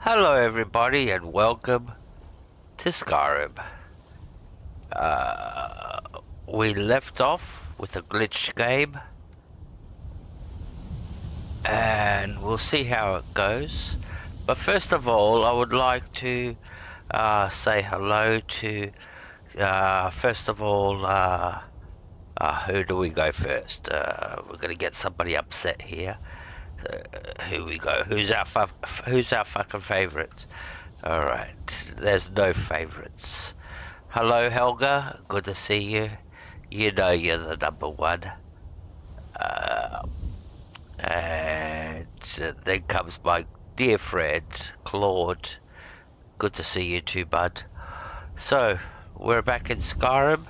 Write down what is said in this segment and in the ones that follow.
Hello everybody and welcome to Skyrim. We left off with a glitched game and we'll see how it goes. But first of all I would like to say hello to first of all who do we go first? We're gonna get somebody upset here. Here we go. Who's our fucking favourite? Alright, there's no favourites. Hello Helga, good to see you. You know you're the number one. And then comes my dear friend Claude. Good to see you too, bud. So, we're back in Skyrim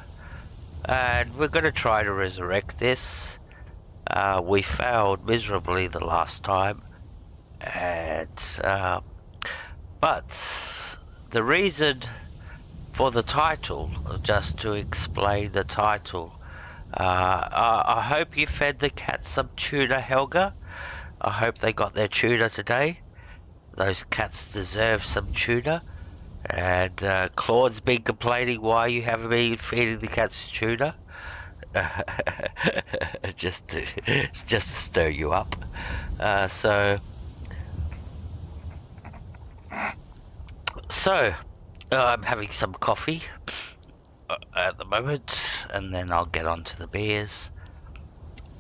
and we're going to try to resurrect this. We failed miserably the last time, and but the reason for the title, just to explain the title, I hope you fed the cats some tuna, Helga. I hope they got their tuna today. Those cats deserve some tuna. And Claude's been complaining why you haven't been feeding the cats tuna. just to stir you up. So I'm having some coffee at the moment, and then I'll get on to the beers.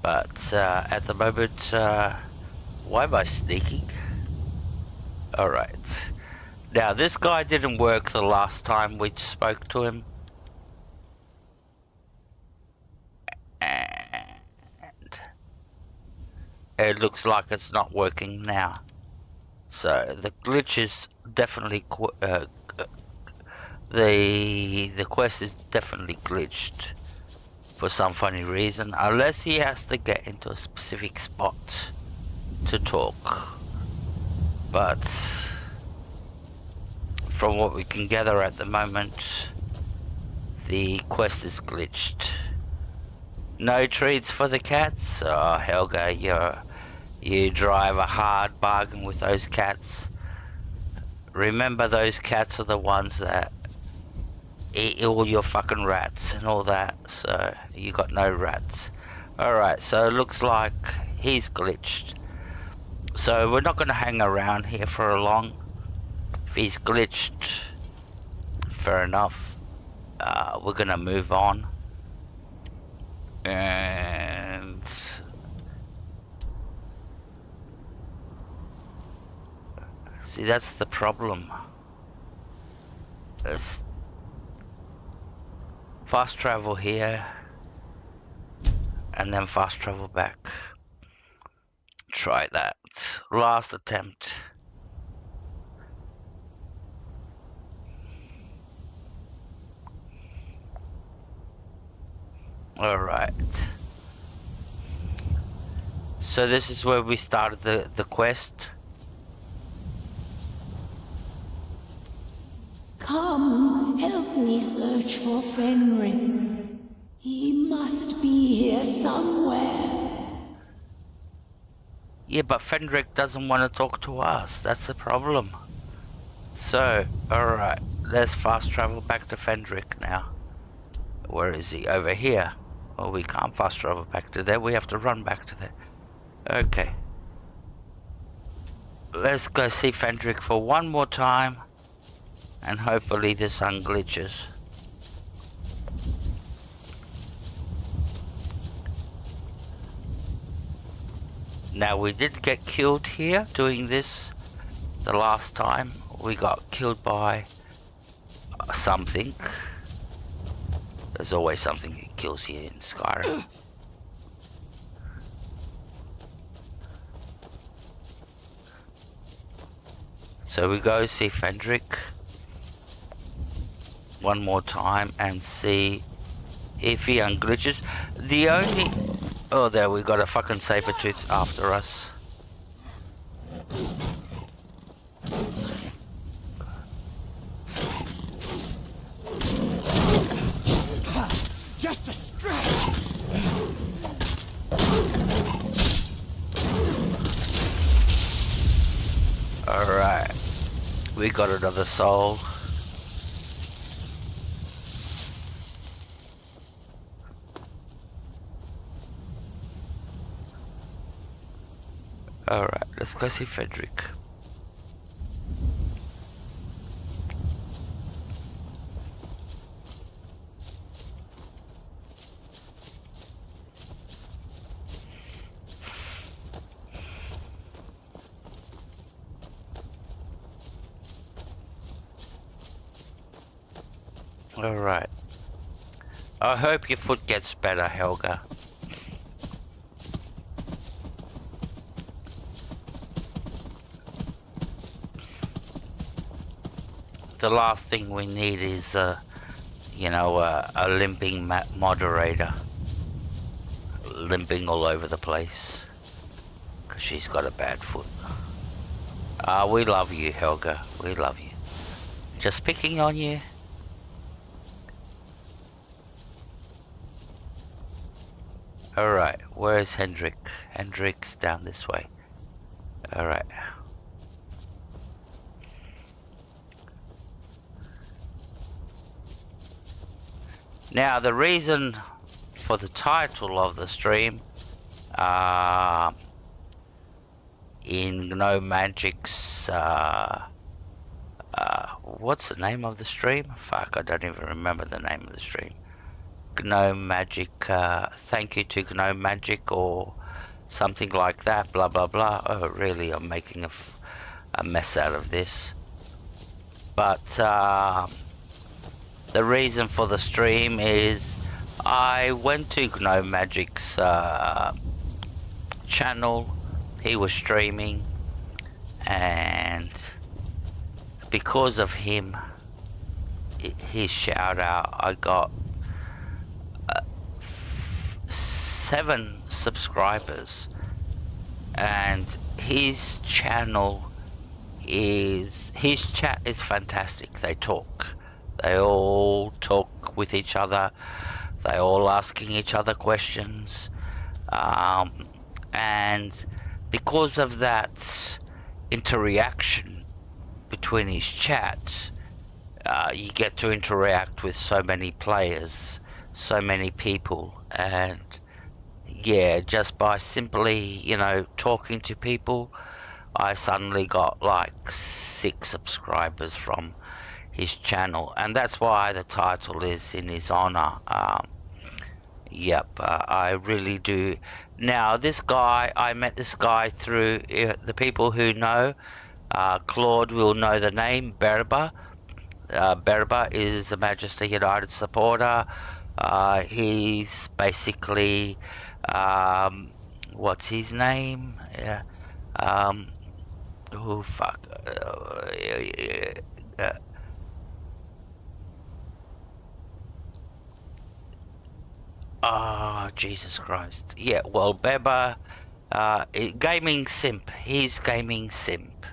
But at the moment, why am I sneaking? Alright. Now this guy didn't work the last time we spoke to him. And it looks like it's not working now. So the glitch is definitely the quest is definitely glitched for some funny reason, unless he has to get into a specific spot to talk. But from what we can gather at the moment, the quest is glitched. No treats for the cats? Oh, Helga, you drive a hard bargain with those cats. Remember, those cats are the ones that eat all your fucking rats and all that, so you got no rats. Alright, so it looks like he's glitched. So we're not going to hang around here for long. If he's glitched, fair enough. We're going to move on. And see, that's the problem. There's fast travel here and then fast travel back. Try that. Last attempt. Alright. So this is where we started the quest. Come, help me search for Fenric. He must be here somewhere. Yeah, but Fenric doesn't want to talk to us. That's the problem. So, alright. Let's fast travel back to Fenric now. Where is he? Over here. Oh, we can't fast travel back to there. We have to run back to there. Okay. Let's go see Fenric for one more time. And hopefully this unglitches. Now we did get killed here doing this the last time. We got killed by something. There's always something that kills here in Skyrim. So we go see Fenric one more time and see if he unglitches. The only... Oh, there, we got a fucking saber-tooth after us. Just a scratch! Alright. We got another soul. Alright, let's go see Frederick. Alright. I hope your foot gets better, Helga. The last thing we need is, you know, a limping moderator. Limping all over the place. Because she's got a bad foot. We love you, Helga. We love you. Just picking on you. Alright, where's Hendrik? Hendrik's down this way. Alright. Now, the reason for the title of the stream, in gomerblackmagic's, what's the name of the stream? Fuck, I don't even remember the name of the stream. gomerblackmagic, thank you to gomerblackmagic or something like that, blah blah blah. Oh really, I'm making a mess out of this. But the reason for the stream is I went to gomerblackmagic's channel. He was streaming, and because of him, his shout out, I got 7 subscribers, and his channel is, his chat is fantastic. They all talk with each other, they all asking each other questions, and because of that interaction between his chat, you get to interact with so many players, so many people, and yeah, just by simply, you know, talking to people, I suddenly got like 6 subscribers from his channel, and that's why the title is in his honor. I really do. Now, this guy, I met this guy through, the people who know, Claude will know the name, Berba. Berba is a Manchester United supporter. He's basically, what's his name? Yeah. Oh fuck. Oh, Jesus Christ. Yeah, well, Berba, Gaming Simp. He's Gaming Simp.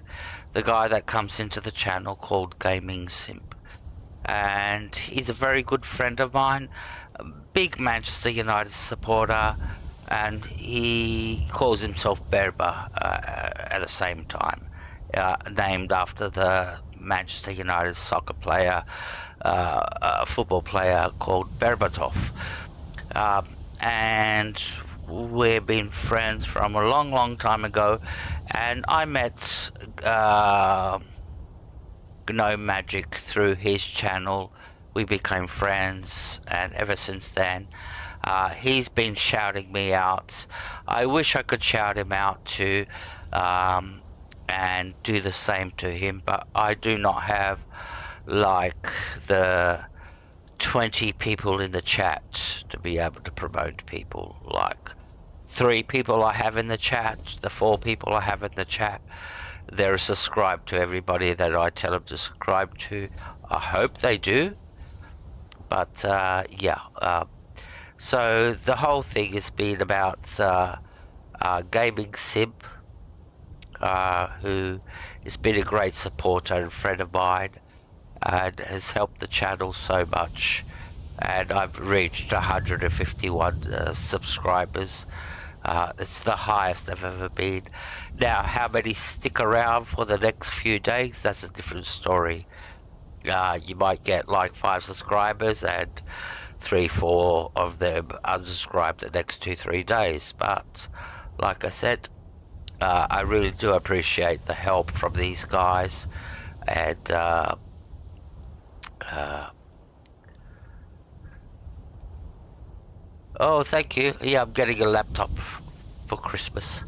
The guy that comes into the channel called Gaming Simp. And he's a very good friend of mine. A big Manchester United supporter. And he calls himself Berba at the same time. Named after the Manchester United soccer player, football player called Berbatov. And we've been friends from a long time ago, and I met gomerblackmagic through his channel. We became friends, and ever since then he's been shouting me out. I wish I could shout him out too, and do the same to him, but I do not have like the 20 people in the chat to be able to promote people. Like 3 people I have in the chat, the 4 people I have in the chat, they're subscribed to everybody that I tell them to subscribe to. I hope they do, but so the whole thing has been about Gaming Simp, who has been a great supporter and friend of mine, and has helped the channel so much, and I've reached 151 subscribers, It's the highest I've ever been. Now, how many stick around for the next few days? That's a different story. You might get like 5 subscribers and 3-4 of them unsubscribe the next 2-3 days. But like I said, I really do appreciate the help from these guys, and oh, thank you. Yeah, I'm getting a laptop for Christmas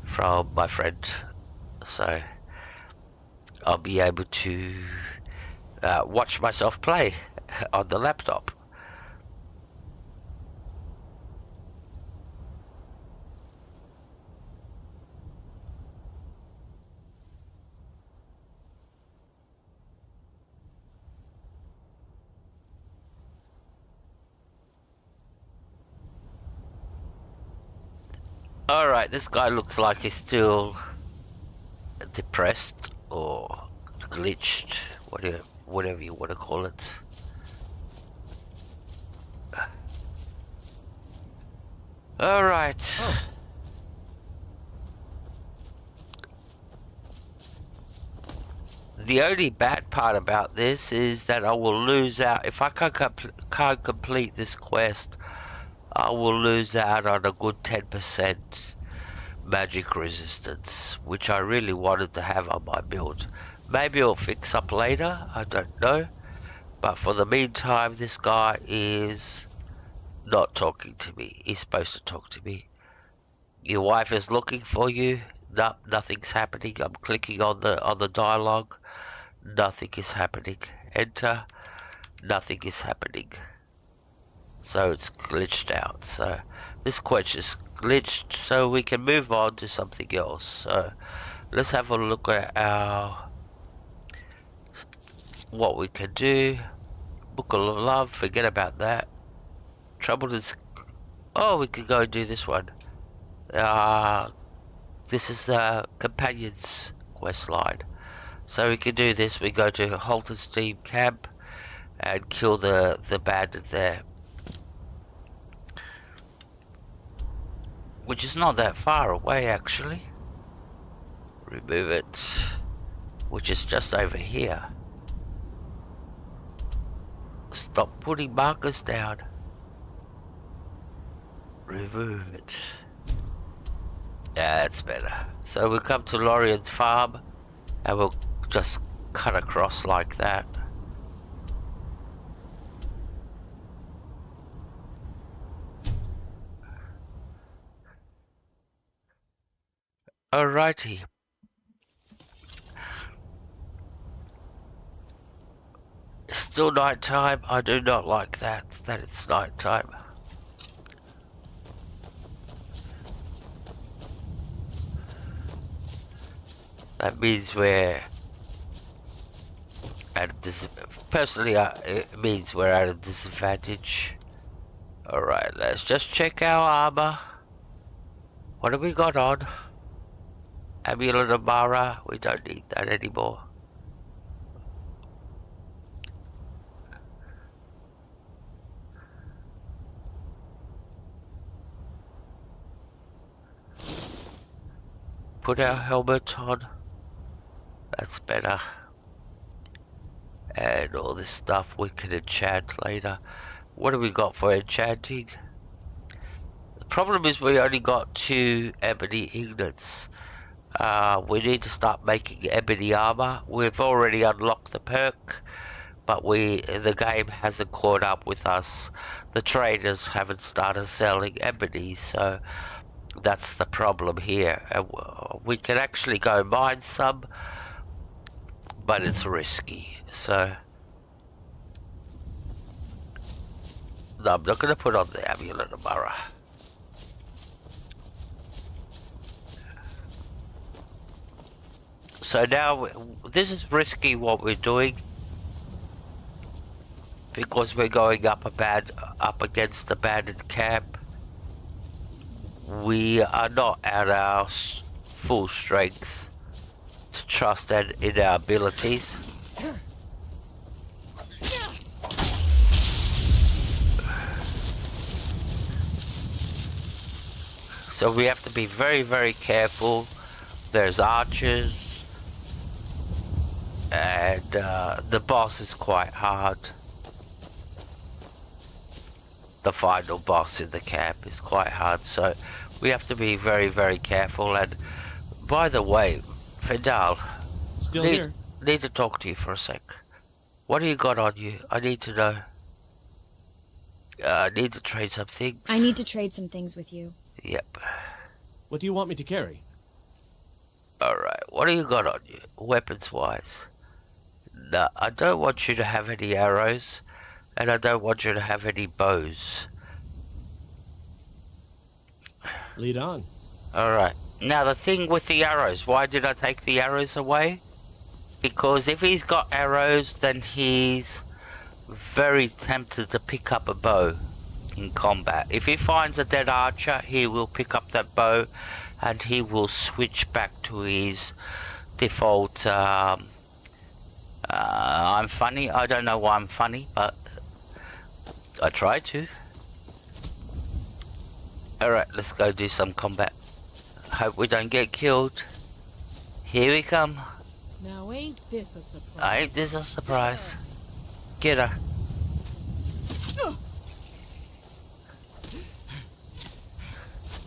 from my friend, so I'll be able to watch myself play on the laptop. Alright, this guy looks like he's still depressed or glitched, whatever you want to call it. Alright. Oh. The only bad part about this is that I will lose out. If I can't complete this quest, I will lose out on a good 10% magic resistance, which I really wanted to have on my build. Maybe it'll fix up later, I don't know. But for the meantime, this guy is not talking to me. He's supposed to talk to me. Your wife is looking for you. No, nothing's happening. I'm clicking on the dialogue. Nothing is happening. Enter. Nothing is happening. So it's glitched out. So this quest is glitched, so we can move on to something else. So let's have a look at our what we can do. Book of Love, forget about that. Trouble is, oh, we could go and do this one. This is the Companion's quest line. So we can do this. We go to Halterstein Camp and kill the bandit there, which is not that far away actually. Remove it, which is just over here. Stop putting markers down. Remove it. Yeah, that's better. So we'll come to Lorian's farm and we'll just cut across like that. Alrighty. It's still night time. I do not like that it's night time. That means we're at a personally, it means we're at a disadvantage. Alright, let's just check our armor. What have we got on? Amulet of Mara, we don't need that anymore. Put our helmet on. That's better. And all this stuff we can enchant later. What have we got for enchanting? The problem is we only got 2 ebony ingots. We need to start making ebony armor. We've already unlocked the perk, but the game hasn't caught up with us. The traders haven't started selling ebony, so that's the problem here. We can actually go mine some, but it's risky. So no, I'm not going to put on the Amulet of Mara. So now this is risky what we're doing, because we're going up against a bandit camp. We are not at our full strength to trust in our abilities. So we have to be very, very careful. There's archers, and the boss is quite hard. The final boss in the camp is quite hard, so we have to be very, very careful. And by the way, Fidel, Still here. need to talk to you for a sec. What do you got on you? I need to know. I need to trade some things. I need to trade some things with you. Yep. What do you want me to carry? Alright, what do you got on you, weapons-wise? No, I don't want you to have any arrows, and I don't want you to have any bows. Lead on. Alright, now the thing with the arrows, why did I take the arrows away? Because if he's got arrows, then he's very tempted to pick up a bow in combat. If he finds a dead archer, he will pick up that bow and he will switch back to his default. I'm funny. I don't know why I'm funny, but I try to. Alright, let's go do some combat. Hope we don't get killed. Here we come. Now ain't this a surprise? Ain't this a surprise? Get her.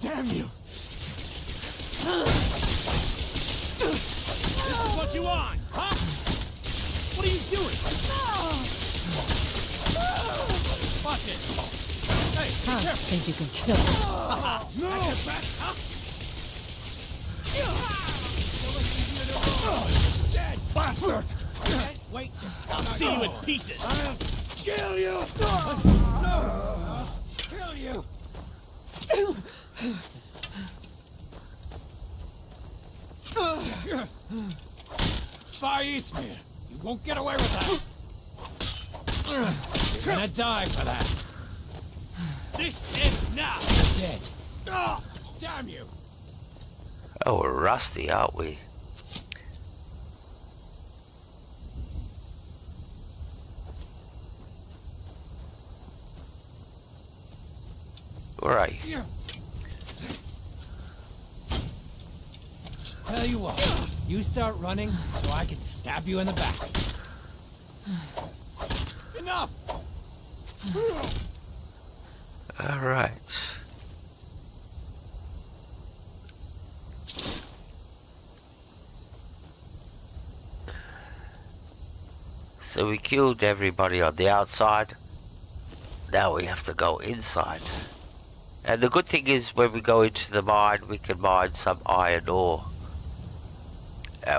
Damn you! This is what you want, huh? What are you doing? Watch it! Hey, be careful! Think you can kill me? No! That's your best, huh? Dead bastard! Wait, I'll see you in pieces! I'll kill you! No! Kill you! Far East, man. You won't get away with that. You're gonna die for that. This ends now. You're dead. Oh, damn you. Oh, we're rusty, aren't we? Where are you? Tell you what, you start running so I can stab you in the back. Enough! Alright. So we killed everybody on the outside. Now we have to go inside. And the good thing is when we go into the mine, we can mine some iron ore.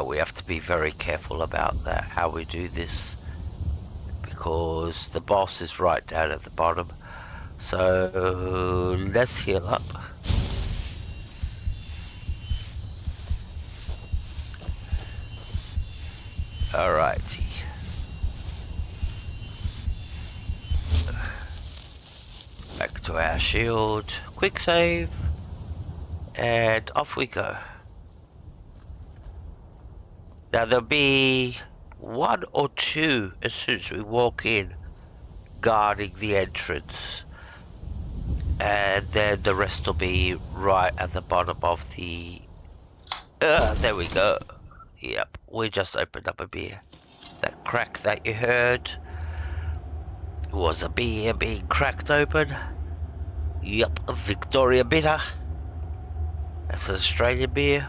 We have to be very careful about that, how we do this. Because the boss is right down at the bottom. So let's heal up. Alrighty. Back to our shield. Quick save. And off we go. Now there'll be one or two as soon as we walk in guarding the entrance. And then the rest will be right at the bottom of the... there we go. Yep, we just opened up a beer. That crack that you heard was a beer being cracked open. Yep, a Victoria Bitter. That's an Australian beer.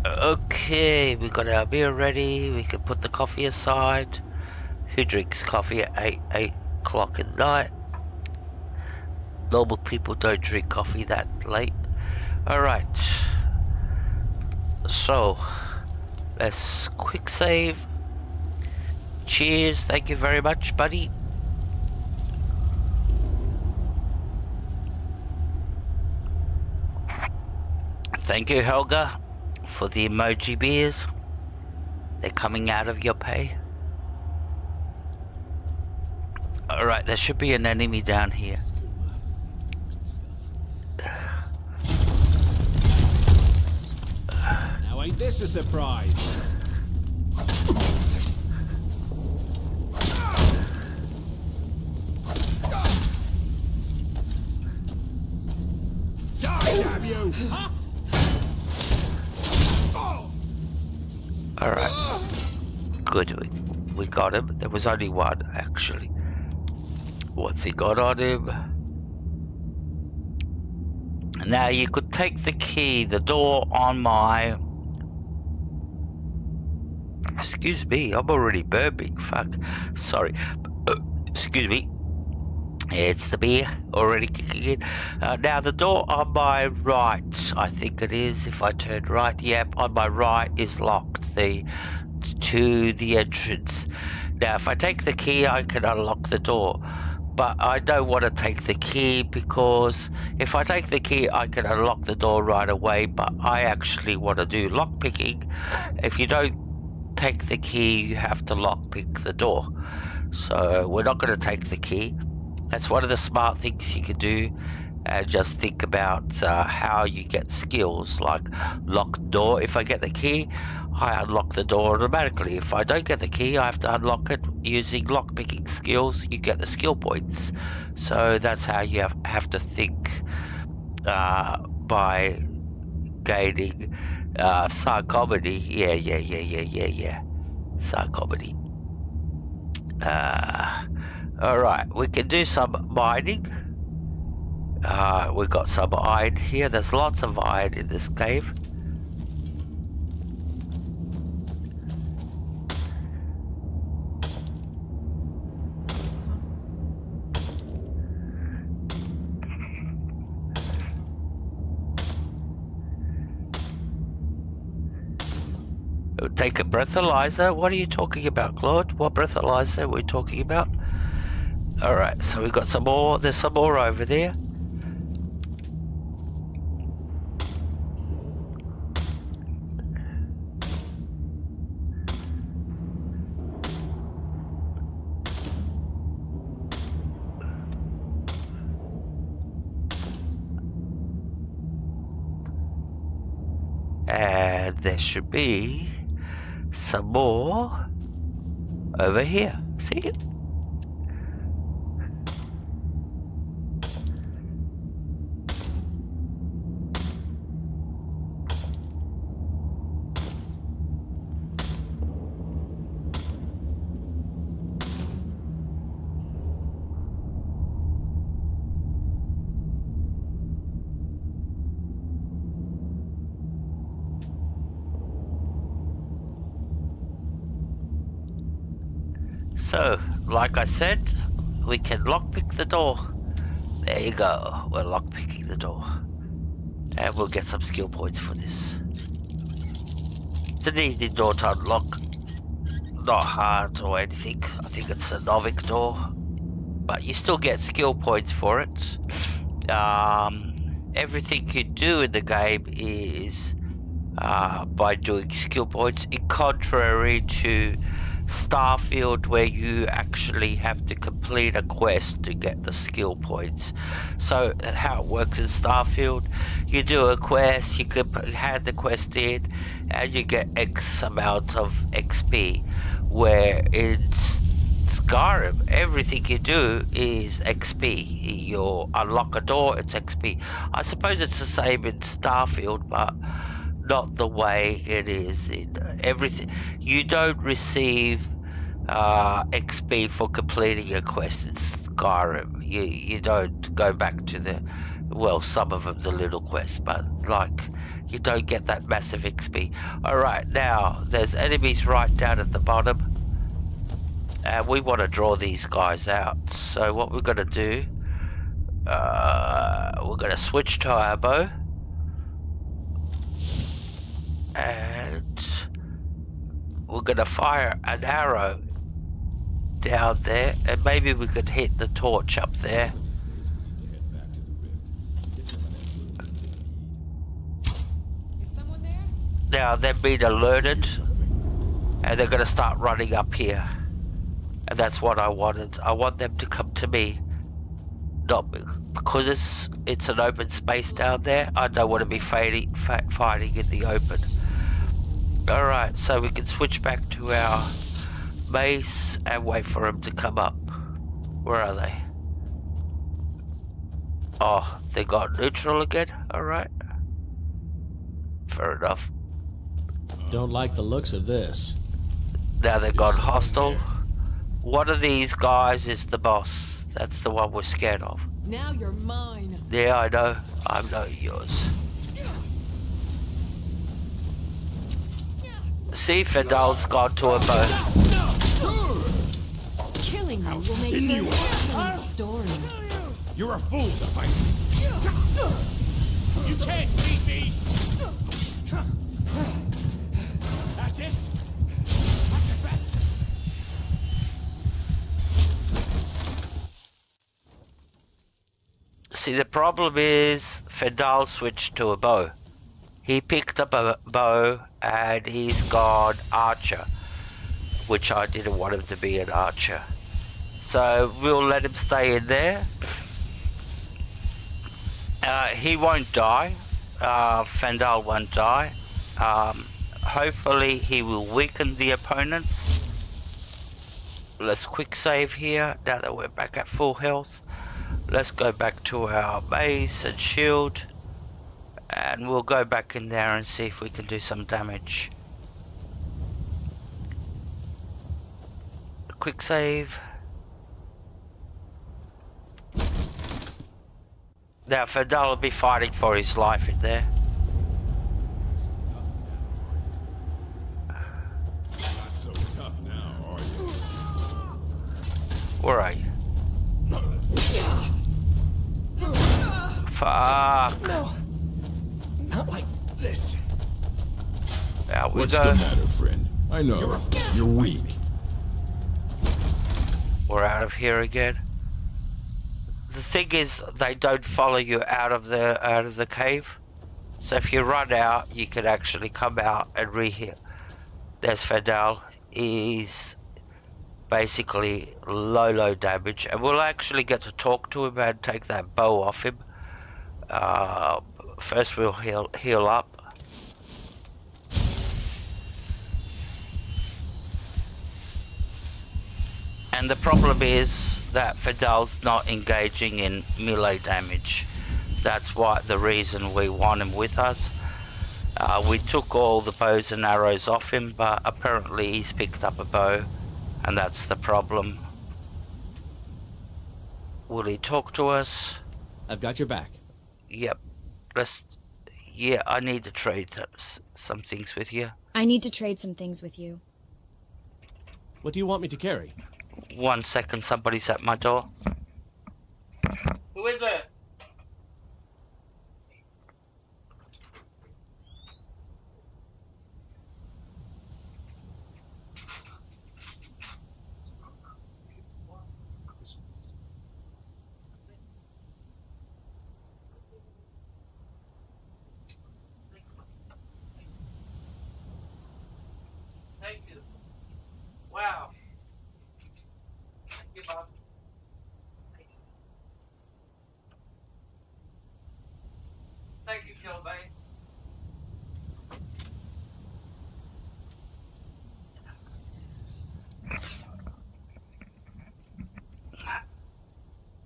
Okay, we got our beer ready. We can put the coffee aside. Who drinks coffee at 8 o'clock at night? Normal people don't drink coffee that late. Alright. So, let's quick save. Cheers, thank you very much, buddy. Thank you, Helga, for the emoji beers. They're coming out of your pay. Alright, there should be an enemy down here. Now ain't this a surprise? Good, we got him. There was only one, actually. What's he got on him? Now you could take the key, the door on my... Excuse me, I'm already burping, fuck. Sorry. Excuse me. It's the beer already kicking in. Now the door on my right, I think it is, if I turn right, yep, on my right is locked to the entrance. Now if I take the key I can unlock the door, but I don't want to take the key because if I take the key I can unlock the door right away, but I actually want to do lock picking. If you don't take the key you have to lock pick the door, so we're not going to take the key. That's one of the smart things you can do, and just think about how you get skills like lock door. If I get the key, I unlock the door automatically. If I don't get the key, I have to unlock it using lock picking skills. You get the skill points. So that's how you have to think by gaining psychomedy. Yeah. Psychomedy. Alright, we can do some mining. We've got some iron here. There's lots of iron in this cave. Take a breathalyzer. What are you talking about, Claude? What breathalyzer are we talking about? Alright, so we've got some more. There's some more over there. And there should be some more over here. See it? So, like I said, we can lockpick the door. There you go, we're lockpicking the door. And we'll get some skill points for this. It's an easy door to unlock. Not hard or anything. I think it's a Novik door. But you still get skill points for it. Everything you do in the game is by doing skill points, in contrary to Starfield, where you actually have to complete a quest to get the skill points. So how it works in Starfield, you do a quest, you can hand the quest in and you get X amount of XP, where in Skyrim everything you do is XP. You unlock a door, it's XP. I suppose it's the same in Starfield, but not the way it is in everything. You don't receive XP for completing a quest in Skyrim. You don't go back to the, well, some of them the little quests, but like you don't get that massive XP. Alright, now there's enemies right down at the bottom, and we want to draw these guys out. So what we're going to do, we're going to switch to our bow. And we're going to fire an arrow down there, and maybe we could hit the torch up there. Is someone there? Now they've been alerted and they're going to start running up here, and that's what I wanted. I want them to come to me, not because it's an open space down there. I don't want to be fighting in the open. Alright, so we can switch back to our base and wait for them to come up. Where are they? Oh, they got neutral again? Alright. Fair enough. Don't like the looks of this. Now they got someone hostile. there. One of these guys is the boss. That's the one we're scared of. Now you're mine. Yeah, I know. I'm not yours. See if Fidal's gone to a boat. Killing you How will make for an sinuous. excellent story. You're a fool to fight me. You can't beat me! That's it? That's your best? See, the problem is Fidal switched to a bow. He picked up a bow and he's gone archer, which I didn't want him to be an archer. So we'll let him stay in there. He won't die. Fendal won't die. Hopefully he will weaken the opponents. Let's quick save here now that we're back at full health. Let's go back to our base and shield. And we'll go back in there and see if we can do some damage. Quick save. Now Fidel will be fighting for his life in there. Not so tough now, are you? Where are you? Fuck. No. Not like this. Out we What's go. the matter, friend? I know. You're weak. We're out of here again. The thing is, they don't follow you out of the cave. So if you run out, you can actually come out and re-heal. There's Fidel. He's basically low damage, and we'll actually get to talk to him and take that bow off him. First we'll heal up. And the problem is that Fidel's not engaging in melee damage. That's the reason we want him with us. We took all the bows and arrows off him, but apparently he's picked up a bow, and that's the problem. Will he talk to us? I've got your back. Yep. Yeah, I need to trade some things with you. I need to trade some things with you. What do you want me to carry? 1 second, somebody's at my door. Who is it? Thank you. Wow. Thank you, Bob. Thank you, Kilbane.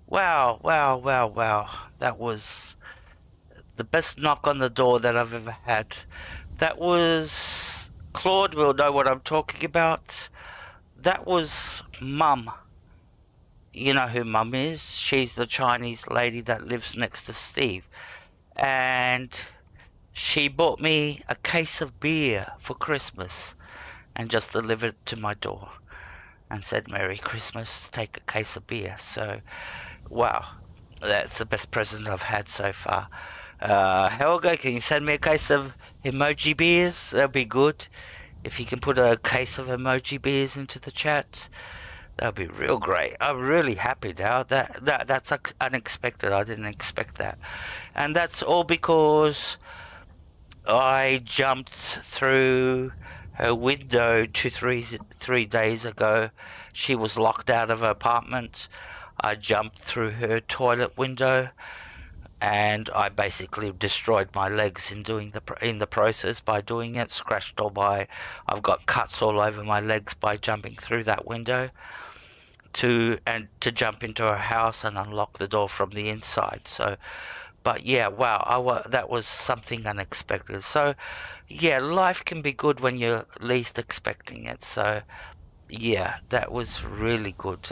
Wow. That was the best knock on the door that I've ever had. That was... Claude will know what I'm talking about. That was Mum. You know who Mum is? She's the Chinese lady that lives next to Steve. And she bought me a case of beer for Christmas and just delivered it to my door and said, Merry Christmas, take a case of beer. So, wow, that's the best present I've had so far. Helga, can you send me a case of emoji beers? That'd be good. If you can put a case of emoji beers into the chat, that'd be real great. I'm really happy now. That's unexpected. I didn't expect that. And that's all because I jumped through her window 3 days ago. She was locked out of her apartment. I jumped through her toilet window, and I basically destroyed my legs in the process by doing it. I've got cuts all over my legs by jumping through that window to jump into her house and unlock the door from the inside. So But yeah, wow, that was something unexpected. So yeah, life can be good when you're least expecting it. So yeah, that was really good.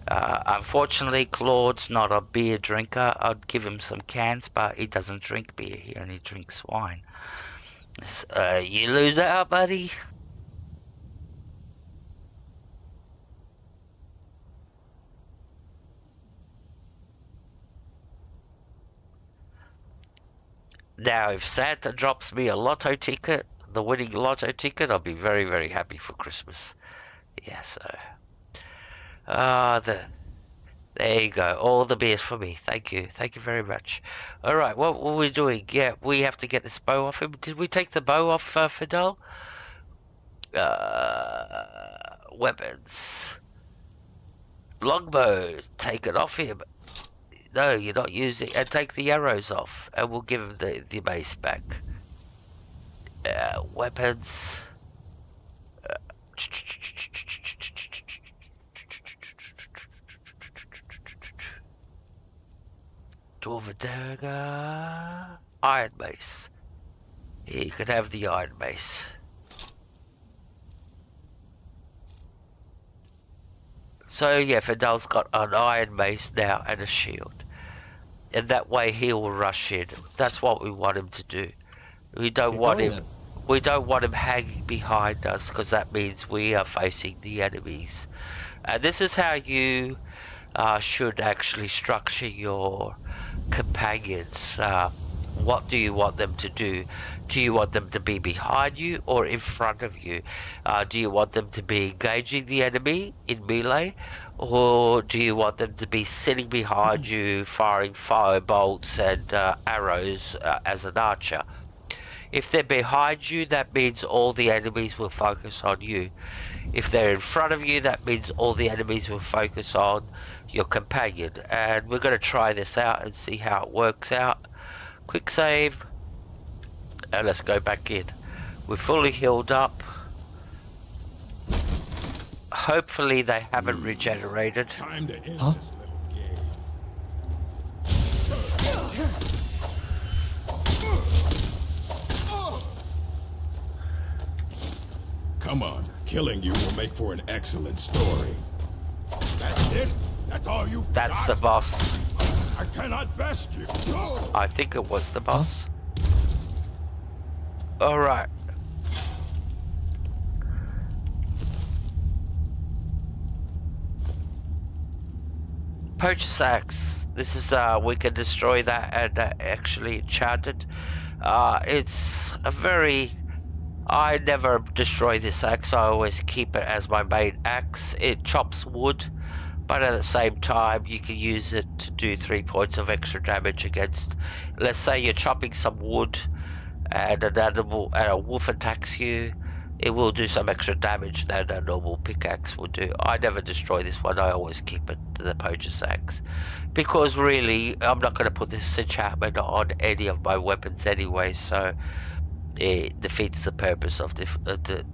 Unfortunately, Claude's not a beer drinker. I'd give him some cans, but he doesn't drink beer. He only drinks wine. You lose out, buddy. Now, if Santa drops me a lotto ticket, the winning lotto ticket, I'll be very, very happy for Christmas. Yeah, so... there you go. All the beers for me. Thank you. Thank you very much. Alright, what were we doing? Yeah, we have to get this bow off him. Did we take the bow off Fidel? Weapons. Longbow. Take it off him. No, you're not using... And take the arrows off. And we'll give him the mace back. Weapons. Dwarven dagger. Iron mace. You can have the iron mace. So yeah, Fidel's got an iron mace now and a shield. And that way he will rush in. That's what we want him to do. We don't want him hanging behind us, because that means we are facing the enemies. And this is how you should actually structure your companions. What do you want them to do? Do you want them to be behind you or in front of you? Do you want them to be engaging the enemy in melee? Or do you want them to be sitting behind you firing fire bolts and arrows as an archer? If they're behind you, that means all the enemies will focus on you. If they're in front of you, that means all the enemies will focus on your companion. And we're going to try this out and see how it works out. Quick save. And let's go back in. We're fully healed up. Hopefully they haven't regenerated. Time to end this little game. Come on, killing you will make for an excellent story. That's it? That's all you That's got? the boss. I cannot best you. I think it was the boss. Alright. Poacher's axe. This is we can destroy that and actually enchant it. It's a very... I never destroy this axe. I always keep it as my main axe. It chops wood, but at the same time you can use it to do 3 points of extra damage against... Let's say you're chopping some wood and an animal and a wolf attacks you. It will do some extra damage than a normal pickaxe would do. I never destroy this one. I always keep it to the poacher's axe, because really I'm not going to put this enchantment on any of my weapons anyway, so it defeats the purpose of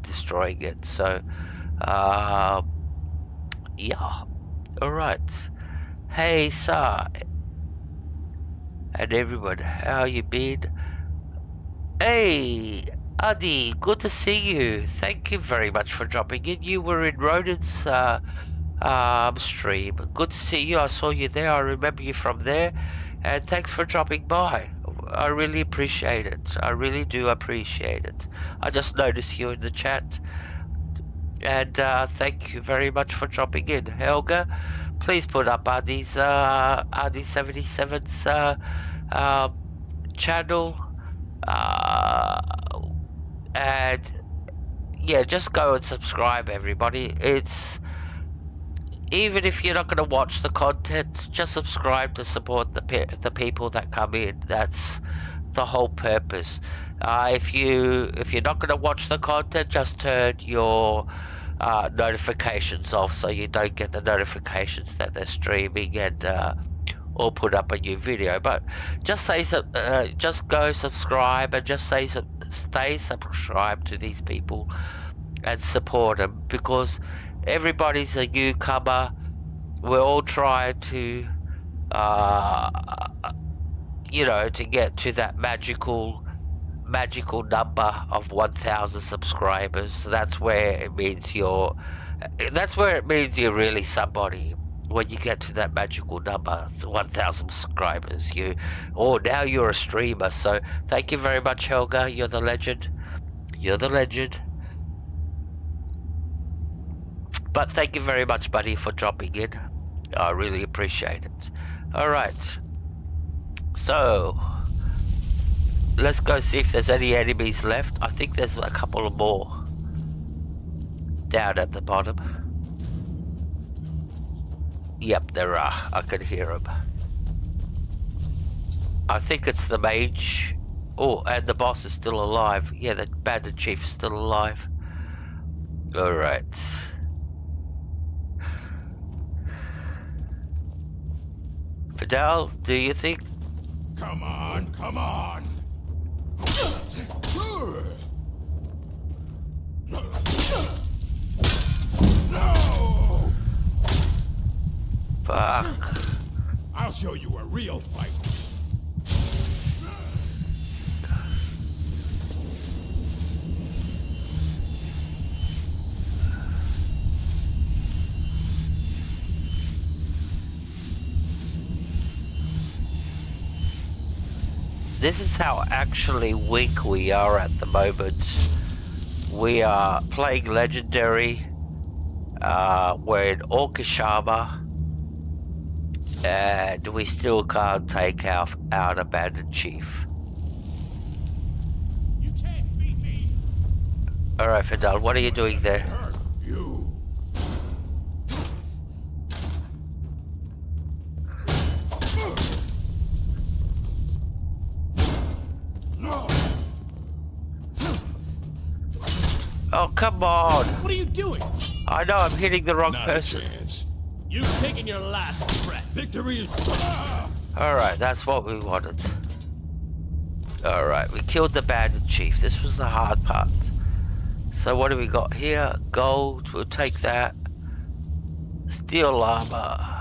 destroying it. So yeah. Alright. Hey sir and everyone, how you been? Hey Adi, good to see you. Thank you very much for dropping in. You were in Rodin's stream. Good to see you. I saw you there. I remember you from there. And thanks for dropping by. I really appreciate it. I really do appreciate it. I just noticed you in the chat. And thank you very much for dropping in. Helga, please put up Adi's Adi77's channel. And yeah, just go and subscribe, everybody. It's, even if you're not going to watch the content, just subscribe to support the people that come in. That's the whole purpose. If you're not going to watch the content, just turn your notifications off so you don't get the notifications that they're streaming and or put up a new video. But just say just go subscribe and just stay subscribed to these people and support them, because everybody's a newcomer. We're all trying to you know, to get to that magical number of 1,000 subscribers. So that's where it means you're really somebody. When you get to that magical number, 1,000 subscribers, now you're a streamer. So thank you very much, Helga. You're the legend. You're the legend. But thank you very much, buddy, for dropping in. I really appreciate it. Alright. So, let's go see if there's any enemies left. I think there's a couple more down at the bottom. Yep, there are. I can hear them. I think it's the mage. Oh, and the boss is still alive. Yeah, the bandit chief is still alive. Alright. Fidel, do you think? Come on, come on. No! Fuck. I'll show you a real fight. This is how actually weak we are at the moment. We are playing Legendary. We're in Orkishama. And we still can't take out a bandit chief. You can't beat me. Alright, Fidel, what are you doing there? Hurt you. No. Oh, come on! What are you doing? I know I'm hitting the wrong Not a person. chance. You've taken your last breath. Victory is... Alright, that's what we wanted. Alright, we killed the bandit chief. This was the hard part. So what do we got here? Gold, we'll take that. Steel armor.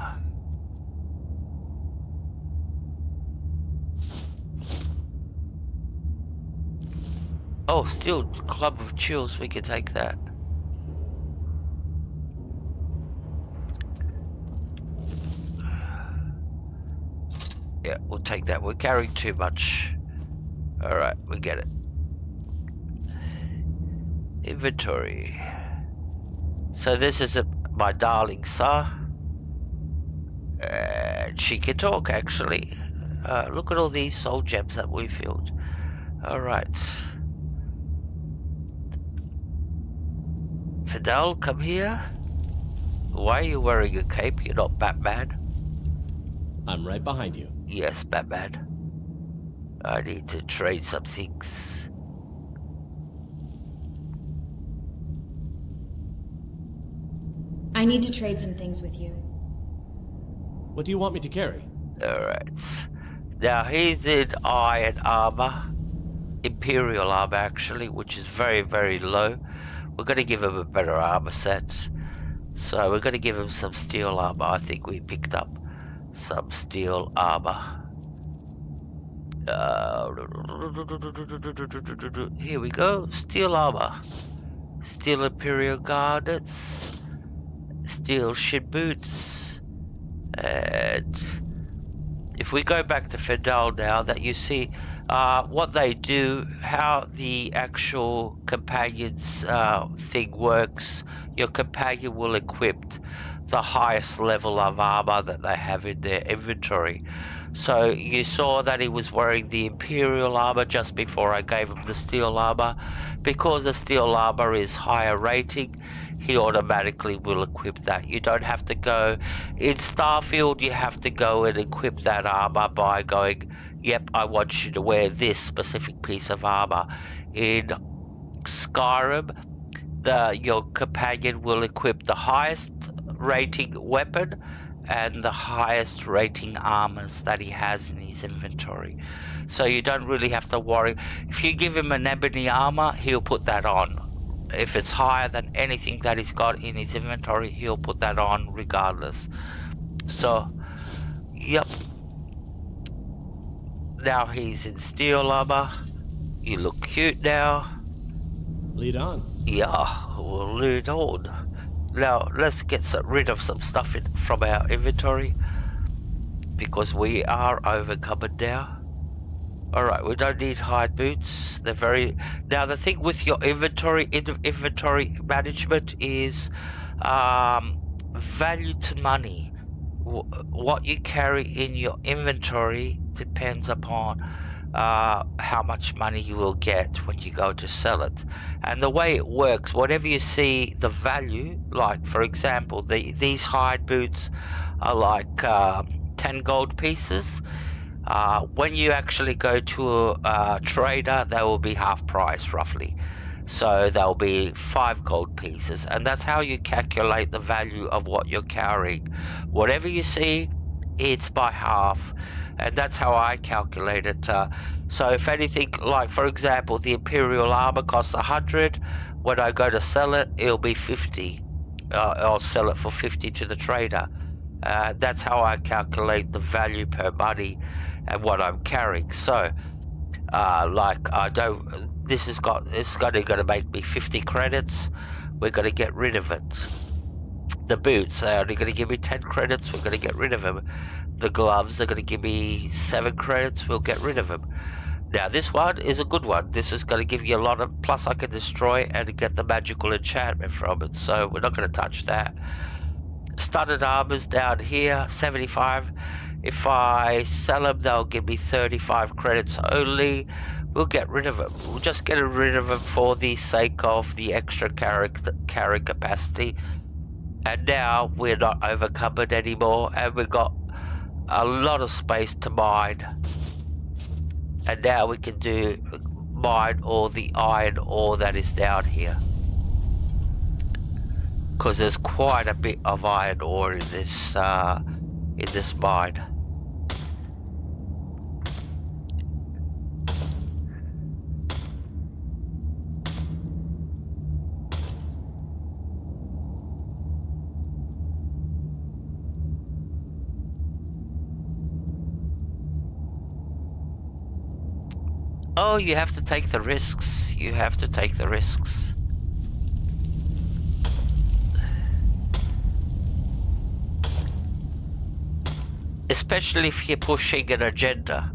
Oh, steel club of chills, we can take that. Yeah, we'll take that. We're carrying too much. Alright, we get it. Inventory. So this is my darling Sa. And she can talk, actually. Look at all these soul gems that we filled. Alright. Fidel, come here. Why are you wearing a cape? You're not Batman. I'm right behind you. Yes, Batman. I need to trade some things. I need to trade some things with you. What do you want me to carry? Alright. Now he's in iron armor. Imperial armor, actually, which is very, very low. We're going to give him a better armor set. So we're going to give him some steel armor. I think we picked up some steel armor. Here we go. Steel armor. Steel Imperial garnets. Steel shin boots. And if we go back to Fidel now, that you see what they do, how the actual companion's thing works. Your companion will equip the highest level of armor that they have in their inventory. So you saw that he was wearing the Imperial armor just before I gave him the steel armor. Because the steel armor is higher rating, he automatically will equip that. You don't have to go in Starfield. You have to go and equip that armor by going, yep, I want you to wear this specific piece of armor. In Skyrim, your companion will equip the highest rating weapon and the highest rating armors that he has in his inventory. So you don't really have to worry. If you give him an ebony armor, he'll put that on. If it's higher than anything that he's got in his inventory, he'll put that on regardless. So, yep. Now he's in steel armor. You look cute now. Lead on. Yeah, we'll lead on. Now let's get rid of some stuff from our inventory, because we are overcovered now. Alright, we don't need hide boots. They're very... Now the thing with your inventory management is value to money. What you carry in your inventory depends upon how much money you will get when you go to sell it. And the way it works, whatever you see the value, like for example these hide boots are like 10 gold pieces. When you actually go to a trader, they will be half price roughly, so they'll be 5 gold pieces, and that's how you calculate the value of what you're carrying. Whatever you see, it's by half, and that's how I calculate it. So if anything, like for example the Imperial armor costs 100, when I go to sell it, it'll be 50. I'll sell it for 50 to the trader. That's how I calculate the value per money and what I'm carrying. So like I don't, it's going to make me 50 credits. We're going to get rid of it. The boots, they're only going to give me 10 credits. We're going to get rid of them. The gloves are going to give me 7 credits. We'll get rid of them. Now this one is a good one. This is going to give you a lot of, plus I can destroy and get the magical enchantment from it, so we're not going to touch that. Studded armors down here, 75. If I sell them, they'll give me 35 credits only. We'll get rid of them. We'll just get rid of them for the sake of the extra carry capacity. And now we're not overcovered anymore, and we've got a lot of space to mine. And now we can mine all the iron ore that is down here, because there's quite a bit of iron ore in this mine. Oh, you have to take the risks. You have to take the risks. Especially if you're pushing an agenda.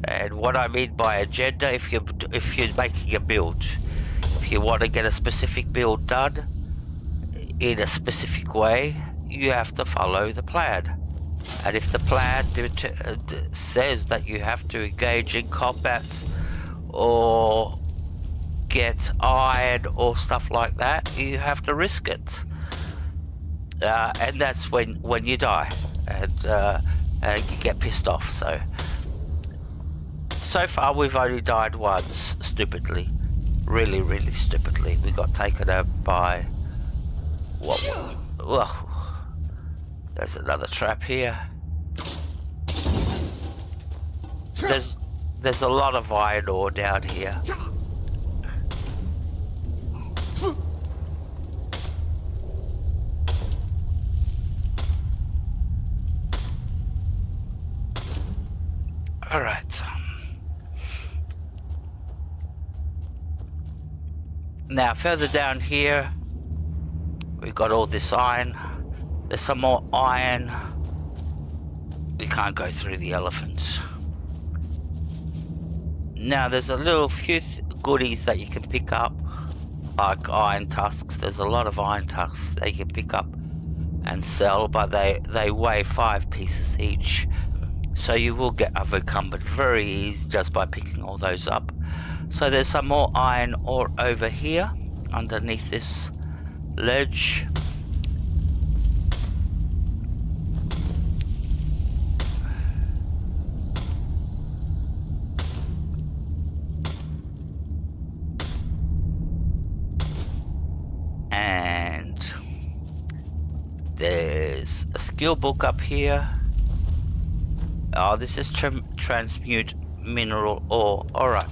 And what I mean by agenda, if you're making a build, if you want to get a specific build done in a specific way, you have to follow the plan. And if the plan says that you have to engage in combat or get iron or stuff like that, you have to risk it. And that's when you die, and you get pissed off. So far we've only died once, stupidly. Really, really stupidly. We got taken out by... what? Well, there's another trap here. There's a lot of iron ore down here. All right. Now further down here, we've got all this iron. There's some more iron. We can't go through the elephants. Now there's a little few goodies that you can pick up, like iron tusks. There's a lot of iron tusks that you can pick up and sell, but they weigh 5 pieces each. So you will get overcumbered very easy just by picking all those up. So there's some more iron ore over here underneath this ledge. And there's a skill book up here. Oh, this is transmute mineral ore. Alright.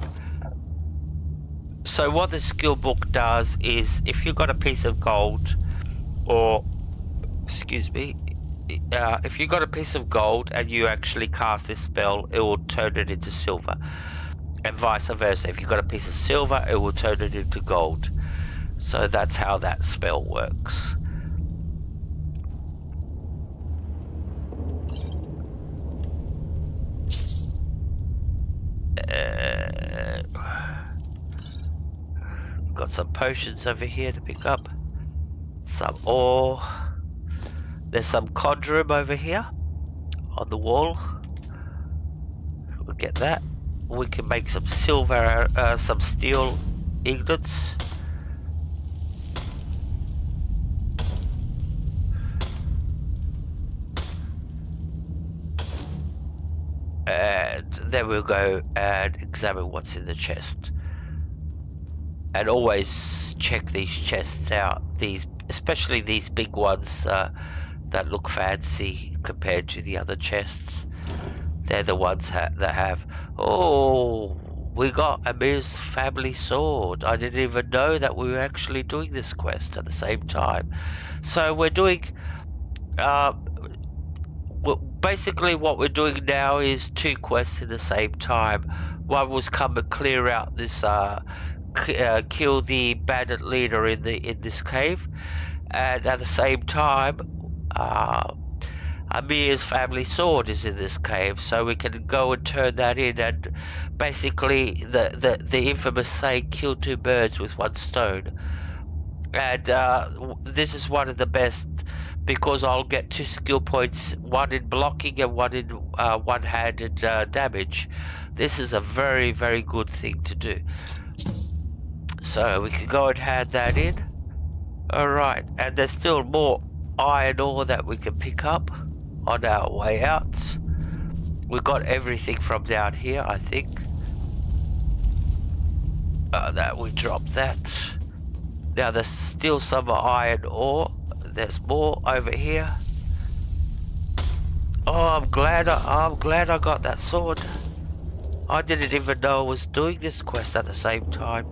So what the skill book does is, if you've got a piece of gold, or, excuse me, if you got a piece of gold and you actually cast this spell, it will turn it into silver, and vice versa. If you got a piece of silver, it will turn it into gold. So that's how that spell works. Got some potions over here to pick up. Some ore. There's some conjurum over here on the wall. We'll get that. We can make some silver, some steel ingots. And then we'll go and examine what's in the chest. And always check these chests out. Especially these big ones that look fancy compared to the other chests. They're the ones that have. Oh, we got Amir's family sword. I didn't even know that we were actually doing this quest at the same time. So we're doing. Basically, what we're doing now is 2 quests at the same time. One was come and clear out this. Kill the bandit leader in this cave, and at the same time Amir's family sword is in this cave, so we can go and turn that in, and basically the infamous saying, kill 2 birds with 1 stone. And this is one of the best, because I'll get 2 skill points, one in blocking and one in one-handed damage. This is a very, very good thing to do. So we can go and hand that in. Alright, and there's still more iron ore that we can pick up on our way out. We got everything from down here, I think. That we dropped that. Now there's still some iron ore. There's more over here. Oh, I'm glad I got that sword. I didn't even know I was doing this quest at the same time.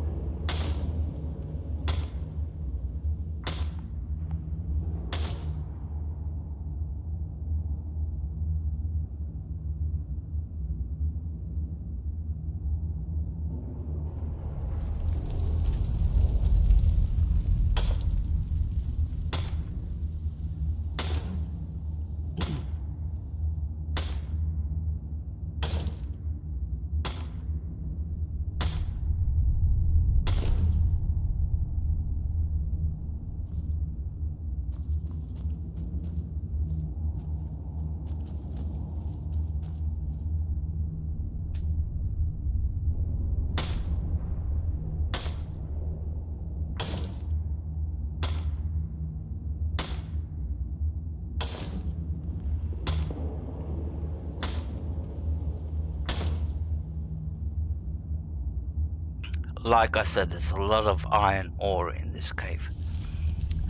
Like I said, there's a lot of iron ore in this cave,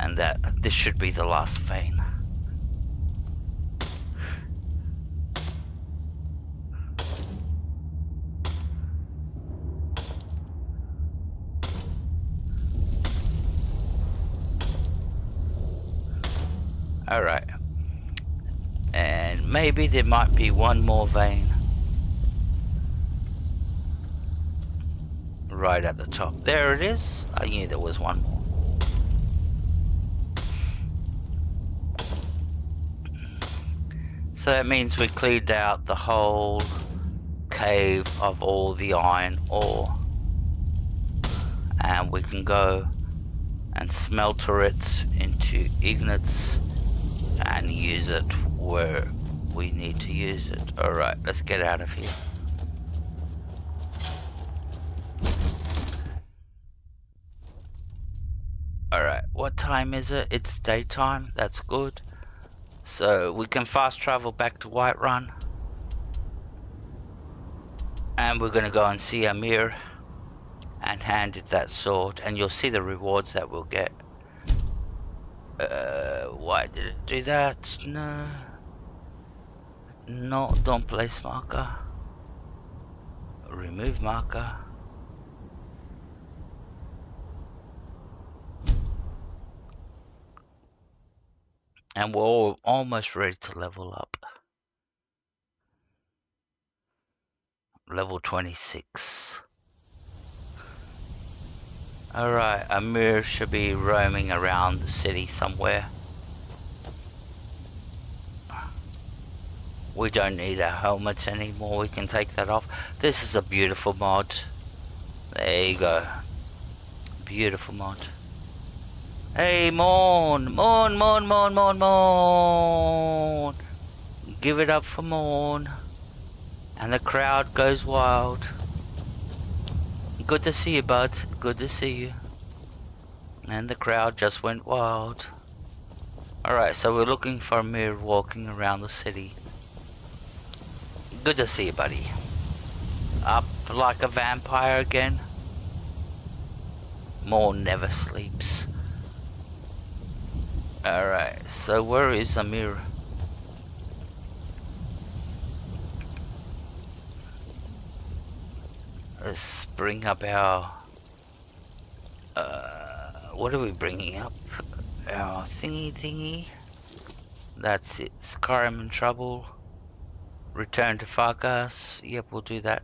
and that this should be the last vein. Alright, and maybe there might be one more vein right at the top. There it is. I knew there was one more. So that means we cleared out the whole cave of all the iron ore, and we can go and smelter it into ingots and use it where we need to use it. Alright, let's get out of here. Alright, what time is it? It's daytime, that's good. So we can fast travel back to Whiterun. And we're gonna go and see Amir and hand it that sword, and you'll see the rewards that we'll get. Why did it do that? No. No, don't place marker. Remove marker. And we're all almost ready to level up. Level 26. Alright, Amir should be roaming around the city somewhere. We don't need our helmets anymore, we can take that off. This is a beautiful mod. There you go. Beautiful mod. Hey, Morn! Morn, Morn, Morn, Morn, Morn! Give it up for Morn. And the crowd goes wild. Good to see you, bud. Good to see you. And the crowd just went wild. Alright, so we're looking for Amir walking around the city. Good to see you, buddy. Up like a vampire again. Morn never sleeps. Alright, so where is Amir? Let's bring up our... what are we bringing up? Our thingy. That's it. Skyrim in trouble. Return to Farkas. Yep, we'll do that.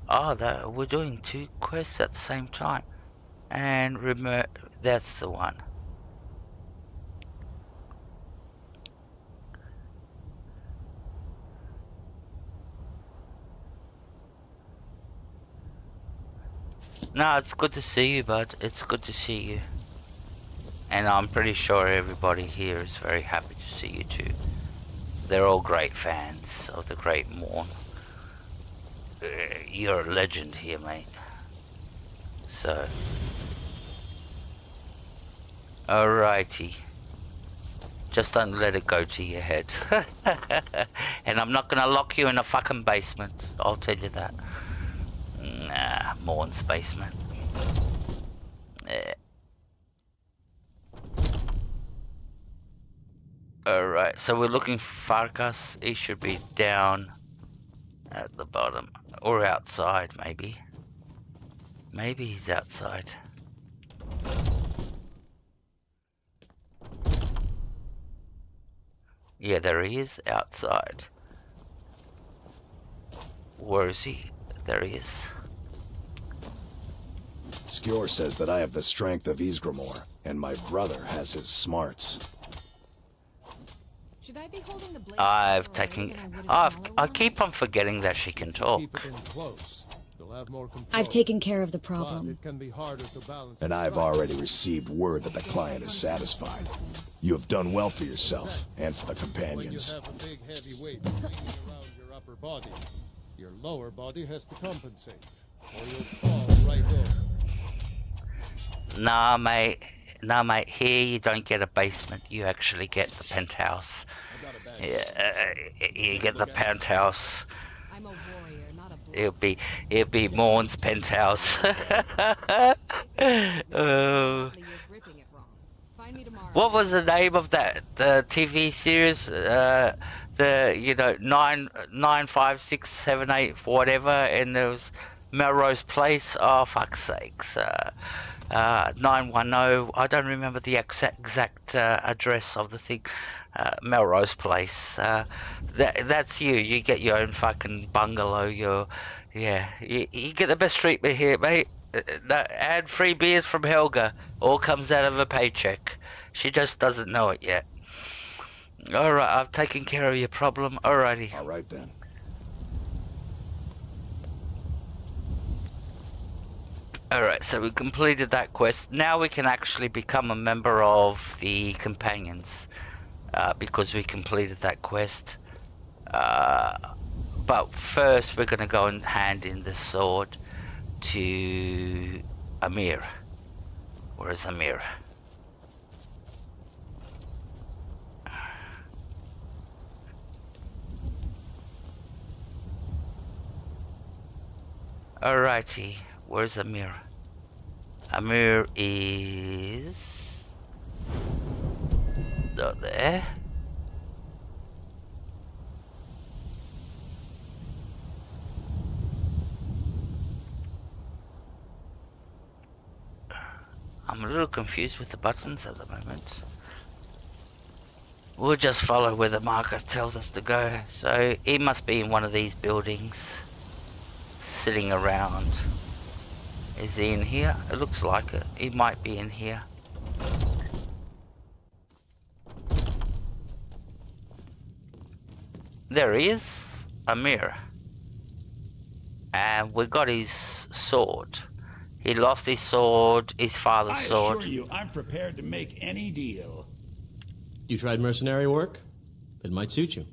Oh, we're doing 2 quests at the same time. And that's the one. No, it's good to see you, bud. It's good to see you. And I'm pretty sure everybody here is very happy to see you too. They're all great fans of the great Morn. You're a legend here, mate. So. Alrighty. Just don't let it go to your head. And I'm not gonna lock you in a fucking basement. I'll tell you that. Nah, Morn's basement. Yeah. Alright, so we're looking for Farkas. He should be down at the bottom. Or outside, maybe. Maybe he's outside. Yeah, there he is, outside. Where is he? There he is. Skjor says that I have the strength of Ysgramor, and my brother has his smarts. Should I be holding the blade I've farther away taken... than I would a smaller I one? keep on forgetting that she can talk. Keep it in close. You'll have more control. I've taken care of the But problem. it can be harder to balance. And I've already received word that the client is satisfied. You have done well for yourself, and for the When you companions. have a big heavy weight hanging around your upper body, your lower body has to compensate, or you'll fall right over. Nah, mate. Nah, mate. Here you don't get a basement. You actually get the penthouse. Yeah, you get the penthouse. I'm a warrior, not a blood. It'll be Morn's penthouse. You're gripping it wrong. Find me tomorrow. What was the name of that TV series? The 9, 5, 6, 7, 8, whatever, and there was Melrose Place. Oh, fuck's sakes. 910. I don't remember the exact address of the thing. Melrose Place. That's you. You get your own fucking bungalow. You get the best treatment here, mate. And free beers from Helga. All comes out of a paycheck. She just doesn't know it yet. Alright, I've taken care of your problem. Alrighty. Alright then. Alright, so we completed that quest. Now we can actually become a member of the companions. Because we completed that quest. But first we're going to go and hand in the sword to Amir. Where is Amir? Alrighty, where's Amir? Amir is... not there. I'm a little confused with the buttons at the moment. We'll just follow where the marker tells us to go. So he must be in one of these buildings, sitting around. Is he in here? It looks like it. He might be in here. There he is. A mirror. And we got his sword. He lost his sword, his father's sword. I assure you, I'm prepared to make any deal. You tried mercenary work? It might suit you.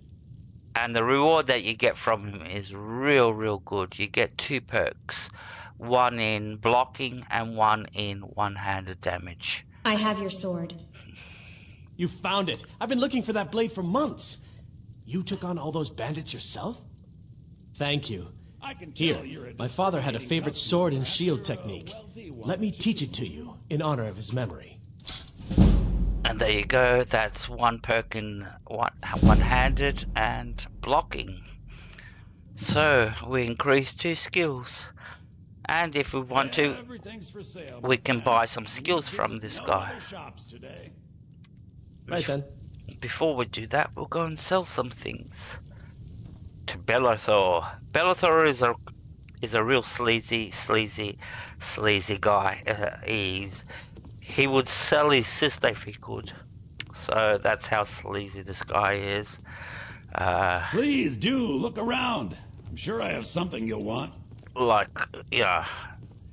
And the reward that you get from him is real good. You get 2 perks. One in blocking and one in one-handed damage. I have your sword. You found it. I've been looking for that blade for months. You took on all those bandits yourself? Thank you. I can tell Here, you're a my father had a favorite sword and shield You're a technique. wealthy one. Let me teach it to you, in honor of his memory. And there you go. That's 1 perk in one-handed and blocking. So we increase 2 skills. And if we want to, Everything's for sale, we my can friend. buy some You skills visit from this no guy. other shops today. Right then. Before we do that, we'll go and sell some things to Bellathor. Bellathor is a real sleazy guy. He would sell his sister if he could. So that's how sleazy this guy is. Please do look around. I'm sure I have something you'll want. Like, yeah,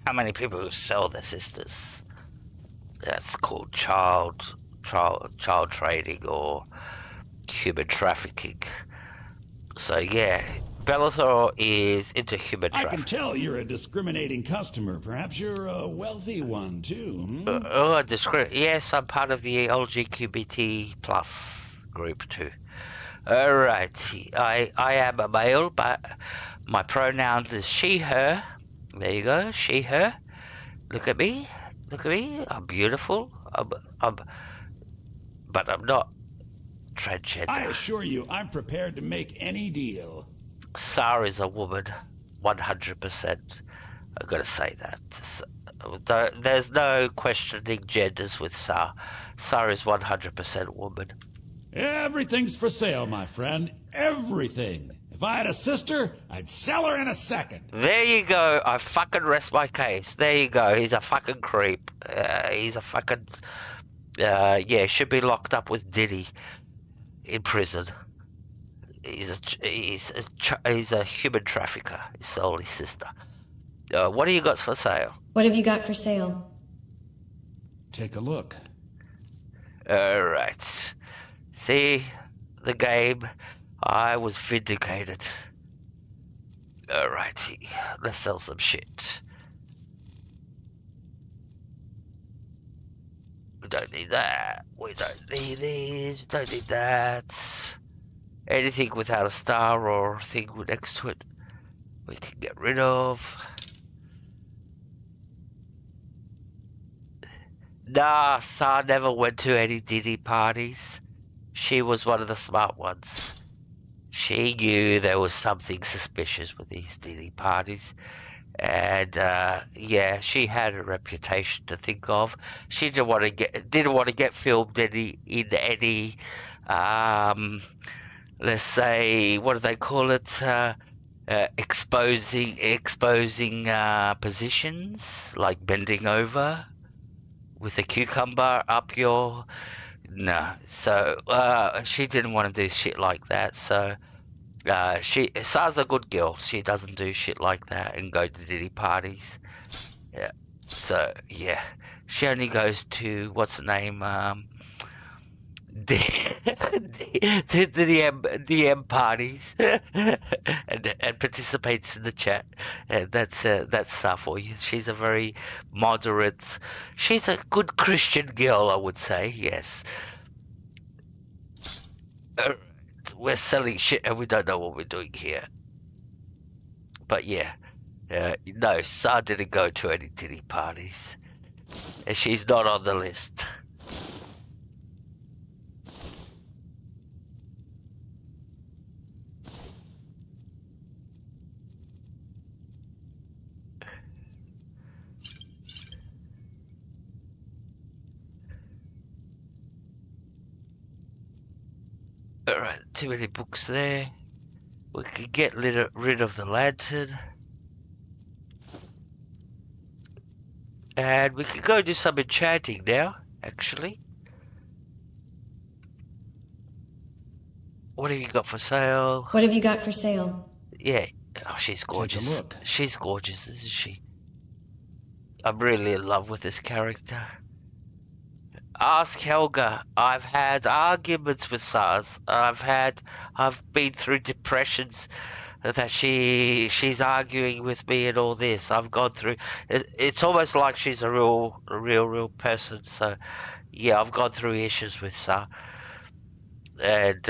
how many people who sell their sisters? That's called child trading or human trafficking. So yeah, Bellathor is into human I can trafficking. tell you're a discriminating customer. Perhaps you're a wealthy one, too. Hmm? Yes, I'm part of the LGBT plus group too. Alright, I am a male, but my pronouns is she, her. There you go, she, her. Look at me, I'm beautiful, but I'm not transgender. I assure you, I'm prepared to make any deal. Sar is a woman, 100%. I've got to say that. There's no questioning genders with Sar. Sar is 100% woman. Everything's for sale, my friend. Everything. If I had a sister, I'd sell her in a second. There you go. I fucking rest my case. There you go. He's a fucking creep. He's a fucking... yeah, should be locked up with Diddy in prison. He's a human trafficker. He sold his sister. What do you got for sale? What have you got for sale? Take a look. Alright. See, the game, I was vindicated. Alrighty, let's sell some shit. We don't need that. We don't need these. We don't need that. Anything without a star or thing next to it, we can get rid of. Nah, Sa never went to any Diddy parties. She was one of the smart ones. She knew there was something suspicious with these Diddy parties. And, yeah, she had a reputation to think of. She didn't want to get filmed in any, let's say, what do they call it? Exposing positions, like bending over with a cucumber up your... No. So, she didn't want to do shit like that, so... Sar's a good girl. She doesn't do shit like that and go to Diddy parties. Yeah. So, yeah. She only goes to, what's the name, to the M parties and participates in the chat. That's Sar for you. She's a very moderate, she's a good Christian girl, I would say, yes. We're selling shit and we don't know what we're doing here. But yeah, no, Sar didn't go to any Diddy parties. And she's not on the list. Alright, too many books there. We could get rid of the lantern. And we could go do some enchanting now, actually. What have you got for sale? What have you got for sale? Yeah. Oh, she's gorgeous. Take a look. She's gorgeous, isn't she? I'm really in love with this character. Ask Helga. I've had arguments with SARS. I've been through depressions that she's arguing with me and all this. I've gone through. It's almost like she's a real person. So, yeah, I've gone through issues with SAR. And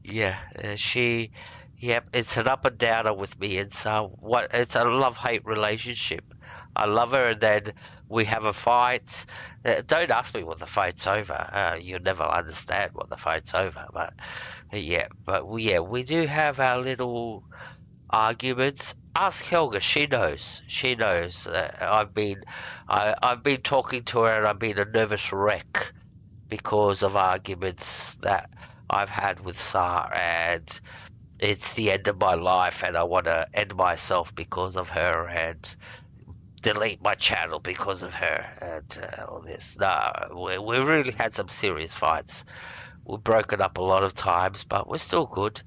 yeah, yep, it's an up and downer with me. It's it's a love-hate relationship. I love her, and then we have a fight. Don't ask me what the fight's over. You'll never understand what the fight's over. But we do have our little arguments. Ask Helga. She knows. She knows. I've been talking to her, and I've been a nervous wreck because of arguments that I've had with SAR, and it's the end of my life, and I want to end myself because of her, and delete my channel because of her, and all this. No, we really had some serious fights. We've broken up a lot of times, but we're still good.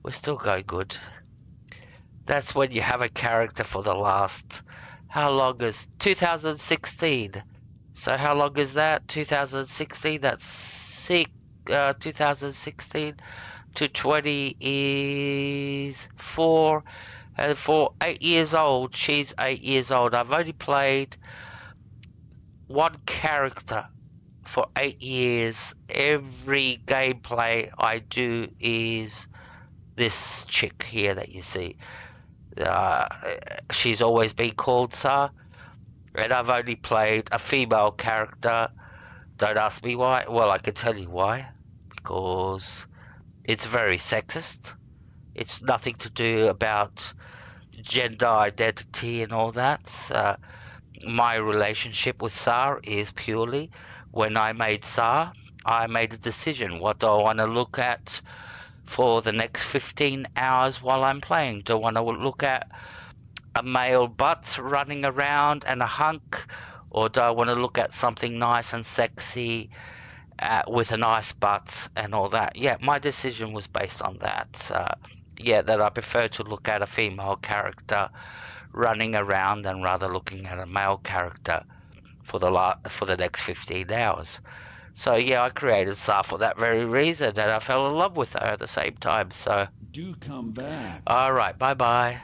We're still going good. That's when you have a character for the last, how long is 2016? So how long is that? 2016. That's 2016 to 20 is 4. And for 8 years old, she's 8 years old. I've only played one character for 8 years. Every gameplay I do is this chick here that you see. She's always been called SAR. And I've only played a female character. Don't ask me why. Well, I can tell you why. Because it's very sexist. It's nothing to do about gender identity and all that. My relationship with SAR is purely, when I made SAR, I made a decision. What do I want to look at for the next 15 hours while I'm playing? Do I want to look at a male butt running around and a hunk, or do I want to look at something nice and sexy with a nice butt and all that? Yeah, my decision was based on that. Yeah, that I prefer to look at a female character running around than rather looking at a male character for the next 15 hours. So yeah, I created SAR for that very reason, and I fell in love with her at the same time. So Do come back. all right, bye.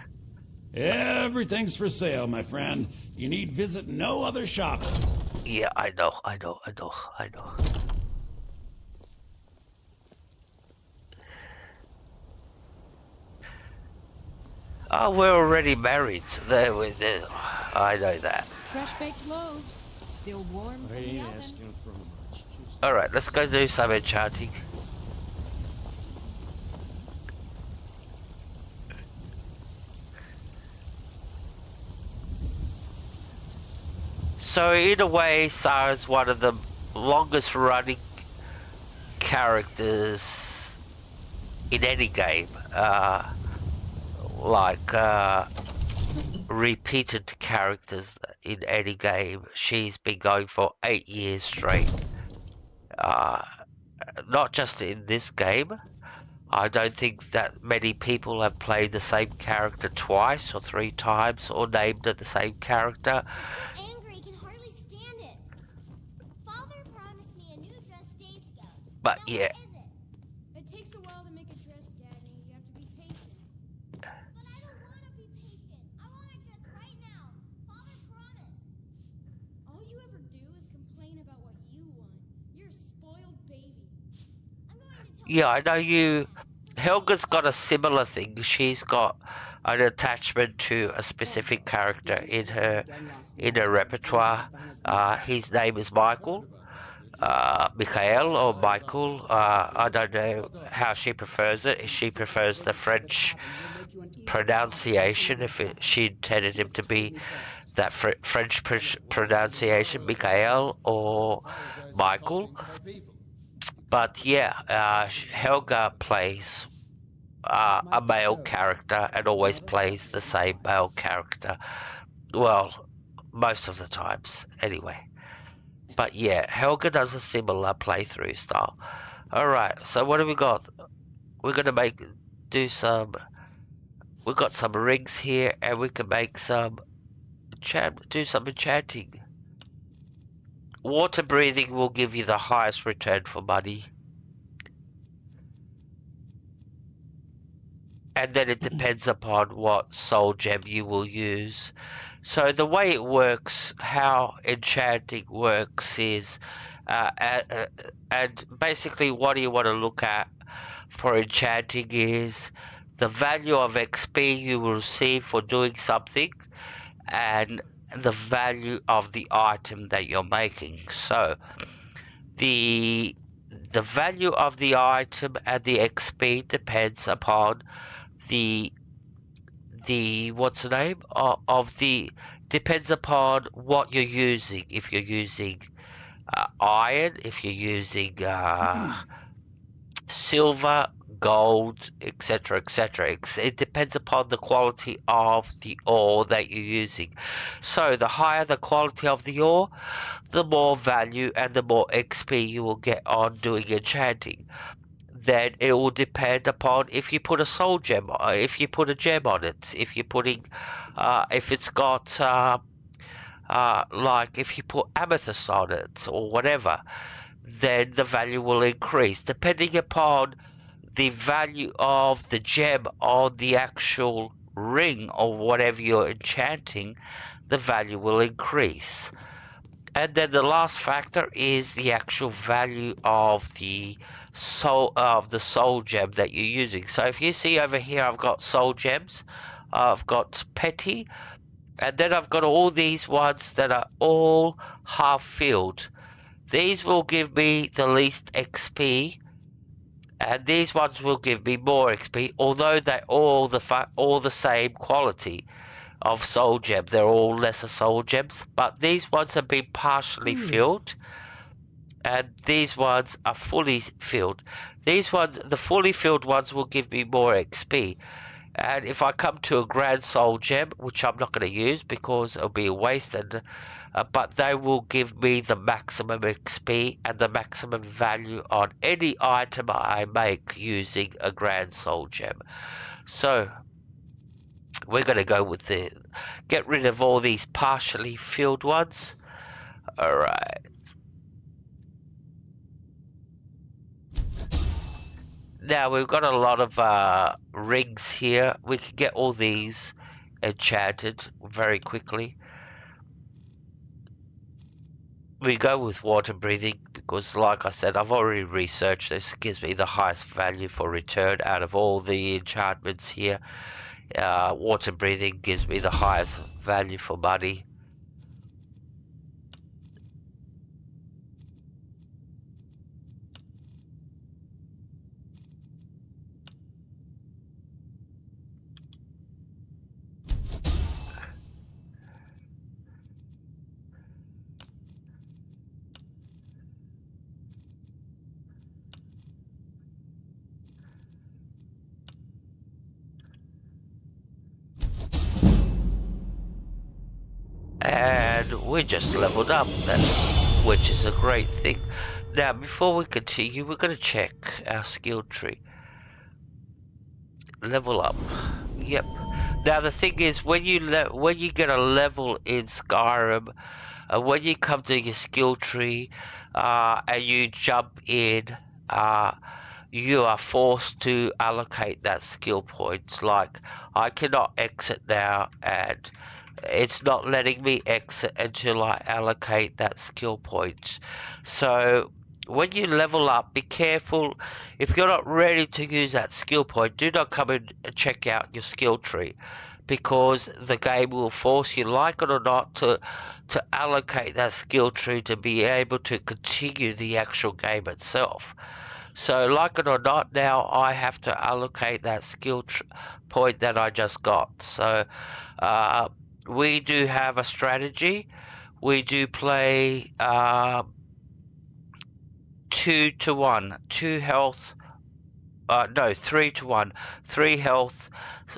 Everything's for sale, my friend. You need visit no other shops. Yeah, I know. Oh, we're already married. There, I know that. Fresh baked loaves, still warm from the oven. asking for much. All right, let's go do some enchanting. So in a way, SAR is one of the longest running characters in any game. Repeated characters in any game. She's been going for 8 years straight. Not just in this game. I don't think that many people have played the same character twice or 3 times or named the same character. Angry, can hardly stand it. Father promised me a new dress days ago. But Now yeah. where is it? It takes a while to make a dress, Daddy. You have to be patient. But I don't want to be patient. I want a dress right now. Father promised. All you ever do is complain about what you want. You're a spoiled baby. I'm going to tell Yeah, I know you. Helga's got a similar thing. She's got an attachment to a specific character in her repertoire. His name is Michael. Michael or Michael. I don't know how she prefers it. She prefers the French pronunciation. She intended him to be that French pronunciation, Michael or Michael. But yeah, Helga plays a male character and always plays the same male character. Well, most of the times, anyway. But yeah, Helga does a similar playthrough style. Alright, so what have we got? We're gonna do some... We've got some rings here, and we can make some... do some enchanting. Water breathing will give you the highest return for money. And then it depends upon what soul gem you will use. So the way it works, how enchanting works is, and basically what you want to look at for enchanting is the value of XP you will receive for doing something, and the value of the item that you're making. So the value of the item and the XP depends upon the what's the name of the depends upon what you're using. If you're using iron, if you're using silver, gold, etc., etc. It depends upon the quality of the ore that you're using. So the higher the quality of the ore, the more value and the more XP you will get on doing enchanting. Then it will depend upon if you put a soul gem, if you put a gem on it, if you're putting, if it's got, like if you put amethyst on it or whatever, then the value will increase. Depending upon the value of the gem on the actual ring or whatever you're enchanting, the value will increase. And then the last factor is the actual value of the soul gem that you're using. So if you see over here, I've got soul gems, I've got petty, and then I've got all these ones that are all half filled. These will give me the least XP, and these ones will give me more XP, although they're all the same quality of soul gem. They're all lesser soul gems, but these ones have been partially filled, and these ones are fully filled. These ones, the fully filled ones, will give me more XP. And if I come to a grand soul gem, which I'm not going to use because it'll be a waste, and but they will give me the maximum XP and the maximum value on any item I make using a grand soul gem. So we're going to go with the get rid of all these partially filled ones. Alright. Now we've got a lot of rings here. We can get all these enchanted very quickly. We go with water breathing because, like I said, I've already researched this. It gives me the highest value for return out of all the enchantments here. Water breathing gives me the highest value for money. And we just leveled up, which is a great thing. Now, before we continue, we're going to check our skill tree. Level up. Yep. Now, the thing is, when you get a level in Skyrim, when you come to your skill tree and you jump in, you are forced to allocate that skill point. Like, I cannot exit now, and it's not letting me exit until I allocate that skill point. So when you level up, be careful. If you're not ready to use that skill point, do not come and check out your skill tree, because the game will force you, like it or not, to allocate that skill tree to be able to continue the actual game itself. So like it or not, now I have to allocate that skill point that I just got. So we do have a strategy. We do play 2 2 to 1. 2 health. No, 3 to 1. 3 health,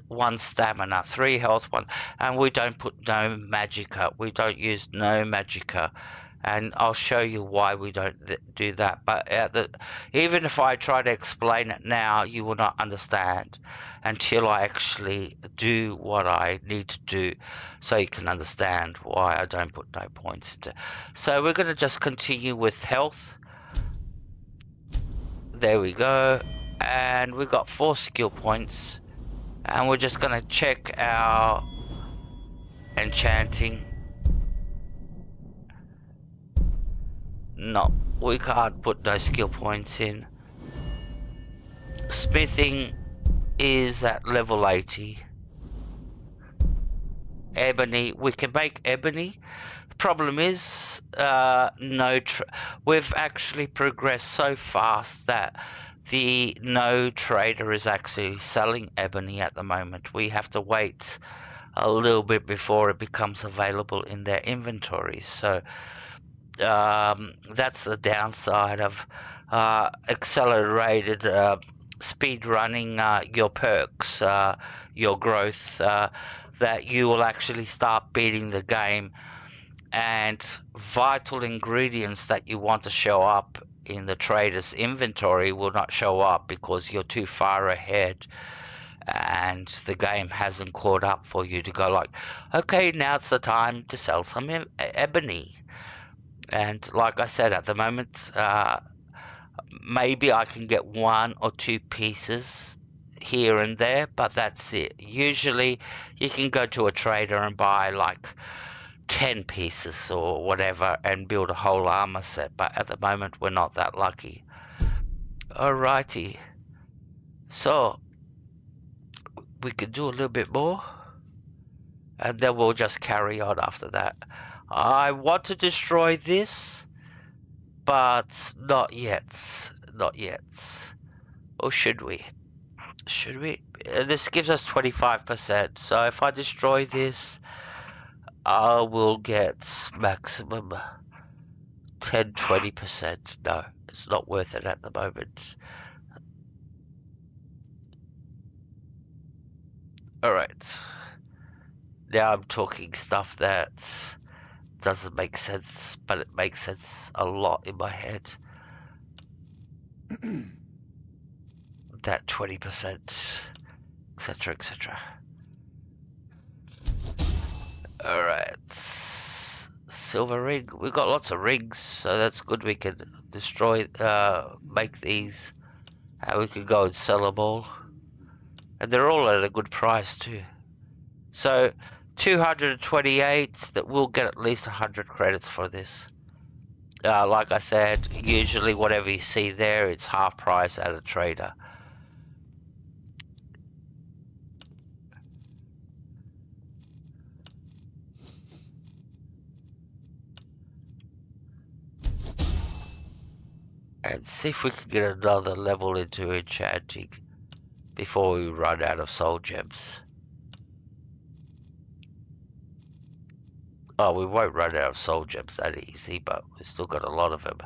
1 stamina. 3 health, 1. And we don't put no magicka. We don't use no magicka. And I'll show you why we don't do that. But even if I try to explain it now, you will not understand until I actually do what I need to do, so you can understand why I don't put no points into. So we're going to just continue with health. There we go. And we've got 4 skill points. And we're just going to check our enchanting. No, we can't put those skill points in. Smithing is at level 80. Ebony, we can make ebony. The problem is, we've actually progressed so fast that no trader is actually selling ebony at the moment. We have to wait a little bit before it becomes available in their inventories. So that's the downside of accelerated speed running your perks, your growth, that you will actually start beating the game, and vital ingredients that you want to show up in the trader's inventory will not show up because you're too far ahead and the game hasn't caught up for you to go like, okay, now it's the time to sell some ebony. And like I said, at the moment, maybe I can get 1 or 2 pieces here and there, but that's it. Usually you can go to a trader and buy like 10 pieces or whatever and build a whole armor set, but at the moment we're not that lucky. Alrighty, so we could do a little bit more and then we'll just carry on after that. I want to destroy this, but not yet. Not yet. Or should we? Should we? This gives us 25%. So if I destroy this, I will get maximum 10-20%. No, it's not worth it at the moment. Alright. Now I'm talking stuff that doesn't make sense, but it makes sense a lot in my head. That 20%, etc, etc. Alright, silver ring. We've got lots of rings, so that's good. We can destroy, make these, and we can go and sell them all, and they're all at a good price too. So 228, that we'll get at least 100 credits for this. Like I said, usually whatever you see there, it's half price at a trader. And see if we can get another level into enchanting before we run out of soul gems. Oh, we won't run out of soul gems that easy, but we've still got a lot of them.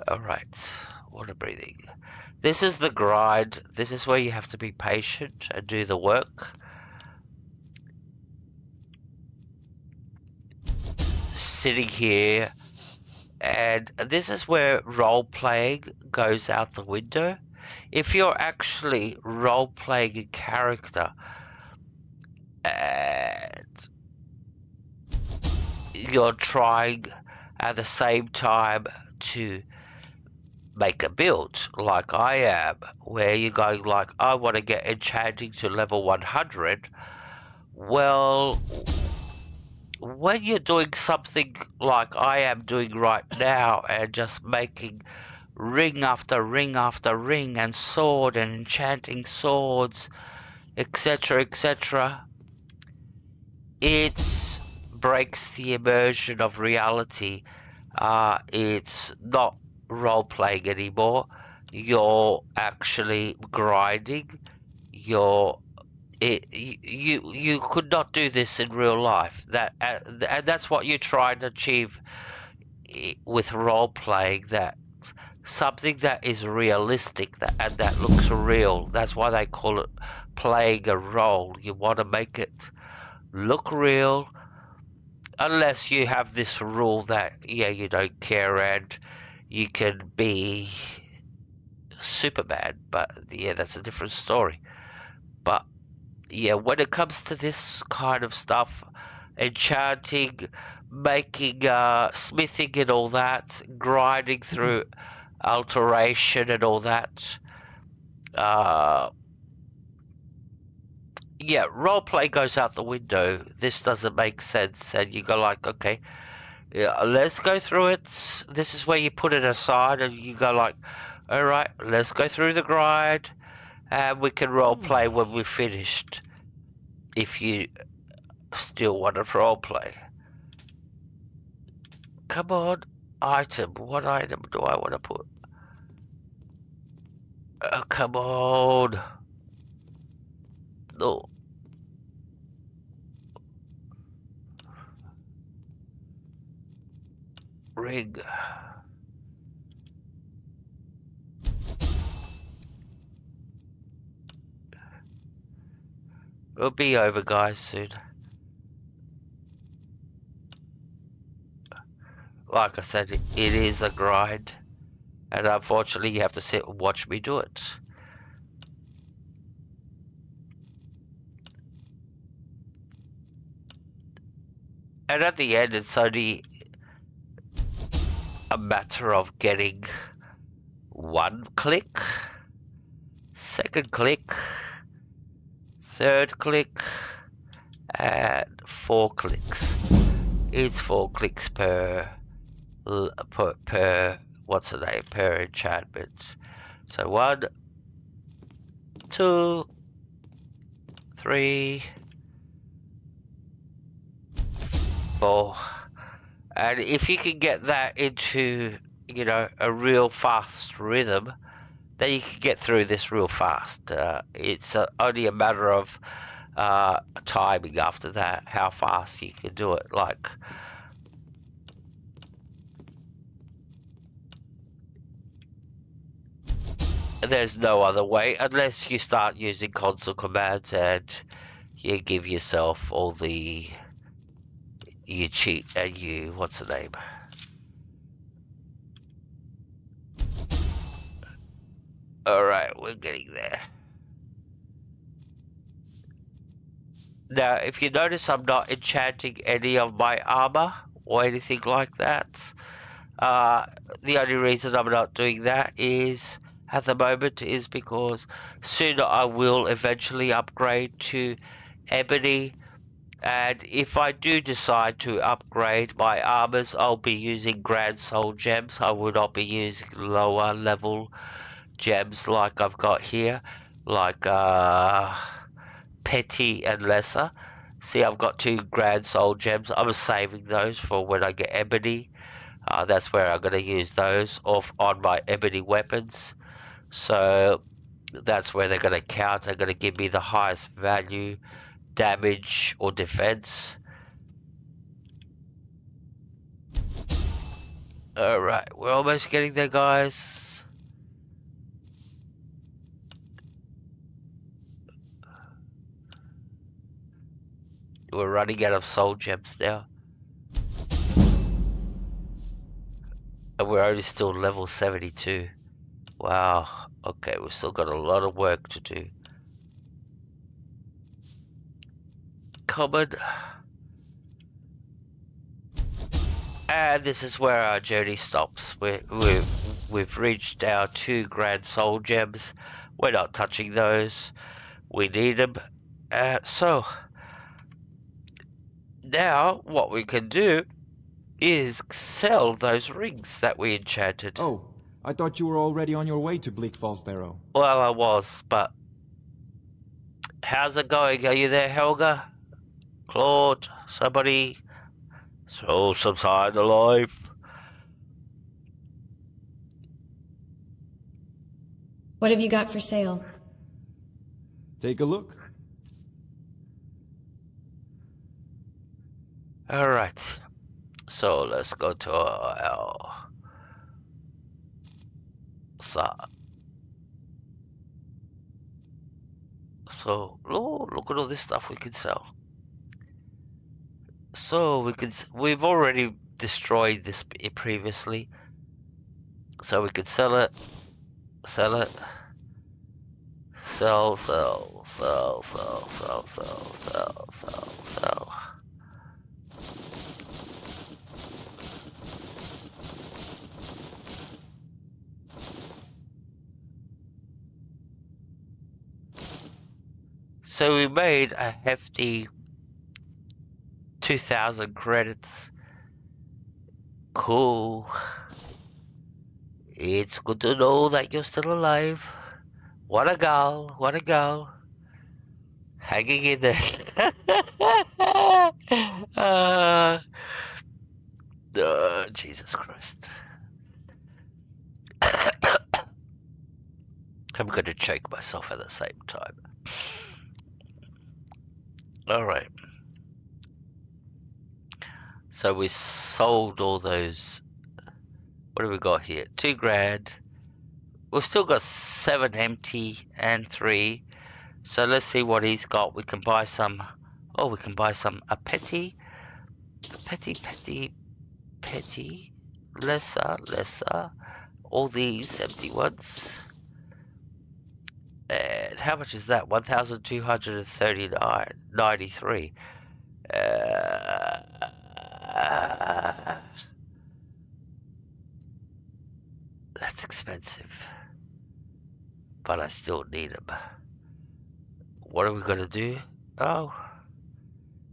Alright, water breathing. This is the grind. This is where you have to be patient and do the work. Sitting here, and this is where role-playing goes out the window. If you're actually role-playing a character and you're trying at the same time to make a build like I am, where you're going like, I want to get enchanting to level 100, well, when you're doing something like I am doing right now and just making ring after ring after ring and sword and enchanting swords, etc, etc, it breaks the immersion of reality. It's not role-playing anymore. You're actually grinding. You're You could not do this in real life. And that's what you try to achieve with role playing. That something that is realistic and that looks real. That's why they call it playing a role. You want to make it look real, unless you have this rule that you don't care and you can be Superman. But that's a different story. But when it comes to this kind of stuff, enchanting, making, smithing and all that, grinding through alteration and all that, roleplay goes out the window. This doesn't make sense, and you go like, okay, let's go through it. This is where you put it aside, and you go like, all right, let's go through the grind, and we can roleplay when we're finished. If you still want to roleplay. Come on, item. What item do I want to put? Come on. No. Ring. It'll be over, guys, soon. Like I said, it is a grind. And unfortunately, you have to sit and watch me do it. And at the end, it's only a matter of getting one click, second click, third click, and 4 clicks. It's 4 clicks per what's the name, per enchantment. So 1, 2, 3, 4. And if you can get that into, a real fast rhythm, then you can get through this real fast. It's only a matter of timing after that, how fast you can do it. Like, there's no other way unless you start using console commands and you give yourself all the, you cheat and you, what's the name? Alright, we're getting there. Now, if you notice, I'm not enchanting any of my armor or anything like that. The only reason I'm not doing that is, at the moment, is because sooner I will eventually upgrade to ebony. And if I do decide to upgrade my armors, I'll be using Grand Soul gems. I will not be using lower level gems like I've got here, like petty and lesser. See, I've got 2 Grand Soul gems. I'm saving those for when I get ebony. That's where I'm going to use those off on my ebony weapons. So that's where they're going to count. They're going to give me the highest value, damage or defense. Alright, we're almost getting there, guys. We're running out of soul gems now. And we're only still level 72. Wow. Okay, we've still got a lot of work to do. Common. And this is where our journey stops. We've reached our 2 Grand Soul gems. We're not touching those. We need them. So now what we can do is sell those rings that we enchanted. Oh, I thought you were already on your way to Bleak Falls Barrow. Well, I was, but how's it going? Are you there, Helga? Claude? Somebody? Show some sign of life. What have you got for sale? Take a look. Alright. So let's go to our So, oh, look at all this stuff we can sell. So we've already destroyed this previously. So we could sell it, sell, sell. So we made a hefty 2,000 credits. Cool. It's good to know that you're still alive. What a gal, what a gal. Hanging in there. Jesus Christ. I'm going to choke myself at the same time. Alright. So we sold all those. What have we got here? 2 grand. We've still got 7 empty and 3. So let's see what he's got. We can buy some. Oh, we can buy some. A petty. Lesser. All these empty ones. And how much is that? 1,239.93. That's expensive. But I still need them. What are we gonna do? Oh.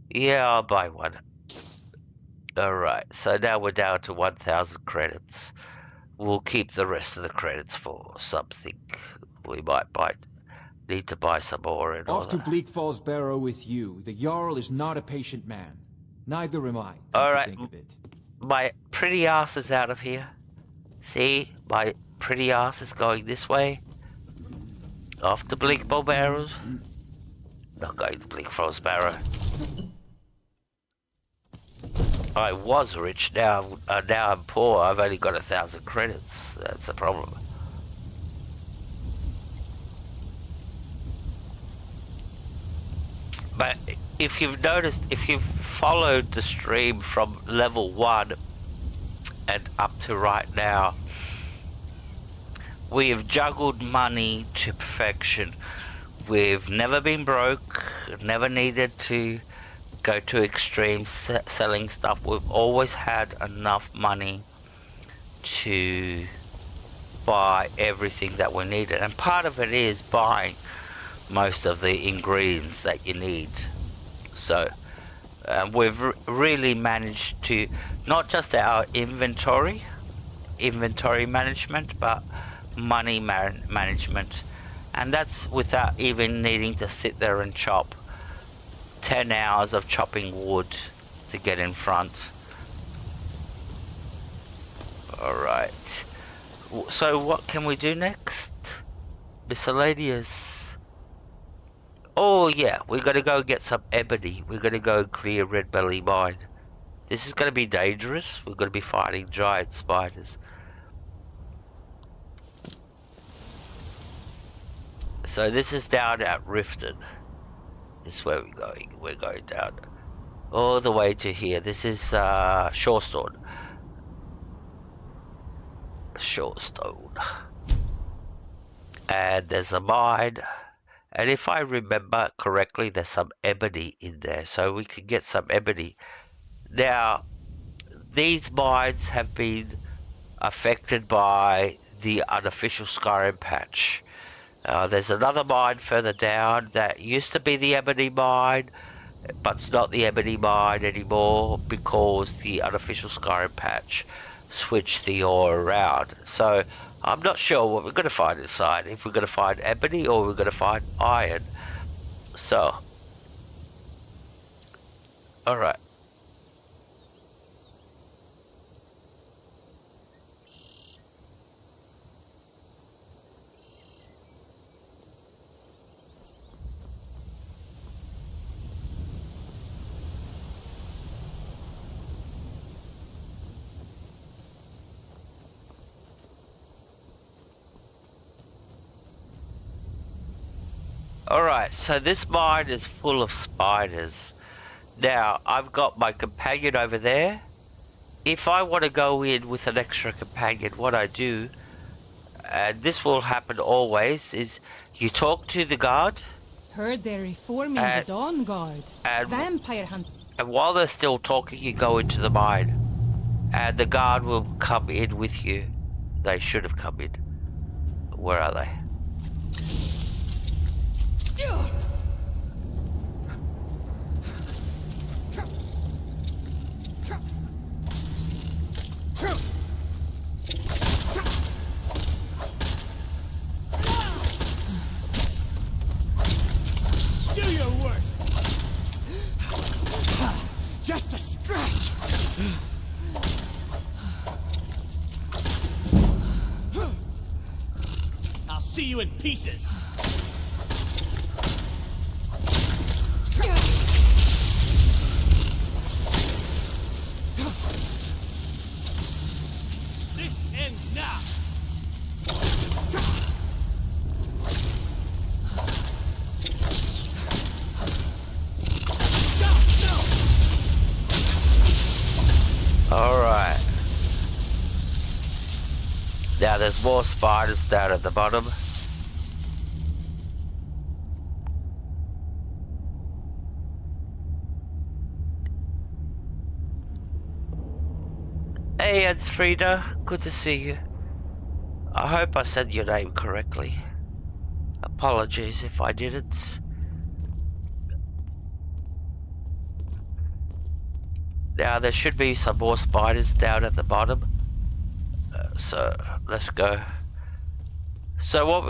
Yeah, I'll buy one. Alright, so now we're down to 1,000 credits. We'll keep the rest of the credits for something. We might need to buy some more and all Off to that. Bleak Falls Barrow with you. The Jarl is not a patient man. Neither am I. Alright, think of it. my pretty ass is out of here. See, my pretty ass is going this way. Off to Bleak Falls Barrow. Not going to Bleak Falls Barrow. I was rich, now I'm poor. I've only got 1,000 credits. That's a problem. But if you've noticed, if you've followed the stream from level 1 and up to right now, we have juggled money to perfection. We've never been broke, never needed to go to extreme selling stuff. We've always had enough money to buy everything that we needed, and part of it is buying most of the ingredients that you need. So we've really managed to, not just our inventory management, but money management, and that's without even needing to sit there and chop 10 hours of chopping wood to get in front. Alright, so what can we do next? Miscellaneous. Oh yeah, we're gonna go get some ebony. We're gonna go clear Red Belly Mine. This is gonna be dangerous. We're gonna be fighting giant spiders. So this is down at Riften. This is where we're going. We're going down all the way to here. This is Shorestone. And there's a mine. And if I remember correctly, there's some ebony in there. So we could get some ebony. Now, these mines have been affected by the unofficial Skyrim patch. There's another mine further down that used to be the ebony mine, but it's not the ebony mine anymore because the unofficial Skyrim patch switched the ore around. So I'm not sure what we're going to find inside, if we're going to find ebony or we're going to find iron. So, alright. Alright, so this mine is full of spiders. Now, I've got my companion over there. If I want to go in with an extra companion, what I do, and this will happen always, is you talk to the guard. Heard they're reforming the Dawn Guard. Vampire hunt. And while they're still talking, you go into the mine. And the guard will come in with you. They should have come in. Where are they? Do your worst. Just a scratch. I'll see you in pieces. This ends now. Alright. Now there's more spiders down at the bottom. Hey, it's Frida. Good to see you. I hope I said your name correctly. Apologies if I didn't. Now there should be some more spiders down at the bottom. So let's go. So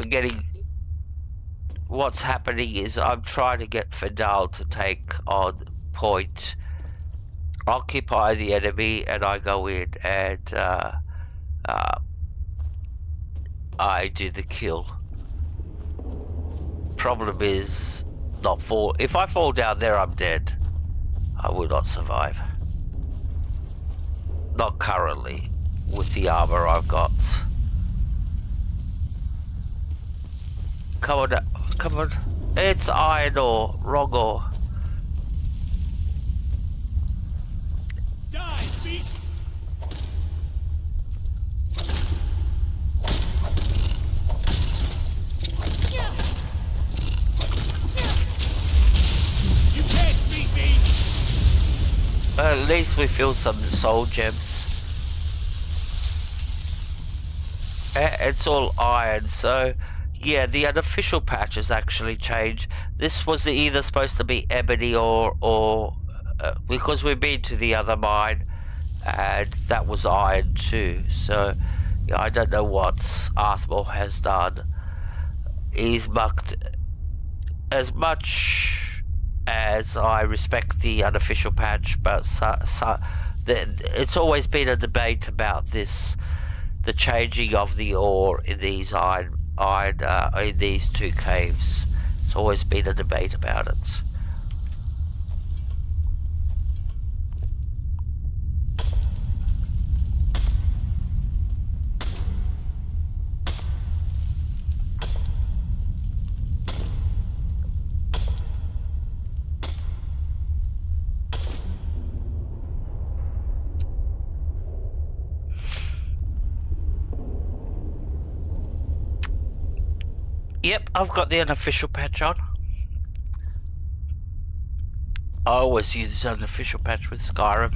what's happening is I'm trying to get Fidel to take on point, occupy the enemy, and I go in and I do the kill. Problem is not fall. If I fall down there, I'm dead. I will not survive. Not currently, with the armor I've got. Come on, come on. It's iron ore, wrong ore. Die, beast! You can't beat me! At least we filled some soul gems. It's all iron, so yeah, the unofficial patch has actually changed. This was either supposed to be ebony or because we've been to the other mine and that was iron too. So yeah, I don't know what Arthmore has done. He's mucked. As much as I respect the unofficial patch, but it's always been a debate about this. The changing of the ore in these in these two caves. It's always been a debate about it. Yep, I've got the unofficial patch on. I always use the unofficial patch with Skyrim.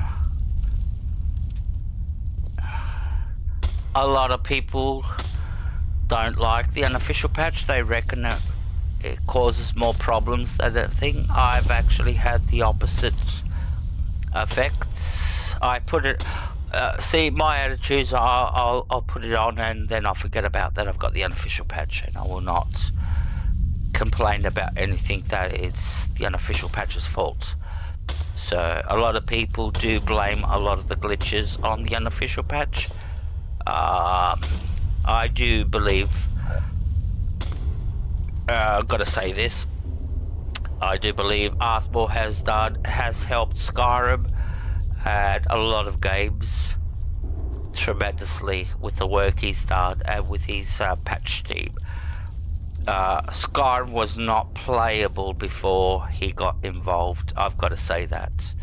A lot of people don't like the unofficial patch. They reckon it causes more problems than that thing. I've actually had the opposite effects. I put it... see, my attitude is I'll put it on and then I'll forget about that. I've got the unofficial patch and I will not complain about anything that it's the unofficial patch's fault. So a lot of people do blame a lot of the glitches on the unofficial patch. I do believe, I've got to say this, I do believe Arthmore has helped Skyrim and a lot of games tremendously with the work he's done and with his patch team. Skyrim was not playable before he got involved. I've got to say that.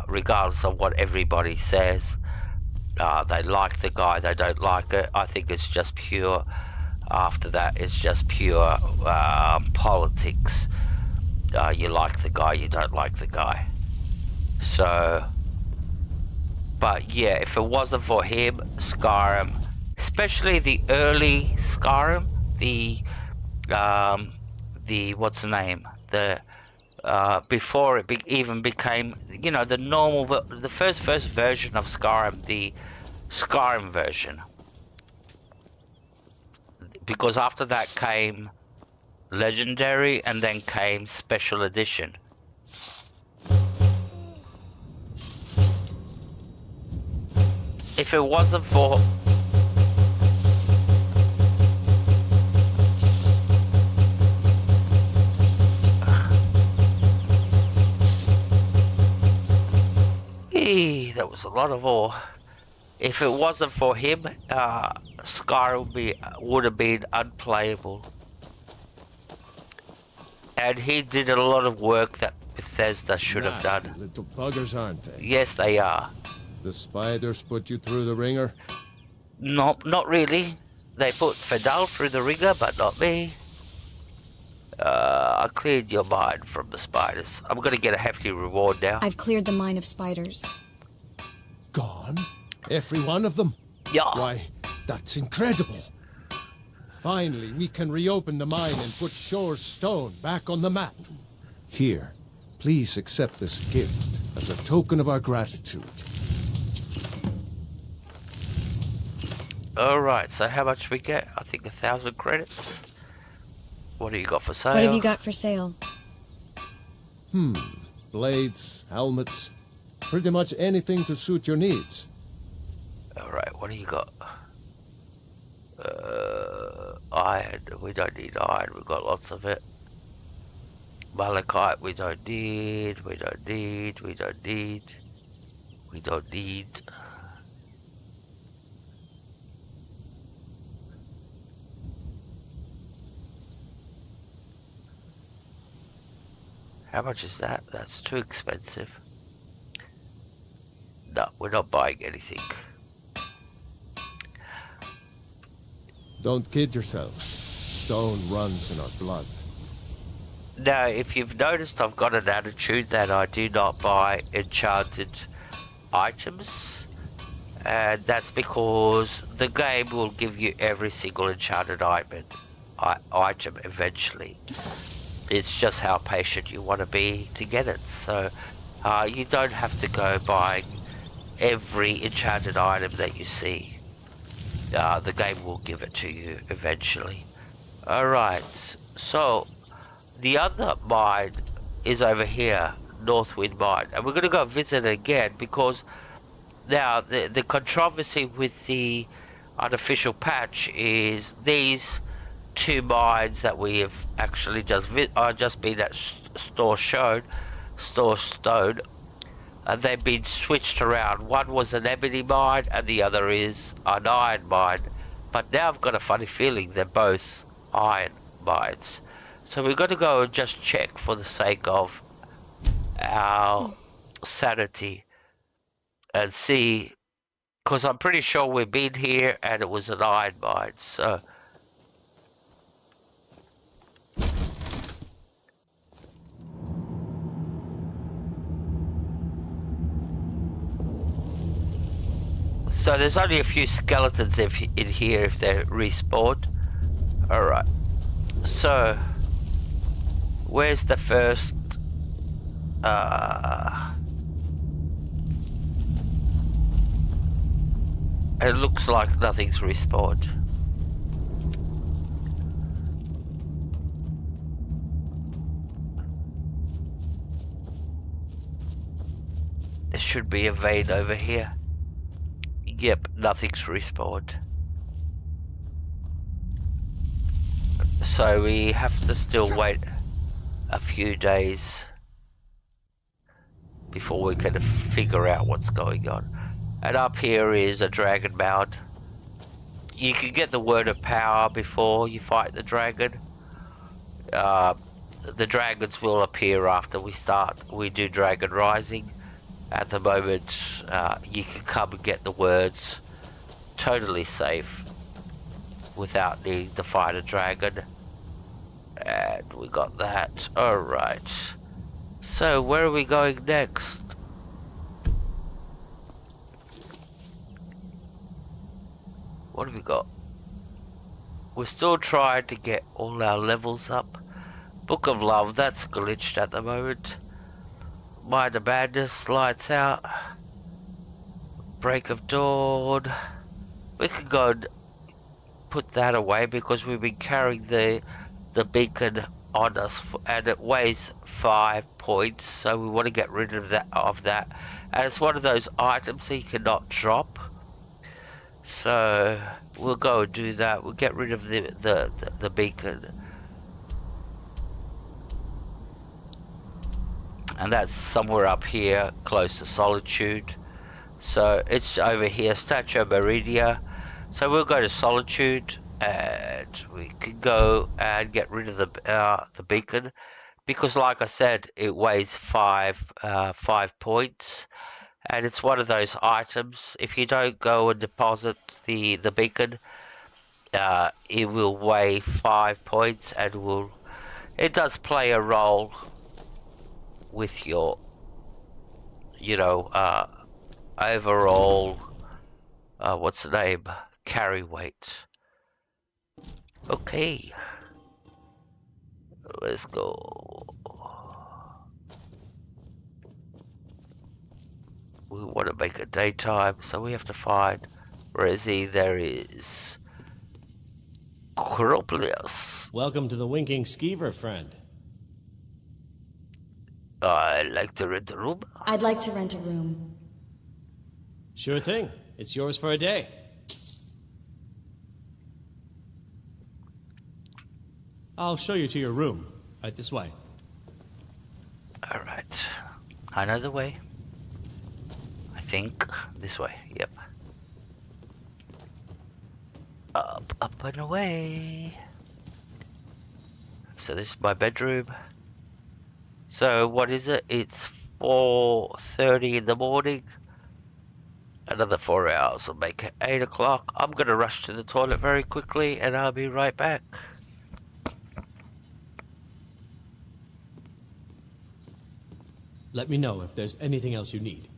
Regardless of what everybody says, they like the guy, they don't like it. I think it's just pure, after that, it's just pure politics. You like the guy, you don't like the guy. So, but yeah, if it wasn't for him, Skyrim, especially the early Skyrim, the what's the name, the before it even became, you know, the normal, the first version of Skyrim, the Skyrim version, because after that came Legendary and then came Special Edition. If it wasn't for that was a lot of ore. If it wasn't for him, Skyrim would have been unplayable. And he did a lot of work that Bethesda should have Nasty done. little buggers, aren't they? Yes, they are. The spiders put you through the ringer? Not really. They put Fidel through the ringer, but not me. I cleared your mine from the spiders. I'm gonna get a hefty reward now. I've cleared the mine of spiders. Gone? Every one of them? Yeah. Why, that's incredible. Finally, we can reopen the mine and put Shore's stone back on the map. Here, please accept this gift as a token of our gratitude. Alright, so how much we get? I think 1,000 credits. What do you got for sale? What have you got for sale? Blades, helmets, pretty much anything to suit your needs. Alright, what do you got? Iron. We don't need iron. We've got lots of it. Malachite. We don't need. We don't need. We don't need. We don't need. How much is that? That's too expensive. No, we're not buying anything. Don't kid yourself. Stone runs in our blood. Now, if you've noticed, I've got an attitude that I do not buy enchanted items. And that's because the game will give you every single enchanted item eventually. It's just how patient you want to be to get it. So, you don't have to go buying every enchanted item that you see. The game will give it to you eventually. Alright, so the other mine is over here, Northwind Mine, and we're going to go visit it again because now the controversy with the unofficial patch is these two mines that we have actually just been at Store Stone. They've been switched around. One was an ebony mine and the other is an iron mine. But now I've got a funny feeling they're both iron mines. So we've got to go and just check for the sake of our sanity and see, because I'm pretty sure we've been here and it was an iron mine. So there's only a few skeletons in here if they're respawned. Alright. So, where's the first... It looks like nothing's respawned. There should be a vein over here. Yep, nothing's respawned. So we have to still wait a few days before we can figure out what's going on. And up here is a dragon mound. you can get the word of power before you fight the dragon. The dragons will appear after we do Dragon Rising. At the moment, you can come and get the words totally safe without needing to fight a dragon. And we got that. Alright. So, where are we going next? What have we got? We're still trying to get all our levels up. Book of Love, that's glitched at the moment. Mind of Madness, Lights Out. Break of Dawn. We could go and put that away because we've been carrying the beacon on us and it weighs 5 points, so we want to get rid of that. And it's one of those items that you cannot drop. So we'll go and do that. We'll get rid of the beacon. And that's somewhere up here, close to Solitude. So it's over here, Statue Meridia. So we'll go to Solitude, and we can go and get rid of the beacon, because, like I said, it weighs 5 points, and it's one of those items. If you don't go and deposit the beacon, it will weigh 5 points, and it does play a role with your, overall, what's the name? Carry weight. Okay. Let's go. We want to make it daytime, so we have to find where is he? There is Croplius. Welcome to the Winking Skeever, friend. I'd like to rent a room. I'd like to rent a room. Sure thing. It's yours for a day. I'll show you to your room. Right this way. Alright. I know the way. I think this way. Yep. Up and away. So this is my bedroom. So what is it? It's 4:30 in the morning. Another 4 hours will make it 8 o'clock. I'm gonna rush to the toilet very quickly and I'll be right back. Let me know if there's anything else you need.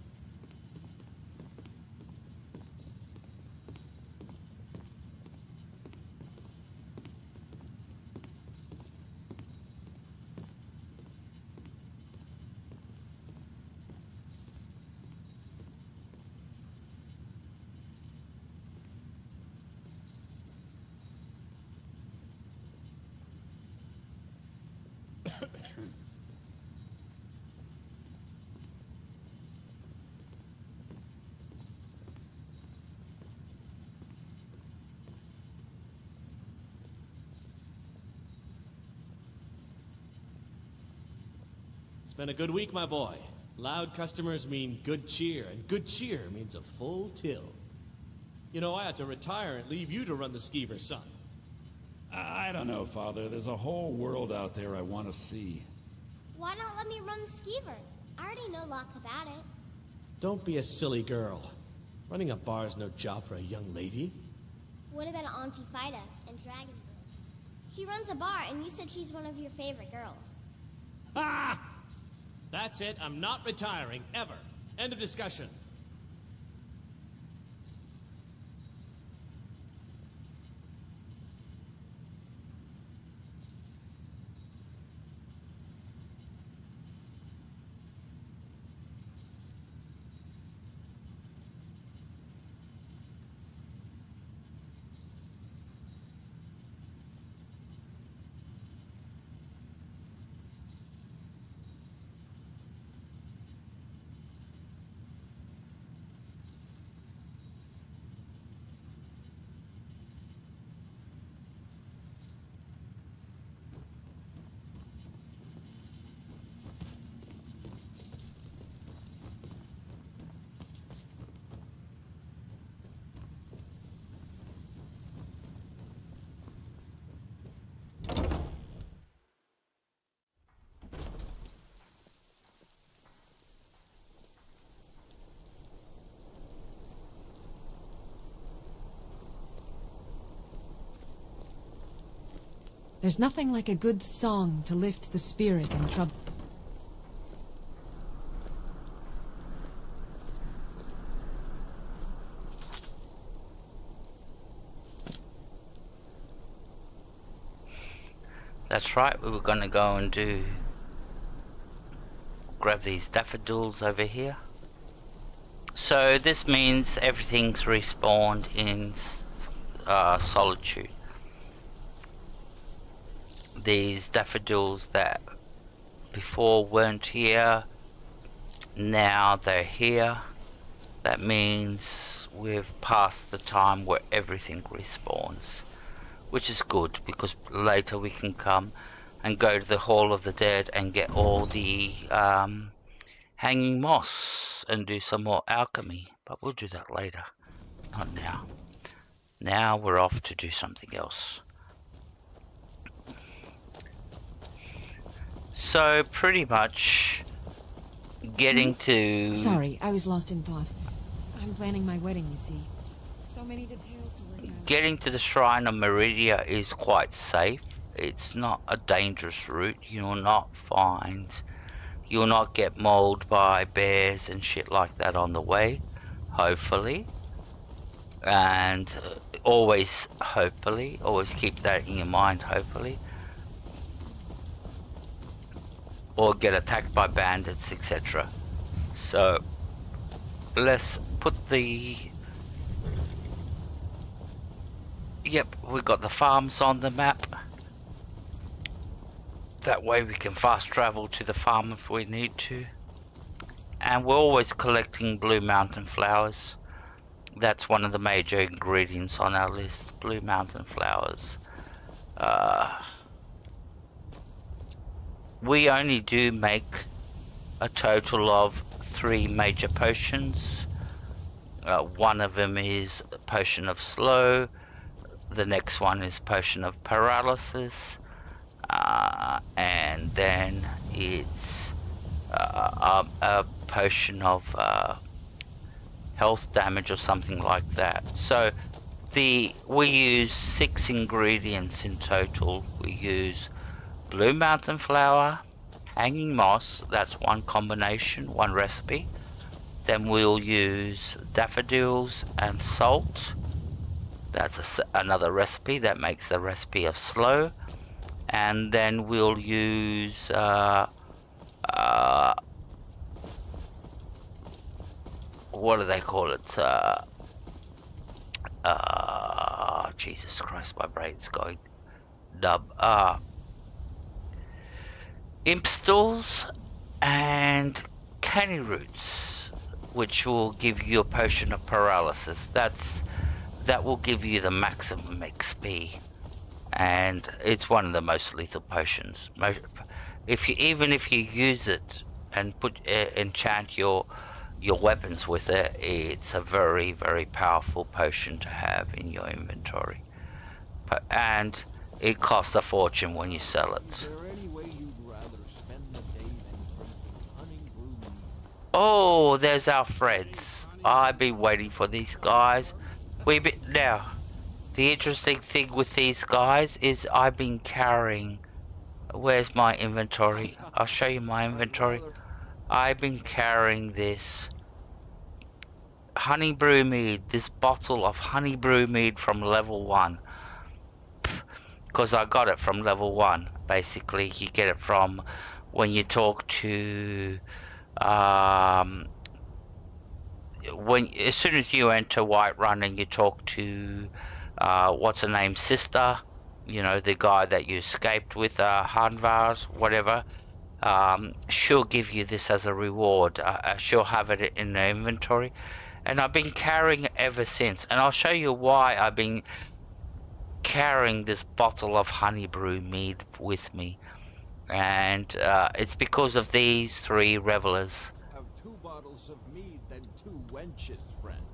It's been a good week, my boy. Loud customers mean good cheer, and good cheer means a full till. You know, I had to retire and leave you to run the Skeever, son. I don't know, Father. There's a whole world out there I want to see. Why not let me run the Skeever? I already know lots about it. Don't be a silly girl. Running a bar's no job for a young lady. What about Auntie Fida and Dragonbird? She runs a bar, and you said she's one of your favorite girls. Ah! That's it. I'm not retiring, ever. End of discussion. There's nothing like a good song to lift the spirit in trouble. That's right, we were gonna go and grab these daffodils over here. So this means everything's respawned in Solitude. These daffodils that before weren't here, now they're here. That means we've passed the time where everything respawns, which is good because later we can come and go to the Hall of the Dead and get all the hanging moss and do some more alchemy, but we'll do that later, not now. Now we're off to do something else. So pretty much getting to... Sorry, I was lost in thought. I'm planning my wedding, you see. So many details to work out. Getting to the Shrine of Meridia is quite safe. It's not a dangerous route. You'll not get mauled by bears and shit like that on the way, hopefully. And always keep that in your mind, hopefully. Or get attacked by bandits, etc. So let's put the... Yep, we've got the farms on the map. That way we can fast travel to the farm if we need to. And we're always collecting blue mountain flowers. That's one of the major ingredients on our list, blue mountain flowers. We only do make a total of 3 major potions. One of them is a potion of slow. The next one is potion of paralysis. And then it's a potion of health damage or something like that. So we use 6 ingredients in total. We use blue mountain flower, hanging moss, that's one combination, one recipe. Then we'll use daffodils and salt. That's another recipe that makes the recipe of slow. And then we'll use what do they call it? Jesus Christ, my brain's going dub. Imp stalls and canny roots, which will give you a potion of paralysis. That will give you the maximum XP, and it's one of the most lethal potions. Even if you use it and enchant your weapons with it, it's a very, very powerful potion to have in your inventory. And it costs a fortune when you sell it. Oh, there's our friends. I've been waiting for these guys. Now, the interesting thing with these guys is I've been carrying... Where's my inventory? I'll show you my inventory. I've been carrying this honey brew mead, this bottle of honey brew mead from level 1. Because I got it from level 1. Basically, you get it from when you talk to... as soon as you enter Whiterun and you talk to what's her name, sister, you know, the guy that you escaped with, Hanvars, whatever, she'll give you this as a reward. She'll have it in the inventory, and I've been carrying it ever since, and I'll show you why I've been carrying this bottle of honey brew mead with me. And it's because of these 3 revelers. Have 2 bottles of mead than 2 wenches, friend.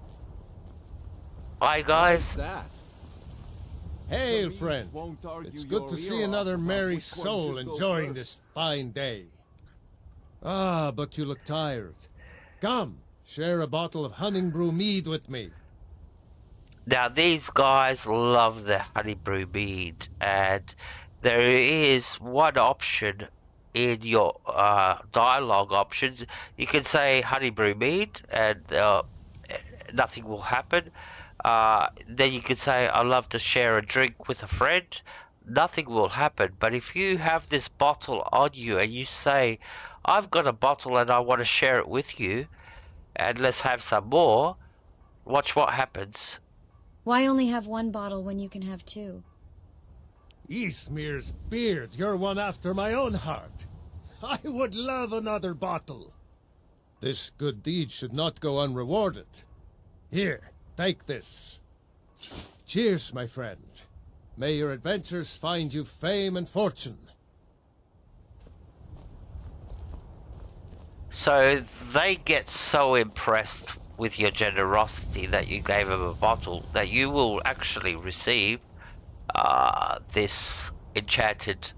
Hi guys. That? Hail, friend. It's good to see another merry soul enjoying this fine day. Ah, but you look tired. Come, share a bottle of honey brew mead with me. Now these guys love the honey brew mead, and there is one option in your dialogue options. You can say honey brew mead and nothing will happen. Then you could say I love to share a drink with a friend. Nothing will happen. But if you have this bottle on you and you say I've got a bottle and I want to share it with you and let's have some more, watch what happens. Why only have one bottle when you can have two? Ysmir's beard, you're one after my own heart. I would love another bottle. This good deed should not go unrewarded. Here, take this. Cheers, my friend. May your adventures find you fame and fortune. So they get so impressed with your generosity that you gave them a bottle that you will actually receive this enchanted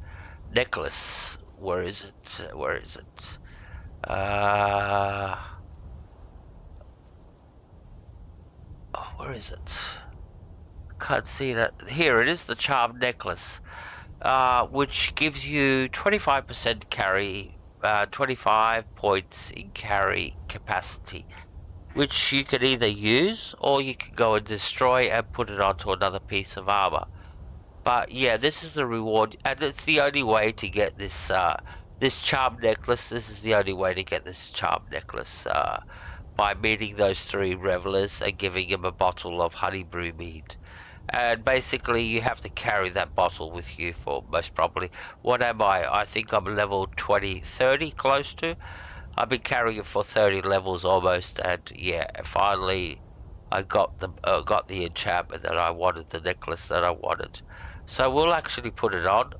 necklace. Where is it? Where is it? Where is it? Can't see that. Here it is, the charmed necklace, which gives you 25% carry, 25 points in carry capacity, which you can either use or you can go and destroy and put it onto another piece of armor. But yeah, this is the reward, and it's the only way to get this this charm necklace. This is the only way to get this charm necklace, by meeting those 3 revelers and giving them a bottle of honey brew mead. And basically you have to carry that bottle with you for most probably, what am I think I'm level 30 close to. I've been carrying it for 30 levels almost, and yeah, finally I got the enchantment that I wanted, the necklace that I wanted. So we'll actually put it on.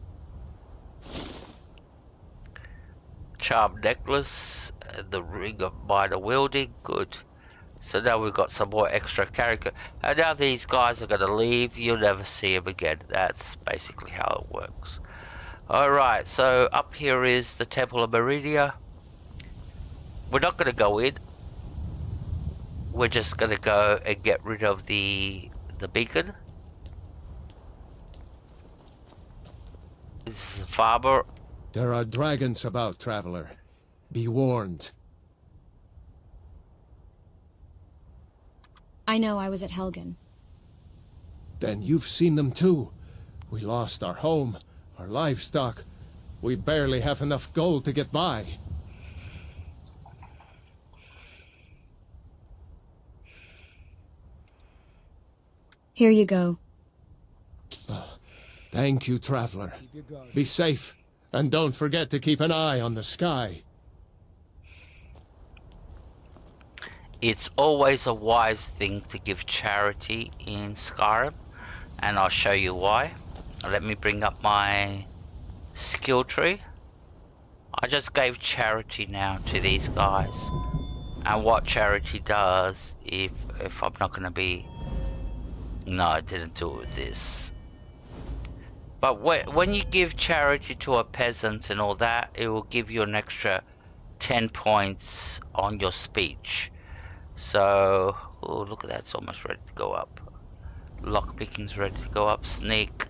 Charm necklace, the ring of minor wielding, good. So now we've got some more extra character. And now these guys are going to leave, you'll never see them again. That's basically how it works. Alright, so up here is the Temple of Meridia. We're not going to go in. We're just going to go and get rid of the beacon. This is a farmer. There are dragons about, traveler. Be warned. I know, I was at Helgen. Then you've seen them too. We lost our home, our livestock. We barely have enough gold to get by. Here you go. Thank you, traveler. Be safe, and don't forget to keep an eye on the sky. It's always a wise thing to give charity in Skyrim, and I'll show you why. Let me bring up my skill tree. I just gave charity now to these guys, and what charity does, if I'm not going to be... No, I didn't do it with this. But when you give charity to a peasant and all that, it will give you an extra 10 points on your speech. So, oh, look at that, it's almost ready to go up. Lockpicking's ready to go up. Sneak.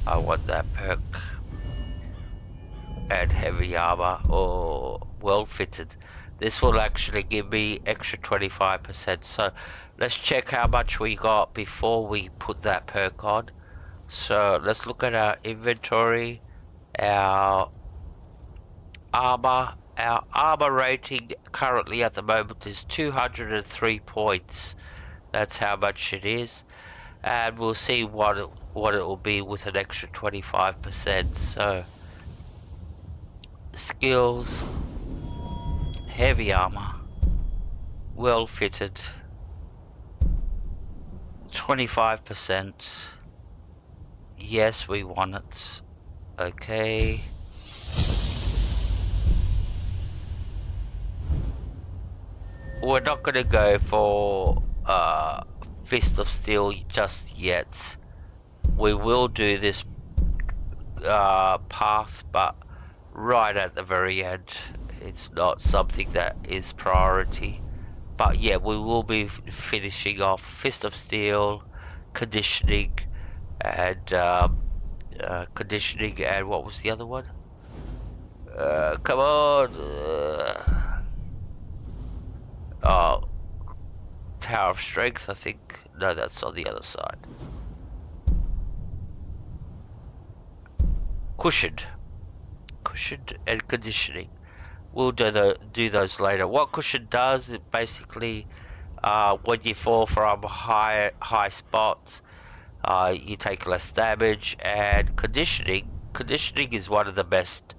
I want that perk. Add heavy armor or well fitted. This will actually give me extra 25%. So let's check how much we got before we put that perk on. So let's look at our inventory, our armor. Our armor rating currently at the moment is 203 points. That's how much it is. And we'll see what it will be with an extra 25%. So skills, heavy armor, well fitted, 25%. Yes, we want it. Okay. we're not going to go for Fist of Steel just yet. We will do this path, but right at the very end. It's not something that is priority. But yeah, we will be finishing off Fist of Steel, conditioning, and what was the other one? Come on! Oh, Tower of Strength, I think. No, that's on the other side. Cushioned and conditioning. We'll do those later. What cushion does, it basically, when you fall from high spots, you take less damage. And conditioning is one of the best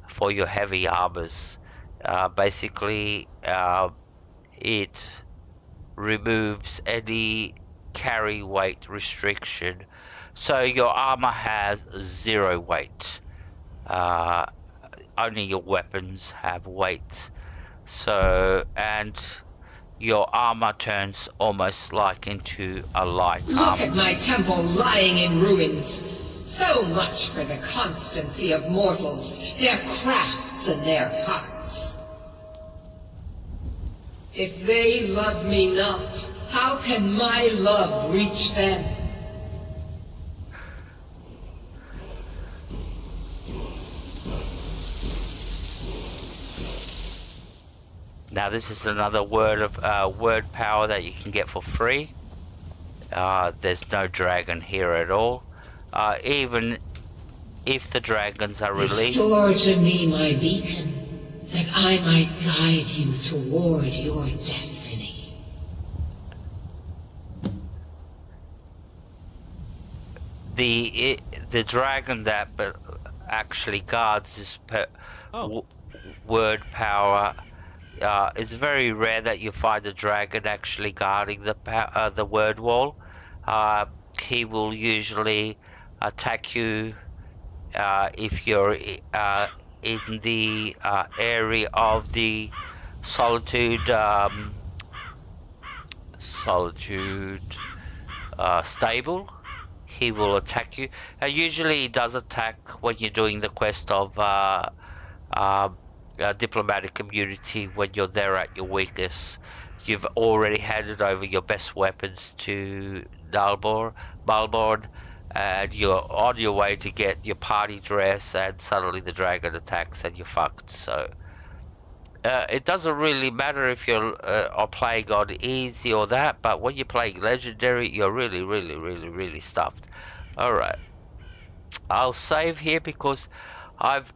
for your heavy armors. Basically, it removes any carry weight restriction, so your armor has 0 weight. Only your weapons have weight. So, and your armor turns almost like into a light armor. Look at my temple lying in ruins. So much for the constancy of mortals, their crafts and their hearts. If they love me not, how can my love reach them? Now this is another word power that you can get for free. There's no dragon here at all. Even if the dragons are released. Restore to me my beacon, that I might guide you toward your destiny. The dragon that actually guards this word power. It's very rare that you find a dragon actually guarding the word wall. He will usually attack you if you're in the area of the solitude stable. He will attack you. Usually he does attack when you're doing the quest of diplomatic community, when you're there at your weakest. You've already handed over your best weapons to Malborn, and you're on your way to get your party dress, and suddenly the dragon attacks and you're fucked. So it doesn't really matter if you're playing on easy or that, but when you're playing legendary, you're really stuffed. Alright, I'll save here because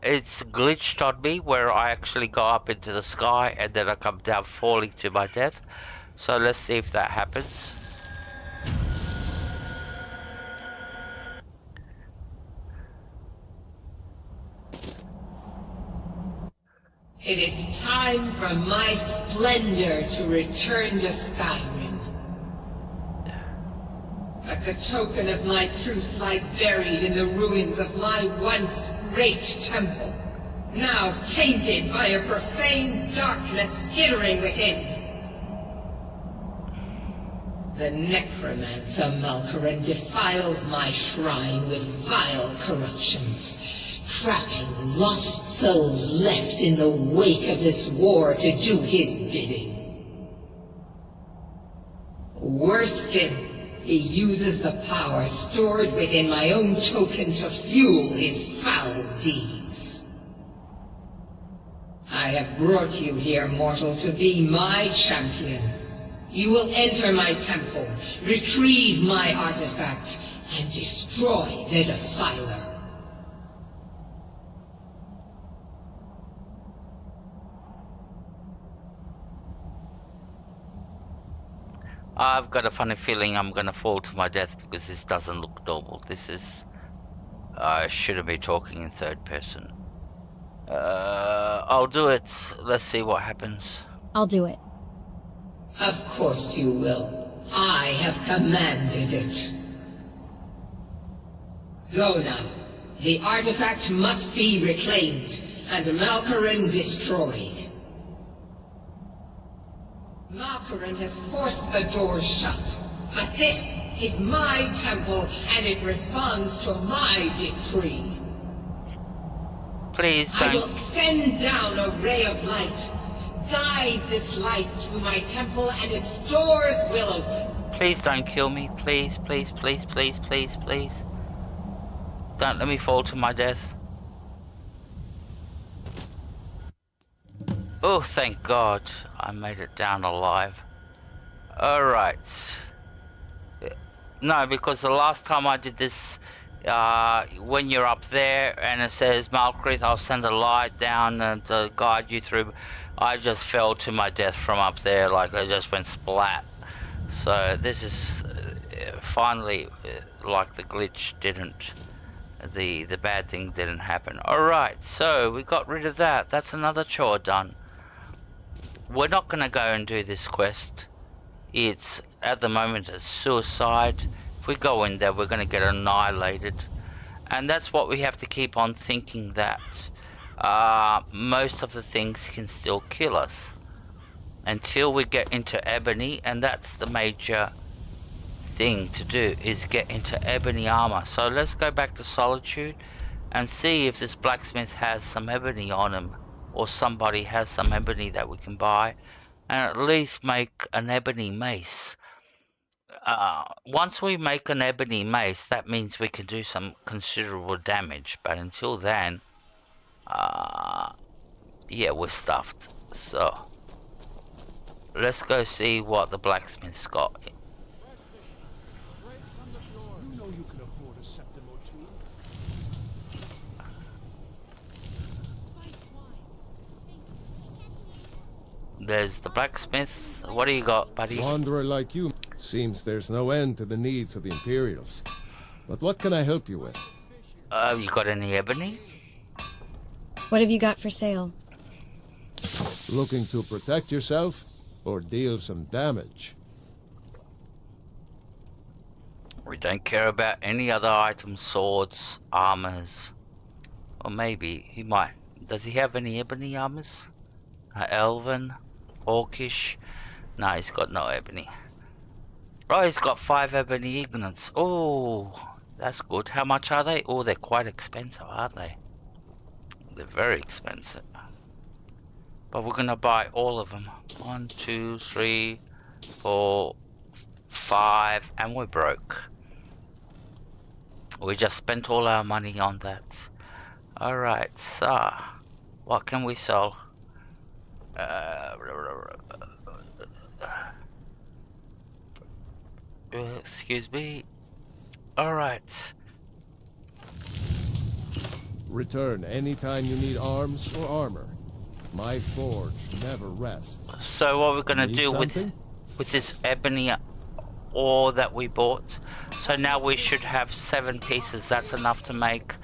it's glitched on me where I actually go up into the sky and then I come down falling to my death. So let's see if that happens. It is time for my splendor to return to Skyrim. But the token of my truth lies buried in the ruins of my once great temple, now tainted by a profane darkness skittering within. The necromancer Malkaran defiles my shrine with vile corruptions, trapping lost souls left in the wake of this war to do his bidding. Worse still, he uses the power stored within my own token to fuel his foul deeds. I have brought you here, mortal, to be my champion. You will enter my temple, retrieve my artifact, and destroy the Defiler. I've got a funny feeling I'm gonna fall to my death because this doesn't look normal. This is... I shouldn't be talking in third person. I'll do it. Let's see what happens. I'll do it. Of course you will. I have commanded it. Go now. The artifact must be reclaimed, and Malkaran destroyed. Malkaran has forced the doors shut. But this is my temple, and it responds to my decree. Please I will don't. send down a ray of light. Guide this light through my temple, and its doors will open. Please don't kill me. Please, please, please, please, please, please. Don't let me fall to my death. Oh, thank God. I made it down alive. Alright. No, because the last time I did this, when you're up there and it says Malkrith, I'll send a light down and guide you through. I just fell to my death from up there, like I just went splat. So this is finally like the glitch didn't, the bad thing didn't happen. Alright, so we got rid of that. That's another chore done. We're not going to go and do this quest. It's at the moment a suicide. If we go in there, we're going to get annihilated. And that's what we have to keep on thinking, that most of the things can still kill us until we get into Ebony, and that's the major thing to do, is get into Ebony armor. So let's go back to Solitude and see if this blacksmith has some ebony on him, or somebody has some ebony that we can buy, and at least make an ebony mace. Once we make an ebony mace, that means we can do some considerable damage, but until then, yeah, we're stuffed. So let's go see what the blacksmith's got. You know you can afford a septim or two. There's the blacksmith. What do you got, buddy? Wanderer like you. Seems there's no end to the needs of the Imperials. But what can I help you with? You got any ebony? What have you got for sale? Looking to protect yourself or deal some damage? We don't care about any other items, swords, armors. Or maybe he might. Does he have any ebony armors? Elven? Orcish? No, he's got no ebony. Oh, he's got 5 ebony ignants. Oh, that's good. How much are they? Oh, they're quite expensive, aren't they? They're very expensive. But we're gonna buy all of them. 1, 2, 3, 4, 5, and we're broke. We just spent all our money on that. Alright, so what can we sell? Excuse me. Alright. Return anytime you need arms or armor. My forge never rests. So what we're gonna do with this ebony ore that we bought. So now we should have 7 pieces. That's enough to make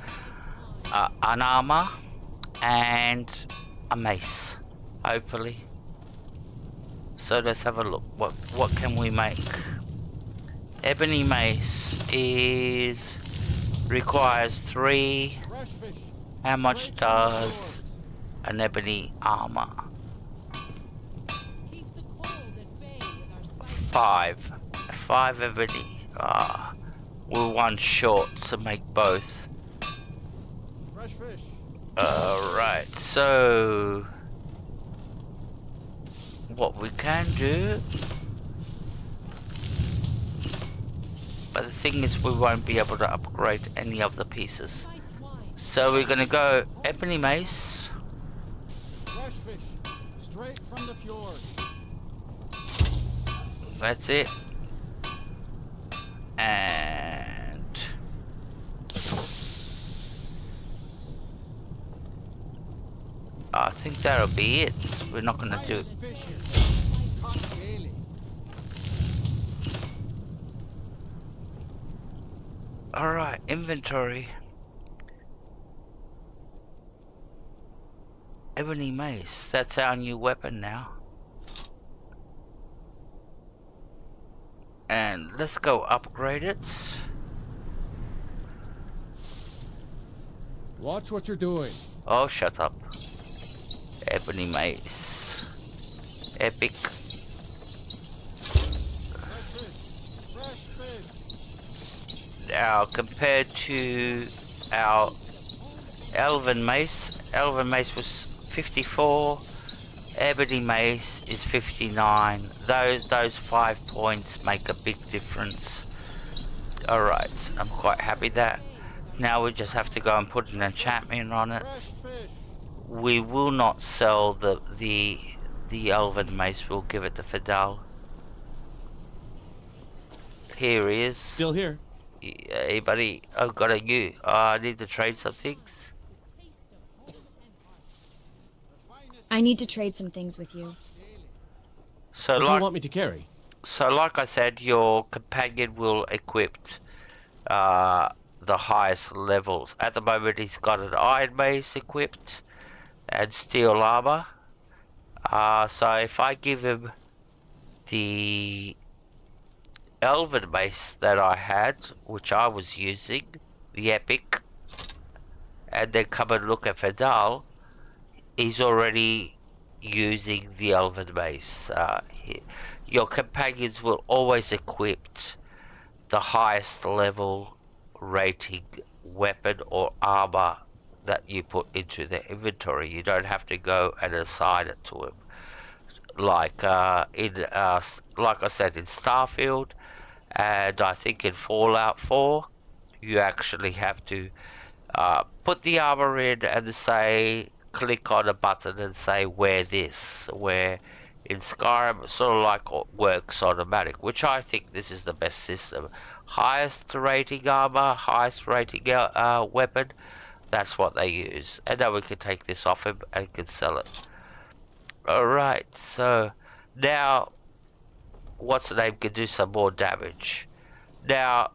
an armor and a mace, hopefully. So let's have a look. What can we make? Ebony mace requires 3. How much does an ebony armor? 5 ebony. We're 1 short to make both. Alright, so what we can do, but the thing is we won't be able to upgrade any of the pieces. So we're gonna go ebony mace. Fresh fish, straight from the fjord. That's it. And I think that'll be it. We're not gonna do it. Alright, inventory. Ebony mace, that's our new weapon now. And let's go upgrade it. Watch what you're doing. Oh, shut up. Ebony mace. Epic. Now, compared to our Elven Mace was 54, Ebony Mace is 59. Those 5 points make a big difference. Alright, I'm quite happy that. Now we just have to go and put an enchantment on it. We will not sell the Elven Mace, we'll give it to Fidel. Here he is. Still here. Hey buddy, I've got a new. I need to trade some things. I need to trade some things with you. So What do you want me to carry? So like I said, your companion will equip the highest levels. At the moment he's got an Iron Mace equipped and Steel Armor. So if I give him the Elven Mace that I had, which I was using, the Epic, and then come and look at Fidel, he's already using the Elven Mace. Your companions will always equip the highest level rating weapon or armor that you put into their inventory. You don't have to go and assign it to him. Like like I said, in Starfield, and I think in Fallout 4, you actually have to put the armor in and say, click on a button and say wear this, where in Skyrim it sort of like works automatic, which I think this is the best system. Highest rating armor, highest rating weapon, that's what they use. And now we can take this off him and can sell it. Alright, so now what's the name can do some more damage. Now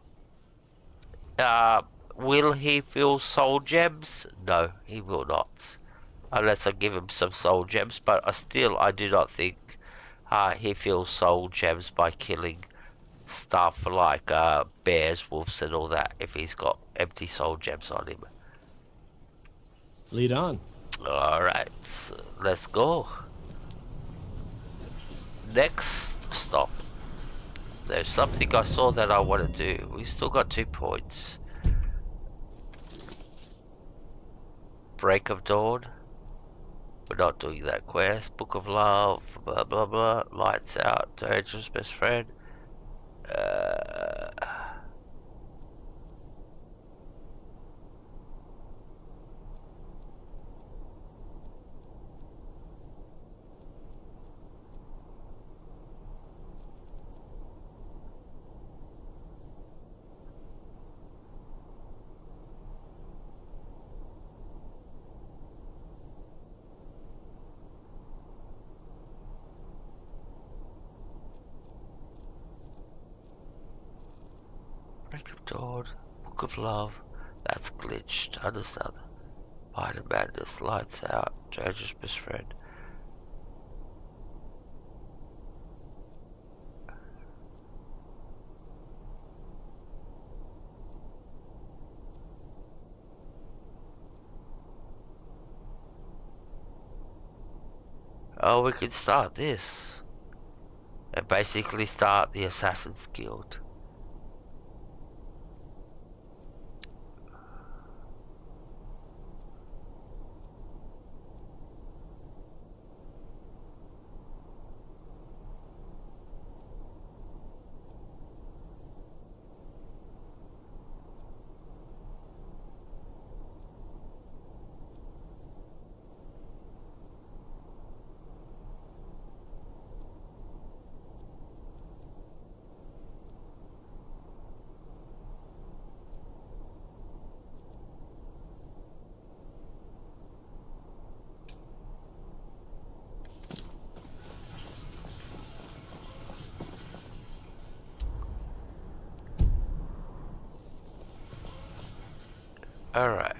will he feel soul gems? No, he will not, unless I give him some soul gems, but I do not think he feels soul gems by killing stuff like bears, wolves and all that, if he's got empty soul gems on him. Lead on. Alright, let's go. Next stop. There's something I saw that I want to do. We still got 2 points. Break of Dawn. We're not doing that quest. Book of Love. Blah blah blah. Lights Out. Dangerous Best Friend. Break of Dawn, Book of Love, that's glitched, understand. Light of Madness, Lights Out, Dangerous Best Friend. Oh, we can start this. And basically start the Assassin's Guild. Alright.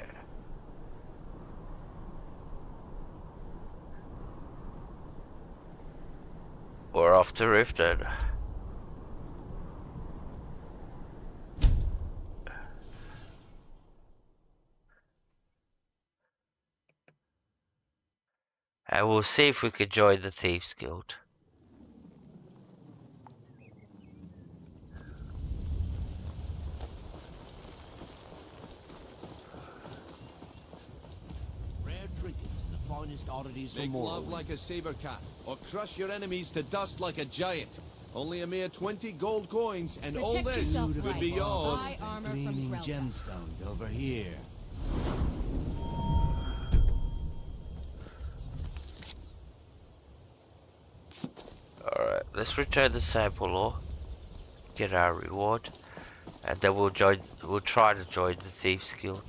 We're off to Riften. And we'll see if we could join the Thieves Guild. finest oddities Make from love Morrowind. like a saber cat, or crush your enemies to dust like a giant. Only a mere 20 gold coins, and all Protect this yourself could right. be yours. Buy armor from Gleaming Krelka. gemstones over here. Alright, let's return the sample ore, get our reward, and then we'll try to join the Thieves Guild.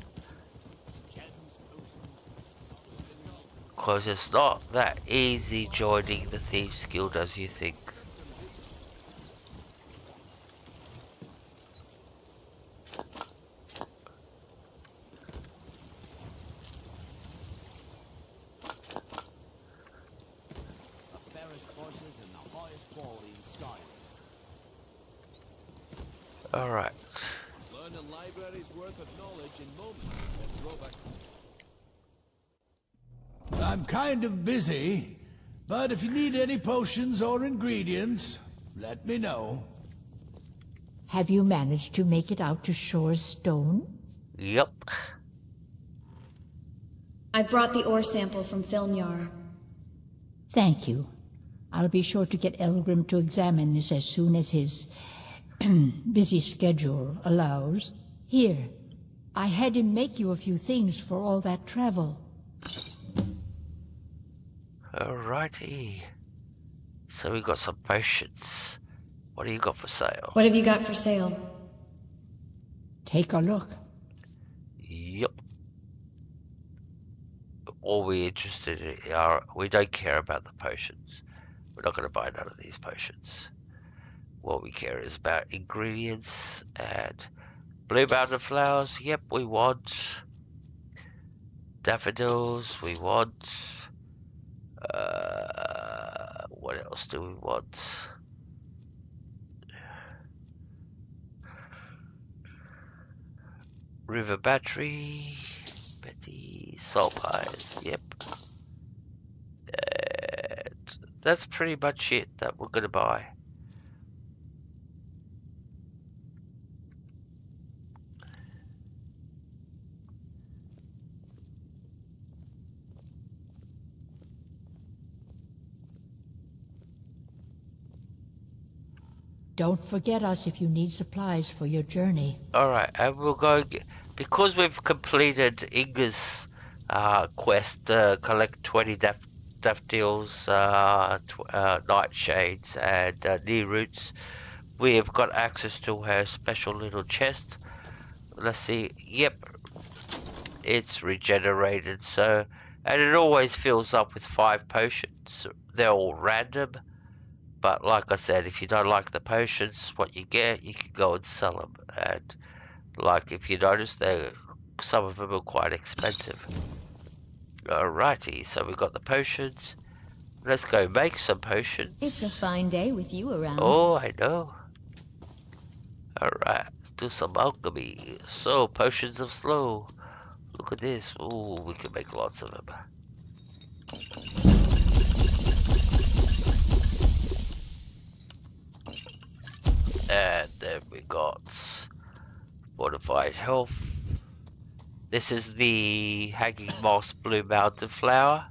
Because it's not that easy joining the Thieves Guild as you think. The fairest horses and the highest quality in Skyrim. Alright. Learn a library's worth of knowledge in moments. And throw back. I'm kind of busy, but if you need any potions or ingredients, let me know. Have you managed to make it out to Shore's Stone? Yup. I've brought the ore sample from Filmyar. Thank you. I'll be sure to get Elgrim to examine this as soon as his busy schedule allows. Here, I had him make you a few things for all that travel. Alrighty. So we got some potions. What do you got for sale? What have you got for sale? Take a look. Yup. All we're interested in are, we don't care about the potions. We're not going to buy none of these potions. What we care is about ingredients and blue mountain flowers. Yep, we want daffodils. We want. What else do we want? River battery, Betty, salt pies. Yep. And that's pretty much it that we're gonna buy. Don't forget us if you need supplies for your journey. Alright, and we'll go because we've completed Inga's quest, collect 20 daffodils, nightshades, and knee roots. We have got access to her special little chest. Let's see. Yep, it's regenerated. So, and it always fills up with 5 potions. They're all random. But like I said, if you don't like the potions, what you get, you can go and sell them. And like if you notice, some of them are quite expensive. Alrighty, so we've got the potions. Let's go make some potions. It's a fine day with you around. Oh, I know. Alright, let's do some alchemy. So, potions of slow. Look at this. Ooh, we can make lots of them. And then we got fortified health. This is the hanging moss blue mountain flower.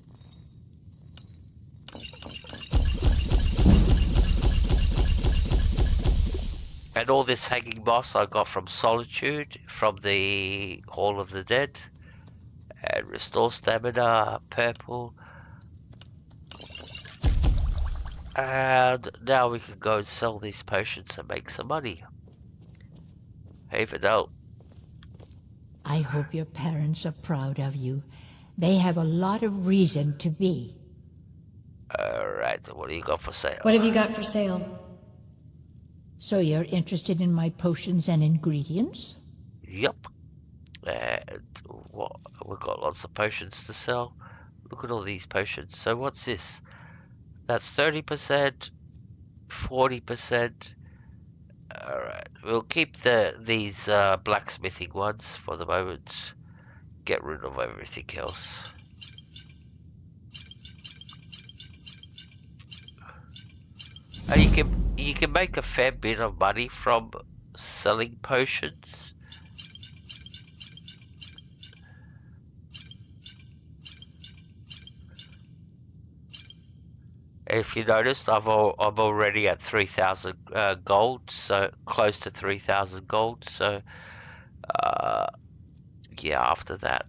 And all this hanging moss I got from Solitude, from the Hall of the Dead. And restore stamina, purple. And now we can go and sell these potions and make some money. Hey, Fidel. I hope your parents are proud of you. They have a lot of reason to be. Alright, what do you got for sale? What have you got for sale? So you're interested in my potions and ingredients? Yup. And what? We've got lots of potions to sell. Look at all these potions. So what's this? That's 30%, 40%. Alright, we'll keep these blacksmithing ones for the moment. Get rid of everything else. And you can make a fair bit of money from selling potions. If you noticed, I'm already at 3,000 gold, so close to 3,000 gold. So yeah, after that,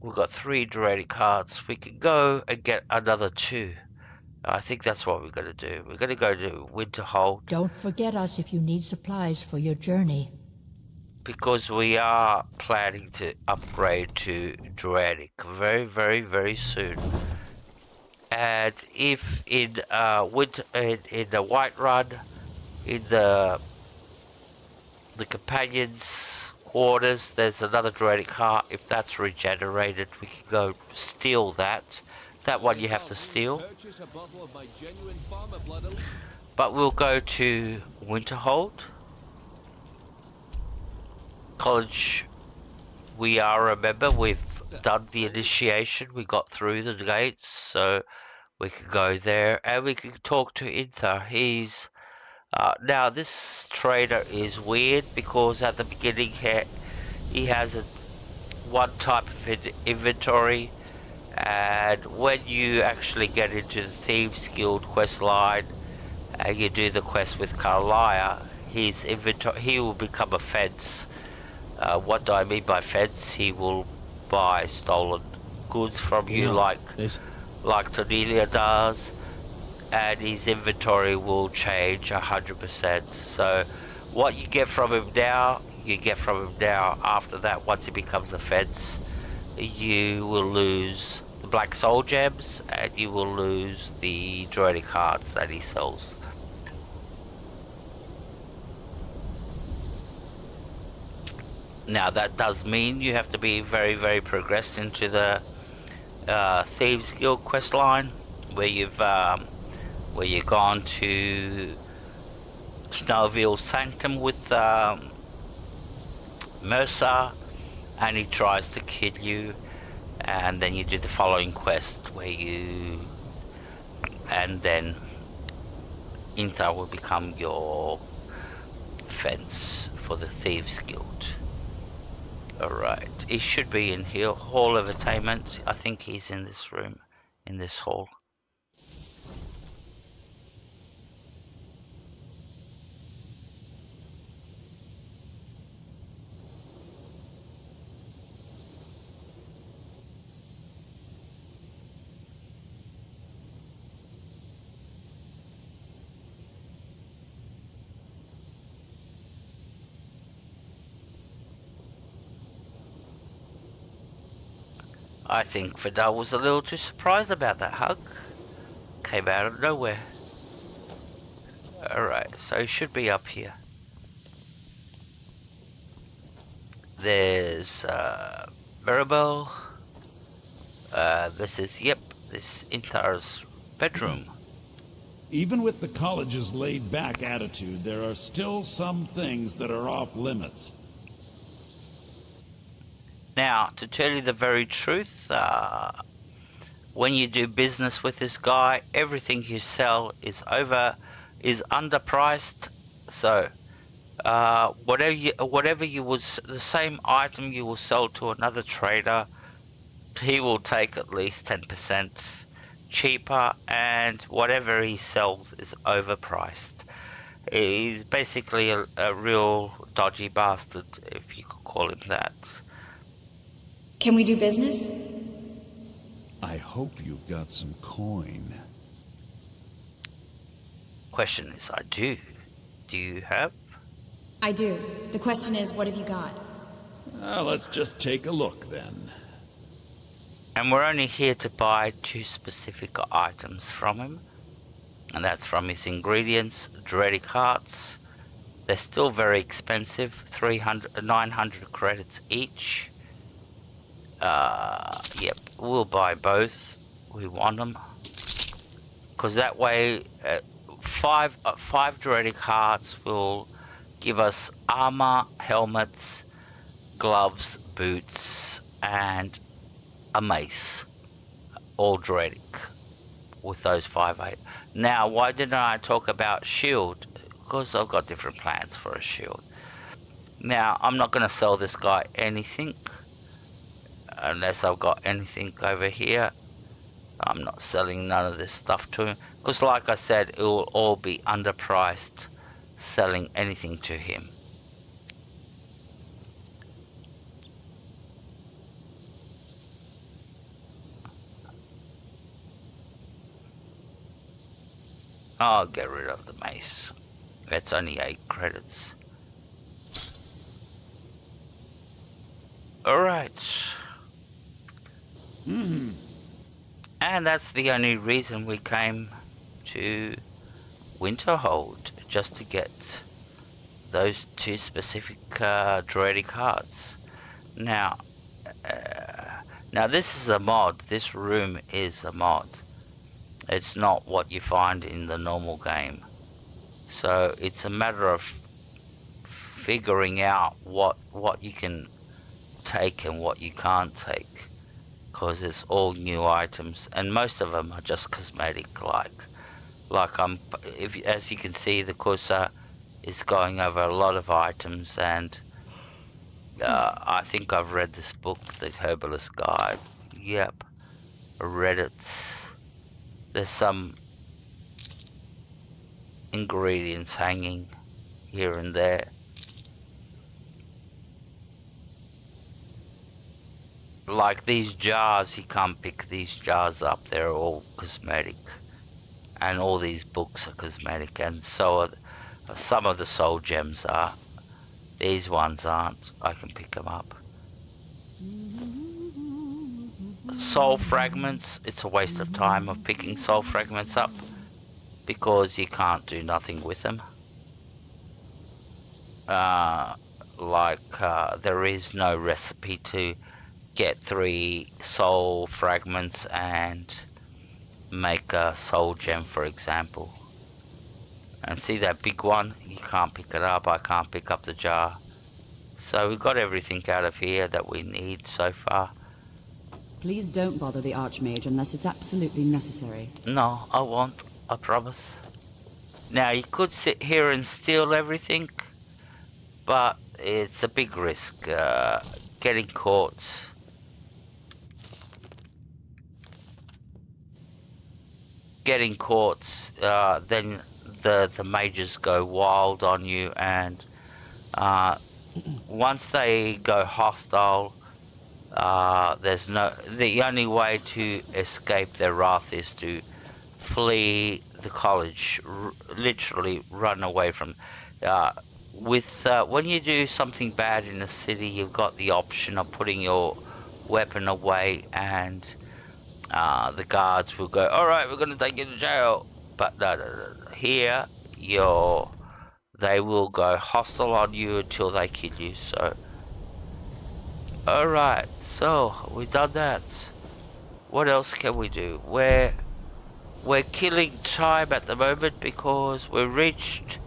we've got 3 Draconic cards. We can go and get another 2. I think that's what we're going to do. We're going to go to Winterhold. Don't forget us if you need supplies for your journey. Because we are planning to upgrade to Draconic very, very, very soon. And if in winter, in the Whiterun, in the companions' quarters, there's another Draconic heart. If that's regenerated, we can go steal that. That one you have to steal. But we'll go to Winterhold. College, remember, we've done the initiation. We got through the gates, so we can go there and we can talk to Inther. He's now this trader is weird because at the beginning he has one type of inventory, and when you actually get into the Thieves Guild quest line and you do the quest with Carlia, his inventory, he will become a fence. What do I mean by fence? He will buy stolen goods from you, like Cornelia does, and his inventory will change 100%. So what you get from him now, you get from him now. After that, once he becomes a fence, you will lose the Black Soul Gems, and you will lose the Draconic cards that he sells. Now that does mean you have to be very, very progressed into the Thieves Guild quest line, where you've gone to Snowville Sanctum with Mercer, and he tries to kill you, and then you do the following quest and then Inther will become your fence for the Thieves Guild. Alright, he should be in here. Hall of Attainment. I think he's in this room, in this hall. I think Vidal was a little too surprised about that hug. Came out of nowhere. Alright, so he should be up here. There's Mirabelle. This is Inthar's bedroom. Even with the college's laid-back attitude, there are still some things that are off limits. Now, to tell you the very truth, when you do business with this guy, everything you sell is underpriced. So, whatever you would, the same item you will sell to another trader, he will take at least 10% cheaper, and whatever he sells is overpriced. He's basically a real dodgy bastard, if you could call him that. Can we do business? I hope you've got some coin. Question is, I do. Do you have? I do. The question is, what have you got? Let's just take a look then. And we're only here to buy 2 specific items from him. And that's from his ingredients, Draconic hearts. They're still very expensive, 900 credits each. Yep, we'll buy both. We want them. Because that way, 5 Draconic hearts will give us armor, helmets, gloves, boots, and a mace. All Draconic with those 5/8. Now, why didn't I talk about shield? Because I've got different plans for a shield. Now, I'm not going to sell this guy anything. unless I've got anything over here. I'm not selling none of this stuff to him, because like I said, it will all be underpriced selling anything to him. I'll get rid of the mace. That's only 8 credits. Alright. And that's the only reason we came to Winterhold, just to get those 2 specific Draconic cards. Now this is a mod. This room is a mod. It's not what you find in the normal game. So it's a matter of figuring out what you can take and what you can't take, because it's all new items, and most of them are just cosmetic. As you can see, the cursor is going over a lot of items, and I think I've read this book, The Herbalist Guide. Yep, I read it. There's some ingredients hanging here and there. Like these jars, you can't pick these jars up, they're all cosmetic. And all these books are cosmetic, and so are some of the soul gems are. These ones aren't. I can pick them up. Soul fragments, it's a waste of time of picking soul fragments up, because you can't do nothing with them. There is no recipe to get 3 soul fragments and make a soul gem, for example. And see that big one? You can't pick it up. I can't pick up the jar. So we've got everything out of here that we need so far. Please don't bother the Archmage unless it's absolutely necessary. No, I won't. I promise. Now, you could sit here and steal everything, but it's a big risk. Getting caught. Then the mages go wild on you, and once they go hostile, the only way to escape their wrath is to flee the college, literally run away from. When you do something bad in a city, you've got the option of putting your weapon away, and the guards will go, alright, we're going to take you to jail. But no. Here, they will go hostile on you until they kill you. So, alright, so we've done that. What else can we do? We're killing time at the moment, because we reached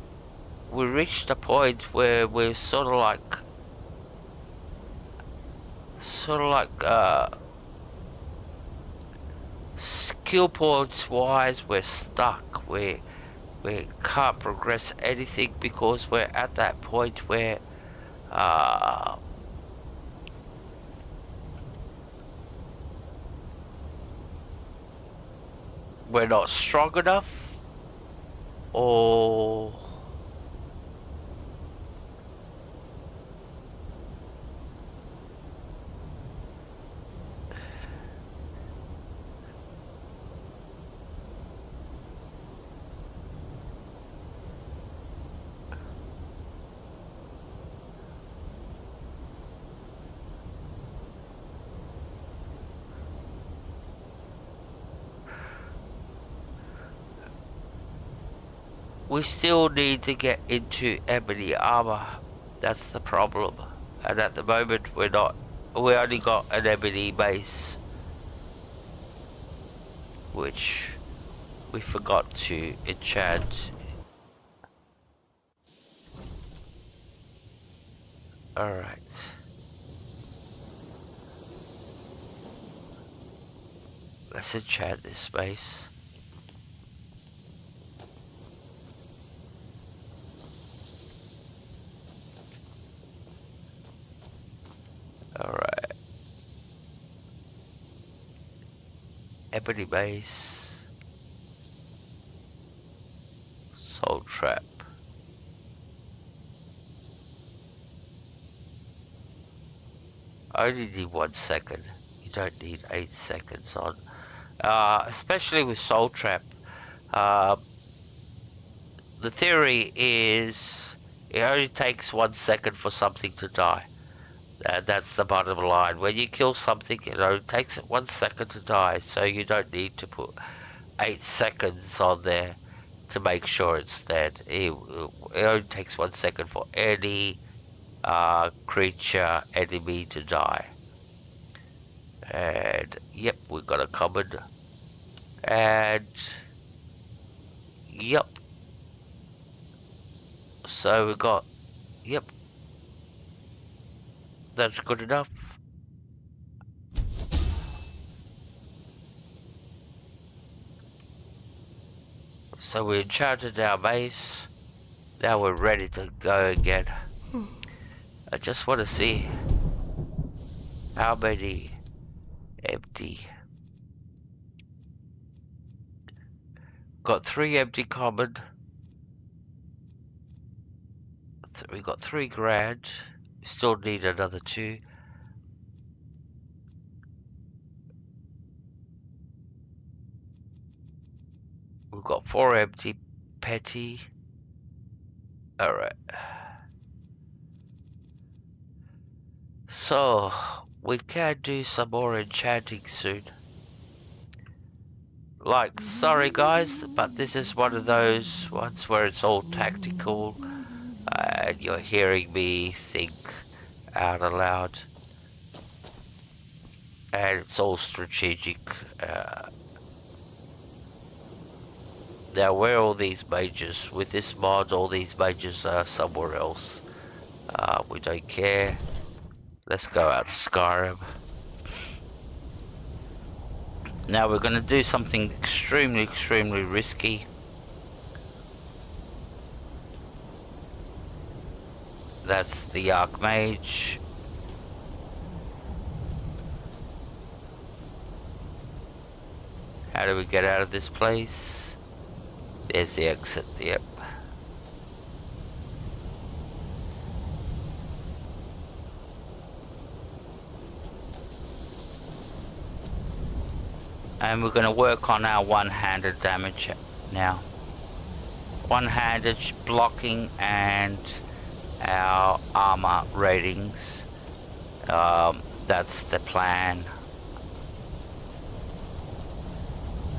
a point where we're sort of like skill points wise, we're stuck. We can't progress anything, because we're at that point where we're not strong enough, or we still need to get into ebony armor. That's the problem. And at the moment we only got an ebony base, which we forgot to enchant. Alright. Let's enchant this base. Alright. Ebony Base. Soul Trap. I only need 1 second. You don't need 8 seconds on. Especially with Soul Trap. The theory is it only takes 1 second for something to die. That's the bottom line. When you kill something, it only takes 1 second to die, so you don't need to put 8 seconds on there to make sure it's dead. It only takes 1 second for any creature, enemy to die. And yep, we got a cupboard. And yep. So we got, yep. That's good enough. So we enchanted our base. Now we're ready to go again. I just want to see how many empty. Got 3 empty common. We got 3 grand. We still need another 2. We've got 4 empty petty. Alright. So, we can do some more enchanting soon. Like, sorry guys, but this is one of those ones where it's all tactical. And you're hearing me think out aloud. And it's all strategic. Now, where are all these mages? With this mod, all these mages are somewhere else. We don't care. Let's go out to Skyrim. Now we're going to do something extremely risky. That's the Archmage. How do we get out of this place? There's the exit, yep. And we're going to work on our one-handed damage now. One-handed blocking and our armor ratings. That's the plan.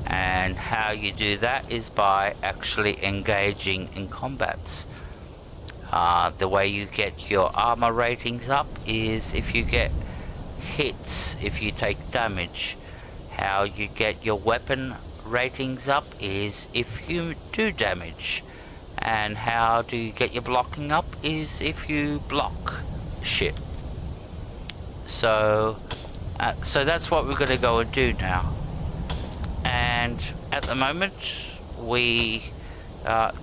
And how you do that is by actually engaging in combat. The way you get your armor ratings up is if you get hits, if you take damage. How you get your weapon ratings up is if you do damage. And how do you get your blocking up is if you block shit. So that's what we're going to go and do now. And at the moment we can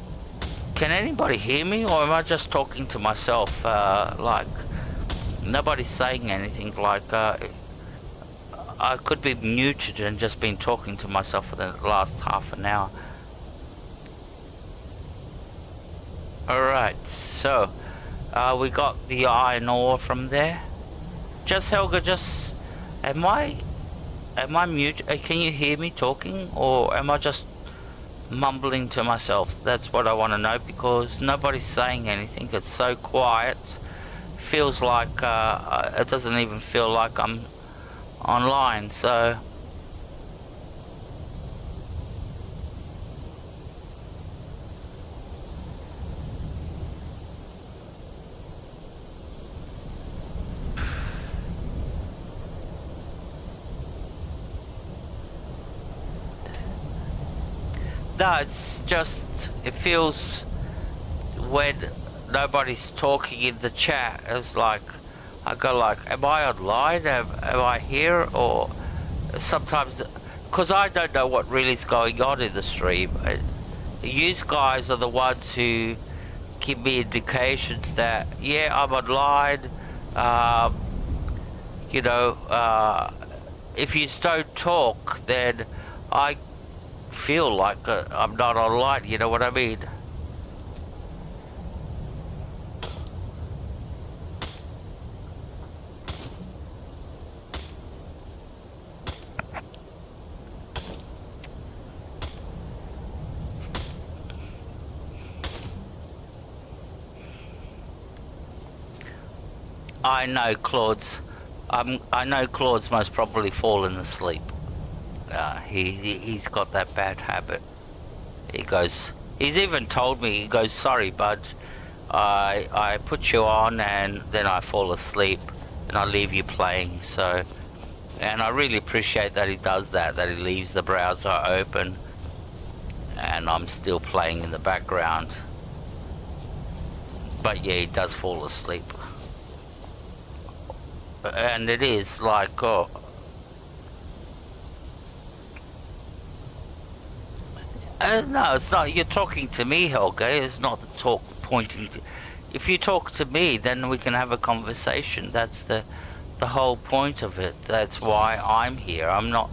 anybody hear me, or am I just talking to myself? Like nobody's saying anything. Like I could be muted and just been talking to myself for the last half an hour. Alright, so we got the iron ore from there. Just Helga, just am I mute? Can you hear me talking, or am I just mumbling to myself? That's what I want to know, because nobody's saying anything. It's so quiet. Feels like it doesn't even feel like I'm online. So no, it's just, it feels when nobody's talking in the chat, it's like I go like, am I online? Am I here? Or sometimes, because I don't know what really is going on in the stream. You guys are the ones who give me indications that, yeah, I'm online. You know, if you don't talk, then I feel like I'm not online, you know what I mean? I know Claude's most probably fallen asleep. He's got that bad habit. He's even told me, he goes, sorry bud, I put you on and then I fall asleep and I leave you playing. So, and I really appreciate that he does that he leaves the browser open and I'm still playing in the background. But yeah, he does fall asleep. And it is like, oh, no, it's not. You're talking to me, Helga. It's not the talk pointing to. If you talk to me, then we can have a conversation. That's the whole point of it. That's why I'm here. I'm not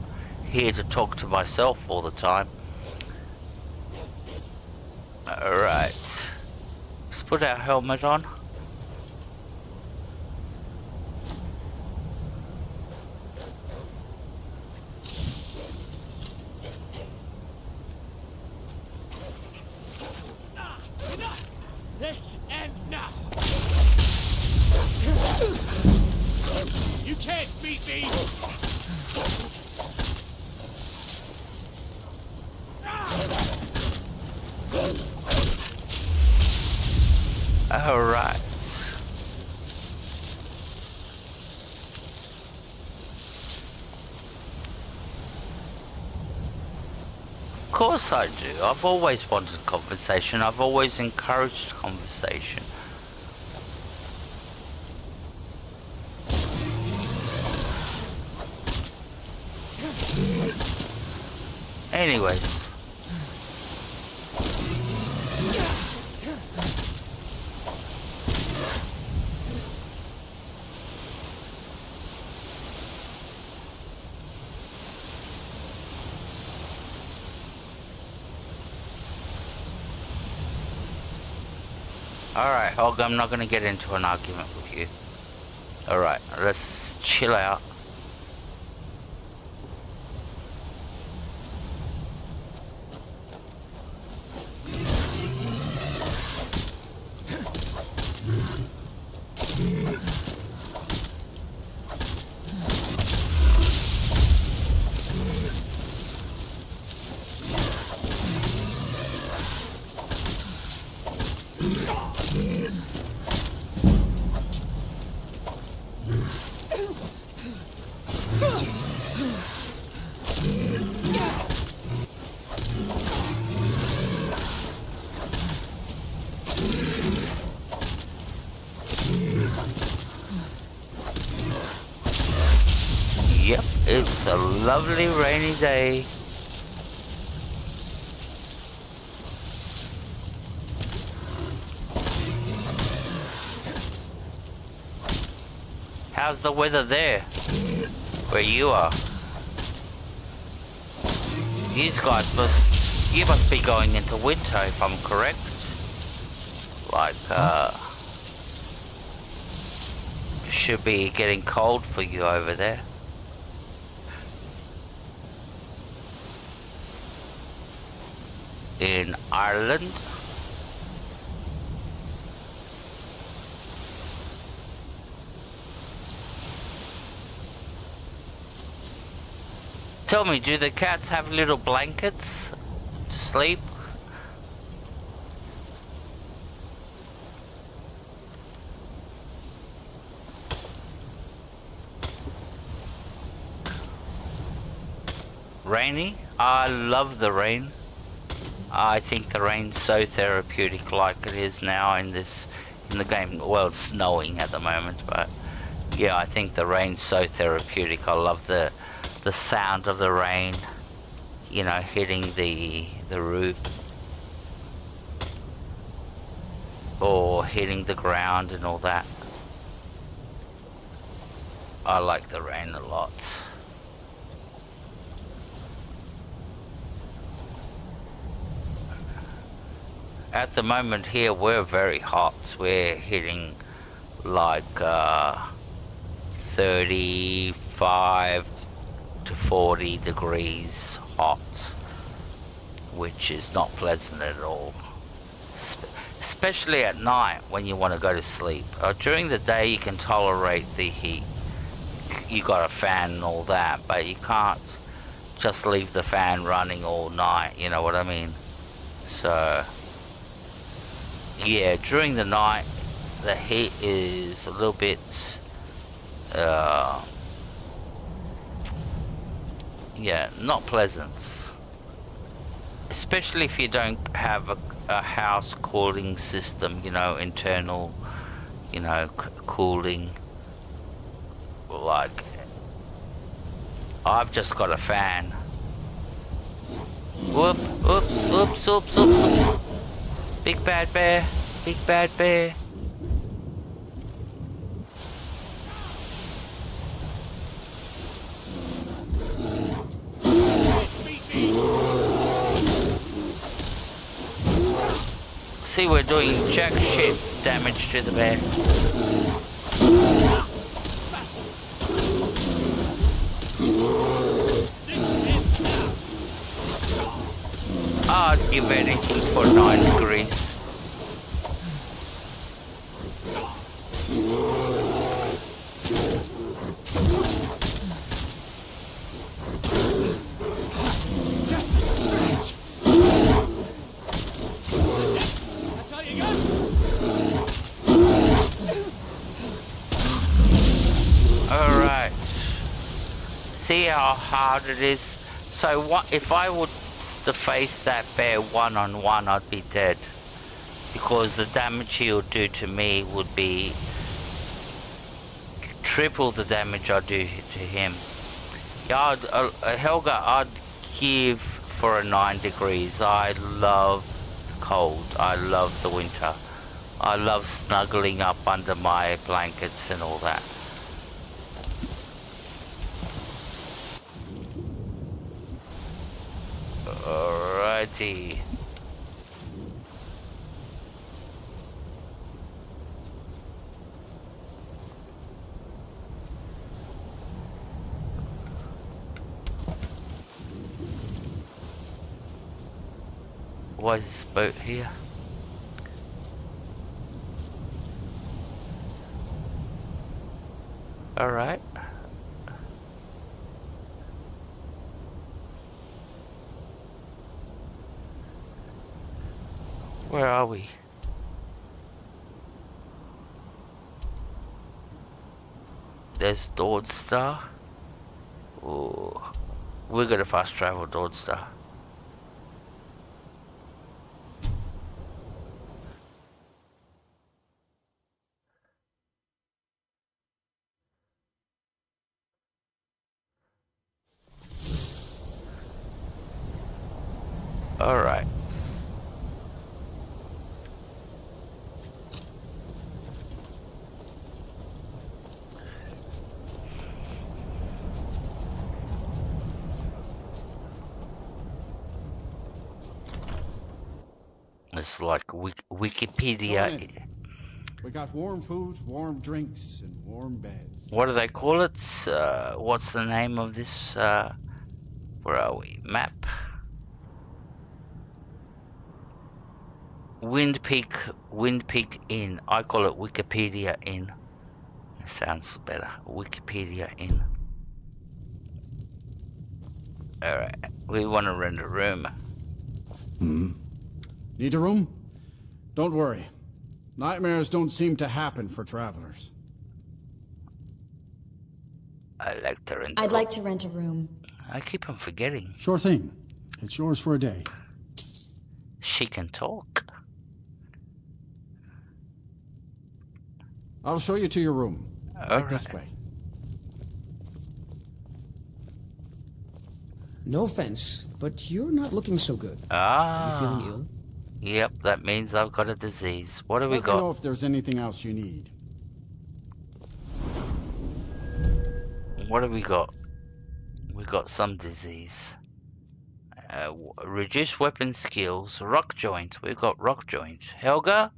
here to talk to myself all the time. All right. Let's put our helmet on. This ends now. You can't beat me. All right. Of course I do. I've always wanted conversation. I've always encouraged conversation. Anyways. Alright, Helga, I'm not gonna get into an argument with you. Alright, let's chill out. Yep, it's a lovely rainy day. How's the weather there, where you are? You must be going into winter if I'm correct. Like, should be getting cold for you over there. In Ireland. Tell me, do the cats have little blankets to sleep? Rainy? I love the rain. I think the rain's so therapeutic, like it is now in the game. Well, it's snowing at the moment, but yeah, I think the rain's so therapeutic. I love the sound of the rain, you know, hitting the roof or hitting the ground and all that. I like the rain a lot. at the moment here we're very hot. We're hitting like 35 to 40 degrees hot, which is not pleasant at all. Especially at night when you want to go to sleep. During the day you can tolerate the heat. You got a fan and all that, but you can't just leave the fan running all night, you know what I mean? So yeah, during the night the heat is a little bit yeah, not pleasant, especially if you don't have a house cooling system, you know, internal, you know, cooling. Like, I've just got a fan. Whoop, oops, oops, oops, oops. Big bad bear, big bad bear. See, we're doing jack shit damage to the bear. I'd give anything for 9 degrees. Just a scratch. That's all you got? Alright. See how hard it is? So what if I would to face that bear one-on-one, I'd be dead, because the damage he'll do to me would be triple the damage I do to him. Yeah, Helga, I'd give for a 9 degrees. I love cold. I love the winter. I love snuggling up under my blankets and all that. Alrighty. Why is this boat here? Alright. Where are we? There's Dawdstar. Oh, we're gonna fast travel Dawdstar. All right. It's like Wikipedia. We got warm food, warm drinks, and warm beds. What do they call it? What's the name of this? Where are we? Map. Wind Peak Inn. I call it Wikipedia Inn. It sounds better. Wikipedia Inn. Alright. We want to rent a room. Need a room? Don't worry. Nightmares don't seem to happen for travelers. I'd like to rent a I'd room. like to rent a room. I keep on forgetting. Sure thing. It's yours for a day. She can talk. I'll show you to your room. Right this way. No offense, but you're not looking so good. Ah. Are you feeling ill? Yep, that means I've got a disease. What do we Let me got? know if there's anything else you need. What do we got? We got some disease. Reduce weapon skills. Rock joint. We've got rock joint. Helga,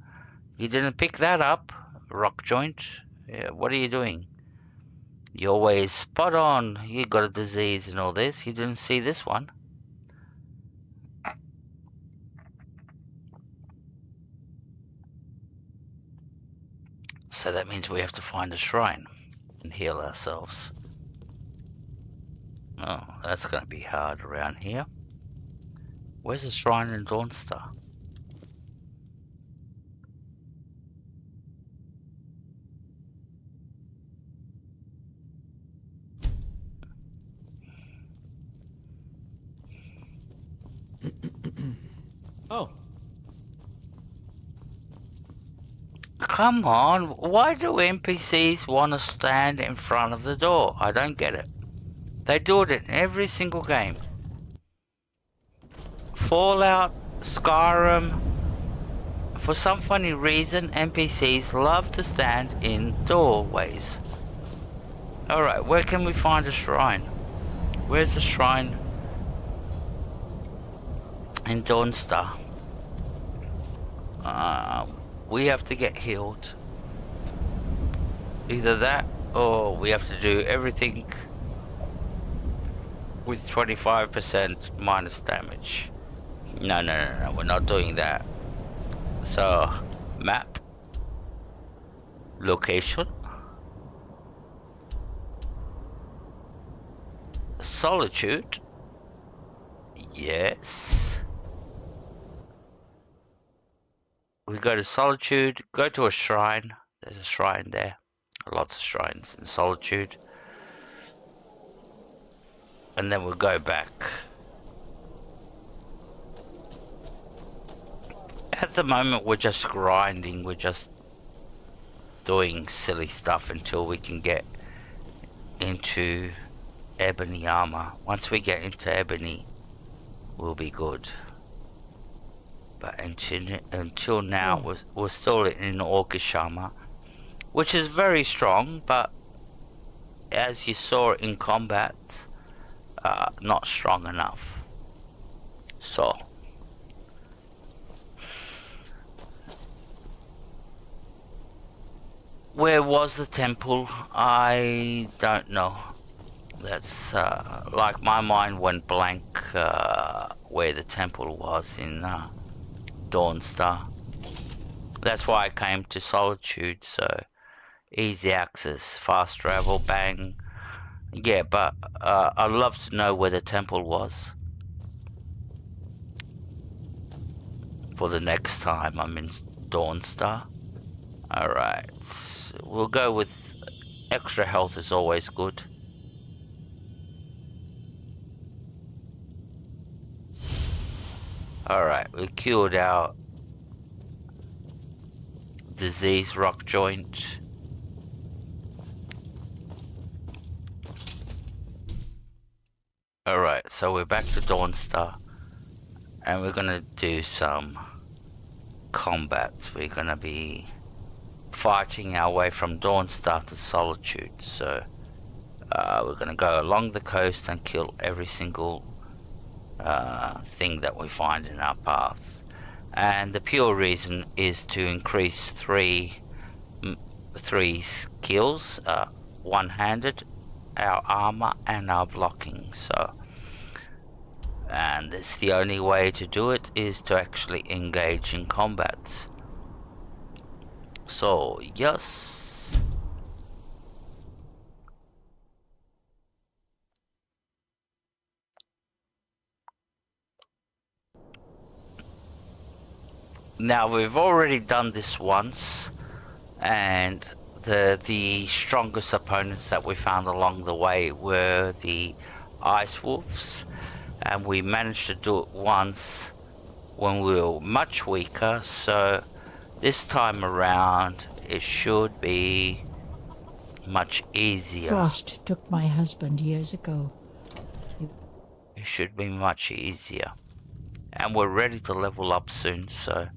you didn't pick that up. Rock joint. Yeah, what are you doing? You're always spot on. You got a disease and all this. You didn't see this one. So that means we have to find a shrine and heal ourselves. Oh, that's going to be hard around here. Where's the shrine in Dawnstar? Oh. Come on, why do NPCs want to stand in front of the door? I don't get it. They do it in every single game. Fallout, Skyrim. For some funny reason, NPCs love to stand in doorways. Alright, where can we find a shrine? Where's the shrine in Dawnstar? We have to get healed. Either that, or we have to do everything with 25% minus damage. No, we're not doing that. So, map, location, solitude, yes. We go to solitude, go to a shrine. There's a shrine there. Lots of shrines in solitude. And then we'll go back. At the moment we're just grinding, we're just doing silly stuff until we can get into ebony armor. Once we get into ebony, we'll be good. But until now, we're still in orcish armor, which is very strong, but as you saw in combat, not strong enough. So, where was the temple? I don't know. That's like my mind went blank where the temple was in Dawnstar. That's why I came to Solitude, so easy access, fast travel, bang. Yeah, but I'd love to know where the temple was for the next time I'm in Dawnstar. Alright, we'll go with extra health is always good. Alright, we cured our disease rock joint. Alright, so we're back to Dawnstar and we're gonna do some combat. We're gonna be fighting our way from Dawnstar to Solitude, so we're gonna go along the coast and kill every single thing that we find in our path, and the pure reason is to increase three skills, one-handed, our armor and our blocking. So, and it's the only way to do it is to actually engage in combat. So yes. Now we've already done this once, and the strongest opponents that we found along the way were the ice wolves, and we managed to do it once when we were much weaker, so this time around it should be much easier. Frost took my husband years ago. It should be much easier, and we're ready to level up soon, so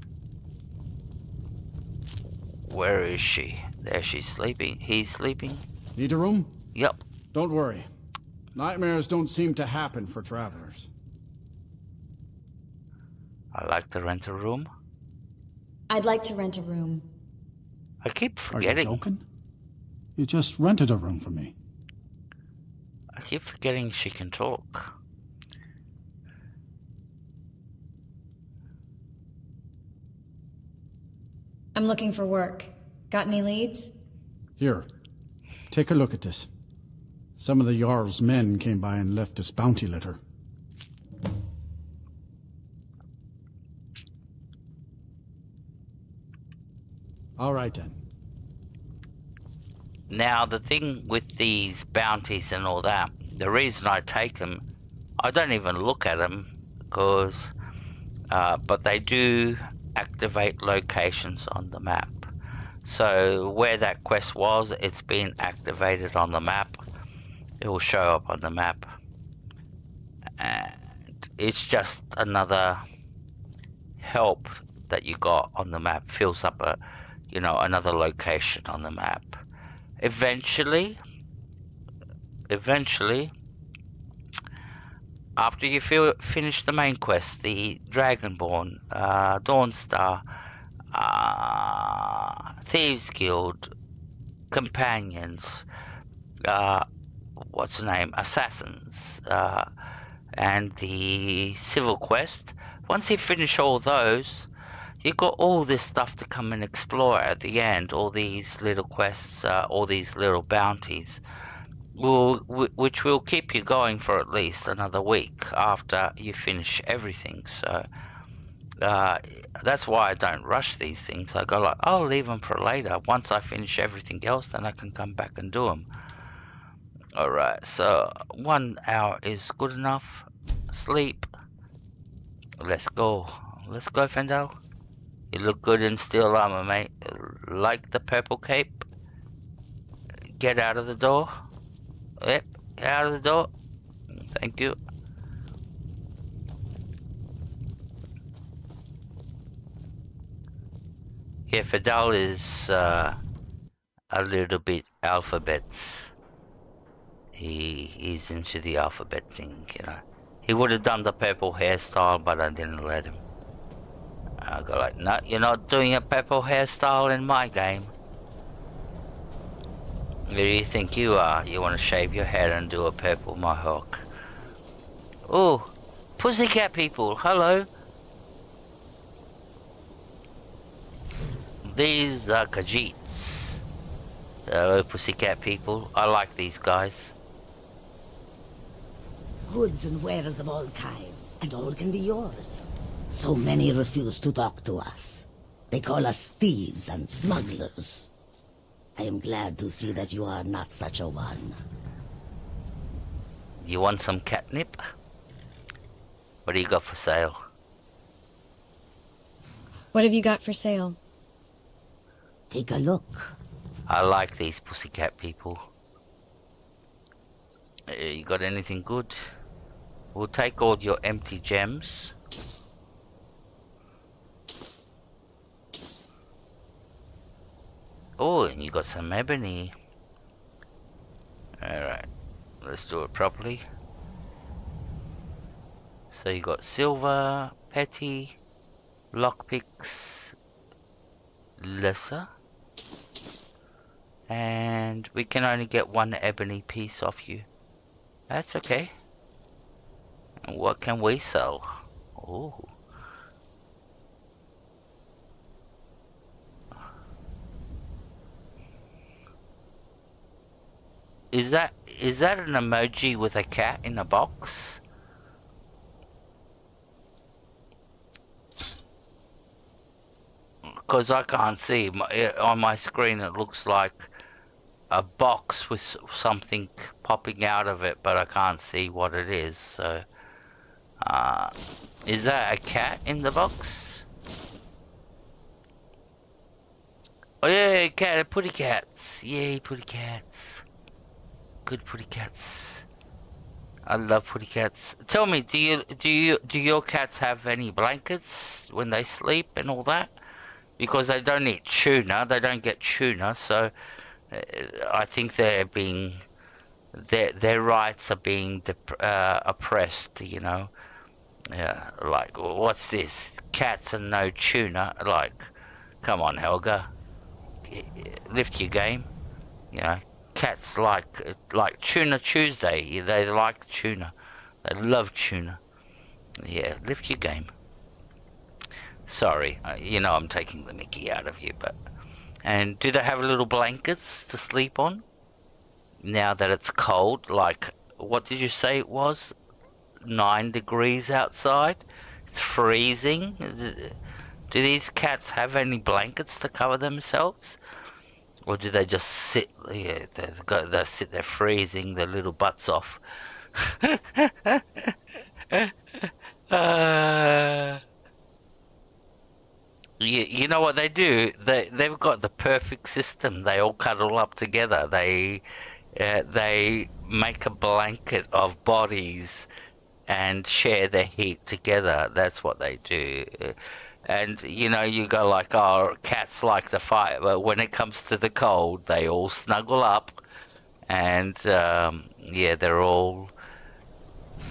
where is she? There, she's sleeping. He's sleeping. Need a room? Yep. Don't worry. Nightmares don't seem to happen for travelers. I like to rent a room. I'd like to rent a room. I keep Are you forgetting. joking? You just rented a room for me. I keep forgetting she can talk. I'm looking for work. Got any leads? Here, take a look at this. Some of the Jarl's men came by and left us bounty litter. All right then. Now, the thing with these bounties and all that, the reason I take them, I don't even look at them, because, but they do activate locations on the map. So where that quest was, it's been activated on the map. It will show up on the map. And it's just another help that you got on the map, fills up a, you know, another location on the map. Eventually, after you finish the main quest, the Dragonborn, Dawnstar, Thieves Guild, Companions, what's the name, Assassins, and the Civil Quest, once you finish all those, you got all this stuff to come and explore at the end, all these little quests, all these little bounties, which will keep you going for at least another week after you finish everything. So that's why I don't rush these things. I go like, I'll leave them for later. Once I finish everything else, then I can come back and do them. Alright, so 1 hour is good enough. Sleep. Let's go. Let's go, Fendel. You look good in steel armor, mate. Like the purple cape. Get out of the door. Yep, get out of the door. Thank you. Yeah, Fidel is a little bit alphabets. He's into the alphabet thing, you know. He would have done the purple hairstyle, but I didn't let him. I go like, no, you're not doing a purple hairstyle in my game. Who do you think you are? You want to shave your head and do a purple mohawk? Oh, pussycat people, hello. These are Khajiits. Hello, pussycat people. I like these guys. Goods and wares of all kinds, and all can be yours. So many refuse to talk to us. They call us thieves and smugglers. I am glad to see that you are not such a one. You want some catnip? What do you got for sale? What have you got for sale? Take a look. I like these pussycat people. You got anything good? We'll take all your empty gems. Oh, and you got some ebony. Alright, let's do it properly. So you got silver, petty, lockpicks, lesser. And we can only get 1 ebony piece off you. That's okay. And what can we sell? Oh. Is that an emoji with a cat in a box? Because I can't see. On my screen it looks like a box with something popping out of it, but I can't see what it is. So, is that a cat in the box? Oh yeah, cat, putty cats. Yay, putty cats. Good putty cats. I love putty cats. Tell me, do your cats have any blankets when they sleep and all that? Because they don't eat tuna, they don't get tuna, so I think they're being, their rights are being oppressed, you know. Yeah, like, what's this? Cats and no tuna? Like, come on, Helga. Lift your game. You know, cats like Tuna Tuesday. They like tuna. They love tuna. Yeah, lift your game. Sorry, you know I'm taking the mickey out of you, but... And do they have little blankets to sleep on? Now that it's cold, like, what did you say it was? 9 degrees outside? It's freezing? Do these cats have any blankets to cover themselves? Or do they just sit, yeah, they sit there freezing their little butts off? You know what they do? They've got the perfect system. They all cuddle up together. They make a blanket of bodies and share their heat together. That's what they do. And you know, you go like, oh, cats like to fight, but when it comes to the cold, they all snuggle up, and yeah, they're all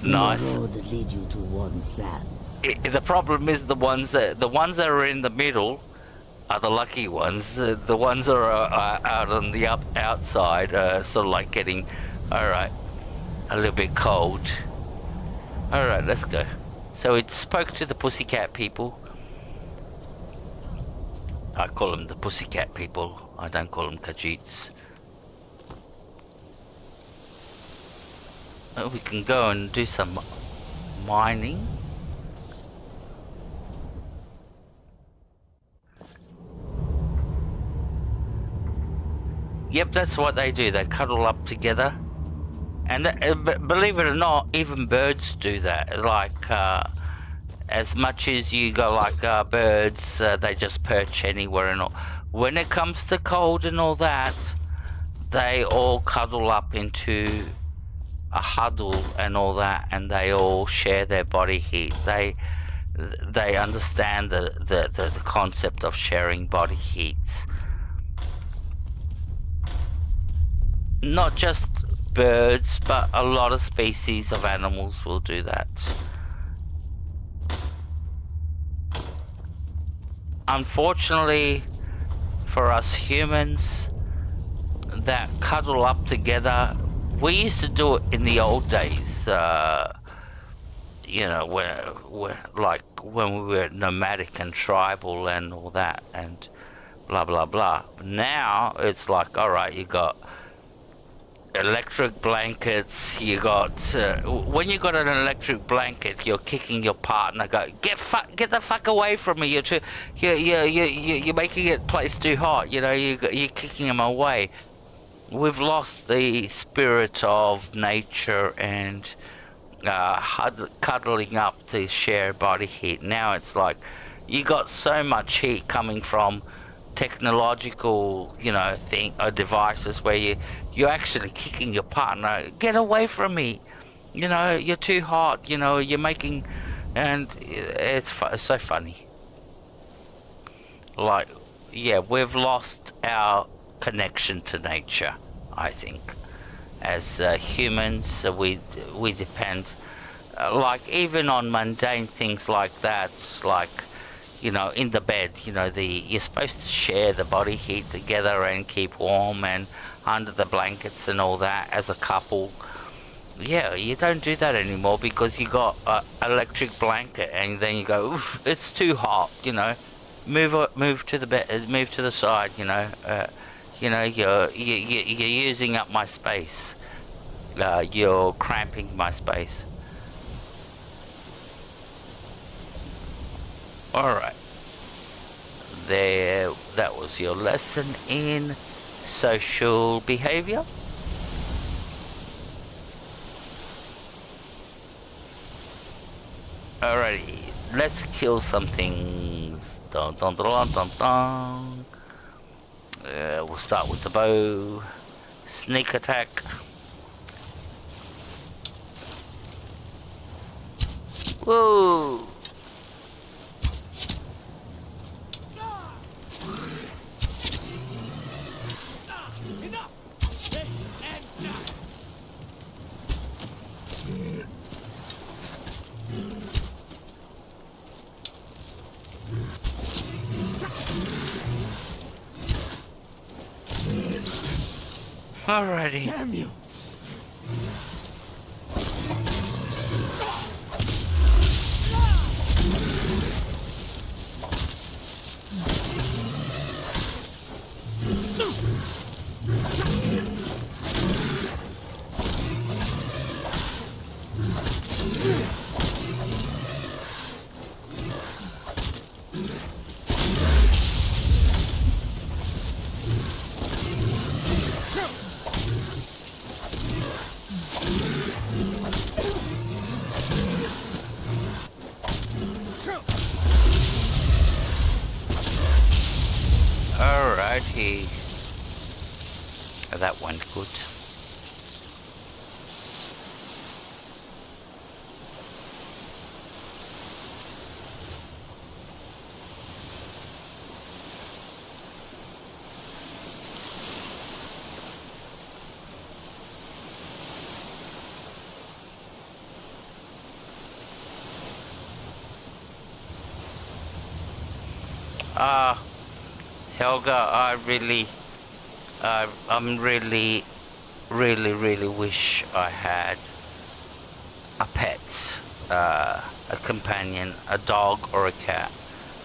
nice. The road lead you to warm sands. The problem is the ones that are in the middle are the lucky ones. The ones that are out on the outside sort of like getting, all right, a little bit cold. All right, let's go. So it spoke to the pussycat people. I call them the pussycat people. I don't call them Khajiits. We can go and do some mining. Yep, that's what they do. They cuddle up together. And believe it or not, even birds do that. Like, as much as you go like birds, they just perch anywhere and all. When it comes to cold and all that, they all cuddle up into a huddle and all that, and they all share their body heat. They understand the concept of sharing body heat. Not just birds, but a lot of species of animals will do that. Unfortunately for us humans that cuddle up together, we used to do it in the old days, you know, when we were nomadic and tribal and all that and blah blah blah. Now it's like, all right, you got electric blankets, you got when you got an electric blanket, you're kicking your partner, go get the fuck away from me, you're making it place too hot, you know, you're kicking him away. We've lost the spirit of nature and cuddling up to share body heat. Now it's like you got so much heat coming from technological, you know, devices where you're actually kicking your partner, get away from me, you know, you're too hot, you know, you're making, and it's so funny. Like, yeah, we've lost our connection to nature, I think. As humans, we depend, like even on mundane things like that, like, you know, in the bed, you know, you're supposed to share the body heat together and keep warm and under the blankets and all that as a couple. Yeah, you don't do that anymore because you got an electric blanket, and then you go, oof, it's too hot, you know, move to the bed, move to the side, you know, you're using up my space, you're cramping my space. Alright, there, that was your lesson in social behavior. Alrighty, let's kill some things. Dun dun dun dun dun. We'll start with the bow. Sneak attack. Whoa! Alrighty. Damn you! Alrighty. That went good. Helga, I'm really wish I had a pet, a companion, a dog or a cat.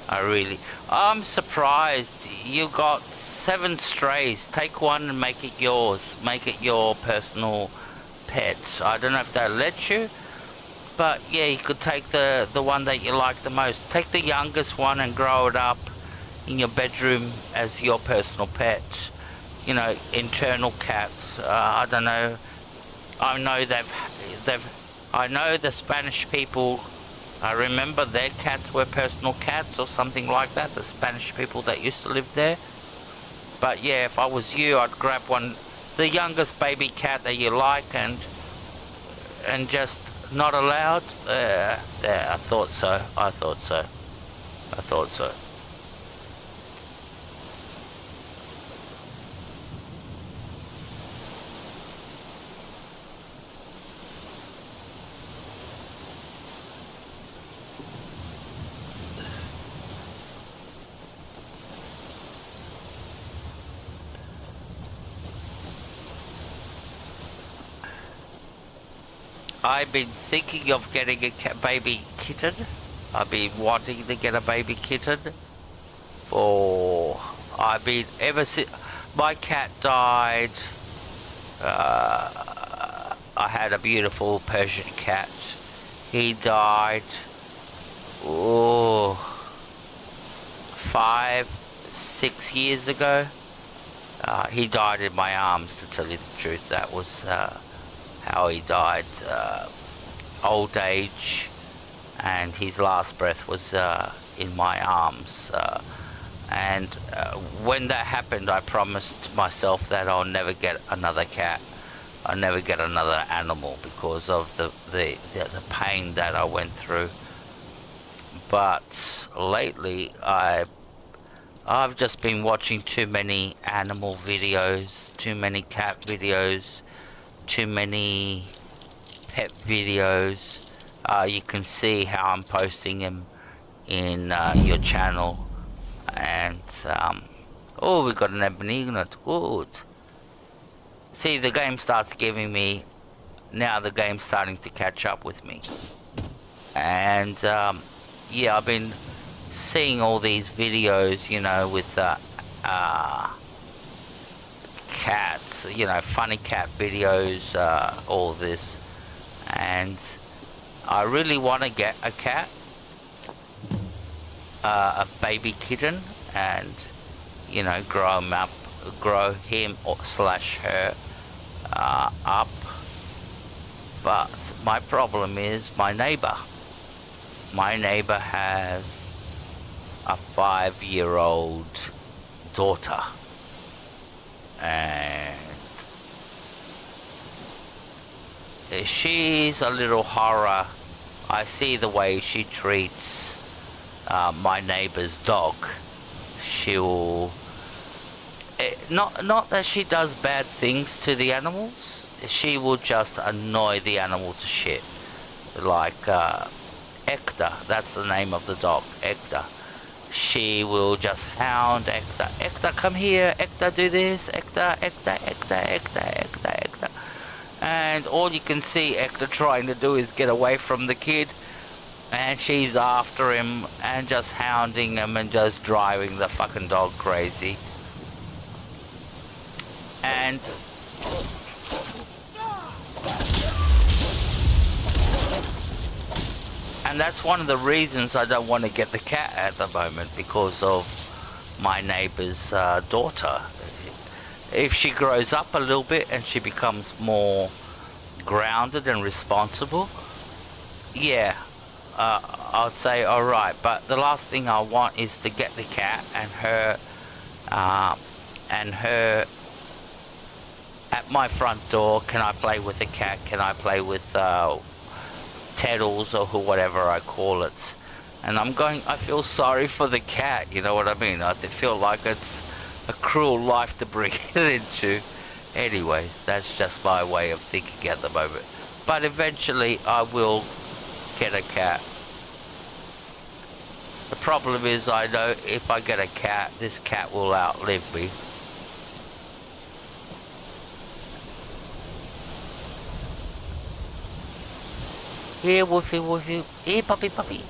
I'm surprised you got 7 strays. Take one and make it yours. Make it your personal pet. I don't know if they'll let you, but yeah, you could take the one that you like the most. Take the youngest one and grow it up in your bedroom as your personal pet. You know, internal cats. I don't know. I know the Spanish people. I remember their cats were personal cats or something like that. The Spanish people that used to live there. But yeah, if I was you, I'd grab one, the youngest baby cat that you like, and just not allowed. Yeah, I thought so. I've been thinking of getting a baby kitten. I've been wanting to get a baby kitten ever since my cat died. I had a beautiful Persian cat. He died 5-6 years ago. He died in my arms, to tell you the truth. That was how he died. Old age, and his last breath was in my arms. And when that happened, I promised myself that I'll never get another cat. I'll never get another animal because of the pain that I went through. But lately, I've just been watching too many animal videos, too many cat videos, too many pet videos. You can see how I'm posting them in your channel. And oh, we got an Ebonignet. Good. See, the game starts giving me, now the game's starting to catch up with me. And yeah, I've been seeing all these videos, you know, with cats, you know, funny cat videos, all this. And I really want to get a cat, a baby kitten, and, you know, grow him or slash her up. But my problem is my neighbor. My neighbor has a 5-year-old daughter, and she's a little horror. I see the way she treats my neighbor's dog. She'll not that she does bad things to the animals. She will just annoy the animal to shit. Like Hector, that's the name of the dog, Hector. she will just hound Ecta. Ecta, come here. Ecta, do this. Ecta, Ecta, Ecta, Ecta, Ecta, Ecta. And all you can see Ecta trying to do is get away from the kid. And she's after him and just hounding him and just driving the fucking dog crazy. And that's one of the reasons I don't want to get the cat at the moment, because of my neighbor's daughter. If she grows up a little bit and she becomes more grounded and responsible, yeah, I'd say alright. But the last thing I want is to get the cat and her at my front door. Can I play with the cat? Can I play with Teddles or whatever I call it? And I feel sorry for the cat, you know what I mean? I feel like it's a cruel life to bring it into. Anyways, that's just my way of thinking at the moment. But eventually I will get a cat. The problem is, I know if I get a cat, this cat will outlive me. Here, Woofy, Woofy. Here, puppy, puppy.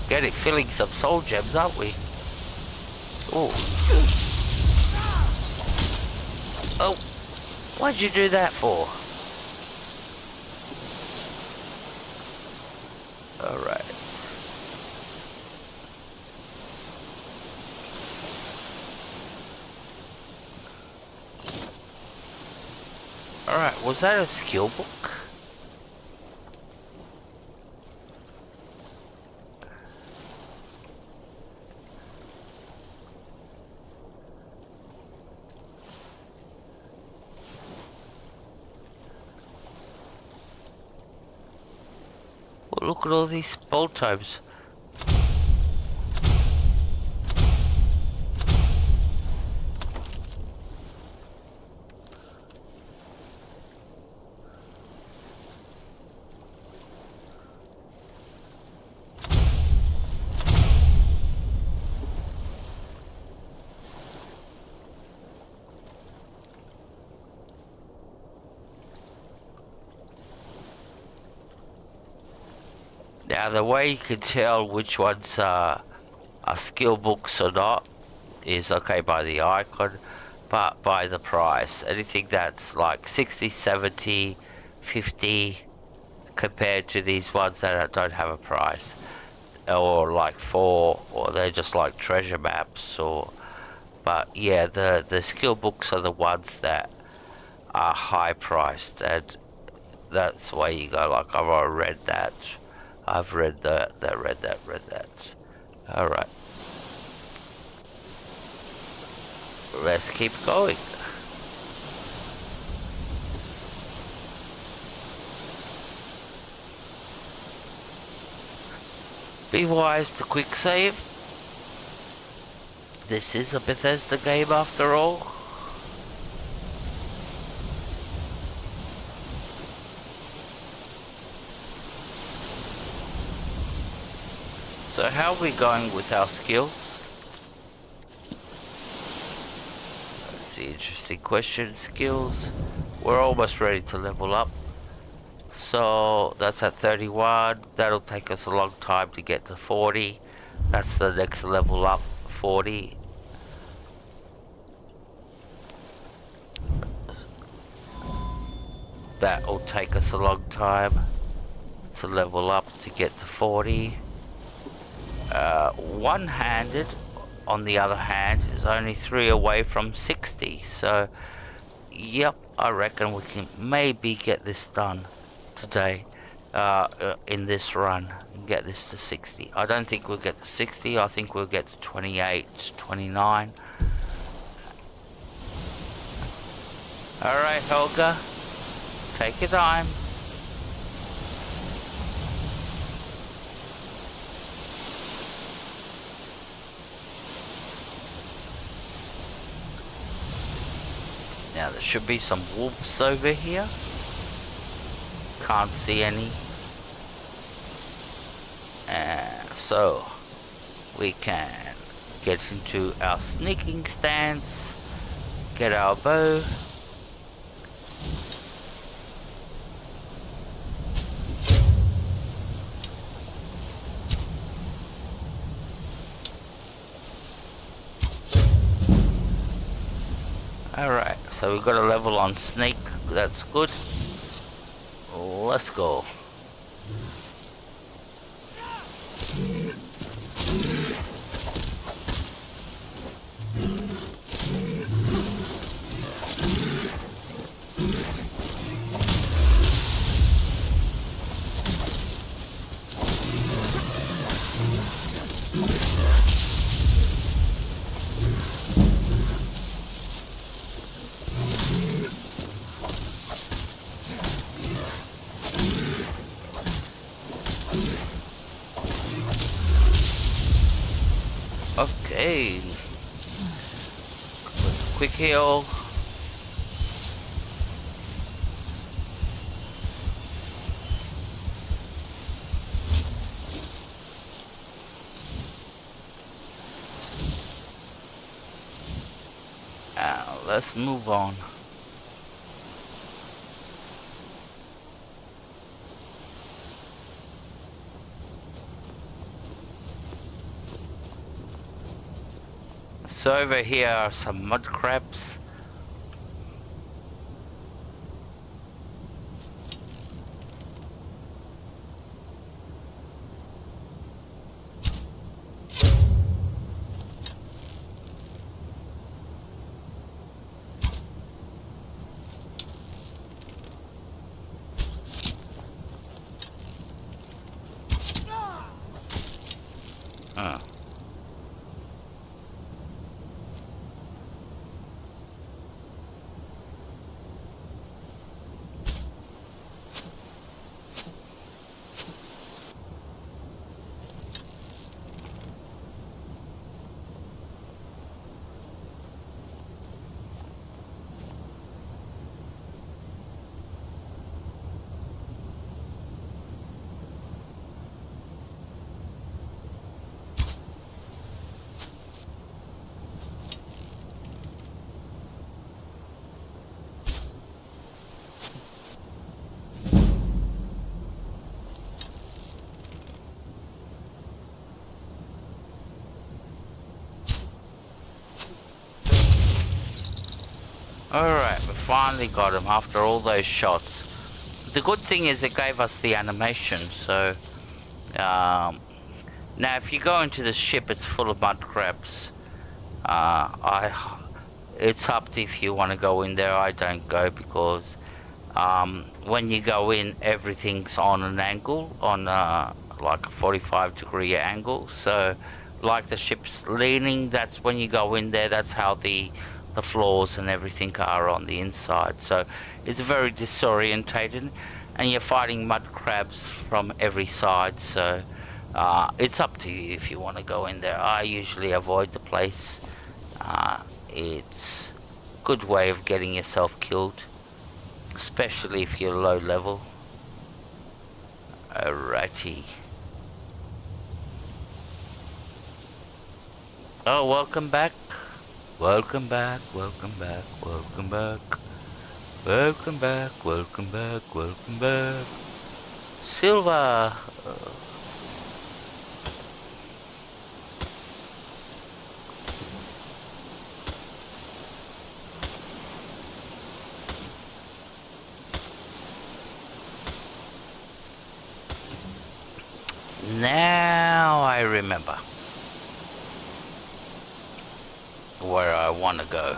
We're filling some soul gems, aren't we? Oh. Oh. What'd you do that for? Alright. Alright, was that a skill book? Well, look at all these bolt types. Now the way you can tell which ones are skill books or not is okay by the icon, but by the price. Anything that's like 60, 70, 50 compared to these ones that don't have a price, or like 4, or they're just like treasure maps, or but yeah, the skill books are the ones that are high priced, and that's the way you go. Like I've already read that. I've read that, read that. Alright. Let's keep going. Be wise to quick save. This is a Bethesda game after all. So how are we going with our skills? That's the interesting question. Skills. We're almost ready to level up. So that's at 31. That'll take us a long time to get to 40. That's the next level up, 40. That'll take us a long time to level up to get to 40. One-handed, on the other hand, is only 3 away from 60. So, yep, I reckon we can maybe get this done today, in this run, and get this to 60. I don't think we'll get to 60. I think we'll get to 28, 29. Alright, Helga, take your time. Now there should be some wolves over here. can't see any. So we can get into our sneaking stance, get our bow. Alright, so we've got a level on sneak, that's good. Let's go. Okay. Quick heal. Let's move on. So over here are some mud crabs. Alright, we finally got him after all those shots. The good thing is it gave us the animation, so... now if you go into the ship, it's full of mud crabs. It's up to if you want to go in there. I don't go because when you go in, everything's on an angle, on like a 45-degree angle. So like the ship's leaning, that's when you go in there, that's how the floors and everything are on the inside. So it's very disorientated, and you're fighting mud crabs from every side. So it's up to you if you want to go in there. I usually avoid the place. It's a good way of getting yourself killed, especially if you're low level. Alrighty. Oh, welcome back. Welcome back, welcome back, welcome back. Welcome back, welcome back, welcome back. Silver. Now I remember where I want to go,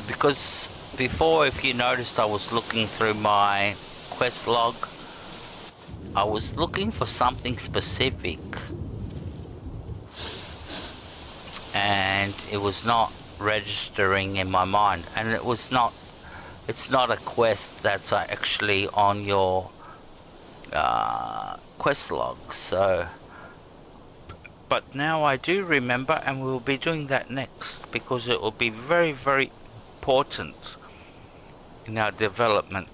because before, if you noticed, I was looking through my quest log. I was looking for something specific and it was not registering in my mind, and it's not a quest that's actually on your quest log. So but now I do remember, and we'll be doing that next, because it will be very, very important in our development.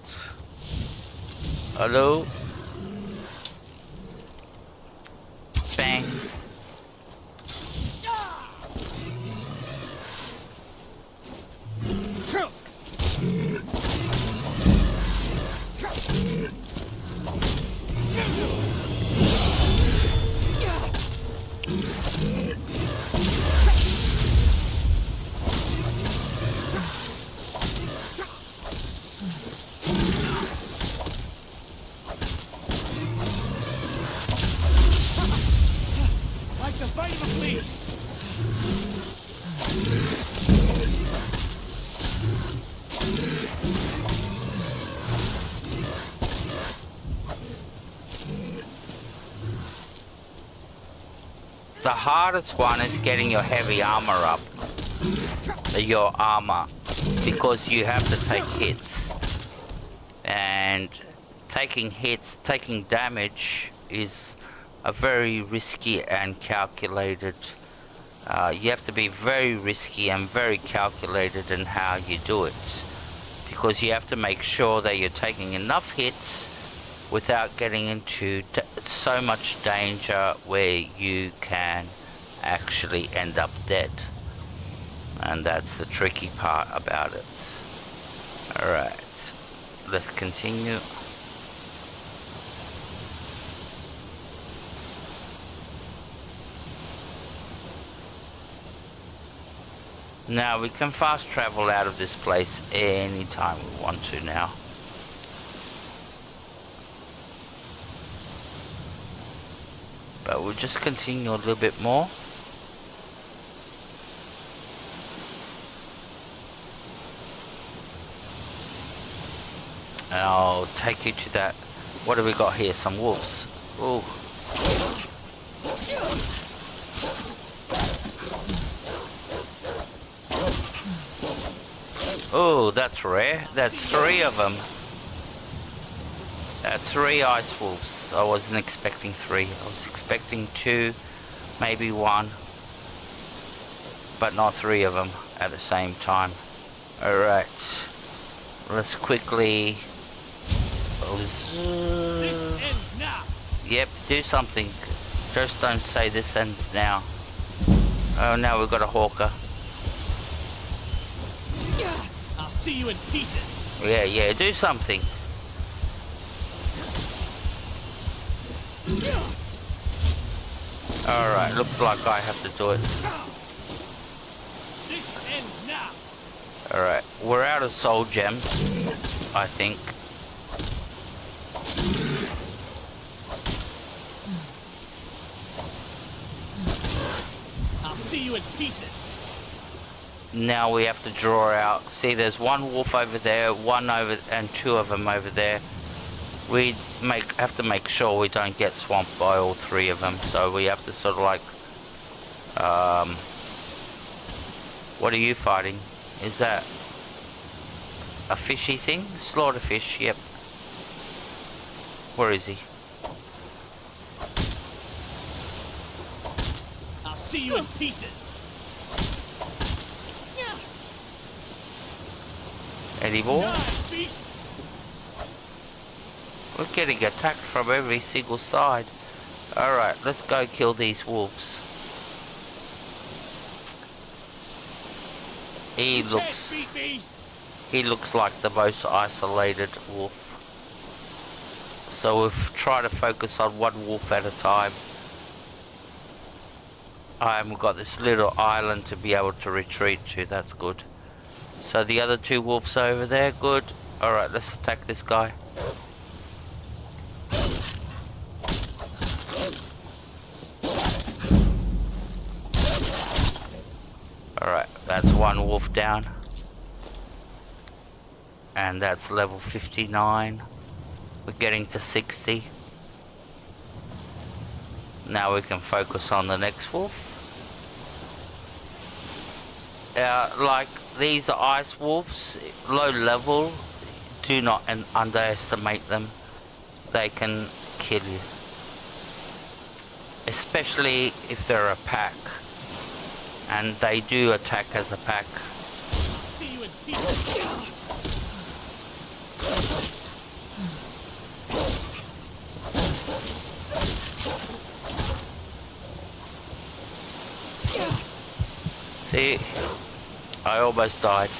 Hello? Bang. Like the bite of a flea. The hardest one is getting your heavy armor up. Your armor. Because you have to take hits. And taking hits, taking damage is a very risky and calculated. You have to be very risky and very calculated in how you do it. Because you have to make sure that you're taking enough hits without getting into so much danger where you can actually end up dead. And that's the tricky part about it. Alright, let's continue. Now we can fast travel out of this place anytime we want to now. But we'll just continue a little bit more. And I'll take you to that. What have we got here? Some wolves. Ooh. Oh, that's rare. That's 3 of them. That's 3 ice wolves. I wasn't expecting 3. I was expecting 2, maybe 1. But not 3 of them at the same time. Alright. Let's quickly... This ends now. Yep, do something. Just don't say this ends now. Oh, now we've got a hawker. I'll see you in pieces. Yeah, do something. Alright, looks like I have to do it. This ends now. Alright, we're out of soul gems, I think. I'll see you in pieces. Now we have to draw out. See, there's 1 wolf over there, 1 over, and 2 of them over there. We have to make sure we don't get swamped by all 3 of them. So we have to sort of like, what are you fighting? Is that a fishy thing? Slaughterfish, yep. Where is he? I'll see you in pieces. Any more? Die, beast. We're getting attacked from every single side. Alright, let's go kill these wolves. He looks like the most isolated wolf. So we'll try to focus on 1 wolf at a time. I haven't got this little island to be able to retreat to, that's good. So the other 2 wolves over there, good. Alright, let's attack this guy. Alright, that's 1 wolf down. And that's level 59. We're getting to 60. Now we can focus on the next wolf. Like these ice wolves, low level, do not underestimate them. They can kill you. Especially if they're a pack. And they do attack as a pack. I'll see you in pieces. See, I almost died.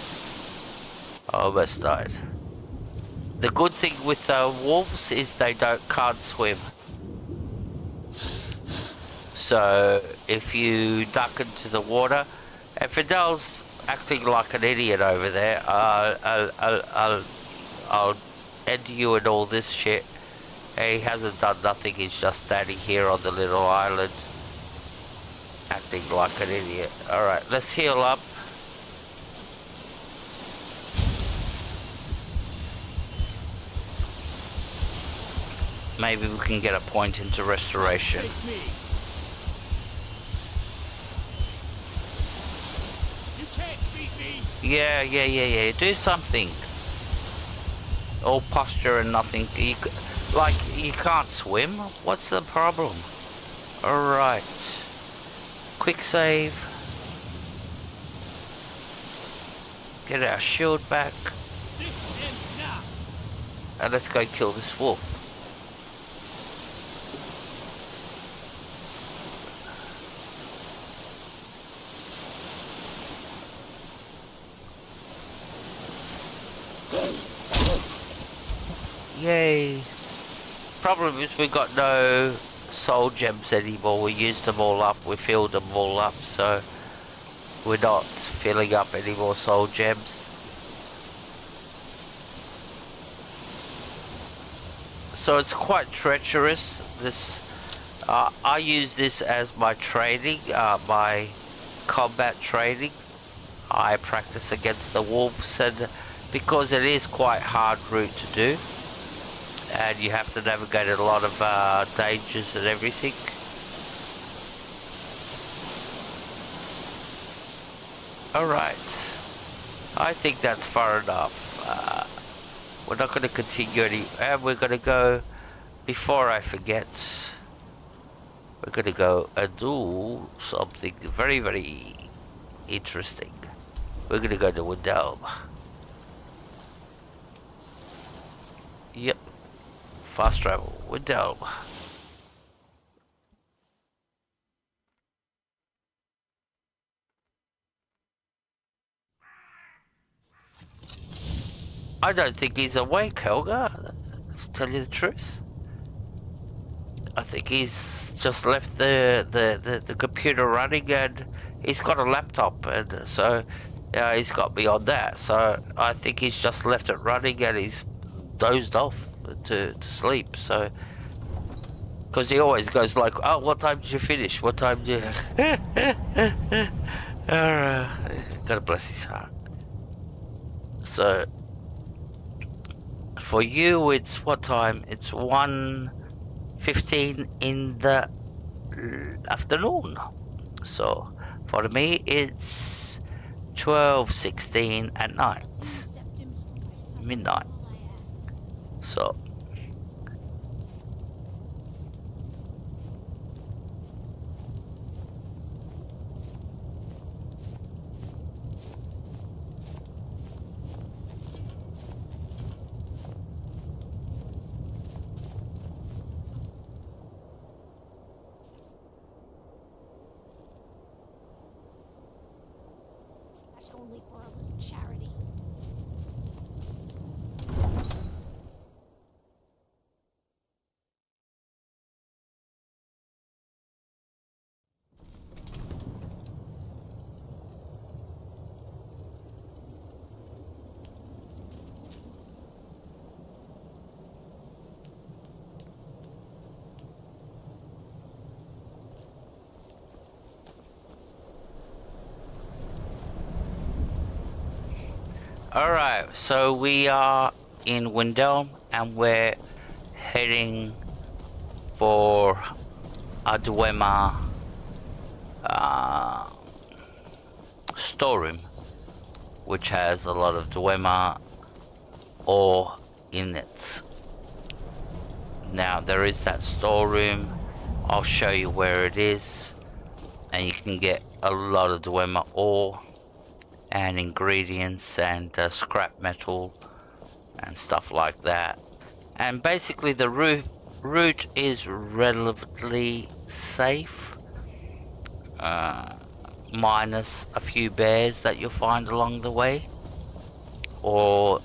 I almost died. The good thing with wolves is they can't swim. So if you duck into the water, and Fidel's acting like an idiot over there, I'll end you and all this shit. He hasn't done nothing, he's just standing here on the little island, acting like an idiot. Alright, let's heal up. Maybe we can get a point into restoration. Yeah. Do something. All posture and nothing. You can't swim? What's the problem? Alright. Quick save. Get our shield back. And let's go kill this wolf. Yay. Problem is we got no soul gems anymore. We used them all up. We filled them all up, so we're not filling up any more soul gems. So it's quite treacherous. This I use this as my training, my combat training. I practice against the wolves, and because it is quite hard route to do. And you have to navigate a lot of dangers and everything. Alright. I think that's far enough. We're not going to continue any... And we're going to go... Before I forget... We're going to go and do something very, very interesting. We're going to go to Windhelm. Yep. Fast travel, Windhelm. I don't think he's awake, Helga, to tell you the truth. I think he's just left the computer running, and he's got a laptop, and so he's got me on that. So I think he's just left it running and he's dozed off to sleep. So because he always goes like, oh, what time did you finish? What time did you... God bless his heart. So for you it's what time? It's 1:15 in the afternoon. So for me it's 12:16 at night, midnight. So only for a little charity. alright, so we are in Windhelm and we're heading for a Dwemer storeroom, which has a lot of Dwemer ore in it. Now there is that storeroom, I'll show you where it is, and you can get a lot of Dwemer ore and ingredients and scrap metal and stuff like that. And basically the route is relatively safe, minus a few bears that you'll find along the way, or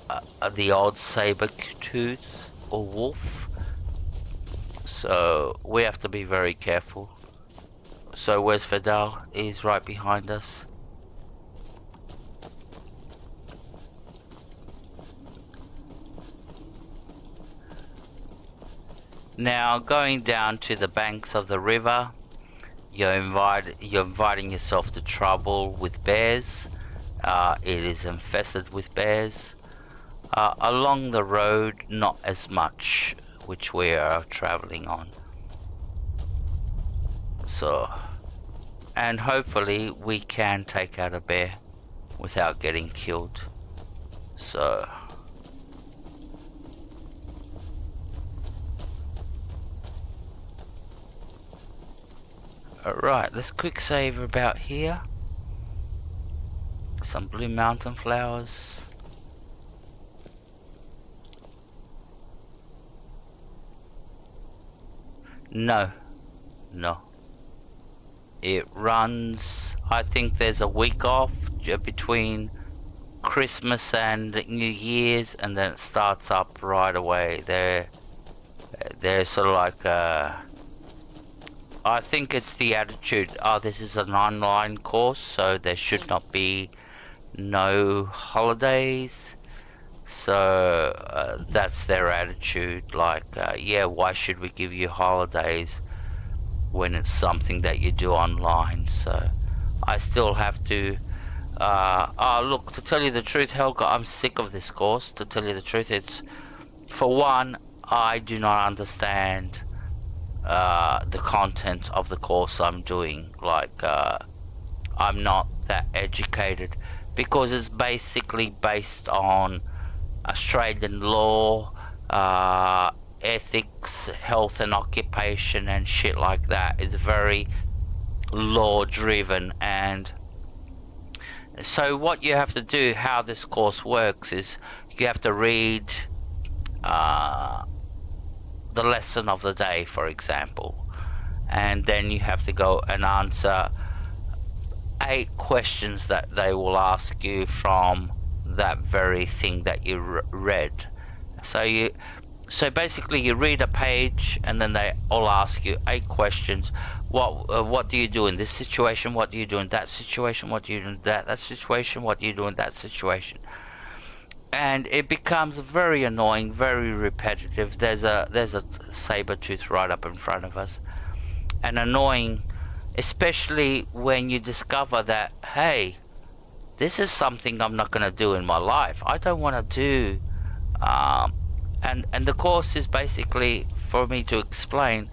the odd saber-tooth or wolf. So we have to be very careful. So where's Fidel? He's right behind us. Now going down to the banks of the river, you're inviting yourself to trouble with bears. It is infested with bears. Along the road, not as much, which we are traveling on. So, and hopefully we can take out a bear without getting killed. So, alright, let's quick save about here. Some blue mountain flowers. No. It runs, I think there's a week off between Christmas and New Year's, and then it starts up right away. They're sort of like, I think it's the attitude, oh, this is an online course, so there should not be no holidays. So that's their attitude, like, yeah, why should we give you holidays when it's something that you do online? So I still have to, look, to tell you the truth, Helga, I'm sick of this course. To tell you the truth, it's, for one, I do not understand the content of the course I'm doing. Like, I'm not that educated, because it's basically based on Australian law, ethics, health and occupation and shit like that. It's very law driven, and so what you have to do, how this course works, is you have to read the lesson of the day, for example, and then you have to go and answer 8 questions that they will ask you from that very thing that you read. So basically you read a page, and then they all ask you 8 questions. What do you do in this situation? What do you do in that situation? What do you do in that situation? What do you do in that situation? And it becomes very annoying, very repetitive. There's a saber tooth right up in front of us, and annoying, especially when you discover that, hey, this is something I'm not going to do in my life. I don't want to do, and the course is basically, for me to explain,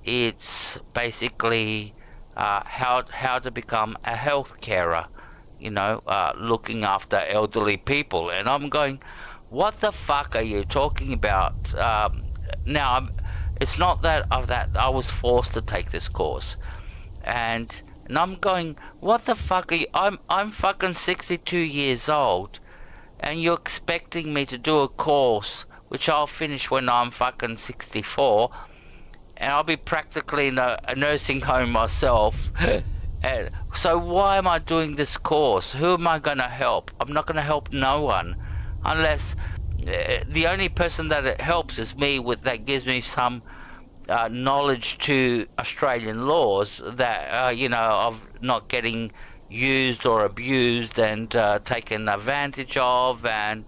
it's basically how to become a health carer, you know, looking after elderly people. And I'm going, what the fuck are you talking about? Now, it's not that I was forced to take this course, and I'm going, what the fuck are you? I'm fucking 62 years old, and you're expecting me to do a course which I'll finish when I'm fucking 64, and I'll be practically in a nursing home myself. And so why am I doing this course? Who am I going to help? I'm not going to help no one, unless the only person that it helps is me, that gives me some knowledge to Australian laws, that you know, of not getting used or abused and taken advantage of, and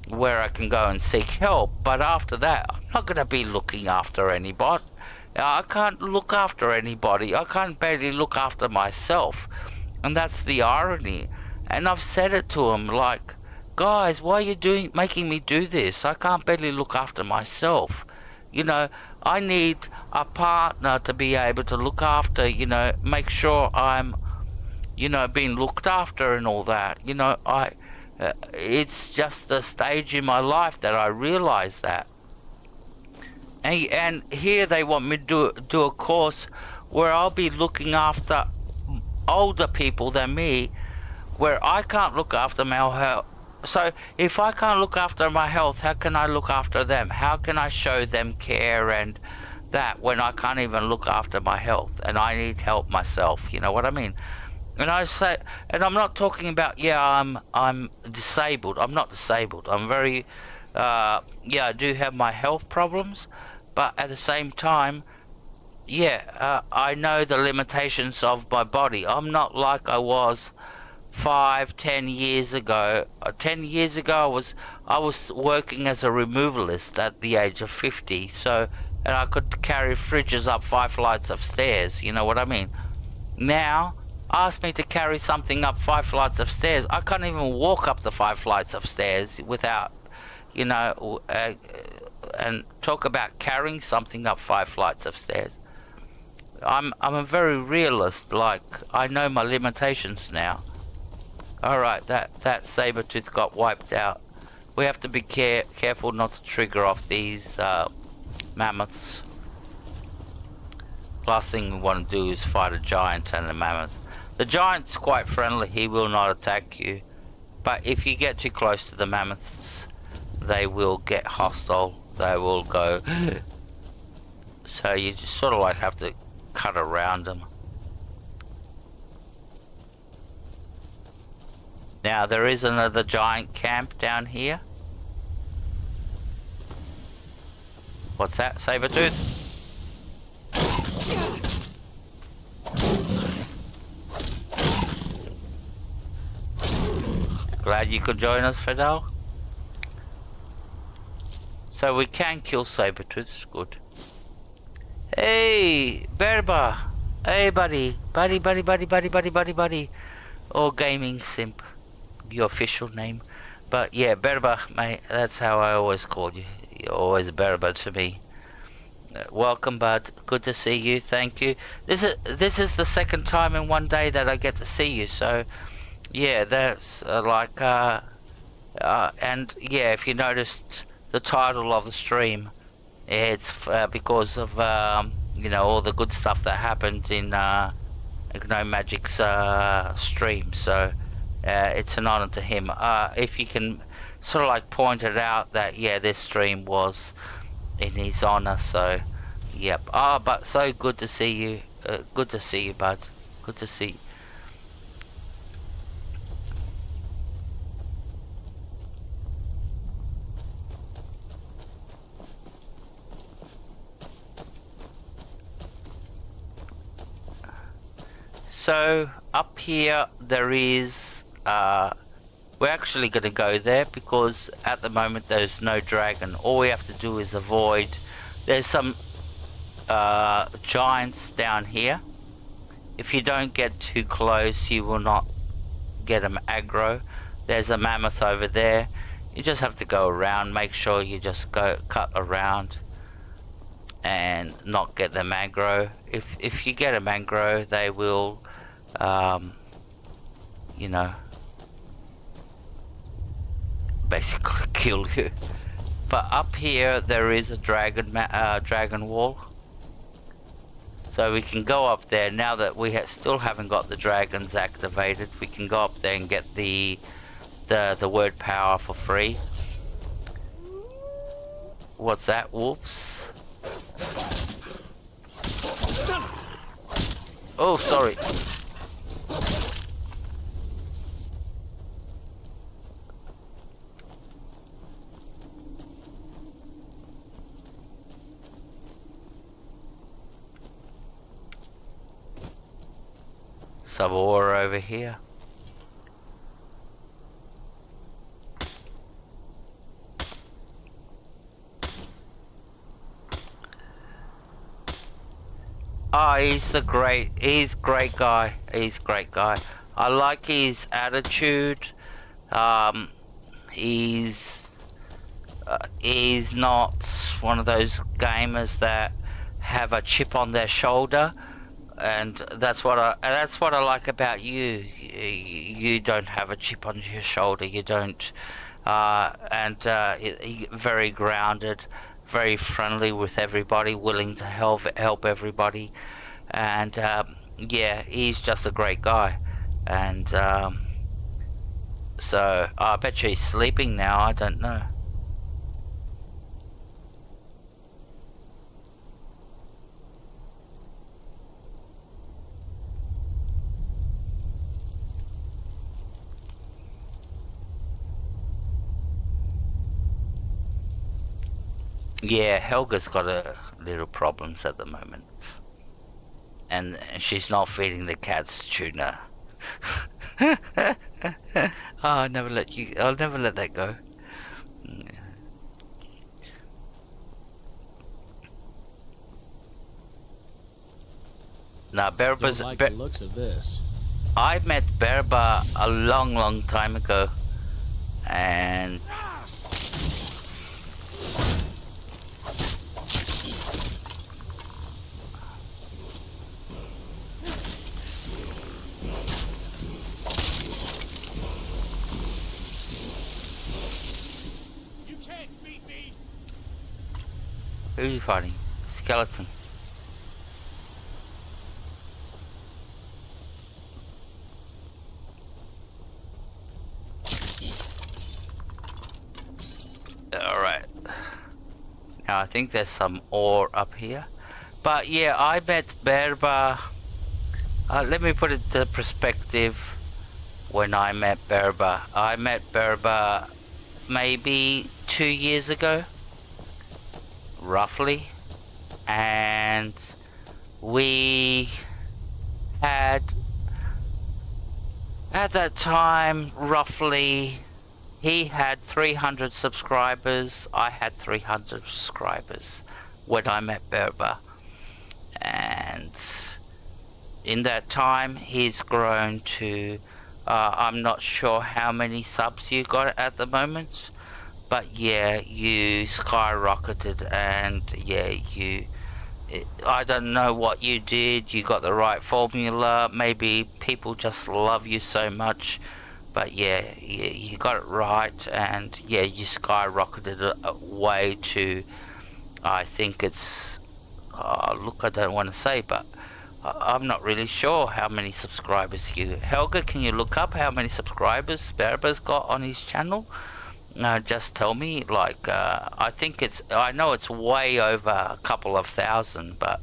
where I can go and seek help. But after that, I'm not going to be looking after anybody. I can't look after anybody. I can't barely look after myself, and that's the irony. And I've said it to them, like, guys, why are you making me do this? I can't barely look after myself. You know, I need a partner to be able to look after, you know, make sure I'm, you know, being looked after and all that. You know, it's just the stage in my life that I realize that. And here they want me to do a course where I'll be looking after older people than me, where I can't look after my health. So if I can't look after my health, how can I look after them? How can I show them care and that when I can't even look after my health and I need help myself? You know what I mean? And I say, and I'm not talking about, yeah, I'm disabled. I'm not disabled. I'm very, yeah, I do have my health problems, but at the same time, yeah, I know the limitations of my body. I'm not like I was 10 years ago. 10 years ago, I was working as a removalist at the age of 50. So, and I could carry fridges up 5 flights of stairs. You know what I mean? Now, ask me to carry something up 5 flights of stairs. I can't even walk up the 5 flights of stairs without, you know, and talk about carrying something up 5 flights of stairs. I'm a very realist. Like, I know my limitations now. Alright, that saber-tooth got wiped out. We have to be careful not to trigger off these mammoths. Last thing we want to do is fight a giant and a mammoth. The giant's quite friendly, he will not attack you. But if you get too close to the mammoths, they will get hostile. They will go. So you just sort of like have to cut around them. Now there is another giant camp down here. What's that, saber-tooth? Glad you could join us, Fidel. So we can kill saber-tooths, good. Hey, Berba. Hey, buddy. Buddy. Or gaming simp. Your official name. But yeah, Berba, mate, that's how I always call you. You're always Berba to me. Welcome, bud. Good to see you. Thank you. This is the second time in one day that I get to see you. So, yeah, that's and yeah, if you noticed the title of the stream, it's because of you know, all the good stuff that happened in GomeMagic's stream. So it's an honor to him. If you can sort of like point it out that yeah, this stream was in his honor. So yep. But so good to see you. Good to see you, bud. Good to see you. So up here there is we're actually going to go there because at the moment there's no dragon. All we have to do is avoid. There's some giants down here. If you don't get too close, you will not get them aggro. There's a mammoth over there. You just have to go around. Make sure you just cut around and not get them aggro. If you get them aggro, they will you know, basically kill you. But up here there is a dragon wall, so we can go up there. Now that we still haven't got the dragons activated, we can go up there and get the word power for free. What's that? Whoops. Oh, sorry. Some ore over here. He's great guy. He's great guy. I like his attitude. He's not one of those gamers that have a chip on their shoulder, and that's what I like about you. You don't have a chip on your shoulder. You don't, very grounded, very friendly with everybody, willing to help everybody, and yeah, he's just a great guy. And so I bet you he's sleeping now. I don't know. Yeah, Helga's got a little problems at the moment. And she's not feeding the cats tuna. Oh, I'll never let that go. Now, Berba's... Don't like the looks of this. I met Berba a long time ago. And... You can't beat me. Who are you fighting? Skeleton. Alright. Now I think there's some ore up here. But yeah, I met Berba. Let me put it to perspective when I met Berba. I met Berba maybe 2 years ago. Roughly. And we had at that time roughly he had 300 subscribers, I had 300 subscribers when I met Berba. And in that time he's grown to I'm not sure how many subs you got at the moment, but yeah, you skyrocketed. And yeah, I don't know what you did. You got the right formula. Maybe people just love you so much. But yeah, you got it right. And yeah, you skyrocketed way to, I think it's, look, I don't want to say, but I'm not really sure how many subscribers you... Helga, can you look up how many subscribers Berba's got on his channel? Just tell me, like, I think it's, I know it's way over a couple of thousand, but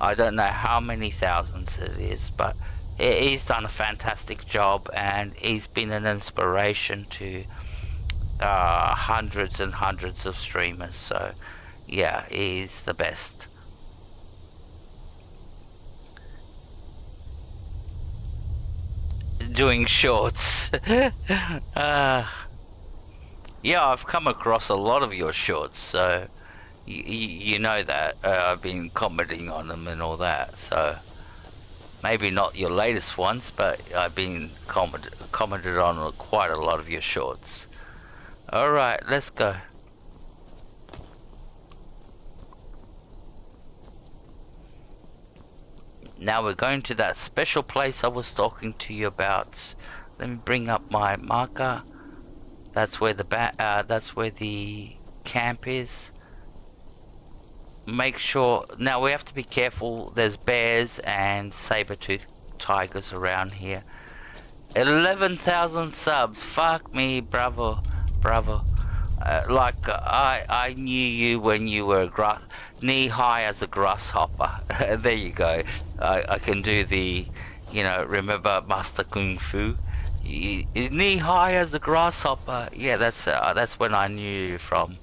I don't know how many thousands it is. But he's done a fantastic job, and he's been an inspiration to hundreds and hundreds of streamers. So yeah, he's the best. Doing shorts. Yeah, I've come across a lot of your shorts, so you know that. I've been commenting on them and all that, so maybe not your latest ones, but I've been commented on quite a lot of your shorts. Alright, let's go. Now we're going to that special place I was talking to you about. Let me bring up my marker. That's where the camp is. Make sure, now we have to be careful, there's bears and saber-toothed tigers around here. 11,000 subs, fuck me, bravo. Like, I knew you when you were knee high as a grasshopper. There you go. I can do the, you know, remember Master Kung Fu? Knee high as a grasshopper. Yeah, that's when I knew you from.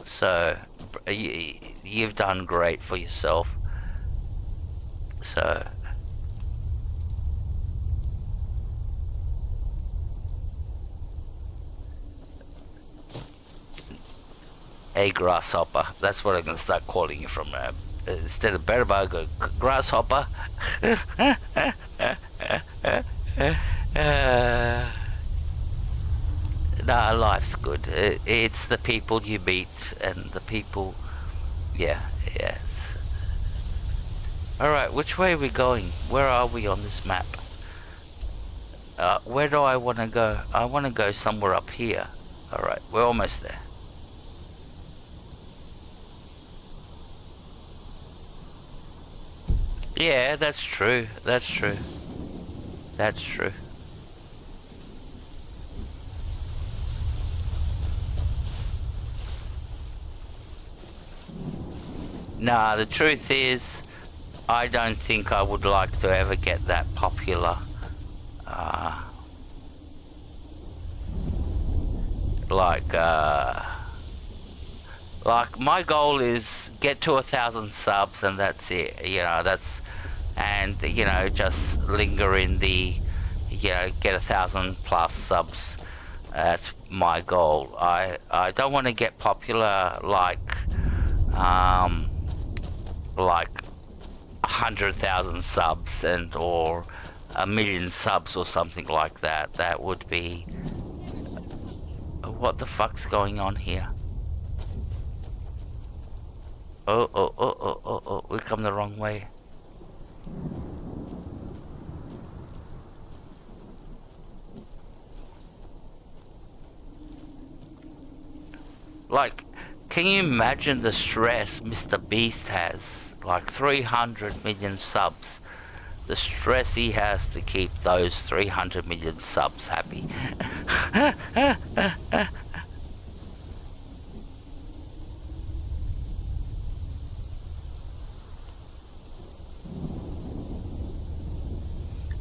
So you've done great for yourself. So a grasshopper. That's what I'm gonna start calling you from now. Instead of bearbug, go grasshopper. Nah, life's good. It's the people you meet and the people. Yeah, yes. Alright, which way are we going? Where are we on this map? Where do I want to go? I want to go somewhere up here. Alright, we're almost there. Yeah, that's true. That's true. That's true. Nah, the truth is, I don't think I would like to ever get that popular. Like, my goal is get to 1,000 subs and that's it, you know, and, you know, just linger in the, you know, get 1,000 plus subs. That's my goal. I don't want to get popular like 100,000 subs or 1 million subs or something like that. That would be... What the fuck's going on here? Oh, we come the wrong way. Like, can you imagine the stress Mr. Beast has? Like 300 million subs. The stress he has to keep those 300 million subs happy.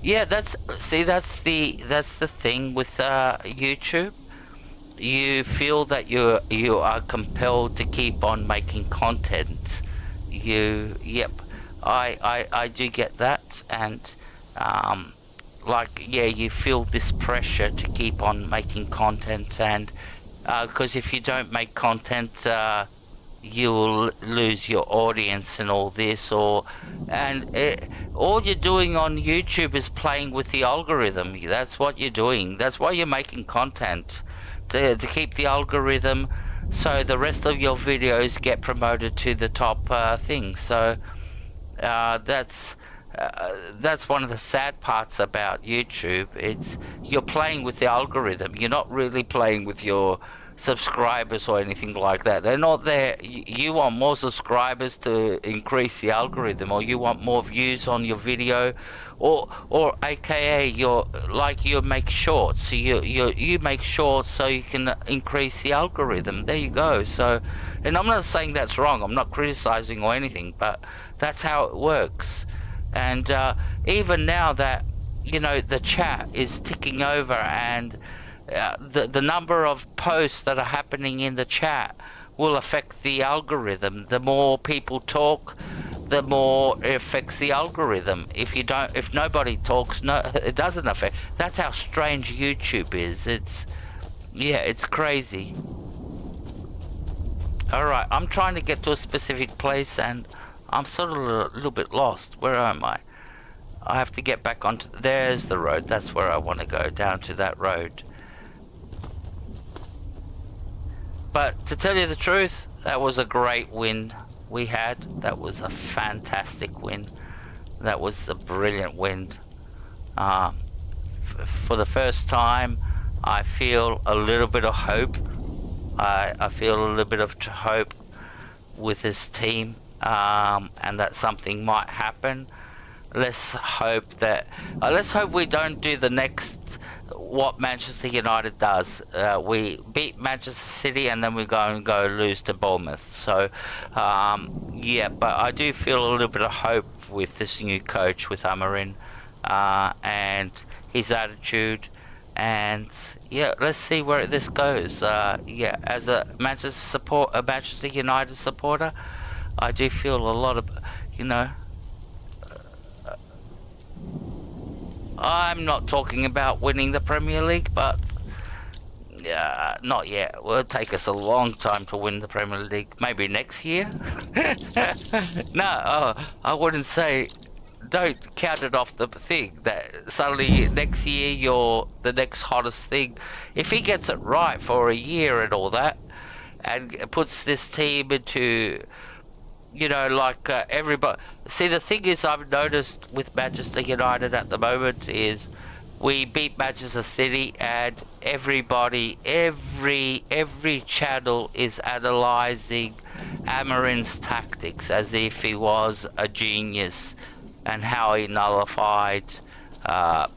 Yeah, that's the thing with YouTube. You feel that you are compelled to keep on making content. Yep, I do get that, and like, yeah, you feel this pressure to keep on making content, and because if you don't make content, you'll lose your audience and all this, all you're doing on YouTube is playing with the algorithm. That's what you're doing. That's why you're making content, to keep the algorithm, so the rest of your videos get promoted to the top thing. So that's one of the sad parts about YouTube. It's you're playing with the algorithm. You're not really playing with your subscribers or anything like that. They're not there. You want more subscribers to increase the algorithm, or you want more views on your video, or aka you make shorts. So you make shorts so you can increase the algorithm. There you go. So, and I'm not saying that's wrong. I'm not criticizing or anything, but that's how it works. And even now that, you know, the chat is ticking over, and the number of posts that are happening in the chat will affect the algorithm. The more people talk, the more it affects the algorithm. If nobody talks, no, it doesn't affect. That's how strange YouTube is. It's crazy. Alright, I'm trying to get to a specific place and I'm sort of a little bit lost. Where am I? I have to get back onto... There's the road. That's where I want to go, down to that road. But to tell you the truth, that was a great win we had. That was a fantastic win. That was a brilliant win. For the first time, I feel a little bit of hope. I feel a little bit of hope with this team, and that something might happen. Let's hope we don't do the next what Manchester United does. We beat Manchester City and then we go lose to Bournemouth. So yeah, but I do feel a little bit of hope with this new coach, with Amarin, and his attitude. And yeah, let's see where this goes. Yeah, as a Manchester United supporter, I do feel a lot of, you know, I'm not talking about winning the Premier League, but not yet. It will take us a long time to win the Premier League. Maybe next year? No, I wouldn't say... Don't count it off the thing that suddenly next year you're the next hottest thing. If he gets it right for a year and all that, and puts this team into, you know, like everybody. See, the thing is, I've noticed with Manchester United at the moment is we beat Manchester City, and everybody, every channel is analysing Amarin's tactics as if he was a genius, and how he nullified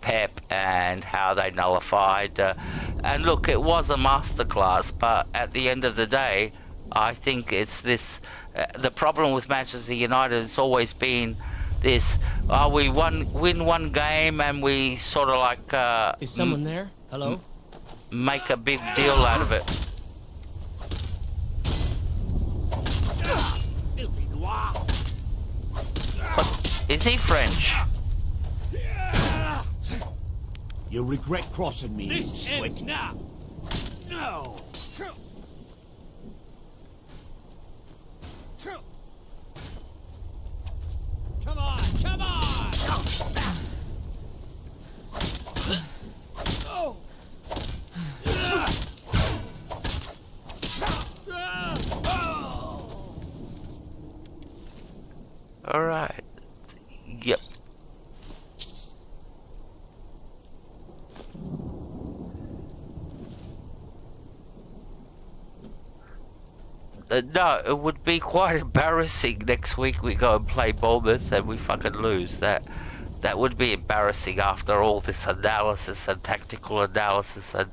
Pep, and how they nullified... and look, it was a masterclass, but at the end of the day, I think it's this... the problem with Manchester United has always been this... we win one game and we sort of like... Is someone there? Hello? Make a big deal out of it. What? Is he French? You'll regret crossing me. This you ends sweat. now. No. Come on, come on. Oh. All right. Yep. No, it would be quite embarrassing next week we go and play Bournemouth and we fucking lose. That would be embarrassing after all this analysis and tactical analysis and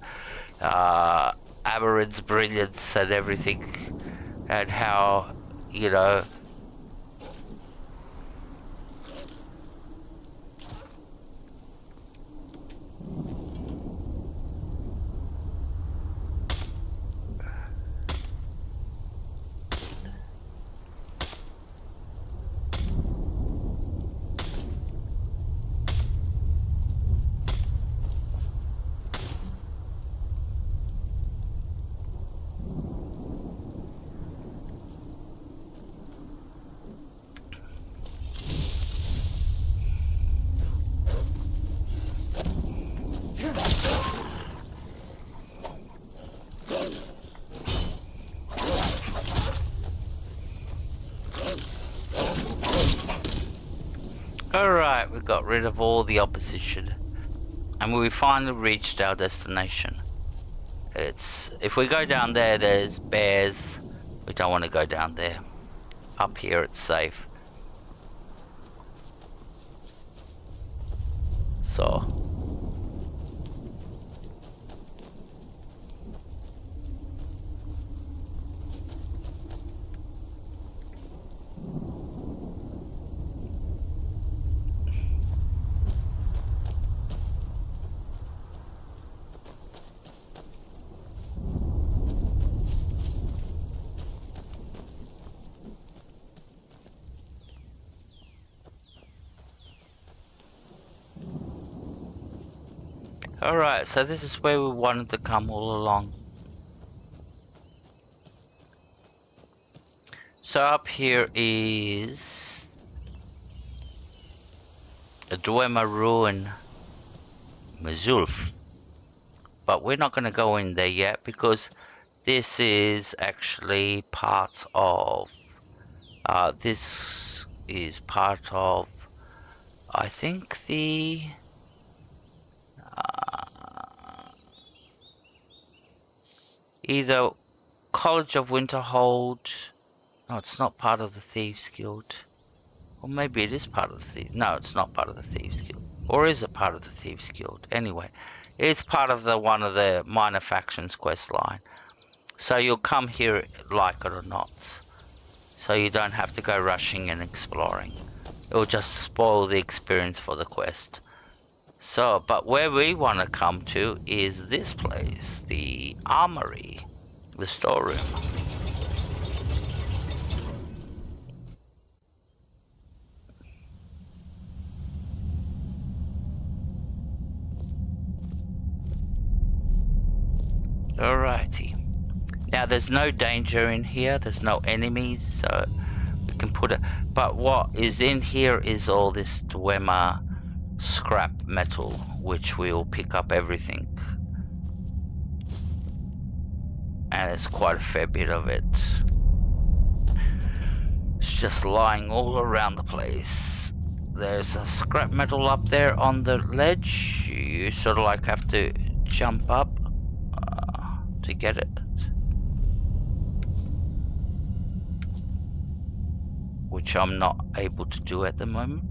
Amarin's brilliance and everything, and how, you know, alright, we got rid of all the opposition and we finally reached our destination. If we go down there, there's bears. We don't want to go down there. Up here it's safe. So alright, so this is where we wanted to come all along. So up here is a Dwemer ruin, Mazulf. But we're not going to go in there yet because this is actually part of, this is part of, I think the, either College of Winterhold. No, it's not part of the Thieves Guild. Or maybe it is part of the Thieves. No, it's not part of the Thieves Guild. Or is it part of the Thieves Guild? Anyway, it's part of the one of the minor factions quest line. So you'll come here like it or not. So you don't have to go rushing and exploring. It'll just spoil the experience for the quest. So, but where we want to come to is this place, the armory, the storeroom. Alrighty. Now there's no danger in here, there's no enemies, so we can put it, but what is in here is all this Dwemer scrap metal, which we'll pick up everything. And there's quite a fair bit of it. It's just lying all around the place. There's a scrap metal up there on the ledge. You sort of like have to jump up to get it. Which I'm not able to do at the moment.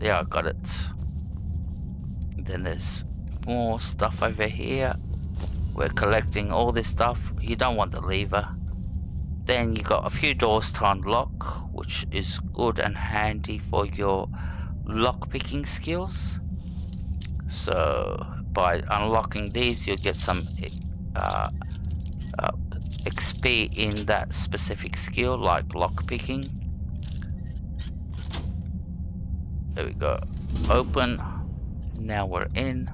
Yeah, I got it. Then there's more stuff over here. We're collecting all this stuff. You don't want the lever. Then you got a few doors to unlock, which is good and handy for your lock-picking skills. So by unlocking these, you'll get some XP in that specific skill, like lockpicking. There we go. Open. Now we're in.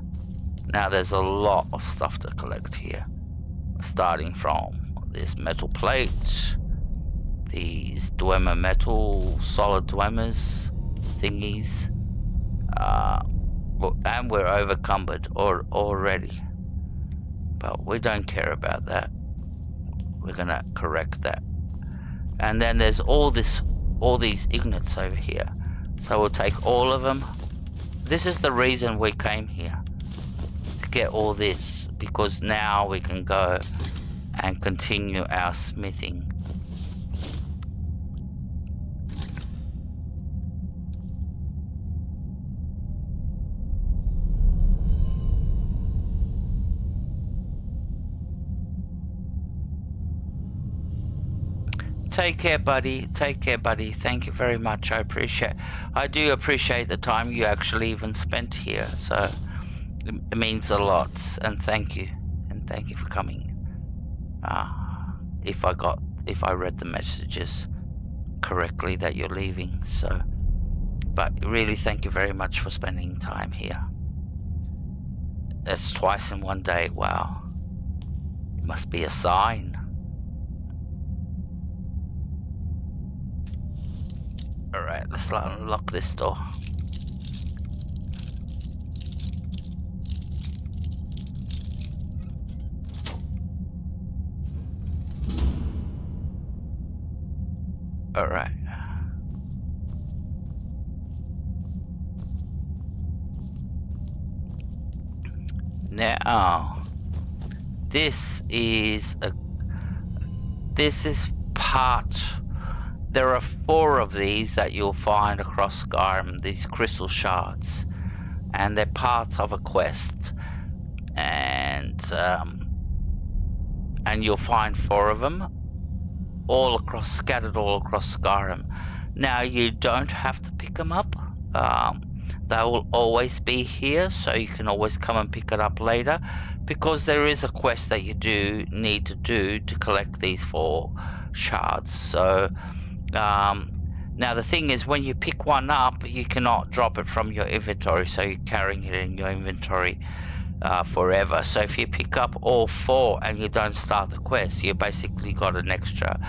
Now there's a lot of stuff to collect here. Starting from this metal plate, these Dwemer metal, solid Dwemers thingies. And we're overcumbered already. But we don't care about that. We're gonna correct that. And then there's all these ignits over here. So we'll take all of them. This is the reason we came here. To get all this. Because now we can go and continue our smithing. Take care, buddy. Take care, buddy. Thank you very much. I do appreciate the time you actually even spent here. So it means a lot. And thank you. And thank you for coming. If I read the messages correctly that you're leaving. So, but really thank you very much for spending time here. That's twice in one day. Wow. It must be a sign. Alright, let's unlock this door. Alright. Now, this is part. There are 4 of these that you'll find across Skyrim, these crystal shards, and they're part of a quest, and you'll find 4 of them, scattered all across Skyrim. Now you don't have to pick them up. They will always be here, so you can always come and pick it up later, because there is a quest that you do need to do to collect these 4 shards. So now the thing is, when you pick one up, you cannot drop it from your inventory, so you're carrying it in your inventory forever. So if you pick up all 4 and you don't start the quest, you basically got an extra,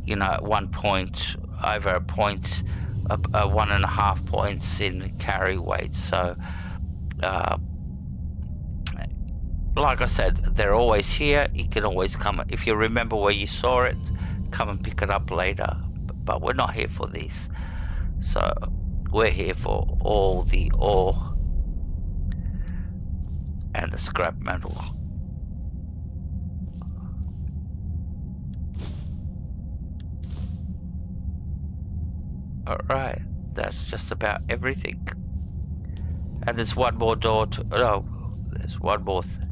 1 point, over a point, 1.5 points in carry weight. So like I said, they're always here. You can always come, if you remember where you saw it, come and pick it up later. But we're not here for these. So we're here for all the ore and the scrap metal. Alright, that's just about everything. And there's one more door to... Oh, there's one more thing.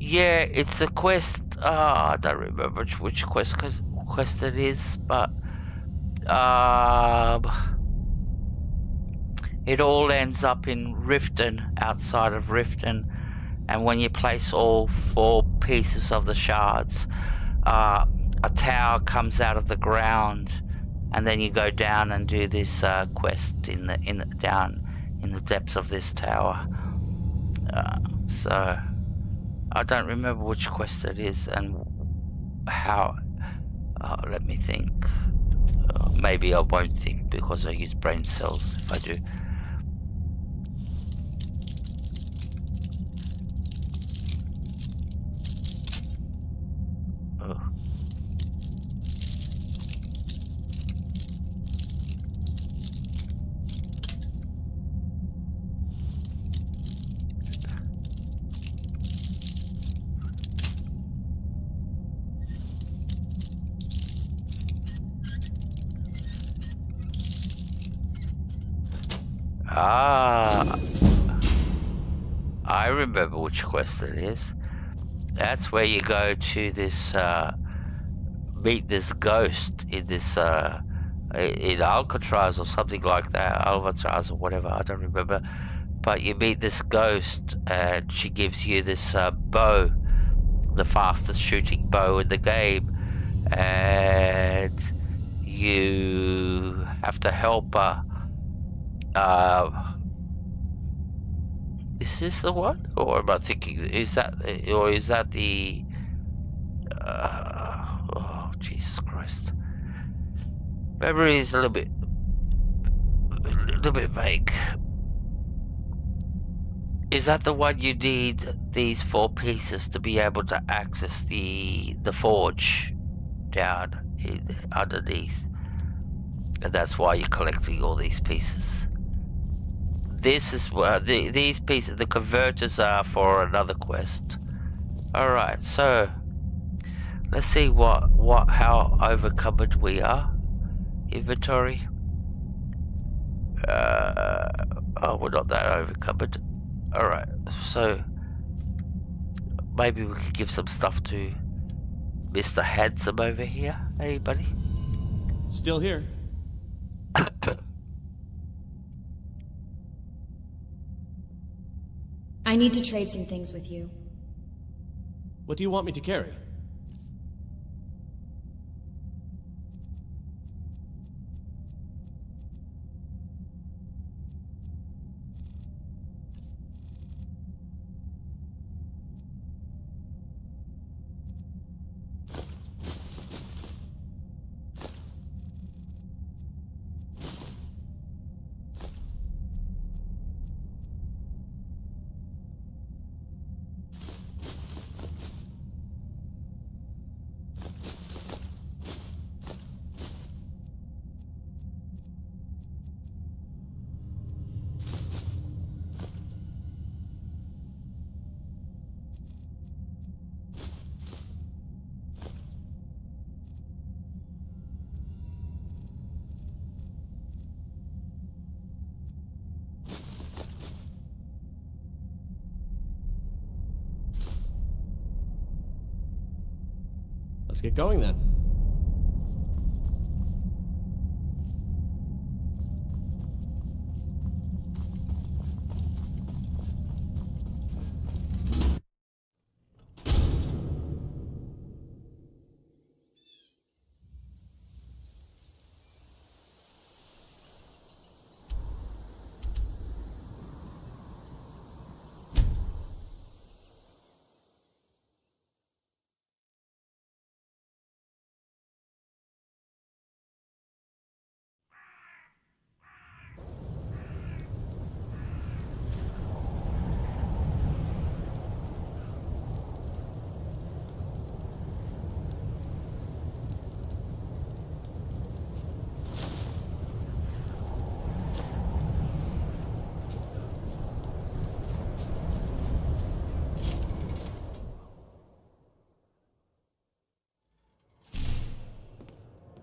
Yeah, it's a quest. I don't remember which quest it is, but it all ends up in Riften, outside of Riften, and when you place all 4 pieces of the shards, a tower comes out of the ground, and then you go down and do this quest down in the depths of this tower. So I don't remember which quest it is and how. Let me think. Maybe I won't think because I use brain cells if I do. I remember which quest it is. That's where you go to this meet this ghost in this in Alcatraz or something like that, Alcatraz or whatever, I don't remember. But you meet this ghost and she gives you this bow, the fastest shooting bow in the game, and you have to help her. Is this the one, or am I thinking? Is that the? Oh, Jesus Christ! Memory is a little bit vague. Is that the one you need these 4 pieces to be able to access the forge down underneath, and that's why you're collecting all these pieces? This is where these pieces, the converters, are for another quest. All right, so let's see how overcommitted we are. Inventory. Oh, we're not that overcommitted. All right, so maybe we could give some stuff to Mr. Handsome over here. Hey, buddy. Still here. I need to trade some things with you. What do you want me to carry? Let's get going then.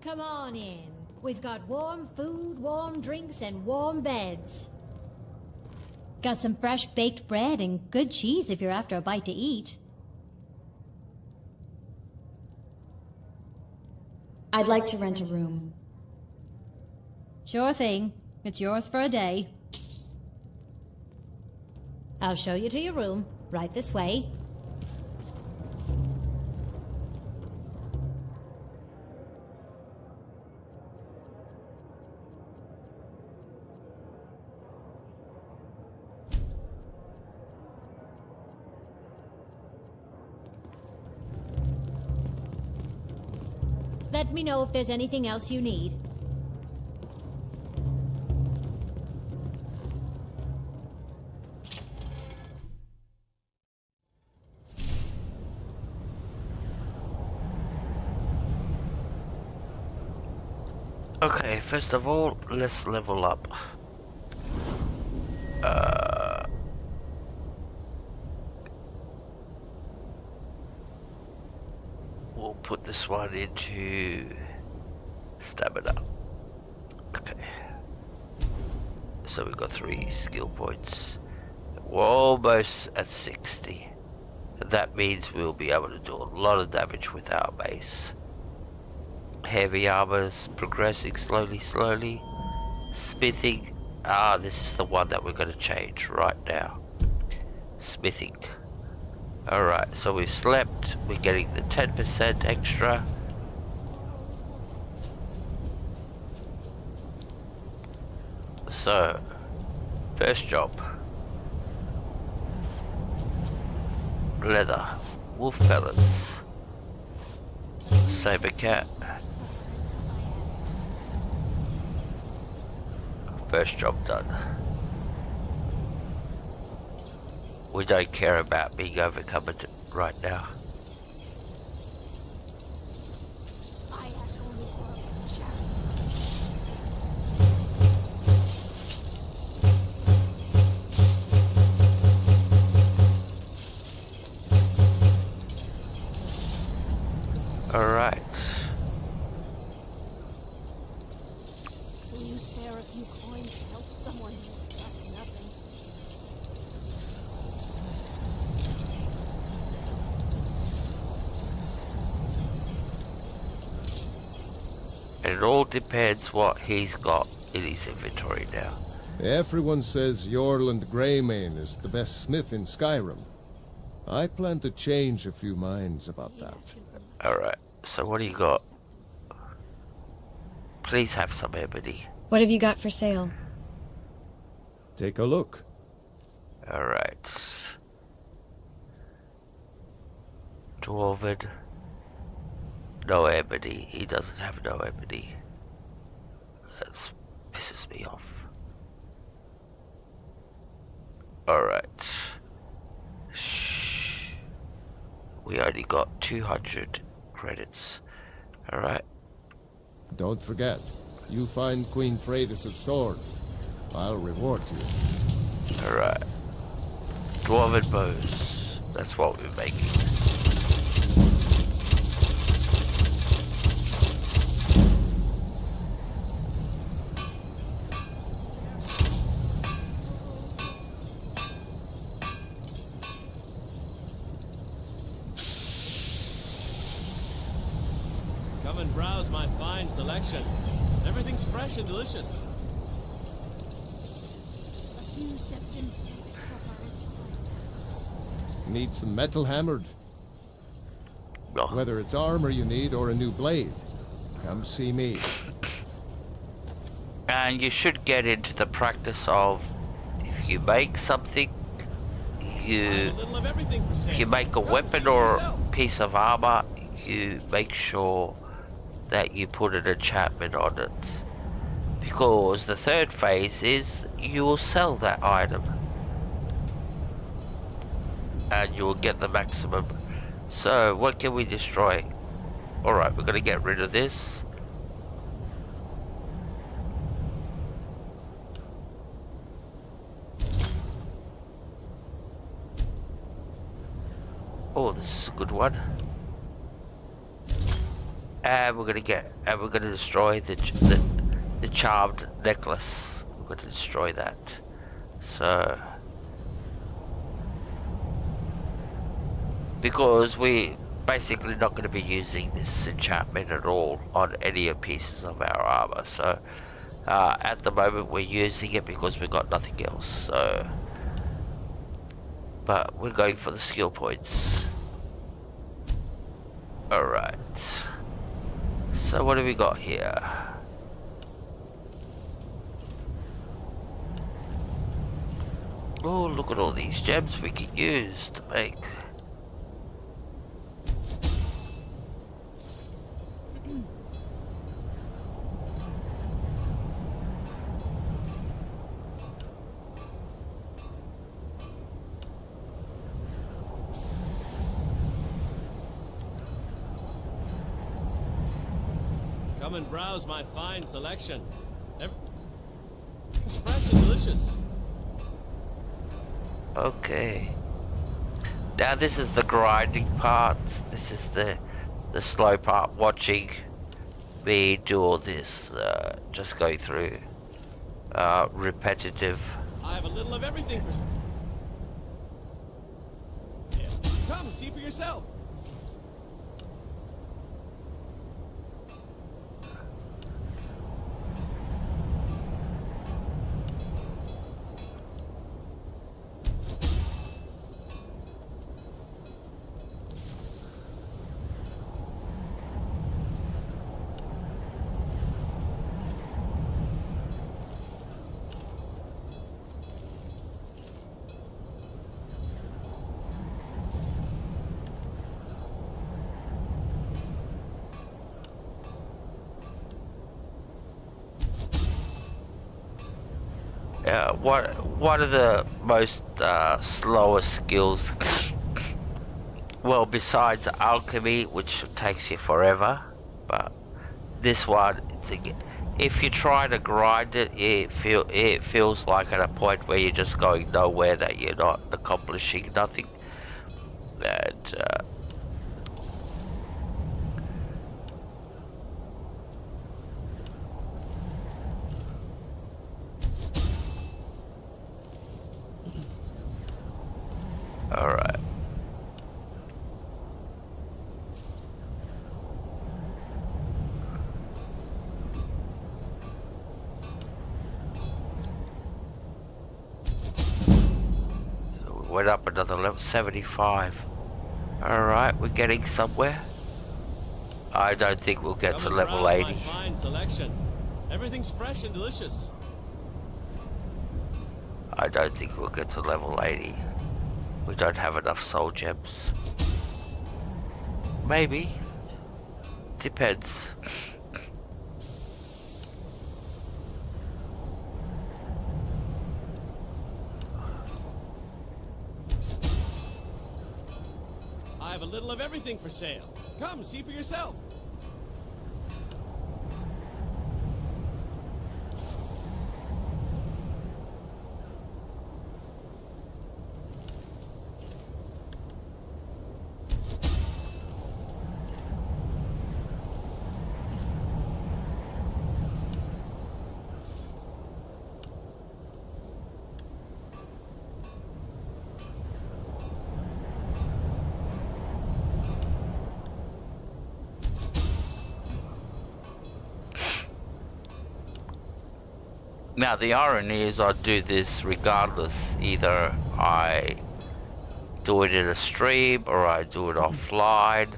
Come on in. We've got warm food, warm drinks, and warm beds. Got some fresh baked bread and good cheese if you're after a bite to eat. I'd like to rent a room. Sure thing. It's yours for a day. I'll show you to your room. Right this way. Let me know if there's anything else you need. Okay, first of all, let's level up. We'll put this one into stamina. Okay. So we've got 3 skill points. We're almost at 60. That means we'll be able to do a lot of damage with our base. Heavy armor's progressing slowly. Smithing. This is the one that we're going to change right now. Smithing. Alright, so we've slept. We're getting the 10% extra. So, first job. Leather. Wolf pellets. Saber cat. First job done. We don't care about being overcommitted right now. Alright. Will you spare a few coins to help someone who's got nothing? It all depends what he's got in his inventory now. Everyone says Yorland Greymane is the best smith in Skyrim. I plan to change a few minds about that. Alright, so what do you got? Please have some ebony. What have you got for sale? Take a look. Alright. Dwarven. No ebony. He doesn't have no ebony. That pisses me off. Alright. Shh. We only got 200 credits. Alright. Don't forget, you find Queen Freydis' sword. I'll reward you. Alright. Dwarven bows. That's what we're making. Come and browse my fine selection. Everything's fresh and delicious. A few septums so far as Need some metal hammered? No. Whether it's armor you need or a new blade, come see me. And you should get into the practice of, if you make something, you make a weapon or a piece of armor, you make sure that you put an enchantment on it. Because the third phase is you will sell that item. And you will get the maximum. So what can we destroy? Alright, we're gonna get rid of this. Oh, this is a good one. And we're gonna destroy the charmed necklace. We're gonna destroy that. So, because we basically not gonna be using this enchantment at all on any of pieces of our armor. So, at the moment we're using it because we've got nothing else. So, but we're going for the skill points. Alright. So what do we got here? Oh, look at all these gems we can use to make. Come and browse my fine selection. It's fresh and delicious. Okay. Now this is the grinding part. This is the slow part. Watching me do all this. Just go through repetitive. I have a little of everything for. Yeah. Come see for yourself. What are the most slowest skills? Well, besides alchemy, which takes you forever, but this one, if you try to grind it, it feels like at a point where you're just going nowhere, that you're not accomplishing nothing. And all right. Went up another level, 75. Alright, we're getting somewhere. I don't think we'll get to level 80. My fine selection. Everything's fresh and delicious. I don't think we'll get to level 80. We don't have enough soul gems. Maybe. Depends. I have a little of everything for sale. Come, see for yourself. Now the irony is I do this regardless. Either I do it in a stream or I do it offline,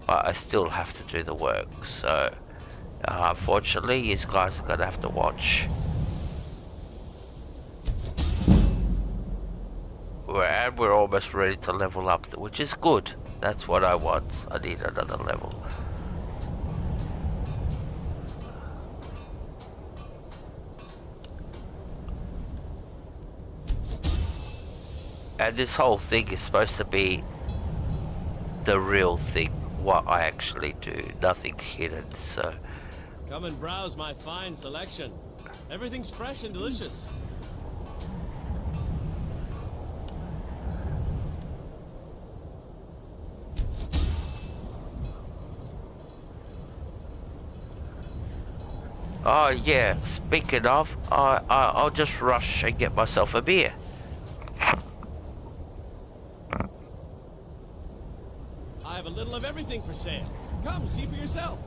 but I still have to do the work. So unfortunately you guys are gonna have to watch. We're almost ready to level up, which is good. That's what I want. I need another level. And this whole thing is supposed to be the real thing, what I actually do. Nothing's hidden, so... Come and browse my fine selection. Everything's fresh and delicious. Oh yeah, speaking of, I'll just rush and get myself a beer. I have a little of everything for sale. Come, see for yourself.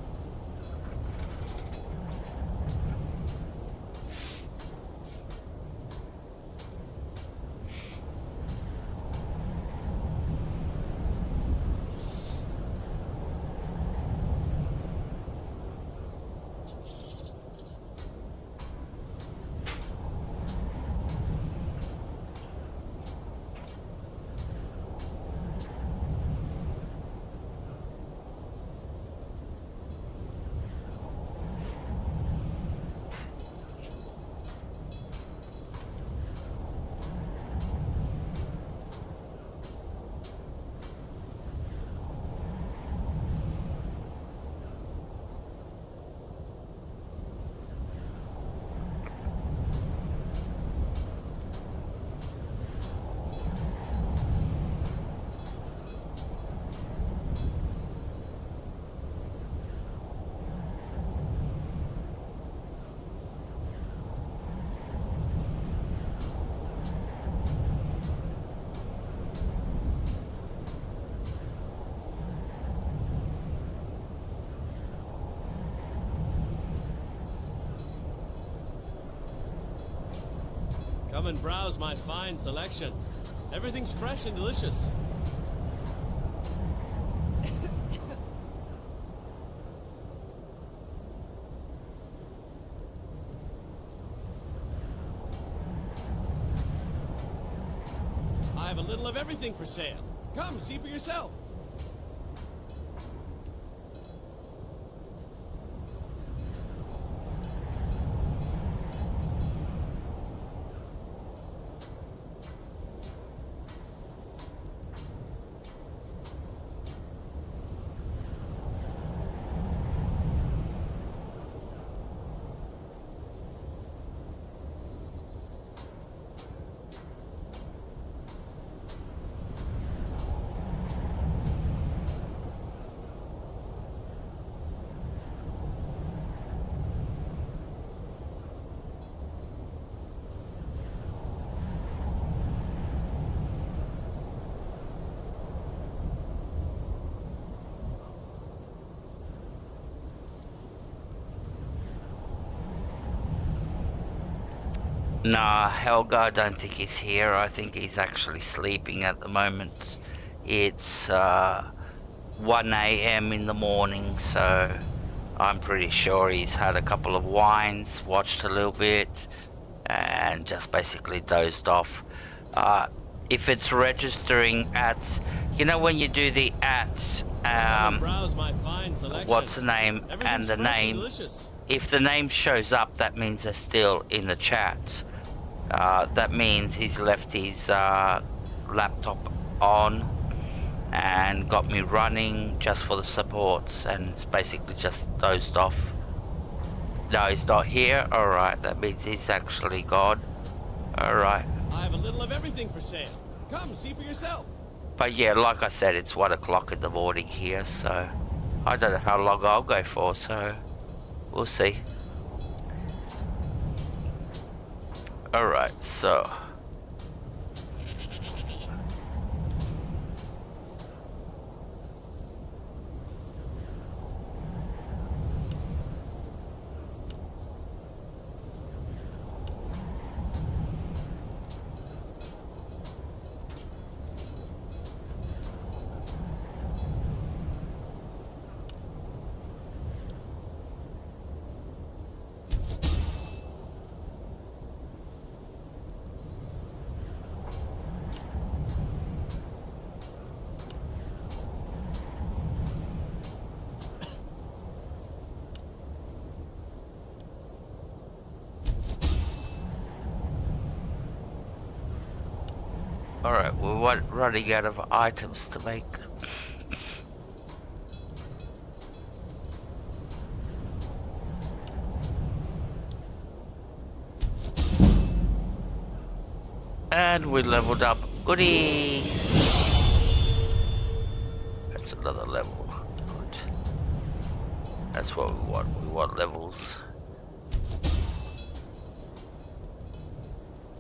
Come and browse my fine selection. Everything's fresh and delicious. I have a little of everything for sale. Come, see for yourself. Nah, Helga, I don't think he's here. I think he's actually sleeping at the moment. It's 1 a.m. in the morning, so I'm pretty sure he's had a couple of wines, watched a little bit, and just basically dozed off. If it's registering at, you know, when you do the at, Browse my fine selection. what's the name and the name, if the name shows up, that means they're still in the chat. That means he's left his laptop on and got me running just for the supports, and it's basically just dozed off. No, he's not here. Alright, that means he's actually gone. Alright. I have a little of everything for sale. Come, see for yourself. But yeah, like I said, it's 1 o'clock in the morning here, so I don't know how long I'll go for, so we'll see. Alright, so alright, we're running out of items to make. And we leveled up. Goodie! That's another level. Good. That's what we want. We want levels.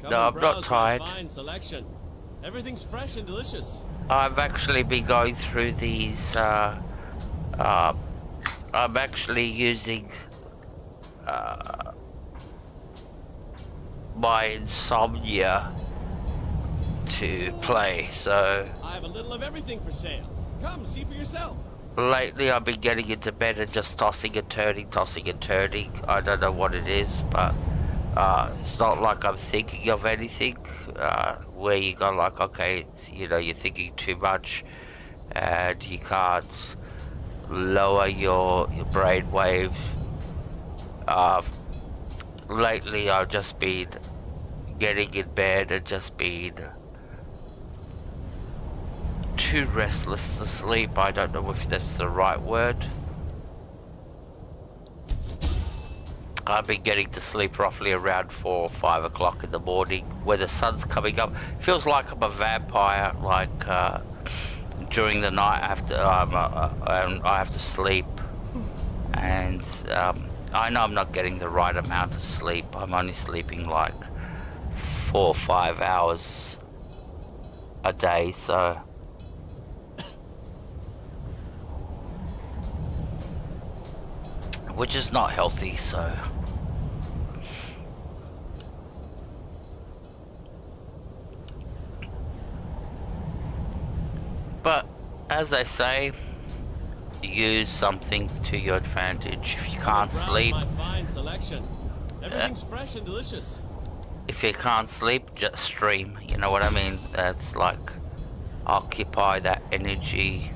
Come No, and I'm not browse my tired. fine selection. Everything's fresh and delicious. I've actually been going through these, I'm actually using, my insomnia to play, so I have a little of everything for sale. Come, see for yourself. lately I've been getting into bed and just tossing and turning. I don't know what it is, but it's not like I'm thinking of anything, where you go like, okay, you know, you're thinking too much and you can't lower your brain wave. Lately I've just been getting in bed and just been too restless to sleep. I don't know if that's the right word. I've been getting to sleep roughly around 4 or 5 o'clock in the morning where the sun's coming up. Feels like I'm a vampire, like during the night I have to sleep, and I know I'm not getting the right amount of sleep. I'm only sleeping like 4 or 5 hours a day, so which is not healthy, so but as they say, use something to your advantage. If you can't sleep, My fine selection. Everything's fresh and delicious. if you can't sleep, just stream, you know what I mean? That's like, occupy that energy.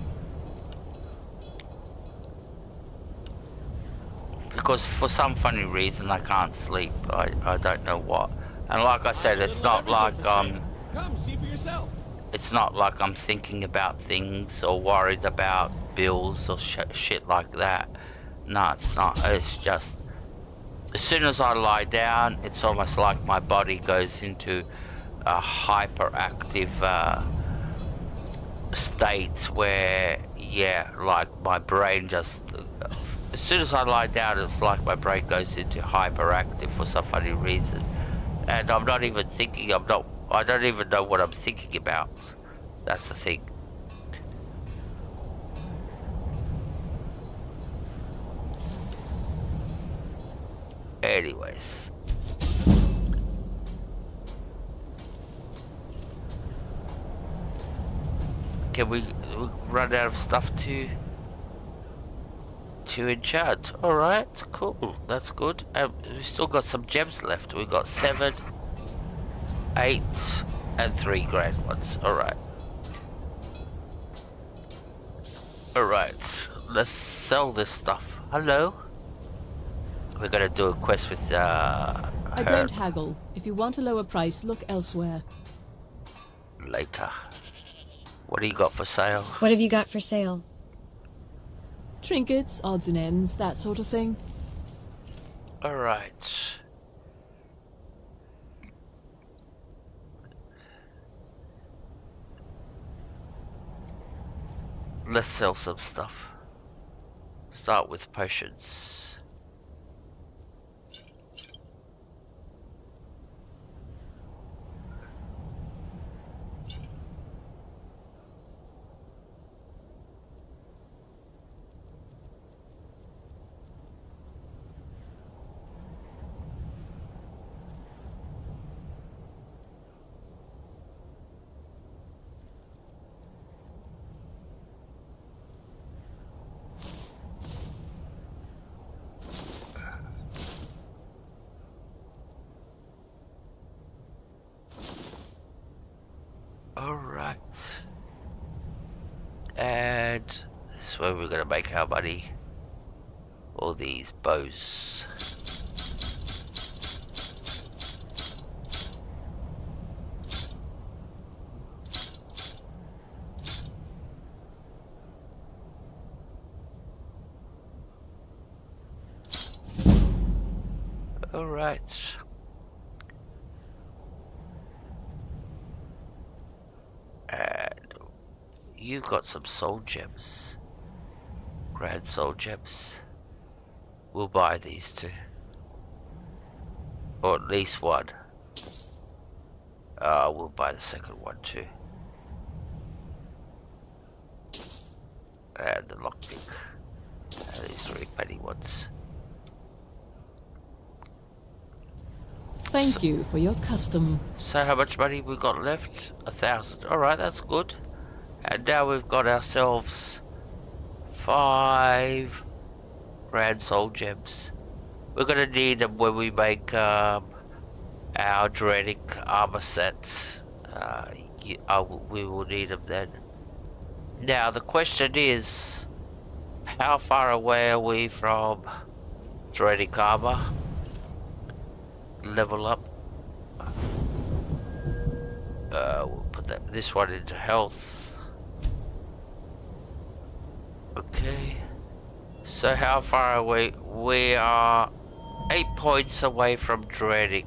Because for some funny reason I can't sleep. I don't know what. And like I said, it's not like Come, see for yourself. it's not like I'm thinking about things or worried about bills or shit like that. No, it's not. It's just, as soon as I lie down, it's almost like my body goes into a hyperactive state where, yeah, like my brain just, as soon as I lie down, it's like my brain goes into hyperactive for some funny reason. And I'm not even thinking, I don't even know what I'm thinking about. That's the thing. Anyways. Can we run out of stuff to enchant? Alright, cool. That's good. We've still got some gems left. We've got 7, 8, and 3 grand ones. Alright. Alright, let's sell this stuff. Hello? We're gonna do a quest with I don't haggle. If you want a lower price, look elsewhere. Later. What do you got for sale? What have you got for sale? Trinkets, odds and ends, that sort of thing. Alright. Let's sell some stuff. Start with potions. Alright. And this is where we're gonna make our money. All these bows. Alright. And you've got some soul gems. Grand soul gems. We'll buy these two. Or at least one. We'll buy the second one too. And the lockpick. And these 3 penny ones. Thank you for your custom. So how much money we got left? 1,000. Alright, that's good. And now we've got ourselves 5 grand soul gems. We're gonna need them when we make our Draconic armor set. We will need them then. Now the question is, how far away are we from Draconic armor? Level up. We'll put this one into health. Okay. So how far away? We are 8 points away from Draconic.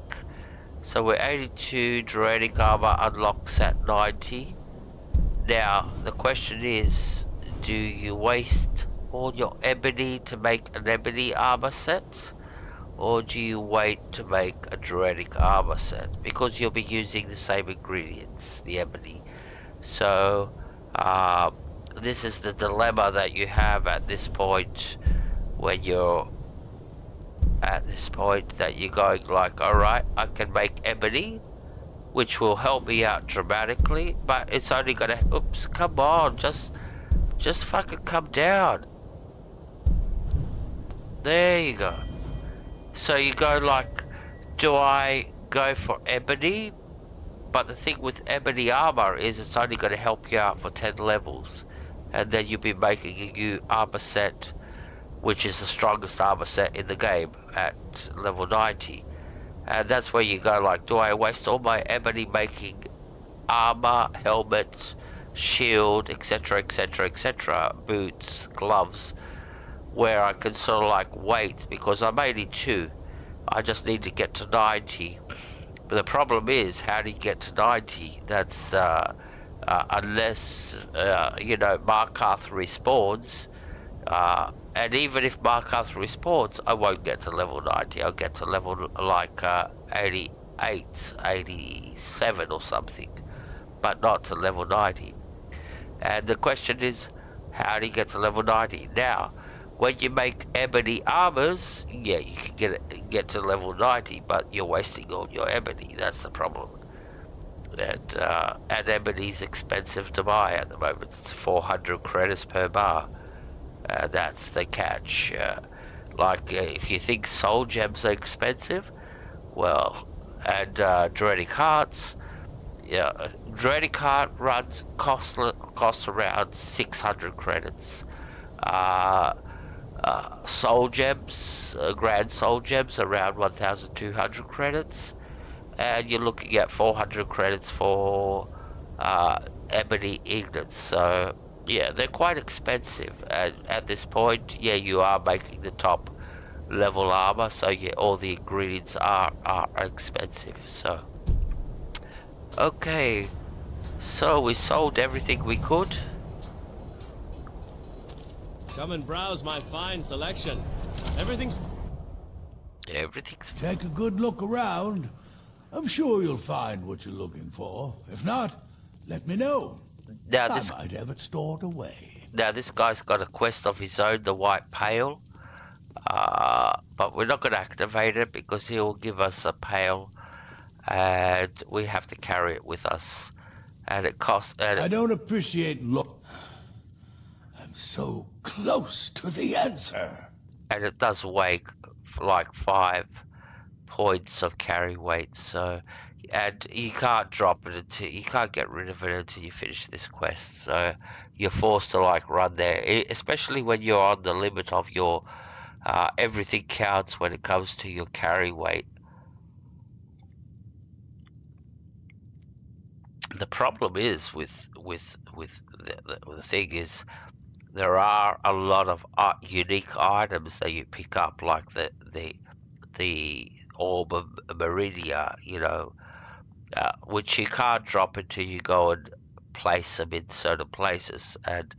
So we're 82. Draconic armor unlocks at 90. Now the question is, do you waste all your ebony to make an ebony armor set? Or do you wait to make a Draconic armor set? Because you'll be using the same ingredients, the ebony. So, this is the dilemma that you have at this point, when you're at this point that you're going like, alright, I can make ebony, which will help me out dramatically, but it's only gonna, oops, come on, just fucking come down. There you go. So you go like, do I go for ebony? But the thing with ebony armor is it's only going to help you out for 10 levels. And then you'll be making a new armor set, which is the strongest armor set in the game at level 90. And that's where you go like, do I waste all my ebony making armor, helmet, shield, etc, etc, etc, boots, gloves, where I can sort of like wait, because I'm 82. I just need to get to 90. But the problem is, how do you get to 90? That's unless you know, Mark Arthur respawns. And even if Mark Arthur respawns, I won't get to level 90. I'll get to level like 88, 87 or something, but not to level 90. And the question is, how do you get to level 90? Now, when you make ebony armors, yeah, you can get to level 90, but you're wasting all your ebony. That's the problem. And ebony's expensive to buy at the moment. It's 400 credits per bar. That's the catch. If you think soul gems are expensive, well, and Draconic hearts, yeah, Draconic heart runs costs around 600 credits. Soul gems, grand soul gems, around 1,200 credits, and you're looking at 400 credits for ebony ingots. So yeah, they're quite expensive, and at this point, yeah, you are making the top level armor, so yeah, all the ingredients are expensive. So okay, so we sold everything we could. Come and browse my fine selection. Everything's... Take a good look around. I'm sure you'll find what you're looking for. If not, let me know. Now, I might have it stored away. Now this guy's got a quest of his own, the White Pail. But we're not going to activate it because he'll give us a pail, and we have to carry it with us. And it costs... I don't appreciate look. I'm so close to the answer. And it does weigh like 5 points of carry weight, so... And you can't drop it until... You can't get rid of it until you finish this quest, so you're forced to like run there, especially when you're on the limit of your... everything counts when it comes to your carry weight. The problem is with the thing is, there are a lot of unique items that you pick up, like the orb of Meridia, you know, which you can't drop until you go and place them in certain places. And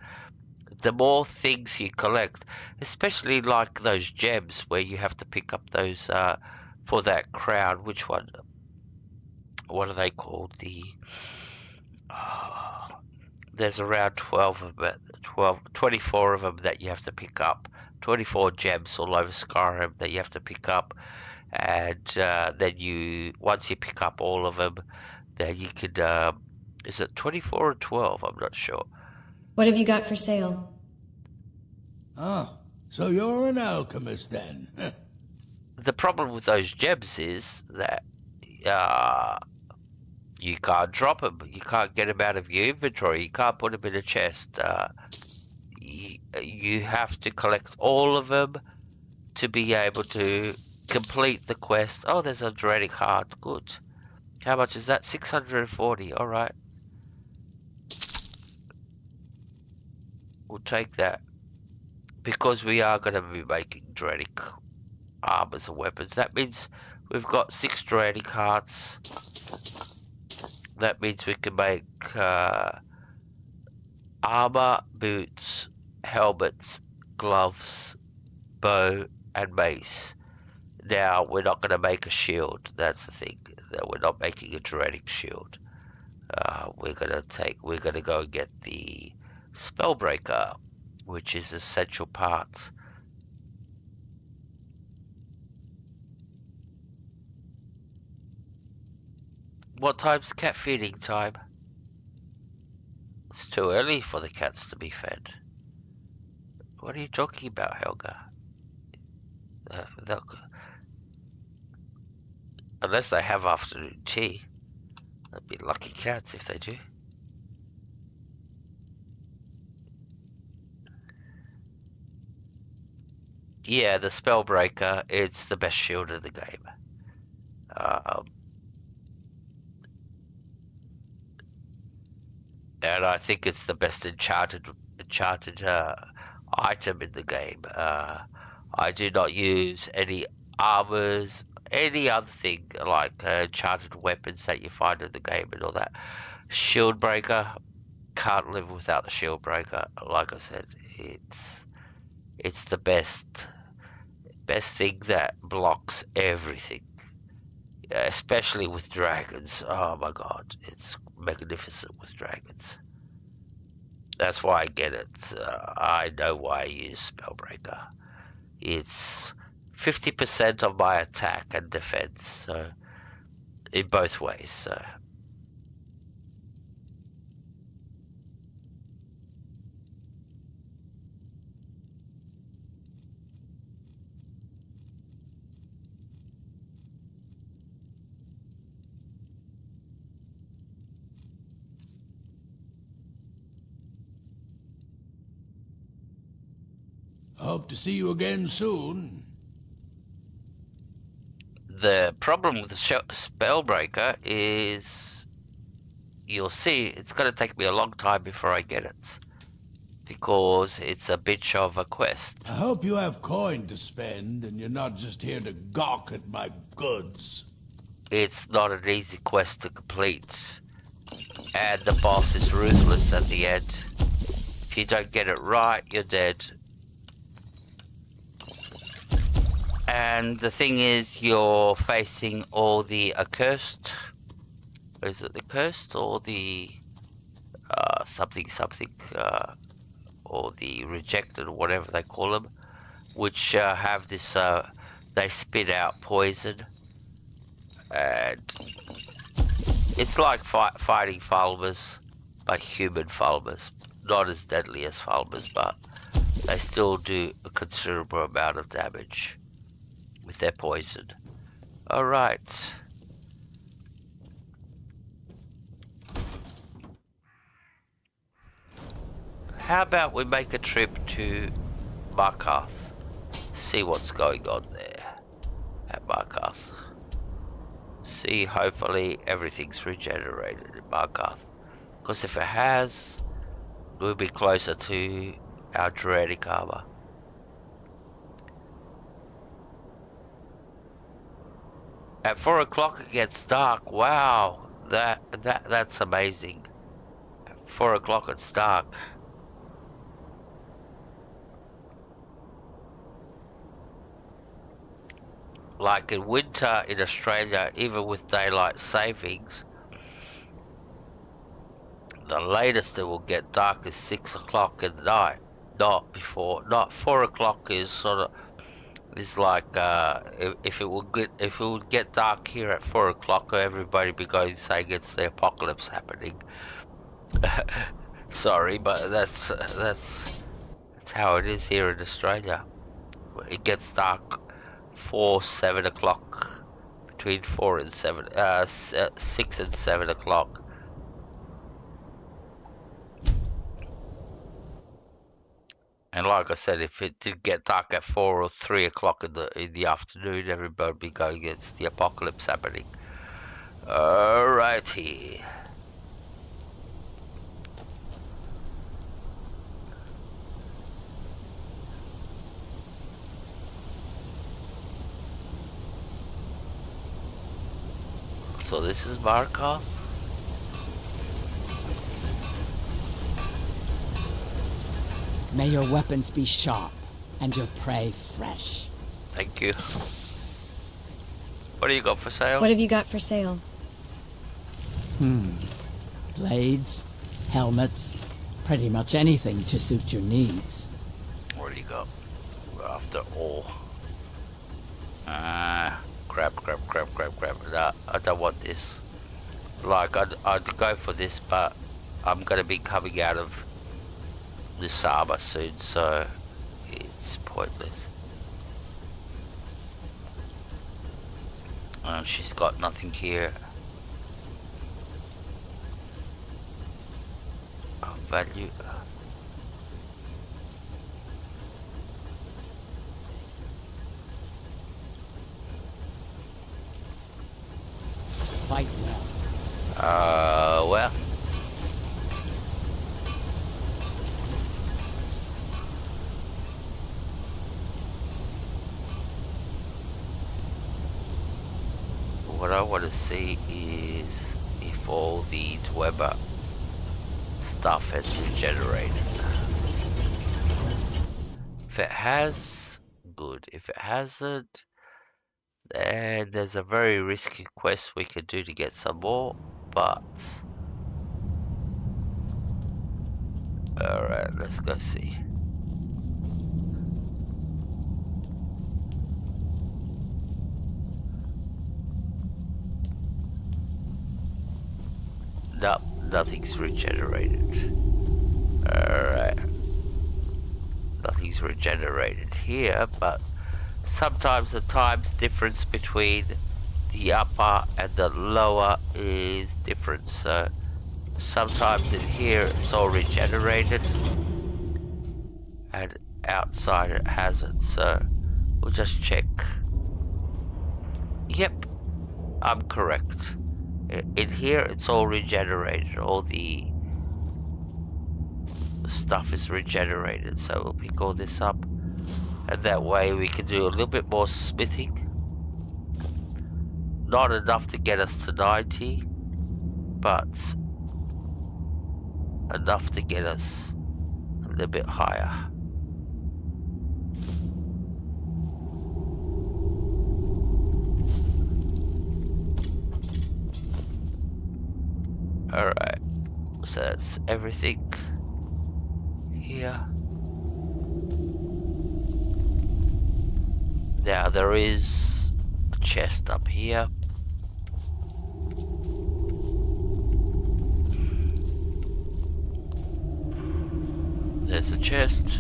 the more things you collect, especially like those gems where you have to pick up those for that crown, which one? What are they called? There's around 24 of them that you have to pick up. 24 gems all over Skyrim that you have to pick up, and then once you pick up all of them, then you could. Is it 24 or 12? I'm not sure. What have you got for sale? Oh, so you're an alchemist then? The problem with those gems is that you can't drop them. You can't get them out of your inventory. You can't put them in a chest. You have to collect all of them to be able to complete the quest. Oh, there's a Draconic heart. Good. How much is that? 640. All right. We'll take that. Because we are going to be making Draconic armors and weapons. That means we've got 6 Draconic hearts. That means we can make armor, boots, helmets, gloves, bow, and mace. Now, we're not going to make a shield. That's the thing. That we're not making a Draconic shield. We're going to go and get the Spellbreaker, which is essential part. What time's cat feeding time? It's too early for the cats to be fed. What are you talking about, Helga? Unless they have afternoon tea. They'd be lucky cats if they do. Yeah, the Spellbreaker, it's the best shield in the game. And I think it's the best enchanted item in the game. I do not use any armors, any other thing like enchanted weapons that you find in the game and all that. Shield breaker, can't live without the shield breaker. Like I said, it's the best thing that blocks everything, especially with dragons. Oh my god, it's magnificent with dragons. That's why I get it. I know why I use Spellbreaker. It's 50% of my attack and defense, so in both ways. So Hope to see you again soon. The problem with the Spellbreaker is, you'll see, it's going to take me a long time before I get it. Because it's a bitch of a quest. I hope you have coin to spend and you're not just here to gawk at my goods. It's not an easy quest to complete. And the boss is ruthless at the end. If you don't get it right, you're dead. And the thing is, you're facing all the accursed. Is it the cursed or the something, or the rejected, or whatever they call them, which have this, they spit out poison, and it's like fighting Falmers, but human Falmers. Not as deadly as Falmers, but they still do a considerable amount of damage with their poison. Alright. How about we make a trip to Markarth? See what's going on there at Markarth. See, hopefully everything's regenerated in Markarth. Because if it has, we'll be closer to our Draconic armor. At 4 o'clock it gets dark. Wow, that's amazing. At 4 o'clock it's dark. Like in winter in Australia, even with daylight savings, the latest it will get dark is 6 o'clock at night. Not before. Not 4 o'clock is sort of, is like if it would get dark here at 4 o'clock, everybody be going saying it's the apocalypse happening. Sorry, but that's how it is here in Australia. It gets dark 7 o'clock, between 4 and 7, 6 and 7 o'clock. And like I said, if it did get dark at 4 or 3 o'clock in the afternoon, everybody would be going, it's the apocalypse happening. Alrighty. So this is Markarth. May your weapons be sharp and your prey fresh. Thank you. What do you got for sale? What have you got for sale? Blades, helmets, pretty much anything to suit your needs. What do you got? After all. Crap. No, I don't want this. Like, I'd go for this, but I'm gonna be coming out of this armor soon, so it's pointless. She's got nothing here of value. Fight well. Well. What I want to see is if all the Dwemer stuff has regenerated. If it has, good. If it hasn't, then there's a very risky quest we could do to get some more, but alright, let's go see. Nope, nothing's regenerated. Alright. Nothing's regenerated here, but sometimes the times difference between the upper and the lower is different. So sometimes in here it's all regenerated, and outside it hasn't, so we'll just check. Yep, I'm correct. In here it's all regenerated, all the stuff is regenerated, so we'll pick all this up, and that way we can do a little bit more smithing. Not enough to get us to 90, but enough to get us a little bit higher. Alright, so that's everything here. Now there is a chest up here. There's a chest.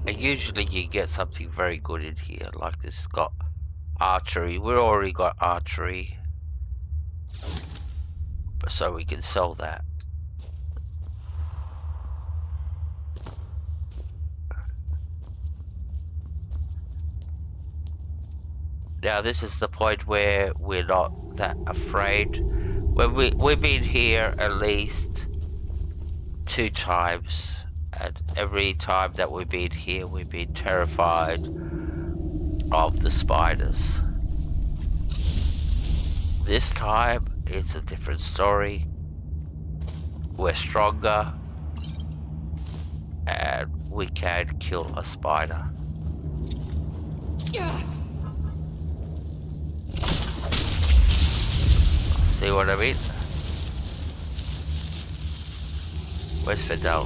And usually you get something very good in here, like this has got archery. We've already got archery, so we can sell that. Now this is the point where we're not that afraid. When we've been here at least 2 times, and every time that we've been here we've been terrified of the spiders. This time it's a different story. We're stronger and we can kill a spider. See what I mean? Where's Fidel?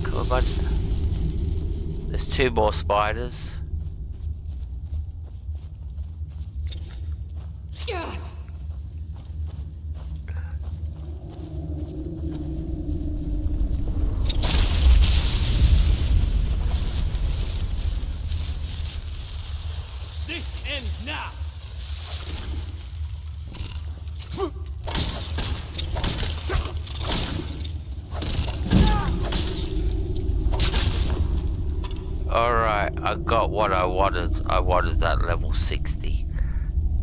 Come on, bud. There's 2 more spiders. This ends now. Alright, I got what I wanted. I wanted that level 60.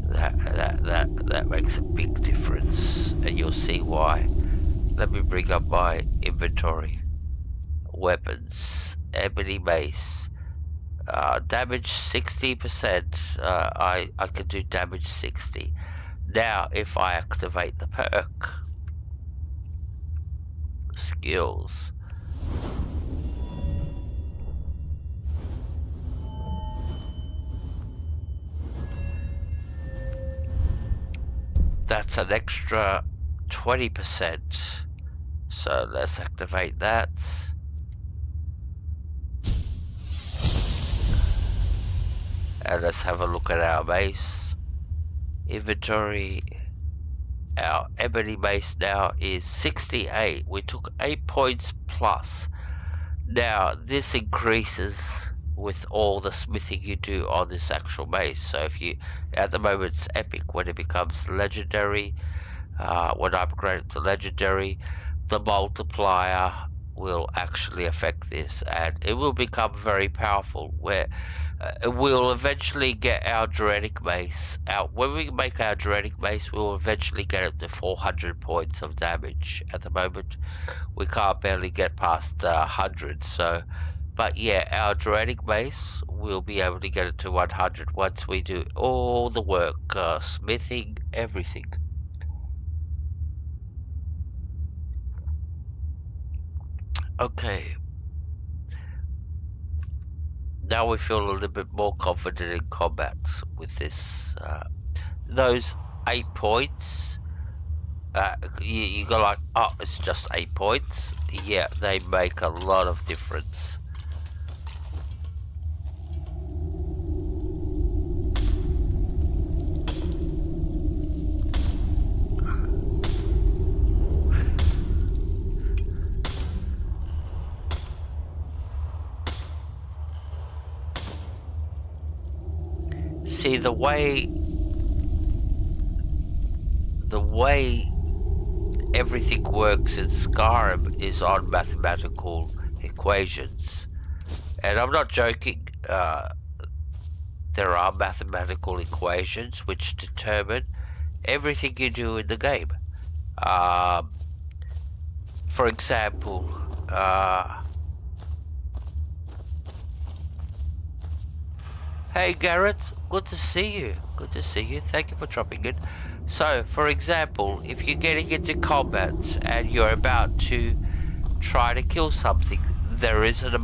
That makes a big difference, and you'll see why. Let me bring up my inventory. Weapons, ebony mace, damage 60%. I can do damage 60. Now, if I activate the perk, skills. That's an extra 20%. So let's activate that. And let's have a look at our mace. Inventory. Our ebony mace now is 68. We took 8 points plus. Now this increases with all the smithing you do on this actual mace. So if you, at the moment it's epic. When it becomes legendary, when I upgrade it to legendary, the multiplier will actually affect this, and it will become very powerful, where we'll eventually get our Draconic mace out. When we make our Draconic mace, we'll eventually get it to 400 points of damage. At the moment we can't barely get past 100, so but yeah, our Draconic mace will be able to get it to 100 once we do all the work, smithing, everything. Okay. Now we feel a little bit more confident in combat with this. Those 8 points, you go like, oh, it's just 8 points. Yeah, they make a lot of difference. See, the way everything works in Skyrim is on mathematical equations. And I'm not joking. There are mathematical equations which determine everything you do in the game. For example, hey Garrett, good to see you. Good to see you. Thank you for dropping in. So, for example, if you're getting into combat and you're about to try to kill something, there is a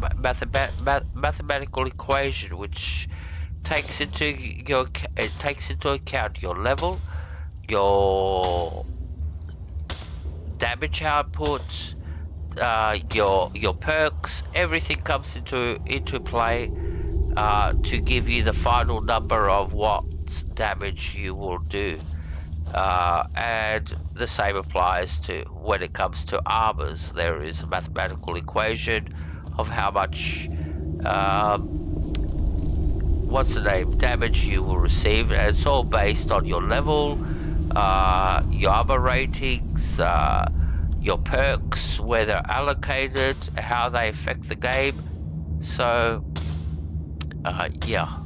mathematical equation which takes into account your level, your damage output, your perks. Everything comes into play to give you the final number of what damage you will do. And the same applies to when it comes to armors. There is a mathematical equation of how much damage you will receive, and it's all based on your level, your armor ratings, your perks, where they're allocated, how they affect the game. So yeah.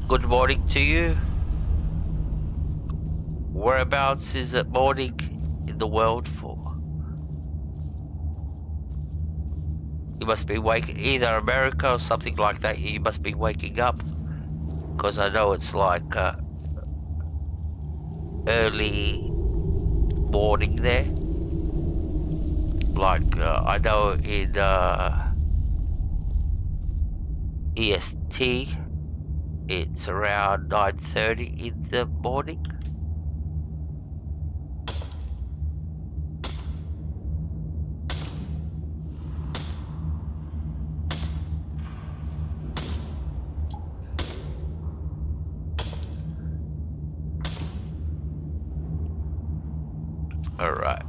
Good morning to you. Whereabouts is it morning in the world for? You must be waking, either America or something like that. You must be waking up, because I know it's like early morning there. Like I know in EST it's around 9:30 in the morning. Alright.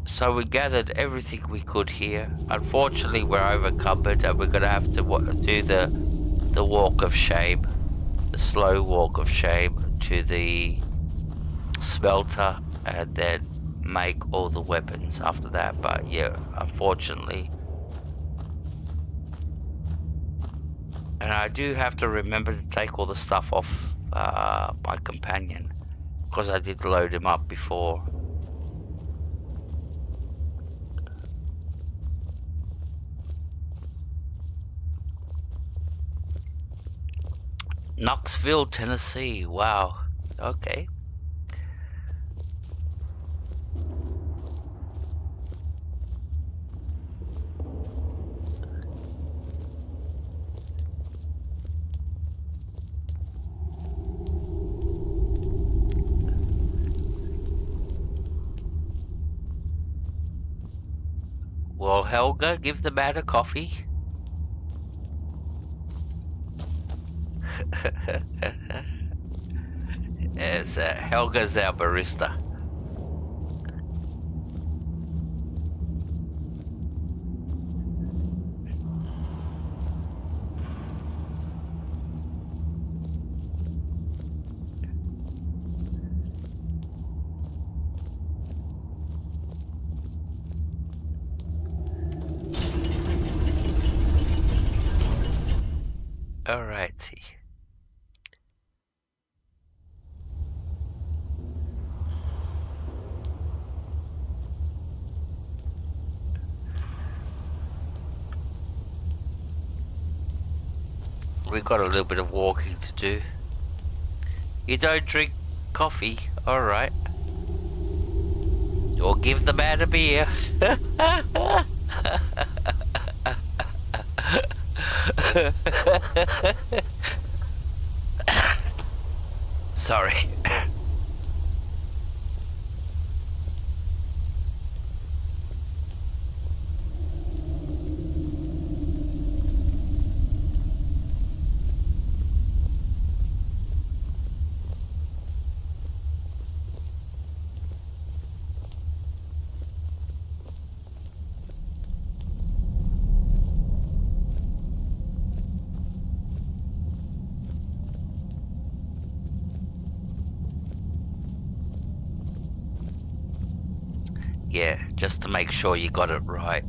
So we gathered everything we could here. Unfortunately, we're overcumbered and we're going to have to do the walk of shame. The slow walk of shame to the smelter and then make all the weapons after that. But yeah, unfortunately. And I do have to remember to take all the stuff off my companion, because I did load him up before. Knoxville, Tennessee. Wow. Okay. Well, Helga, give the man a coffee. Yes, Helga's our barista. Alrighty. We got a little bit of walking to do. You don't drink coffee, alright. Or give the man a beer. Sorry. Yeah, just to make sure you got it right.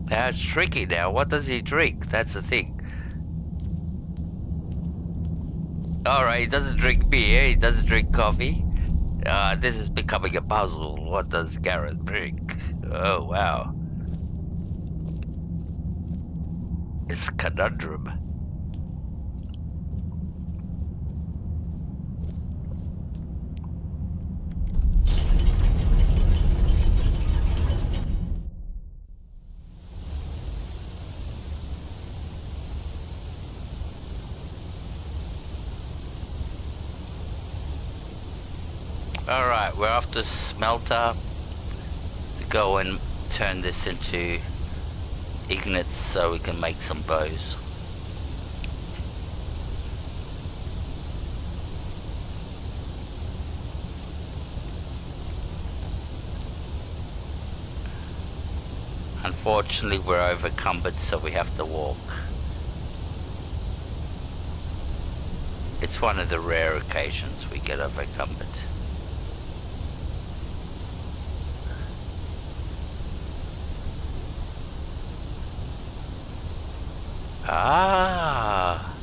Now it's tricky now. What does he drink? That's the thing. Alright, he doesn't drink beer, he doesn't drink coffee. This is becoming a puzzle. What does Garrett drink? Oh, wow. It's a conundrum. Alright, we're off to smelter to go and turn this into ignits so we can make some bows. Unfortunately, we're overcumbered, so we have to walk. It's one of the rare occasions we get overcumbered. Ah,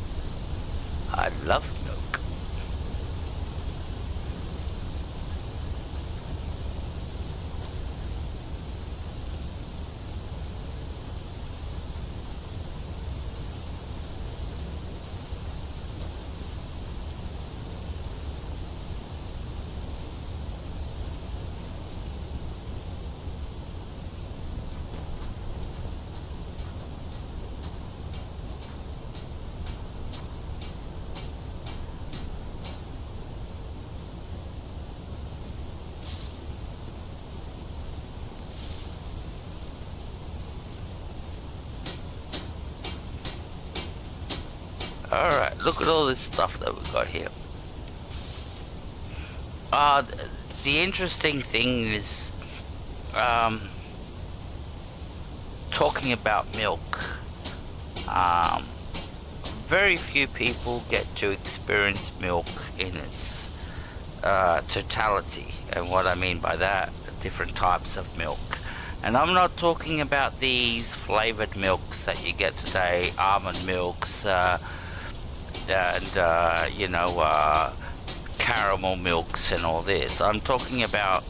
I love milk. Alright, look at all this stuff that we've got here. The interesting thing is, talking about milk. Very few people get to experience milk in its totality. And what I mean by that, different types of milk. And I'm not talking about these flavored milks that you get today, almond milks, and you know, caramel milks and all this. I'm talking about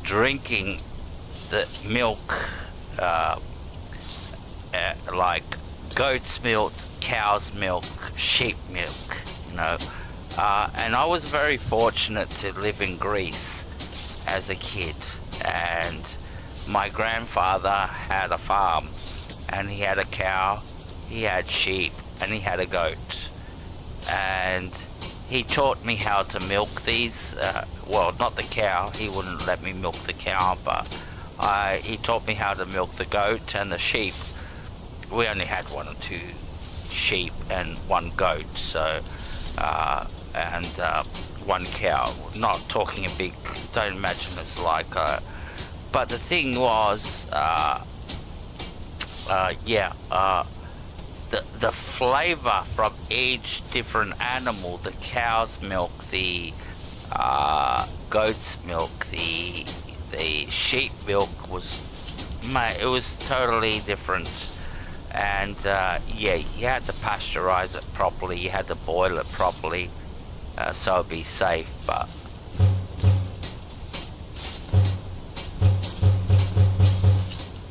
drinking the milk, like goat's milk, cow's milk, sheep milk, you know. And I was very fortunate to live in Greece as a kid, and my grandfather had a farm, and he had a cow, he had sheep, and he had a goat. And he taught me how to milk these, well, not the cow, he wouldn't let me milk the cow, but he taught me how to milk the goat and the sheep. We only had 1 or 2 sheep and 1 goat, so, and 1 cow. Not talking a big, don't imagine it's like, but the thing was, the flavor from each different animal, the cow's milk, the goat's milk, the sheep milk was, mate, it was totally different. And yeah, you had to pasteurize it properly, you had to boil it properly, so it'd be safe. But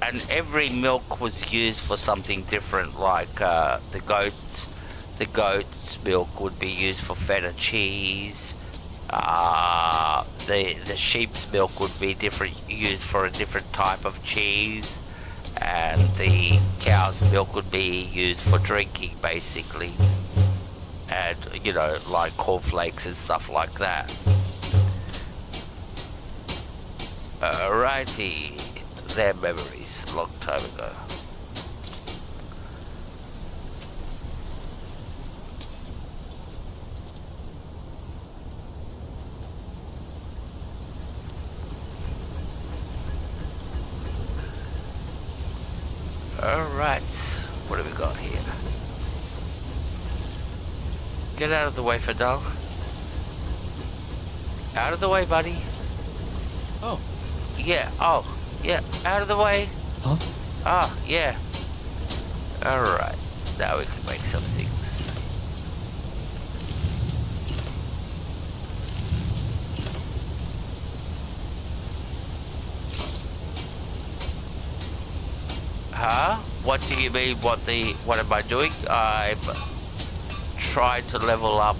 and every milk was used for something different, like the goat's milk would be used for feta cheese, the sheep's milk would be used for a different type of cheese, and the cow's milk would be used for drinking, basically, and, you know, like cornflakes and stuff like that. Alrighty, their memories. Long time ago. Alright, what have we got here? Get out of the way, Fidel. Out of the way, buddy. Oh. Yeah, oh, yeah, out of the way. Huh? Ah, yeah. Alright, now we can make some things. Huh? What do you mean, what am I doing? I'm trying to level up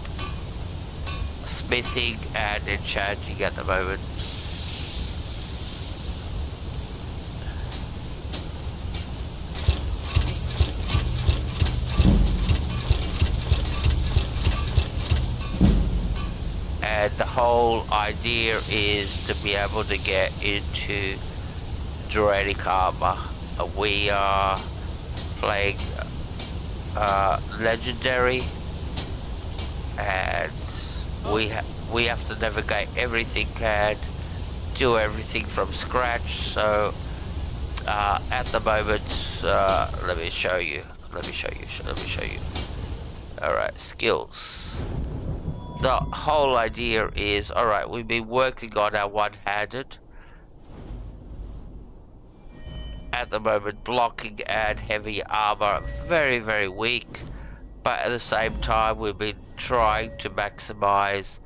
smithing and enchanting at the moment. And the whole idea is to be able to get into Draconic armor. We are playing Legendary, and we have to navigate everything and do everything from scratch. So at the moment, let me show you. Alright, skills. The whole idea is, alright, we've been working on our one-handed. At the moment, blocking and heavy armor, very, very weak. But at the same time, we've been trying to maximize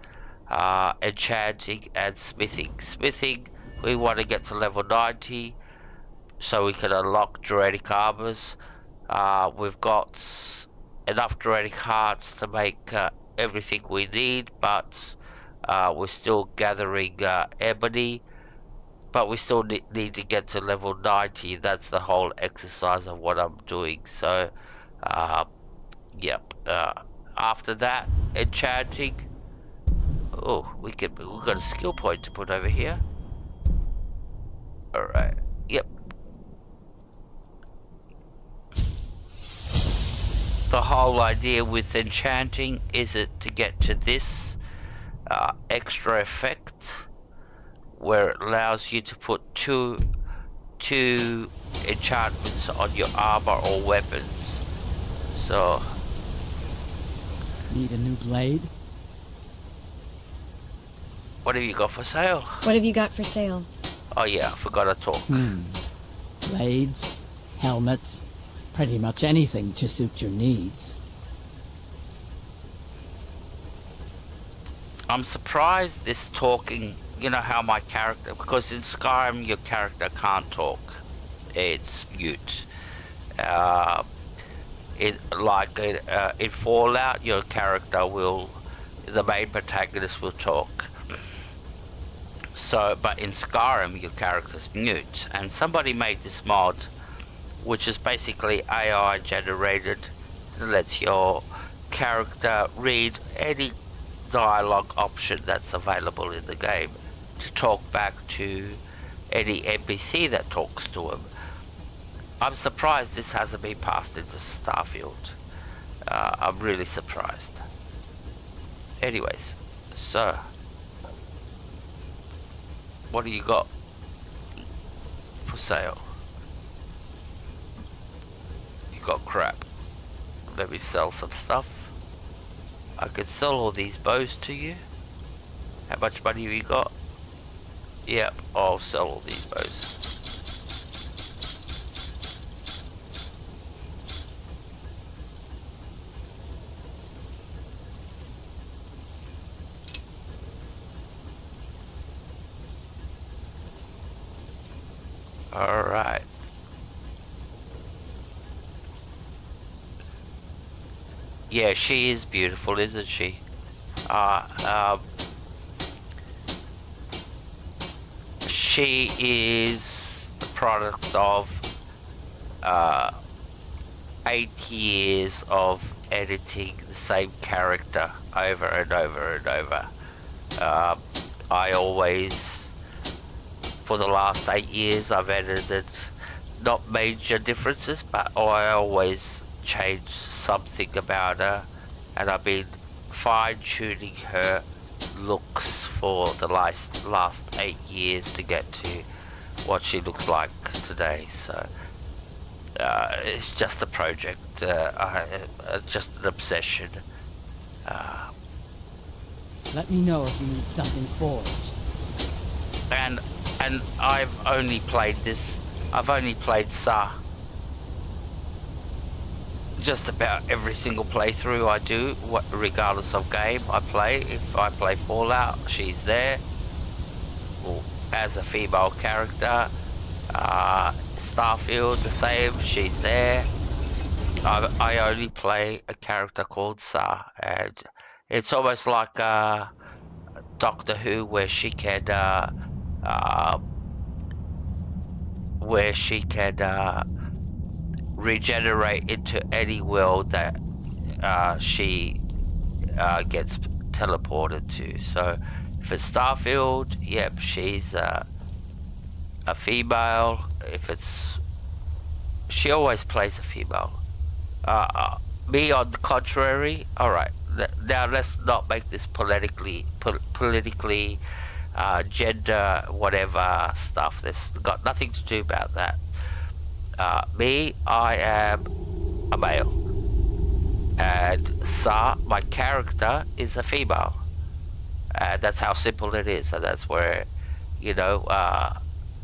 enchanting and smithing. Smithing, we want to get to level 90 so we can unlock Draconic armors. We've got enough Draconic hearts to make everything we need, but we're still gathering ebony. But we still need to get to level 90. That's the whole exercise of what I'm doing. So, yep. After that, enchanting. Oh, we've got a skill point to put over here. Alright, yep. The whole idea with enchanting is it to get to this extra effect, where it allows you to put two enchantments on your armor or weapons. So, need a new blade? What have you got for sale? What have you got for sale? Oh yeah, I forgot to talk. Blades, helmets, pretty much anything to suit your needs. I'm surprised this talking, you know how my character, because in Skyrim your character can't talk, it's mute. In Fallout your character will, the main protagonist will talk. So, but in Skyrim your character's mute, and somebody made this mod, which is basically AI generated, that lets your character read any dialogue option that's available in the game to talk back to any NPC that talks to him. I'm surprised this hasn't been passed into Starfield. I'm really surprised. Anyways, so what do you got for sale? You got crap. Let me sell some stuff. I could sell all these bows to you. How much money have you got? Yep, I'll sell all these bows. Alright. Yeah, she is beautiful, isn't she? She is the product of 8 years of editing the same character over and over and over. I always, for the last 8 years, I've edited not major differences, but I always change something about her, and I've been fine-tuning her looks for the last 8 years to get to what she looks like today. So it's just a project, just an obsession. Let me know if you need something forged. And I've only played Sa. Just about every single playthrough I do, regardless of game I play. If I play Fallout, she's there. Or as a female character. Starfield, the same, she's there. I only play a character called Sa, and it's almost like Doctor Who, where she can regenerate into any world that she gets teleported to. So if it's Starfield, yep, she's a female. She always plays a female. Me, on the contrary, alright, now let's not make this politically gender whatever stuff. This got nothing to do about that. Me, I am a male, and Sa, my character, is a female, and that's how simple it is. And that's where, you know,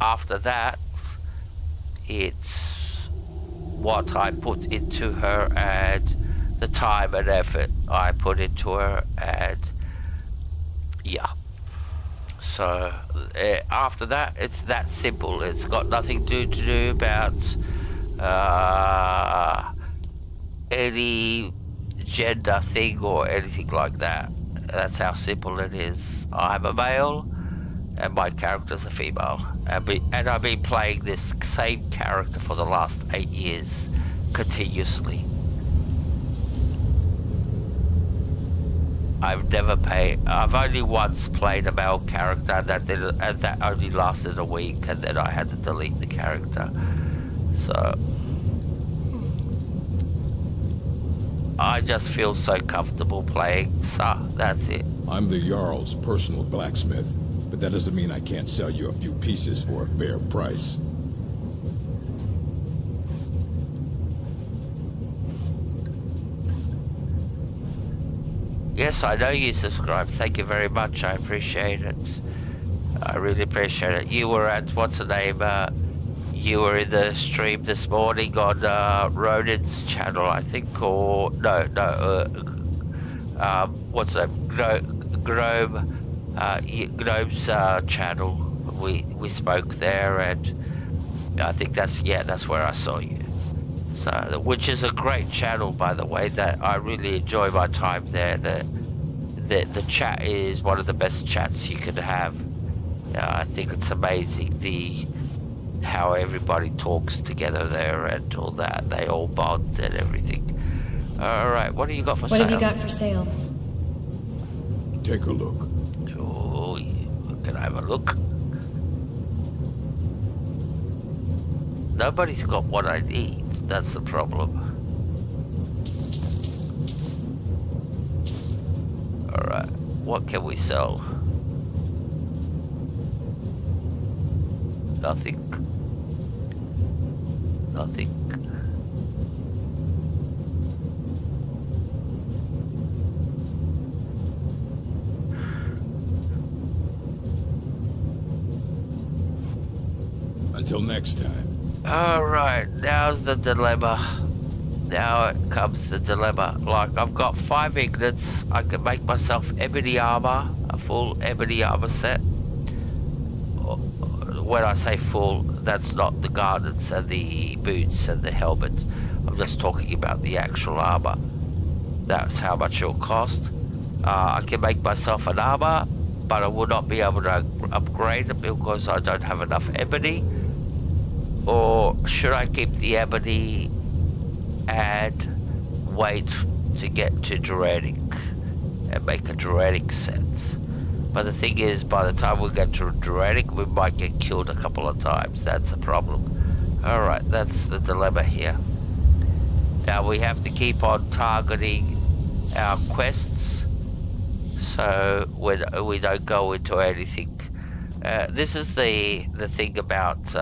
after that, it's what I put into her and the time and effort I put into her, and yeah. So after that, it's that simple. It's got nothing to do about any gender thing or anything like that. That's how simple it is. I'm a male and my character's a female, and I've been playing this same character for the last 8 years continuously. I've only once played a male character, and that only lasted a week, and then I had to delete the character. So I just feel so comfortable playing Sa. That's it. I'm the Jarl's personal blacksmith, but that doesn't mean I can't sell you a few pieces for a fair price. Yes, I know you subscribed. Thank you very much. I appreciate it. I really appreciate it. You were at, what's the name? You were in the stream this morning on Ronin's channel, I think, or what's that? Gnome's channel. We spoke there, and I think that's where I saw you. So, which is a great channel, by the way. That I really enjoy my time there. The chat is one of the best chats you could have. I think it's amazing how everybody talks together there and all that. They all bond and everything. All right, what do you got for sale? What have you got for sale? Take a look. Oh, can I have a look? Nobody's got what I need. That's the problem. Alright, what can we sell? Nothing. Nothing. Until next time. Alright, now's the dilemma. Now it comes the dilemma. Like, I've got 5 ignits. I can make myself ebony armor, a full ebony armor set. When I say full, that's not the garments and the boots and the helmet. I'm just talking about the actual armor. That's how much it'll cost. I can make myself an armor, but I will not be able to upgrade it because I don't have enough ebony. Or should I keep the ebony and wait to get to Draconic and make a Draconic set? But the thing is, by the time we get to Draconic, we might get killed a couple of times. That's a problem. Alright, that's the dilemma here. Now we have to keep on targeting our quests so we don't go into anything. This is the thing about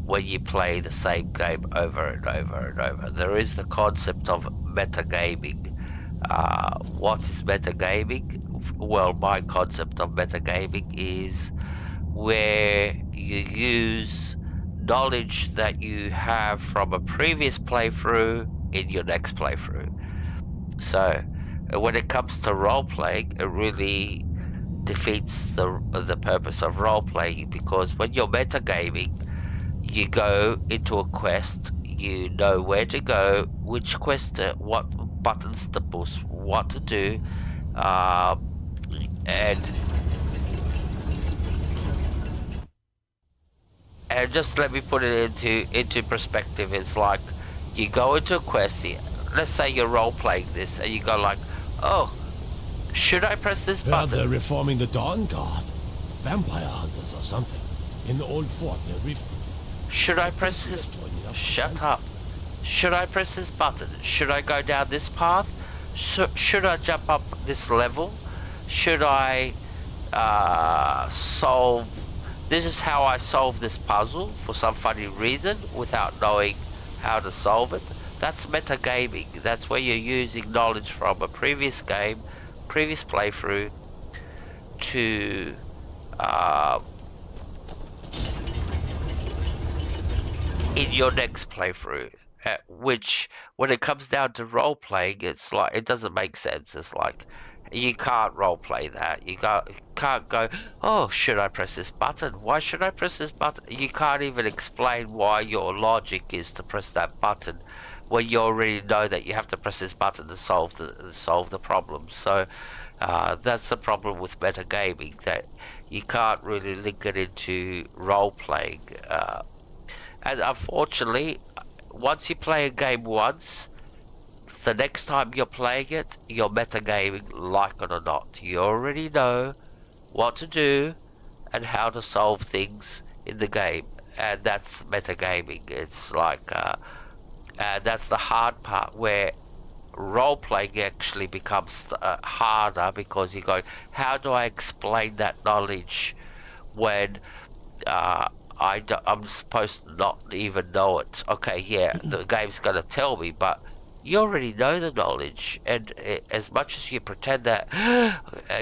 when you play the same game over and over and over. There is the concept of metagaming. What is metagaming? Well, my concept of metagaming is where you use knowledge that you have from a previous playthrough in your next playthrough. So, when it comes to role-playing, it really defeats the purpose of role-playing, because when you're metagaming, you go into a quest, you know where to go, which quest, what buttons to push, what to do, and just let me put it into perspective. It's like you go into a quest. Let's say you're role playing this, and you go like, "Oh, should I press this button?" They're reforming the Dawn Guard, vampire hunters or something, in the old fort near Rift. Should I press this? Shut up. Should I press this button? Should I go down this path? Should I jump up this level? Should I solve? This is how I solve this puzzle for some funny reason without knowing how to solve it. That's metagaming. That's where you're using knowledge from a previous game, previous playthrough to in your next playthrough. Which, when it comes down to role playing, it's like it doesn't make sense. It's like you can't role play that. You can't go, "Oh, should I press this button? Why should I press this button?" You can't even explain why your logic is to press that button when you already know that you have to press this button to solve the problem. So that's the problem with metagaming, that you can't really link it into role playing. And unfortunately, once you play a game once, the next time you're playing it, you're metagaming, like it or not. You already know what to do and how to solve things in the game, and that's metagaming. It's like, that's the hard part, where role-playing actually becomes harder, because you're going, how do I explain that knowledge when I'm supposed to not even know it? Okay, yeah, the game's going to tell me, but you already know the knowledge, and as much as you pretend that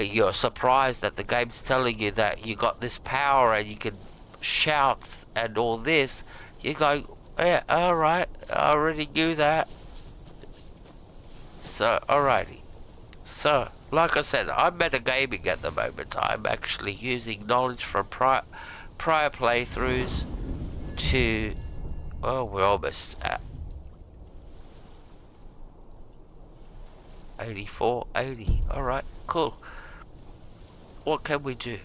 you're surprised that the game's telling you that you got this power and you can shout and all this, you go, yeah, alright, I already knew that. So, alrighty. So, like I said, I'm metagaming at the moment. I'm actually using knowledge from prior playthroughs to... Oh, we're almost at 84, 80. Alright, cool. What can we do?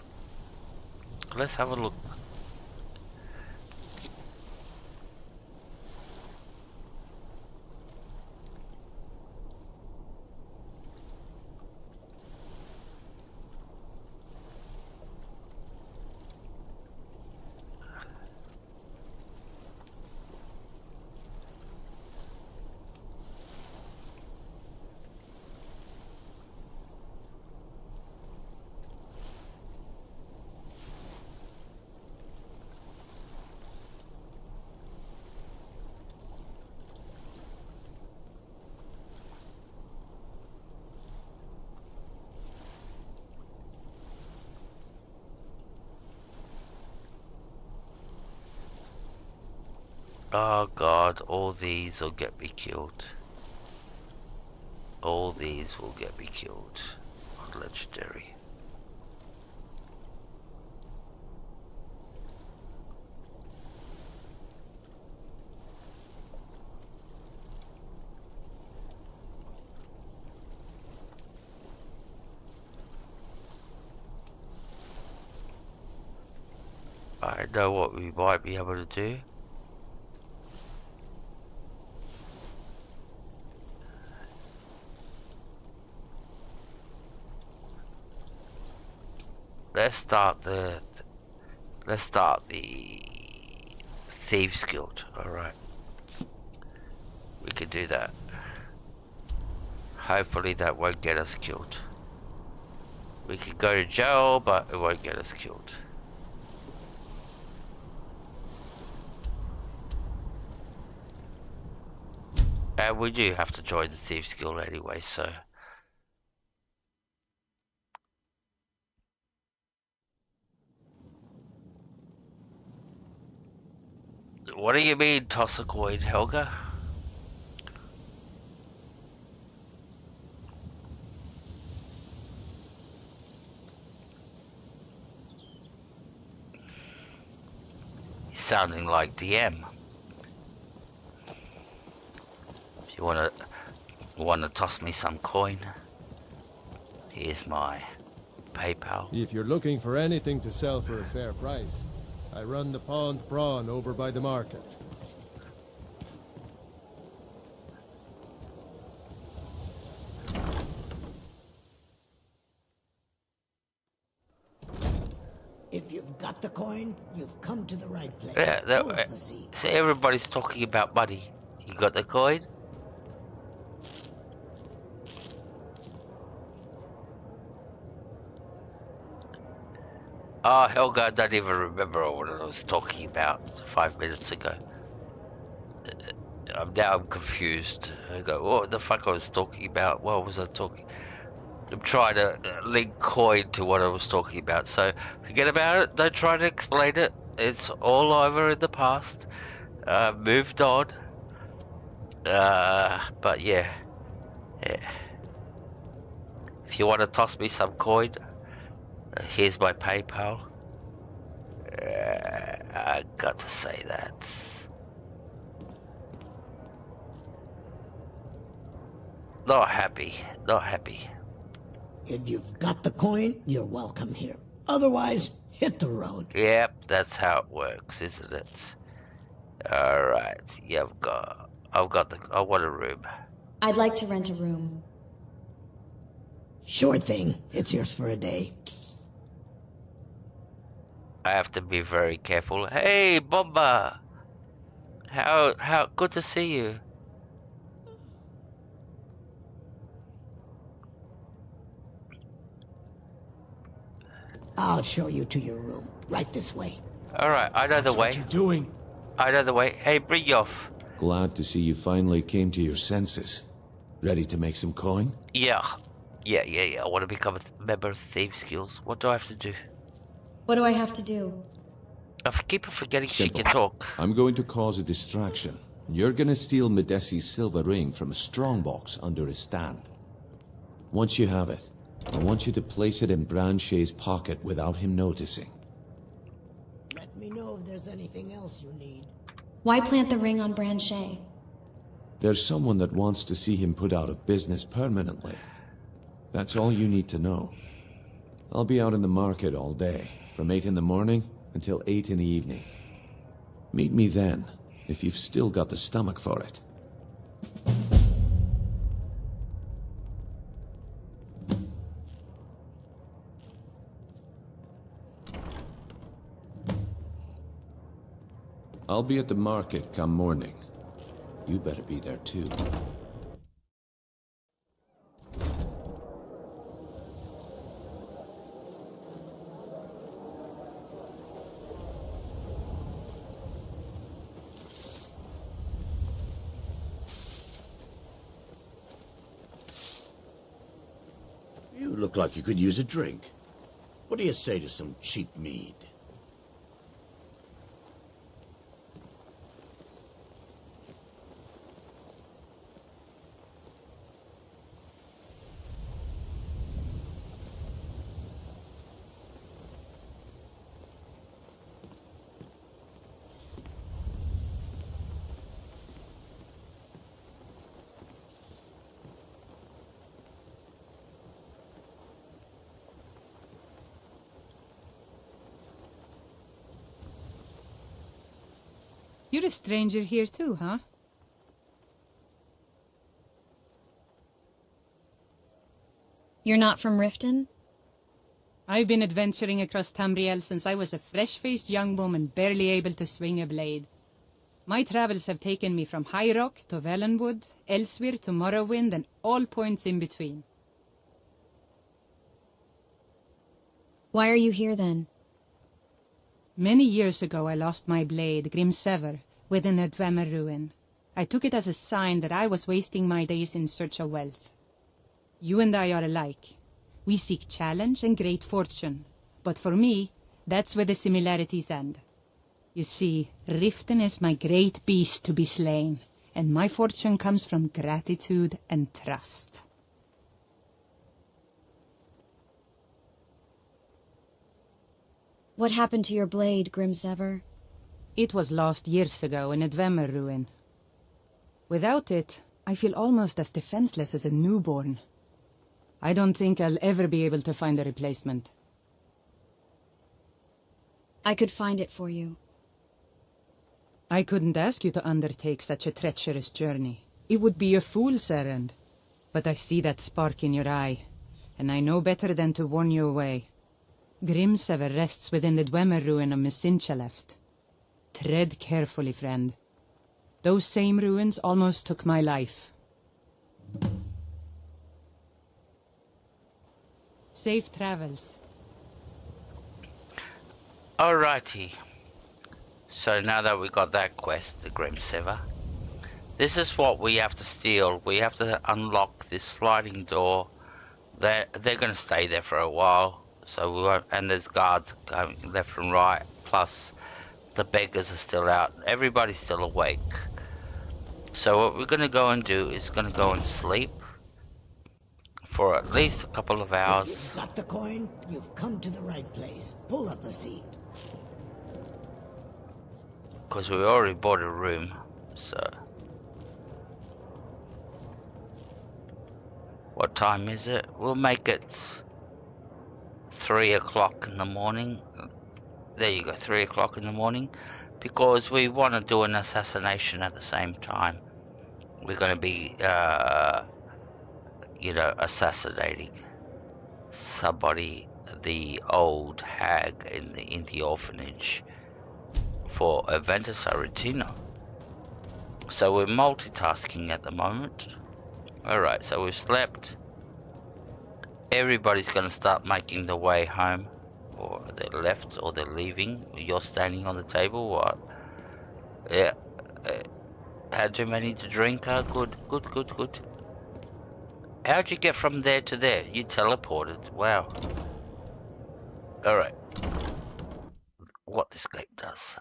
Let's have a look. Oh god, all these will get me killed. All these will get me killed on Legendary. I know what we might be able to do. Let's start the Thieves Guild. Alright. We can do that. Hopefully that won't get us killed. We can go to jail, but it won't get us killed. And we do have to join the Thieves Guild anyway, so What do you mean, toss a coin, Helga? You're sounding like DM. If you wanna toss me some coin, here's my PayPal. If you're looking for anything to sell for a fair price, I run the Pond Prawn over by the market. If you've got the coin, you've come to the right place. Yeah, see, everybody's talking about money. You got the coin? Oh, Helga, I don't even remember what I was talking about 5 minutes ago. Now I'm confused. I go, what the fuck I was talking about? What was I talking? I'm trying to link coin to what I was talking about. So forget about it. Don't try to explain it. It's all over in the past. Moved on. But yeah. If you want to toss me some coin, here's my PayPal. I got to say that. Not happy. Not happy. If you've got the coin, you're welcome here. Otherwise, hit the road. Yep, that's how it works, isn't it? Alright, yeah, I want a room. I'd like to rent a room. Sure thing. It's yours for a day. I have to be very careful. Hey, Bomba! How good to see you. I'll show you to your room. Right this way. Alright, I know the way. What you're doing. I know the way. Hey, bring you off. Glad to see you finally came to your senses. Ready to make some coin? Yeah. I want to become a member of Thieves Guild. What do I have to do? What do I have to do? I keep forgetting Simple. she can talk. I'm going to cause a distraction. You're gonna steal Medesi's silver ring from a strongbox under his stand. Once you have it, I want you to place it in Branchet's pocket without him noticing. Let me know if there's anything else you need. Why plant the ring on Branchet? There's someone that wants to see him put out of business permanently. That's all you need to know. I'll be out in the market all day, from 8 in the morning until 8 in the evening. Meet me then, if you've still got the stomach for it. I'll be at the market come morning. You better be there too. You look like you could use a drink. What do you say to some cheap mead? You're a stranger here too, huh? You're not from Riften? I've been adventuring across Tamriel since I was a fresh-faced young woman barely able to swing a blade. My travels have taken me from High Rock to Valenwood, Elsewhere to Morrowind, and all points in between. Why are you here then? Many years ago I lost my blade, Grimsever, within a Dwemer ruin. I took it as a sign that I was wasting my days in search of wealth. You and I are alike. We seek challenge and great fortune. But for me, that's where the similarities end. You see, Riften is my great beast to be slain, and my fortune comes from gratitude and trust. What happened to your blade, Grimsever? It was lost years ago in a Dwemer ruin. Without it, I feel almost as defenseless as a newborn. I don't think I'll ever be able to find a replacement. I could find it for you. I couldn't ask you to undertake such a treacherous journey. It would be a fool's errand. But I see that spark in your eye, and I know better than to warn you away. Grimsever rests within the Dwemer ruin of Misinchaleft. Tread carefully, friend. Those same ruins almost took my life. Safe travels. Alrighty. So now that we got that quest, the Grimsever, this is what we have to steal. We have to unlock this sliding door. They're going to stay there for a while, so we won't. And there's guards going left and right. Plus, the beggars are still out. Everybody's still awake. So what we're going to go and do is going to go and sleep for at least a couple of hours. If you've got the coin, you've come to the right place. Pull up a seat. Because we already bought a room, so... What time is it? We'll make it 3 o'clock in the morning. There you go, 3 o'clock in the morning. Because we want to do an assassination at the same time. We're going to be, you know, assassinating somebody, the old hag in the orphanage, for Aventus Aretino. So we're multitasking at the moment. Alright, so we've slept. Everybody's gonna start making their way home. Or they're left, or they're leaving. You're standing on the table, what? Yeah. Had too many to drink, huh? Good. How'd you get from there to there? You teleported, wow. Alright. What this game does.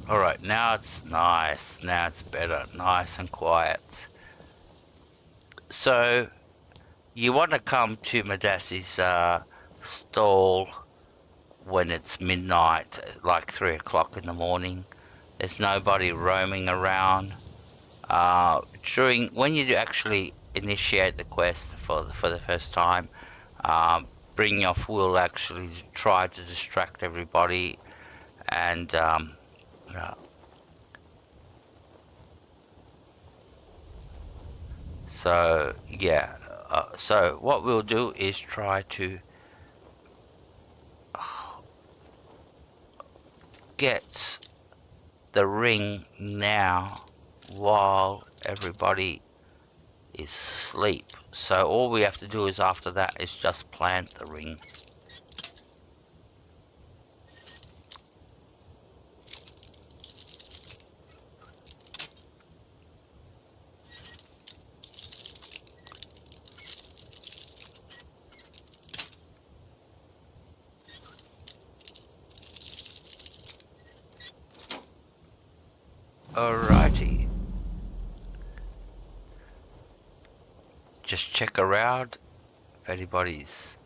Alright, now it's nice. Now it's better. Nice and quiet. So, you want to come to Madassi's stall when it's midnight, like 3 o'clock in the morning. There's nobody roaming around. When you actually initiate the quest for the first time, Brynjolf will actually try to distract everybody, and so yeah. So what we'll do is try to get the ring now while everybody is asleep. So all we have to do is after that is just plant the ring. Alrighty. Just check around if anybody's...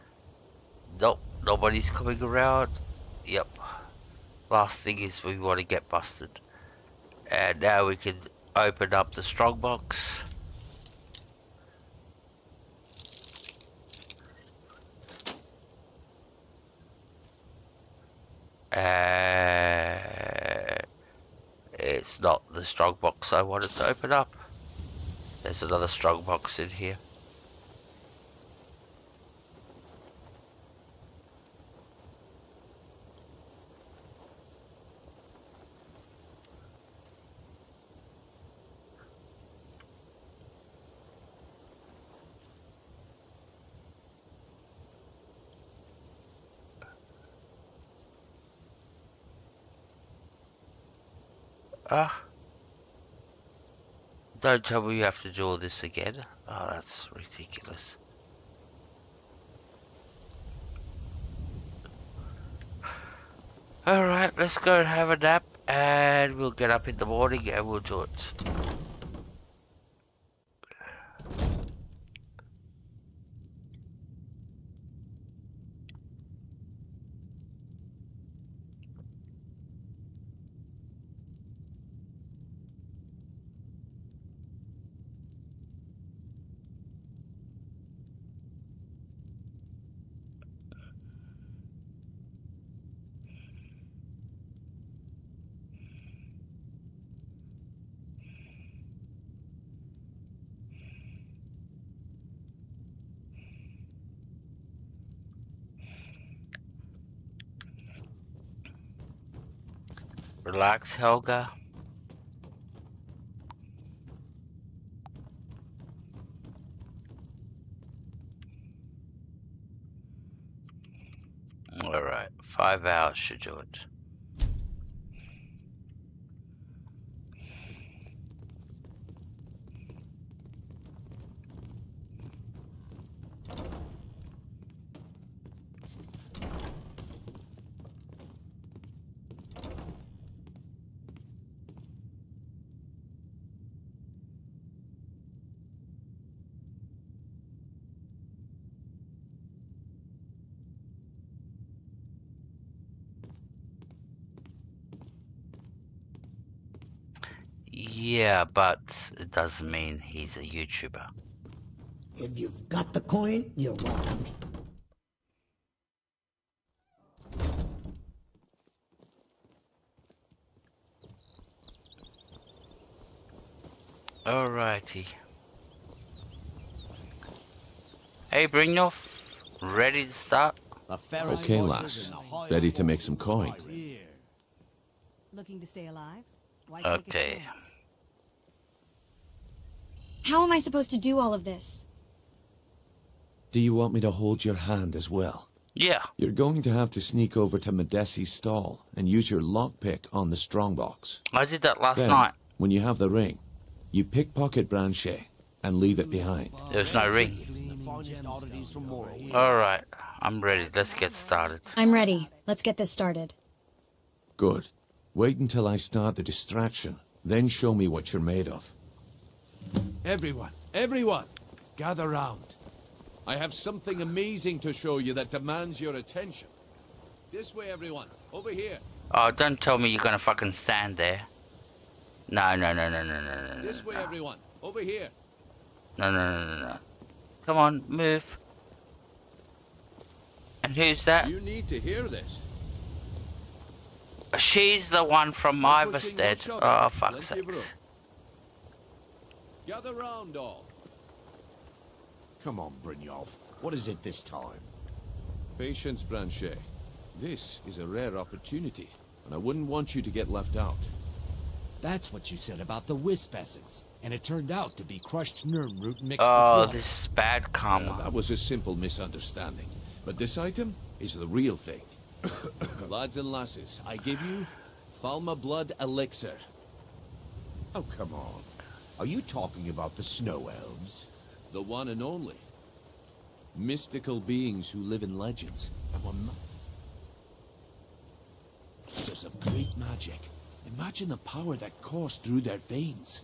Nope, nobody's coming around. Yep. Last thing is we want to get busted. And now we can open up the strongbox. It's not the strongbox I wanted to open up. There's another strongbox in here. Don't tell me you have to do all this again. Oh, that's ridiculous. Alright, let's go and have a nap, and we'll get up in the morning and we'll do it. Relax, Helga. Alright, 5 hours should do it. Yeah, but it doesn't mean he's a YouTuber. If you've got the coin, you're welcome. Alrighty. Hey, Brynjolf, ready to start? Okay, lass. Ready to make some coin. Looking to stay alive? Why take a Okay. chance? How am I supposed to do all of this? Do you want me to hold your hand as well? Yeah. You're going to have to sneak over to Medesi's stall and use your lockpick on the strongbox. I did that last Then, night. when you have the ring, you pickpocket Branchet and leave it behind. There's no ring. Alright, I'm ready. Let's get started. I'm ready. Let's get this started. Good. Wait until I start the distraction, then show me what you're made of. Everyone, gather round. I have something amazing to show you that demands your attention. This way, everyone. Over here. Oh, don't tell me you're gonna fucking stand there. No, no, no, no, no, no, no. This way, everyone. Over here. No, no, no, no, no. Come on, move. And who's that? You need to hear this. She's the one from Iverstead. Oh, fuck's sakes. Gather round, all. Come on, Brynjolf. What is it this time? Patience, Branchet. This is a rare opportunity, and I wouldn't want you to get left out. That's what you said about the wisp essence. And it turned out to be crushed nerm root mixed Oh, with water. this is bad karma. That was a simple misunderstanding. But this item is the real thing. Lads and lasses, I give you Falma Blood Elixir. Oh, come on. Are you talking about the snow elves? The one and only. Mystical beings who live in legends. And were masters of great magic. Imagine the power that coursed through their veins.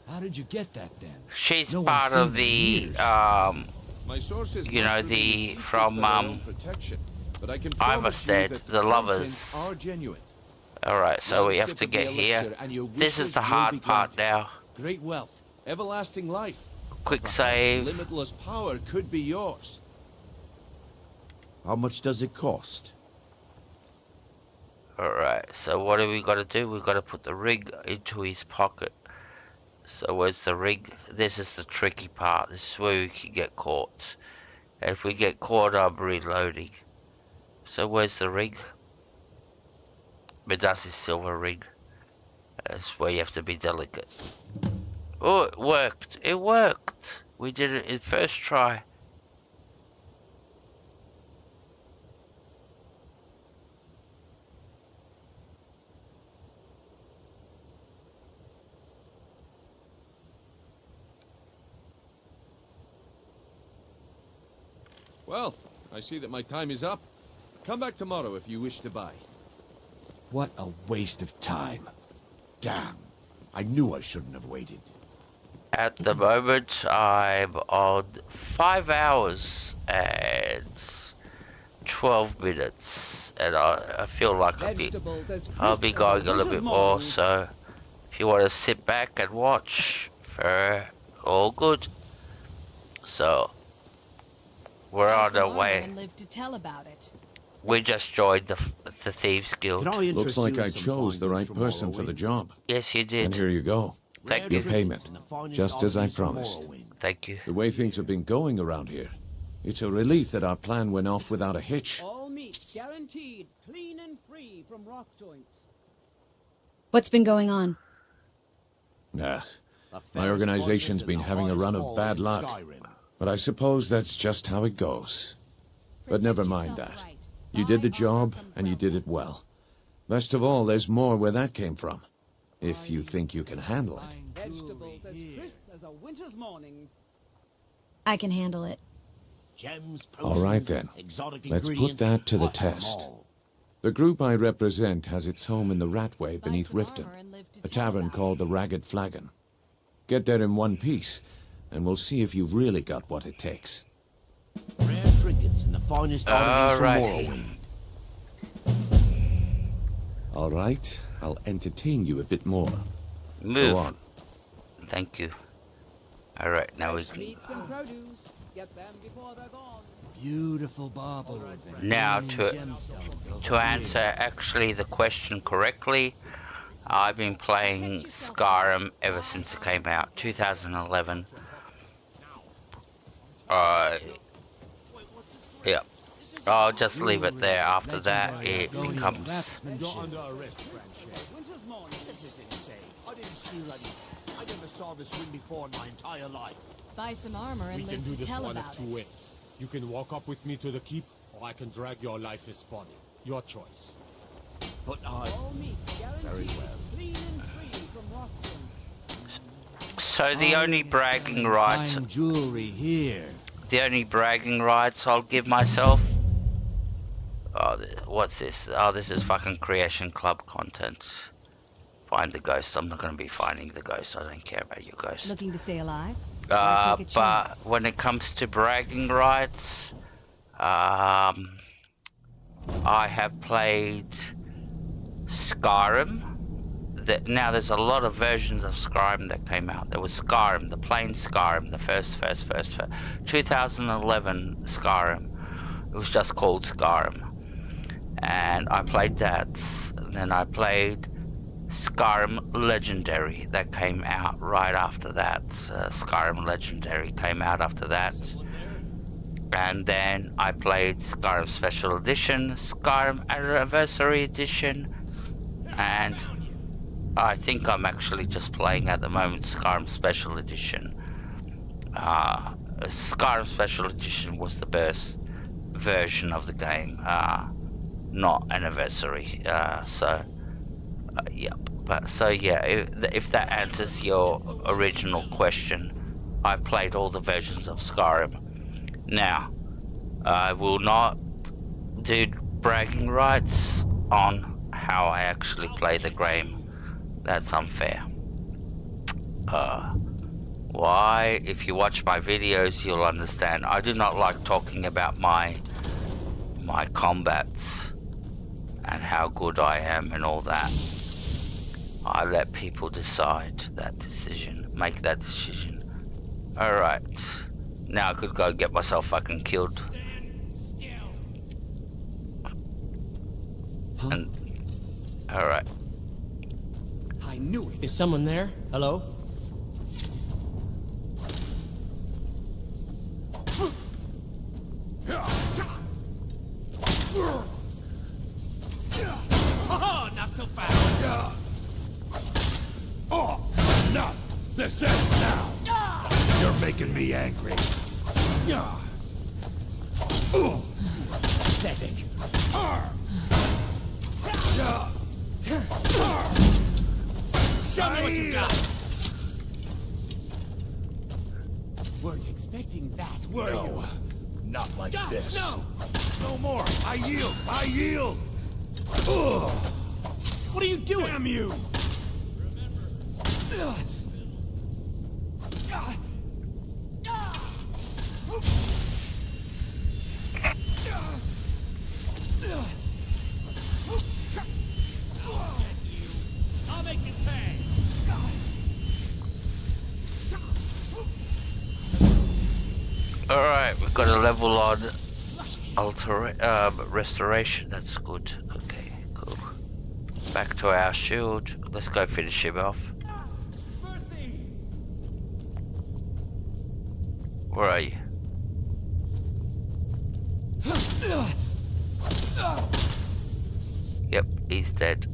How did you get that then? She's No part one's of seen the, in years. My sources you know, must the, remain secret from, for their own protection, but I can promise you Iverstead, that the lovers. contents are genuine. Alright, so One we have sip to of the get here. elixir and your This is wishes the will hard be part granted. now. Great wealth, everlasting life. Quick Perhaps save. limitless power could be yours. How much does it cost? Alright, so what do we gotta do? We gotta put the rig into his pocket. So where's the rig? This is the tricky part. This is where we can get caught. And if we get caught, I'm reloading. So where's the rig? Medasi's silver rig. That's where you have to be delicate. Oh, it worked. It worked. We did it in first try. Well, I see that my time is up. Come back tomorrow if you wish to buy. What a waste of time. Damn. I knew I shouldn't have waited. At the moment, I'm on 5 hours and 12 minutes, and I feel like I'll be going a little bit more, so if you want to sit back and watch, all good. So, we're on our way. To tell about it. We just joined the Thieves Guild. Looks like I chose the right person for the job. Yes, you did. And here you go. Thank Your you. payment, just as I promised. Thank you. The way things have been going around here, it's a relief that our plan went off without a hitch. All meat guaranteed, clean and free from rock joint. What's been going on? Nah, my organization's been having a run of bad luck. But I suppose that's just how it goes. But never mind that. You did the job, and you did it well. Best of all, there's more where that came from. If you think you can handle it. Vegetables as crisp as a winter's morning. I can handle it. All right then. Let's put that to the test. The group I represent has its home in the Ratway beneath Riften, a tavern called the Ragged Flagon. Get there in one piece, and we'll see if you've really got what it takes. Rare trinkets and the finest oddities from Morrowind. All right, I'll entertain you a bit more. Move. Go on. Thank you. All right, now we can. Meats and produce. Get them before they're gone. Beautiful baubles. Now to answer actually the question correctly, I've been playing Skyrim ever since it came out, 2011. Yeah. I'll just leave it there. After that, it becomes. You're under arrest, This is insane. I didn't steal any. I never saw this ring before in my entire life. Buy some armor and live to tell about it. ways. You can walk up with me to the keep, or I can drag your lifeless body. Your choice. But All meat Very guaranteed, well. clean and free from rock joint. So the only bragging rights. jewelry here. The only bragging rights I'll give myself. Oh, what's this? Oh, this is fucking Creation Club content. Find the ghosts. I'm not going to be finding the ghosts. I don't care about your ghosts. Looking to stay alive? But when it comes to bragging rights, I have played Skyrim. Now there's a lot of versions of Skyrim that came out. There was Skyrim, the plain Skyrim, the first 2011 Skyrim. It was just called Skyrim. And I played that. Then I played Skyrim Legendary. That came out right after that. Skyrim Legendary came out after that. And then I played Skyrim Special Edition, Skyrim Anniversary Edition, and I think I'm actually just playing at the moment Skyrim Special Edition. Skyrim Special Edition was the best version of the game, not Anniversary. Yep. But so yeah, if that answers your original question, I've played all the versions of Skyrim. Now, I will not do bragging rights on how I actually play the game. That's unfair. Why? If you watch my videos, you'll understand. I do not like talking about my combats and how good I am and all that. I let people decide that decision, make that decision. Alright. Now I could go get myself fucking killed. And alright. I knew it. Is someone there? Hello? Oh, not so fast. Oh, enough. This ends now. You're making me angry. Pathetic. Show me what you got. Weren't expecting that, were you? Not like this. No! No more. I yield. I yield. Ugh. What are you doing? Damn you! I'll make you pay. Alright, we've got a level on restoration, that's good. Okay, cool. Back to our shield. Let's go finish him off. Where are you? Yep, he's dead.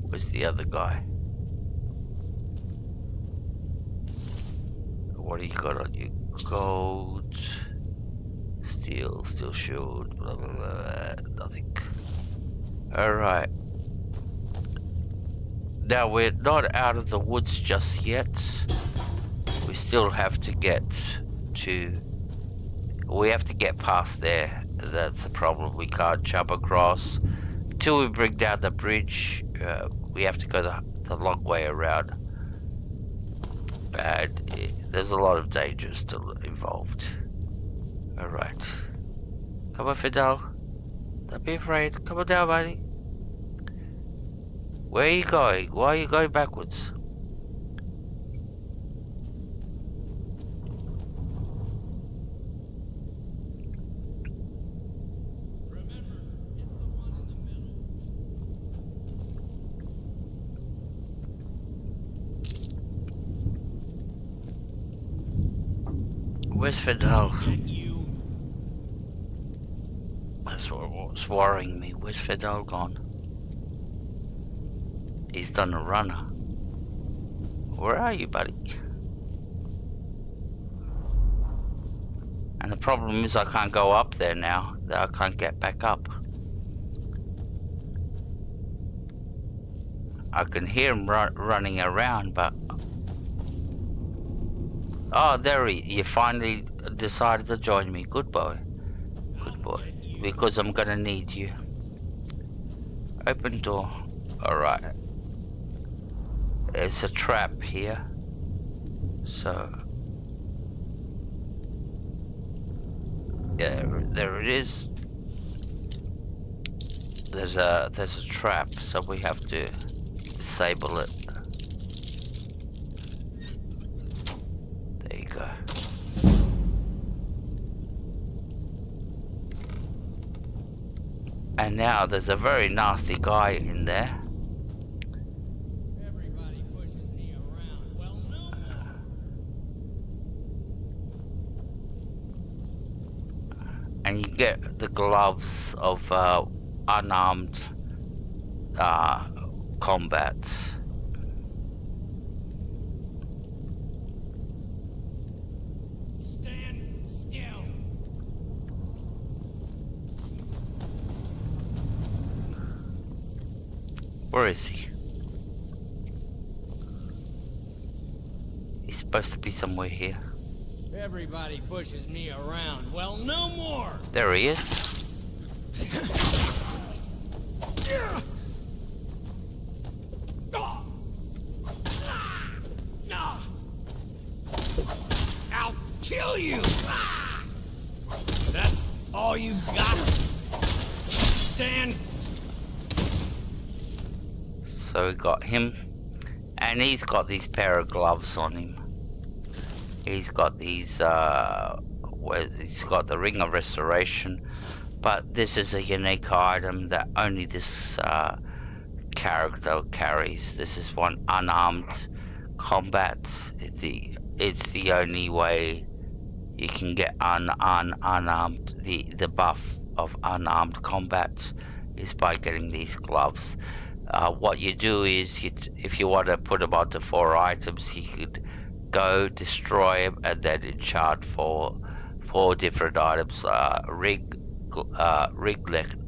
Where's the other guy? What do you got on you? Gold, steel shield, blah blah blah, nothing. Alright. Now we're not out of the woods just yet. We still have to get to... We have to get past there. That's the problem. We can't jump across. Until we bring down the bridge, we have to go the long way around. And there's a lot of danger still involved. Alright. Come on, Fidel. Don't be afraid. Come on down, buddy. Where are you going? Why are you going backwards? Where's Fidel? That's what's worrying me. Where's Fidel gone? He's done a runner. Where are you, buddy? And the problem is I can't go up there now. I can't get back up. I can hear him running around, but... Oh, there you finally decided to join me. Good boy. Good boy. Because I'm gonna need you. Open door. Alright. There's a trap here. So... Yeah, there it is. There's a trap, so we have to disable it. There you go. And now there's a very nasty guy in there. Everybody pushes me around. Well, no more. And you get the gloves of unarmed combat. Stand still. Where is he? He's supposed to be somewhere here. Everybody pushes me around. Well, no more. There he is. I'll kill you. That's all you got. Stand. So we got him, and he's got these pair of gloves on him. He's got these, he's got the Ring of Restoration, but this is a unique item that only this character carries. This is one unarmed combat. It's the only way you can get unarmed. The buff of unarmed combat is by getting these gloves. What you do is, if you want to put them onto 4 items, you could go destroy them and then enchant for 4 different items: rig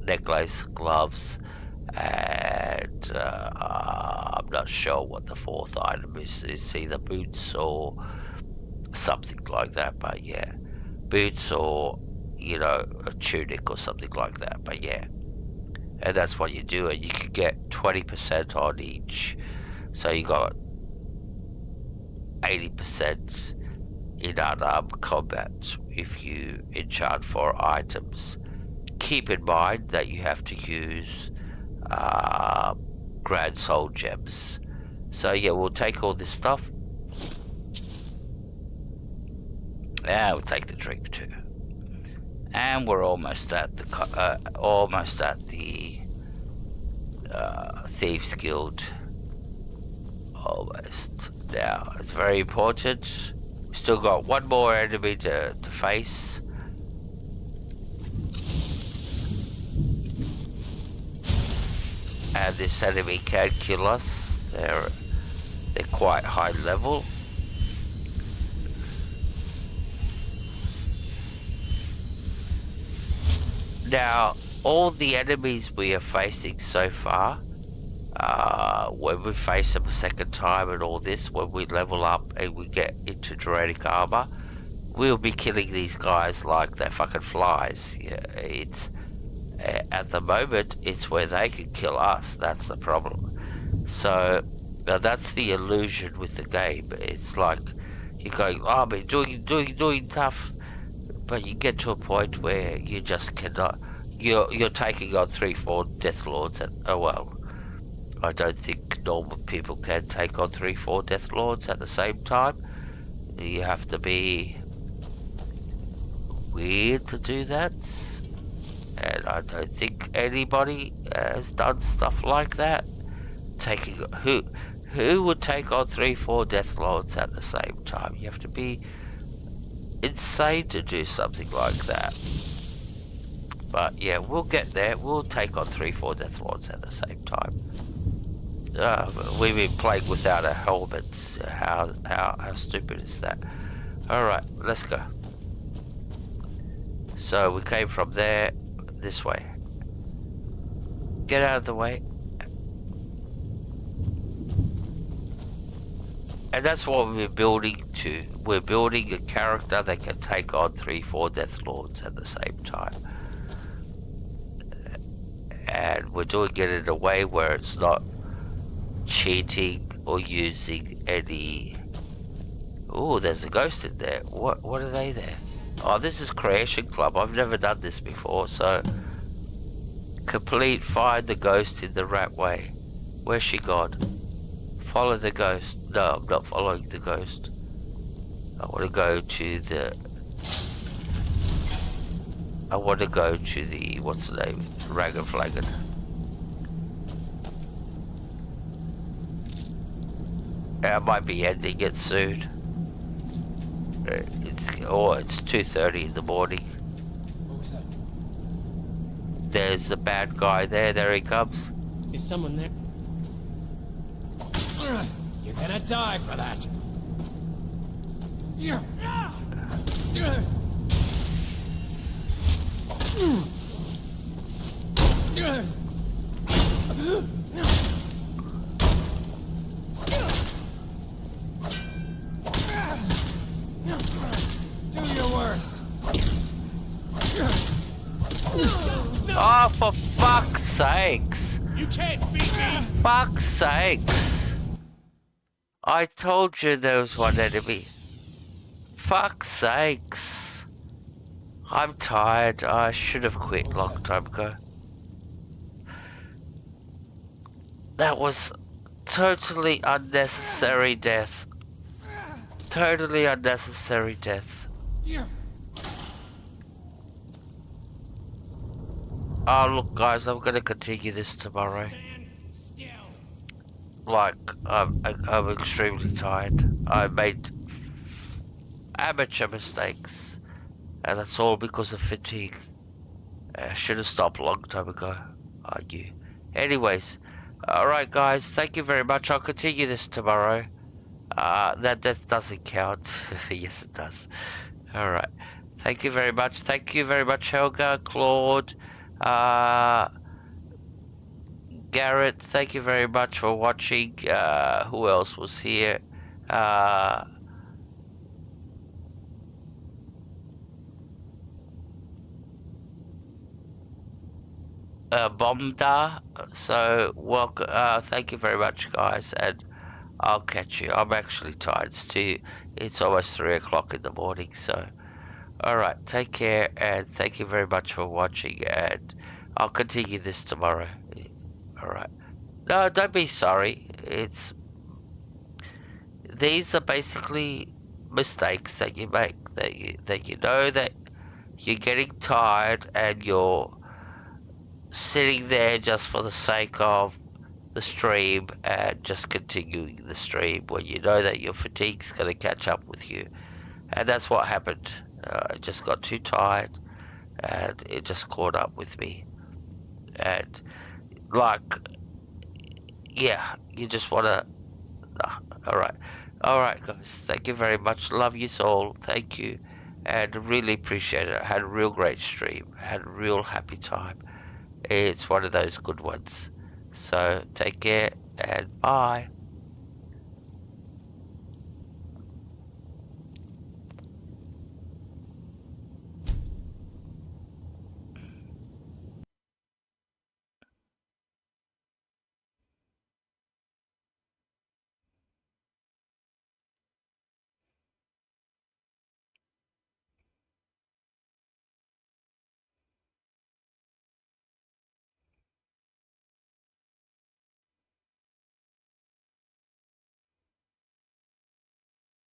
necklace, gloves, and I'm not sure what the 4th item is. It's either boots or something like that, but yeah, boots or, you know, a tunic or something like that, but yeah. And that's what you do, and you can get 20% on each, so you got 80% in unarmed combat if you enchant 4 items. Keep in mind that you have to use Grand Soul Gems. So yeah, we'll take all this stuff. Yeah, we'll take the drink too. And we're almost at the Thieves Guild. Almost. Now, it's very important. We still got one more enemy to face. And this enemy can kill us. They're quite high level. Now, all the enemies we are facing so far, when we face them a second time and all this, when we level up and we get into Draconic armor, we'll be killing these guys like they're fucking flies. Yeah, it's at the moment, it's where they can kill us. That's the problem. So now that's the illusion with the game. It's like you're going, oh, I'm doing tough, but you get to a point where you just cannot. You're taking on 3-4 Death Lords, and oh well. I don't think normal people can take on 3-4 Death Lords at the same time. You have to be weird to do that. And I don't think anybody has done stuff like that. Who would take on 3-4 Death Lords at the same time? You have to be insane to do something like that. But yeah, we'll get there. We'll take on 3-4 Death Lords at the same time. We've been playing without our helmets. How stupid is that? Alright, let's go. So we came from there, this way. Get out of the way. And that's what we're building to. We're building a character that can take on 3-4 Death Lords at the same time. And we're doing it in a way where it's not cheating or using any... Oh, there's a ghost in there. What are they there? Oh, this is Creation Club. I've never done this before, so... Find the ghost in the rat way. Where's she gone? Follow the ghost. No, I'm not following the ghost. I want to go to the... what's the name? Ragenflagon. I might be ending it soon. It's 2:30 in the morning. What was that? There's the bad guy there. There he comes. Is someone there? You're gonna die for that. Do your worst. Oh, for fuck's sakes! You can't beat me. Fuck's sakes! I told you there was one enemy. Fuck's sakes! I'm tired. I should have quit a long time ago. That was totally unnecessary death. Totally unnecessary death. Oh look guys, I'm gonna continue this tomorrow. Like, I'm extremely tired. I made amateur mistakes. And that's all because of fatigue. I should have stopped a long time ago. I knew. Anyways, alright guys, thank you very much. I'll continue this tomorrow. That death doesn't count. Yes it does. Alright. Thank you very much. Thank you very much Helga, Claude, Garrett, thank you very much for watching. Who else was here? Bomda. So welcome. Thank you very much, guys, and I'll catch you. I'm actually tired. It's almost 3 o'clock in the morning. So, all right. Take care, and thank you very much for watching. And I'll continue this tomorrow. All right. No, don't be sorry. These are basically mistakes that you make. That you know that you're getting tired and you're sitting there just for the sake of the stream and just continuing the stream when you know that your fatigue's going to catch up with you. And that's what happened. I just got too tired and it just caught up with me. And like, yeah, you just want to... Alright guys, thank you very much. Love you all. Thank you. And really appreciate it. I had a real great stream. I had a real happy time. It's one of those good ones. So take care and bye.